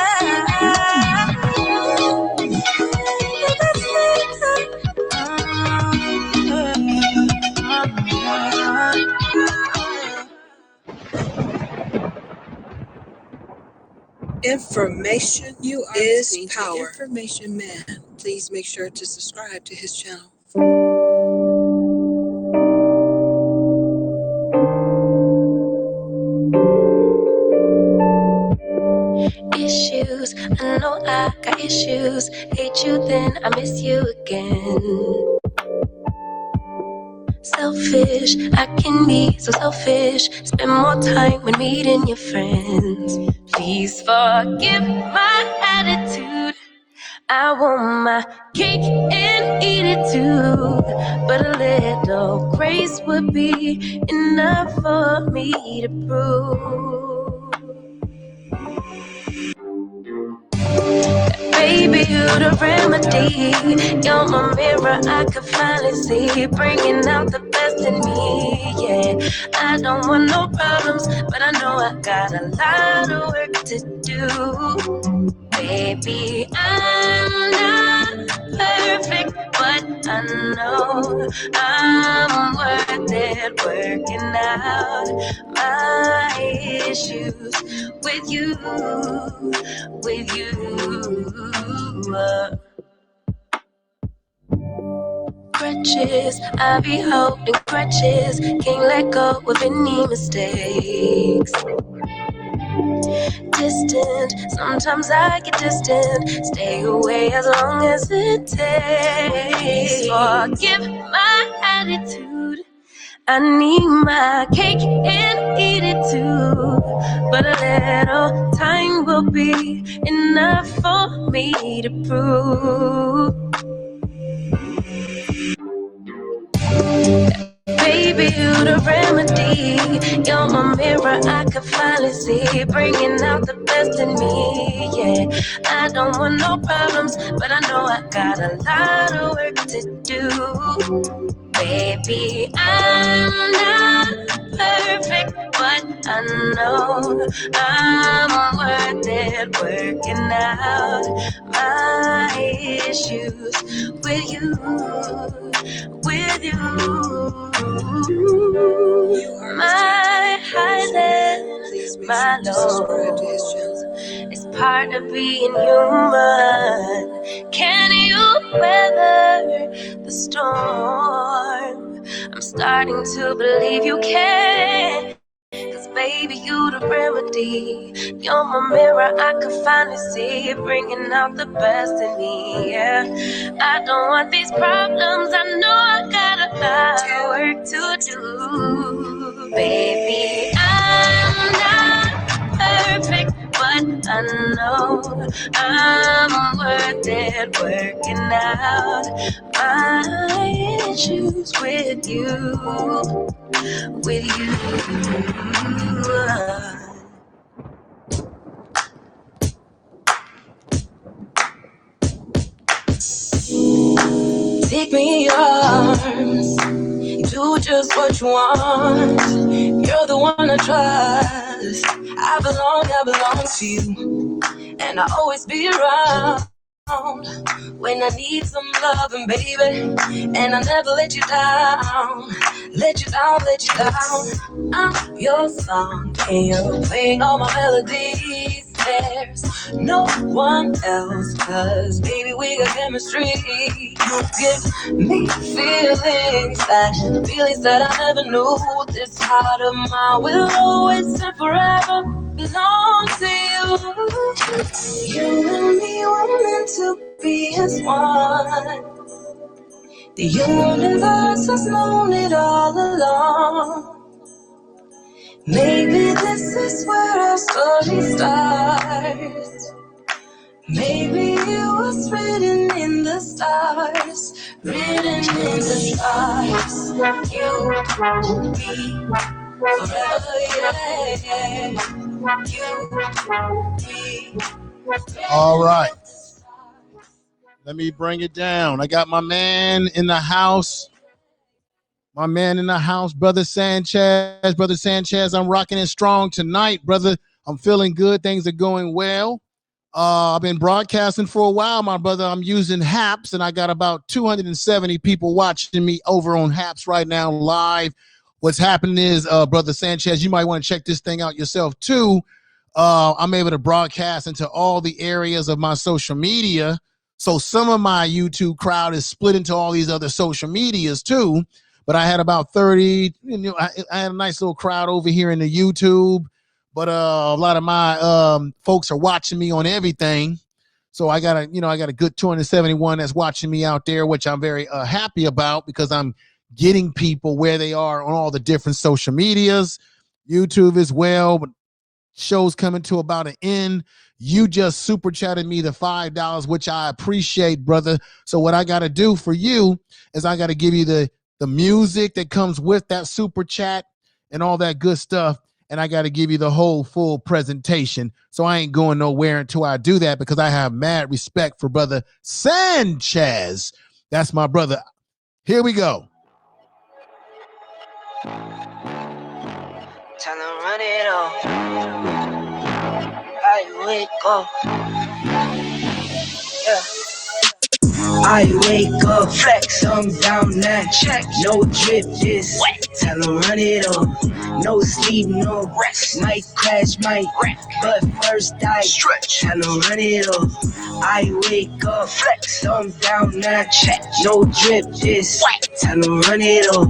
Information is power. Information Man. Please make sure to subscribe to his channel. Issues, I know I got issues. Hate you, then I miss you again. Selfish, I can be so selfish. Spend more time when meeting your friends. Please forgive my attitude. I want my cake and eat it too. But a little grace would be enough for me to prove. Baby, you the remedy. You're my mirror, I can finally see. Bringing out the best in me, yeah. I don't want no problems, but I know I got a lot of work to do. Baby, I'm not perfect, but I know I'm worth it. Working out my issues with you, with you. Crutches, I be holding crutches. Can't let go of any mistakes. Distant, sometimes I get distant. Stay away as long as it takes. Forgive my attitude. I need my cake and eat it too. But a little time will be enough for me to prove. Baby, you the remedy. You're my mirror, I can finally see. Bringing out the best in me, yeah. I don't want no problems, but I know I got a lot of work to do. Baby, I'm not perfect, but I know I'm worth it. Working out my issues with you, with you. My highs and my lows, it's part of being human. Can you weather the storm? I'm starting to believe you can. Cause baby, you the remedy. You're my mirror, I can finally see it. Bringing out the best in me, yeah. I don't want these problems, I know I got a lot of work to do. Baby, I'm not perfect, but I know I'm worth it. Working out my issues with you, with you. Take me in your arms, do just what you want. You're the one I trust. I belong to you, and I'll always be around when I need some loving, baby. And I'll never let you down, let you down, let you down. I'm your song, and you're playing all my melodies. There's no one else, cause baby we got chemistry. You give me feelings that I never knew. This heart of mine will always and forever belong to you. You and me were meant to be as one. The universe has known it all along. Maybe this is where our story starts. Maybe it was written in the stars. Written in the stars. You, me, forever, yeah. You, me, All right. Let me bring it down. I got my man in the house. My man in the house, Brother Sanchez. Brother Sanchez, I'm rocking it strong tonight, brother. I'm feeling good. Things are going well. I've been broadcasting for a while, my brother. I'm using Haps, and I got about 270 people watching me over on Haps right now live. What's happening is, Brother Sanchez, you might want to check this thing out yourself, too. I'm able to broadcast into all the areas of my social media. So some of my YouTube crowd is split into all these other social medias, too. But I had about 30, I had a nice little crowd over here in the YouTube. But a lot of my folks are watching me on everything. So I got a good 271 that's watching me out there, which I'm very happy about because I'm getting people where they are on all the different social medias, YouTube as well. But show's coming to about an end. You just super chatted me the $5, which I appreciate, brother. So what I got to do for you is I got to give you the music that comes with that super chat and all that good stuff. And I got to give you the whole full presentation. So I ain't going nowhere until I do that because I have mad respect for Brother Sanchez. That's my brother. Here we go. Tell him run it off. I wake up. Yeah. I wake up, flex, I'm down that check. No drip, this wet. Tell him run it up. No sleep, no rest. Might crash, might wreck. But first I stretch. Tell him run it up. I wake up, flex, I'm down that check. No drip, this wet. Tell him run it up.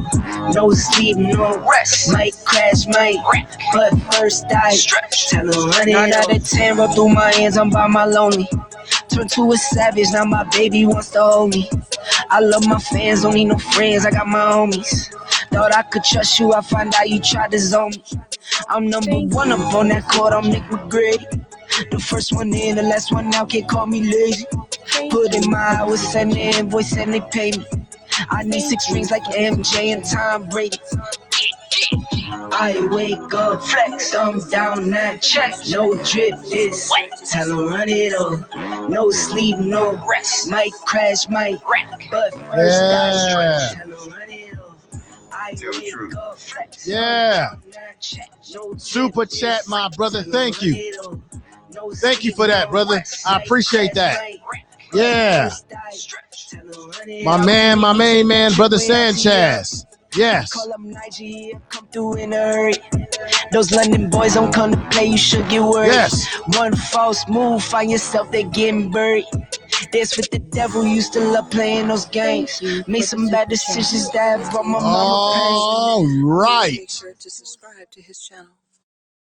No sleep, no rest. Might crash, might wreck. But first I stretch. Tell him run it up. 9 out of 10, rub through my hands, I'm by my lonely. Turned to a savage, now my baby wants to hold me. I love my fans, don't need no friends, I got my homies. Thought I could trust you, I find out you tried to zone me. I'm number one up on that court, I'm Nick McGrady. The first one in, the last one out, can't call me lazy. Put in my hours, send the invoice and they pay me. I need 6 rings like MJ and Tom Brady. I wake up, flex, I'm down that check. No drip, this tell him run it up. No sleep, no rest. Might crash, might wreck. But first I stretch. Tell him run it up. I wake up, flex. Yeah. Super chat, my brother. Thank you. Thank you for that, brother. I appreciate that. Yeah. My man, my main man, Brother Sanchez. Yes. Call up Nigeria, come through in a hurry. Those London boys don't come to play, you should get worried. Yes. One false move, find yourself, they getting buried. Dance with the devil, used to love playing those games. Made some bad decisions that brought my mama pain. All right. Make sure to subscribe to his channel.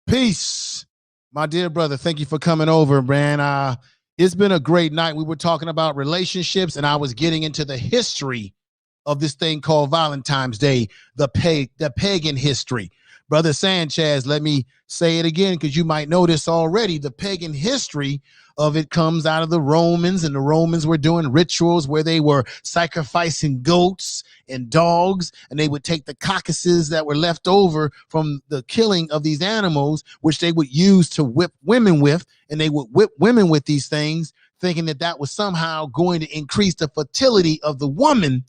Peace. My dear brother, thank you for coming over, man. It's been a great night. We were talking about relationships, and I was getting into the history of this thing called Valentine's Day, the pagan history. Brother Sanchez, let me say it again because you might know this already. The pagan history of it comes out of the Romans, and the Romans were doing rituals where they were sacrificing goats and dogs, and they would take the carcasses that were left over from the killing of these animals, which they would use to whip women with, and they would whip women with these things, thinking that that was somehow going to increase the fertility of the woman.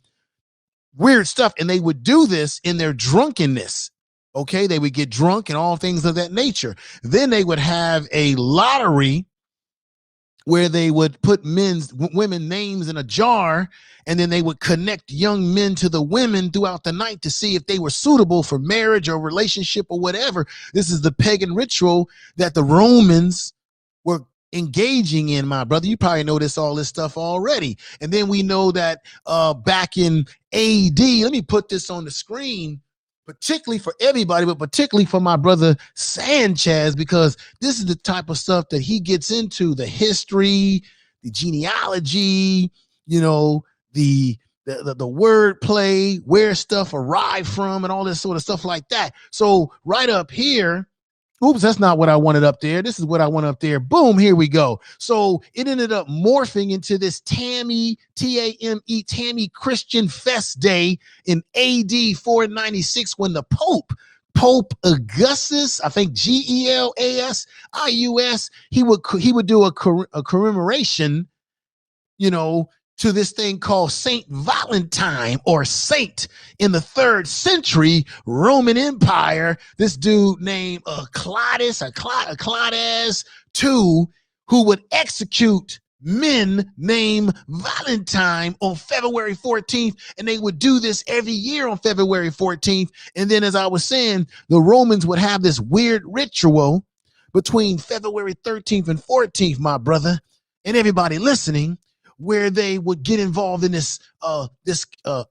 Weird stuff. And they would do this in their drunkenness. Okay, they would get drunk and all things of that nature. Then they would have a lottery where they would put women names in a jar, and then they would connect young men to the women throughout the night to see if they were suitable for marriage or relationship or whatever. This is the pagan ritual that the Romans engaging in, my brother. You probably noticed all this stuff already. And then we know that back in AD, let me put this on the screen, particularly for everybody, but particularly for my brother Sanchez, because this is the type of stuff that he gets into, the history, the genealogy, you know, the word play, where stuff arrived from, and all this sort of stuff like that. So right up here, oops, that's not what I wanted up there. This is what I want up there. Boom, here we go. So it ended up morphing into this Tammy, T-A-M-E, Tammy Christian Fest Day in AD 496 when the Pope Augustus, I think Gelas-Ius, he would do a commemoration, you know, to this thing called Saint Valentine, or Saint, in the 3rd century Roman Empire. This dude named Claudius II, who would execute men named Valentine on February 14th. And they would do this every year on February 14th. And then, as I was saying, the Romans would have this weird ritual between February 13th and 14th, my brother, and everybody listening, where they would get involved in this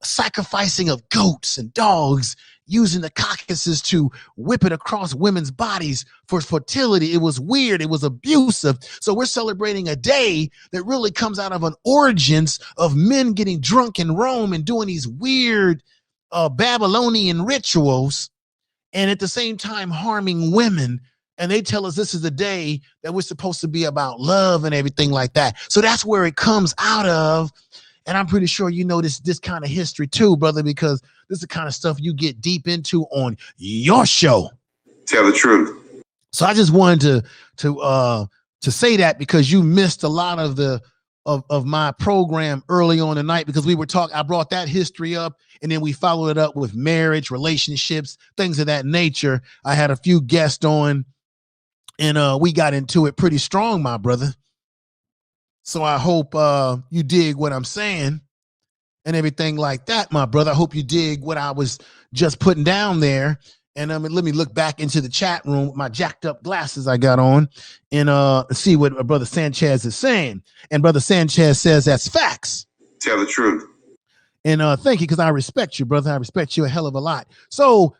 sacrificing of goats and dogs, using the carcasses to whip it across women's bodies for fertility. It was weird. It was abusive. So we're celebrating a day that really comes out of an origins of men getting drunk in Rome and doing these weird Babylonian rituals, and at the same time harming women. And they tell us this is the day that we're supposed to be about love and everything like that. So that's where it comes out of. And I'm pretty sure you know this kind of history too, brother, because this is the kind of stuff you get deep into on your show. Tell the truth. So I just wanted to say that, because you missed a lot of the of my program early on tonight, because we were talking, I brought that history up, and then we followed it up with marriage, relationships, things of that nature. I had a few guests on, and we got into it pretty strong, my brother. So I hope you dig what I'm saying and everything like that, my brother. I hope you dig what I was just putting down there. And let me look back into the chat room with my jacked up glasses I got on, and see what Brother Sanchez is saying. And Brother Sanchez says that's facts. Tell the truth. And thank you, because I respect you, brother. I respect you a hell of a lot. So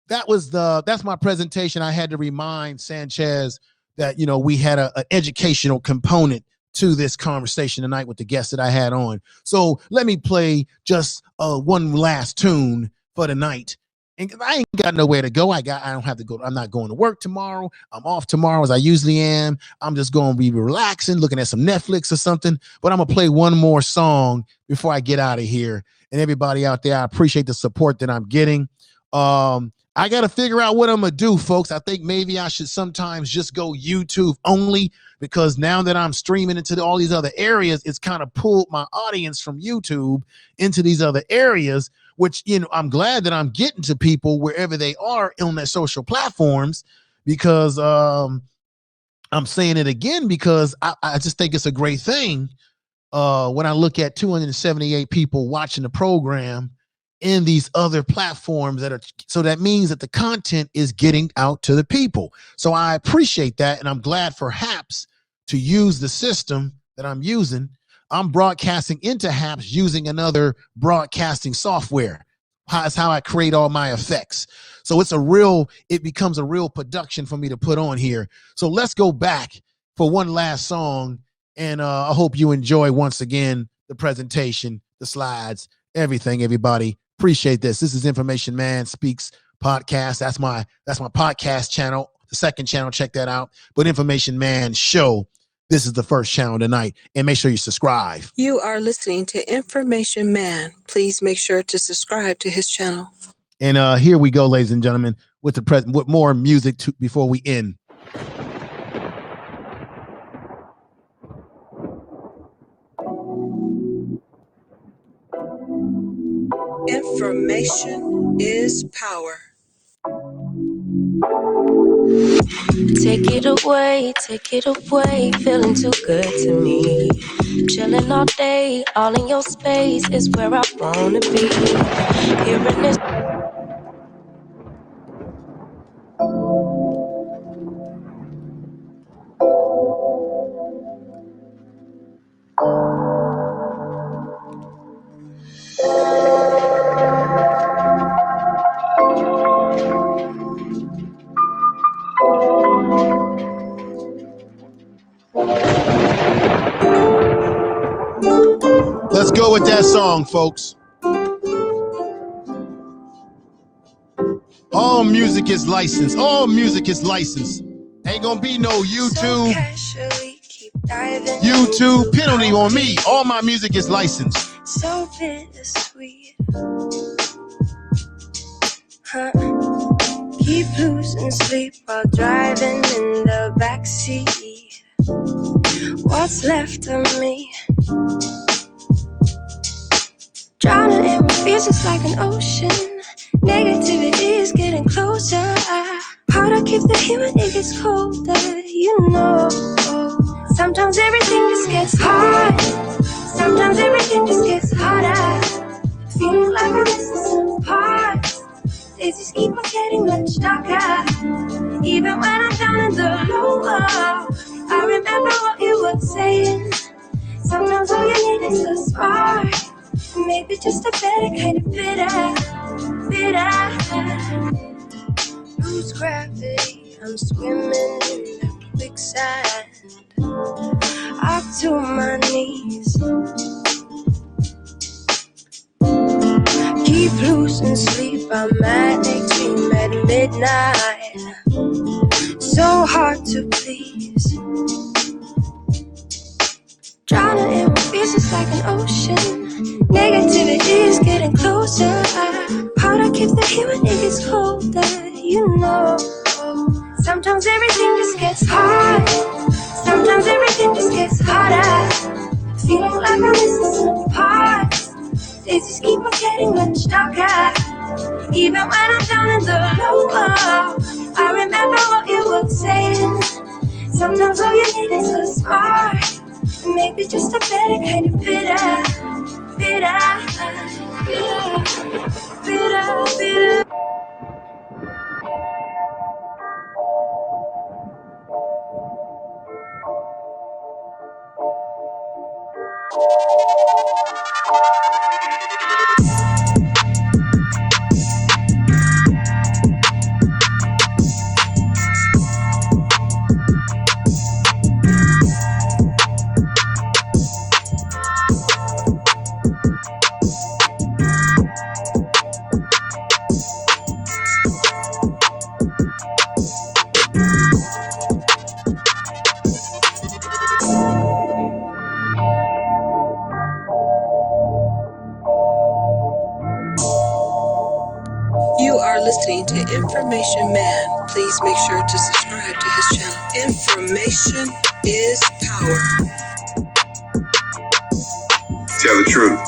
that's my presentation. I had to remind Sanchez that, you know, we had an educational component to this conversation tonight with the guests that I had on. So let me play just one last tune for the night. And I ain't got nowhere to go. I don't have to go. I'm not going to work tomorrow. I'm off tomorrow, as I usually am. I'm just going to be relaxing, looking at some Netflix or something. But I'm going to play one more song before I get out of here. And everybody out there, I appreciate the support that I'm getting. I got to figure out what I'm going to do, folks. I think maybe I should sometimes just go YouTube only, because now that I'm streaming into all these other areas, it's kind of pulled my audience from YouTube into these other areas, which, you know, I'm glad that I'm getting to people wherever they are on their social platforms, because I'm saying it again, because I just think it's a great thing when I look at 278 people watching the program in these other platforms so that means that the content is getting out to the people. So I appreciate that. And I'm glad for HAPS to use the system that I'm using. I'm broadcasting into HAPS using another broadcasting software. That's how I create all my effects. So it becomes a real production for me to put on here. So let's go back for one last song. And I hope you enjoy once again the presentation, the slides, everything, everybody. Appreciate this. This is Information Man Speaks Podcast. That's my podcast channel. The second channel, check that out. But Information Man Show, this is the first channel tonight. And make sure you subscribe. You are listening to Information Man. Please make sure to subscribe to his channel. And here we go, ladies and gentlemen, with with more music before we end. Information is power. Take it away, feeling too good to me. Chilling all day, all in your space is where I wanna be. Hearing this. that song, folks. All music is licensed. All music is licensed. Ain't gonna be no YouTube. YouTube penalty on me. All my music is licensed. So bittersweet. Keep losing sleep while driving in the backseat. What's left of me? Drowning in what feels just like an ocean. Negativity is getting closer. Hard to keep the heat when it gets colder, you know. Sometimes everything just gets hard. Sometimes everything just gets harder. Feeling like I'm missing some parts. Days just keep on getting much darker. Even when I'm down in the lower, I remember what you were saying. Sometimes all you need is a spark. Maybe just a better kind of bitter. Lose gravity, I'm swimming in the quicksand. Up to my knees. Keep losing sleep, I'm manic dream at midnight. So hard to please. Drowning in what feels just like an ocean. Negativity is getting closer. Hard to keep the heat when it gets colder, you know. Sometimes everything just gets hard. Sometimes everything just gets harder. Feeling like I'm missing some parts. Days just keep on getting much darker. Even when I'm down in the lower, I remember what you were saying. Sometimes all you need is a spark. Maybe just a better kind of bitter. You are listening to Information Man. Please make sure to subscribe to his channel. Information is power. Tell the truth.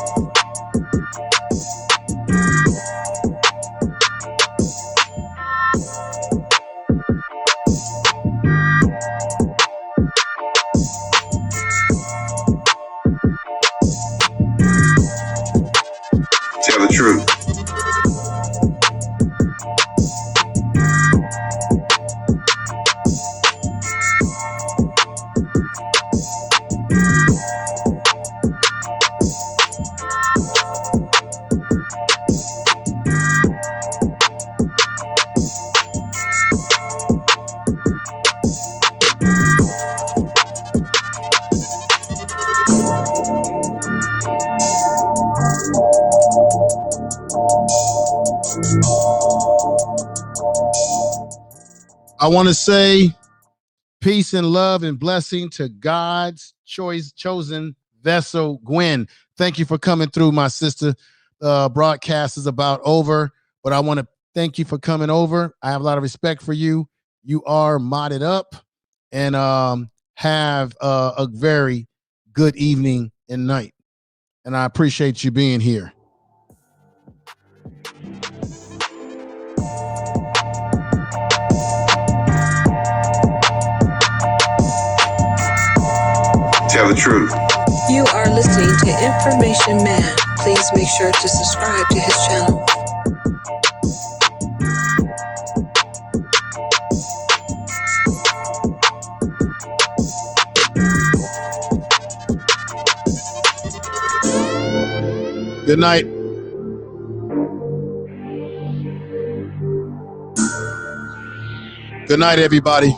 Tell the truth. I want to say peace and love and blessing to God's chosen vessel, Gwen. Thank you for coming through, my sister. Broadcast is about over, but I want to thank you for coming over. I have a lot of respect for you. You are modded up, and have a very good evening and night. And I appreciate you being here. Tell the truth. You are listening to Information Man. Please make sure to subscribe to his channel. Good night. Good night, everybody.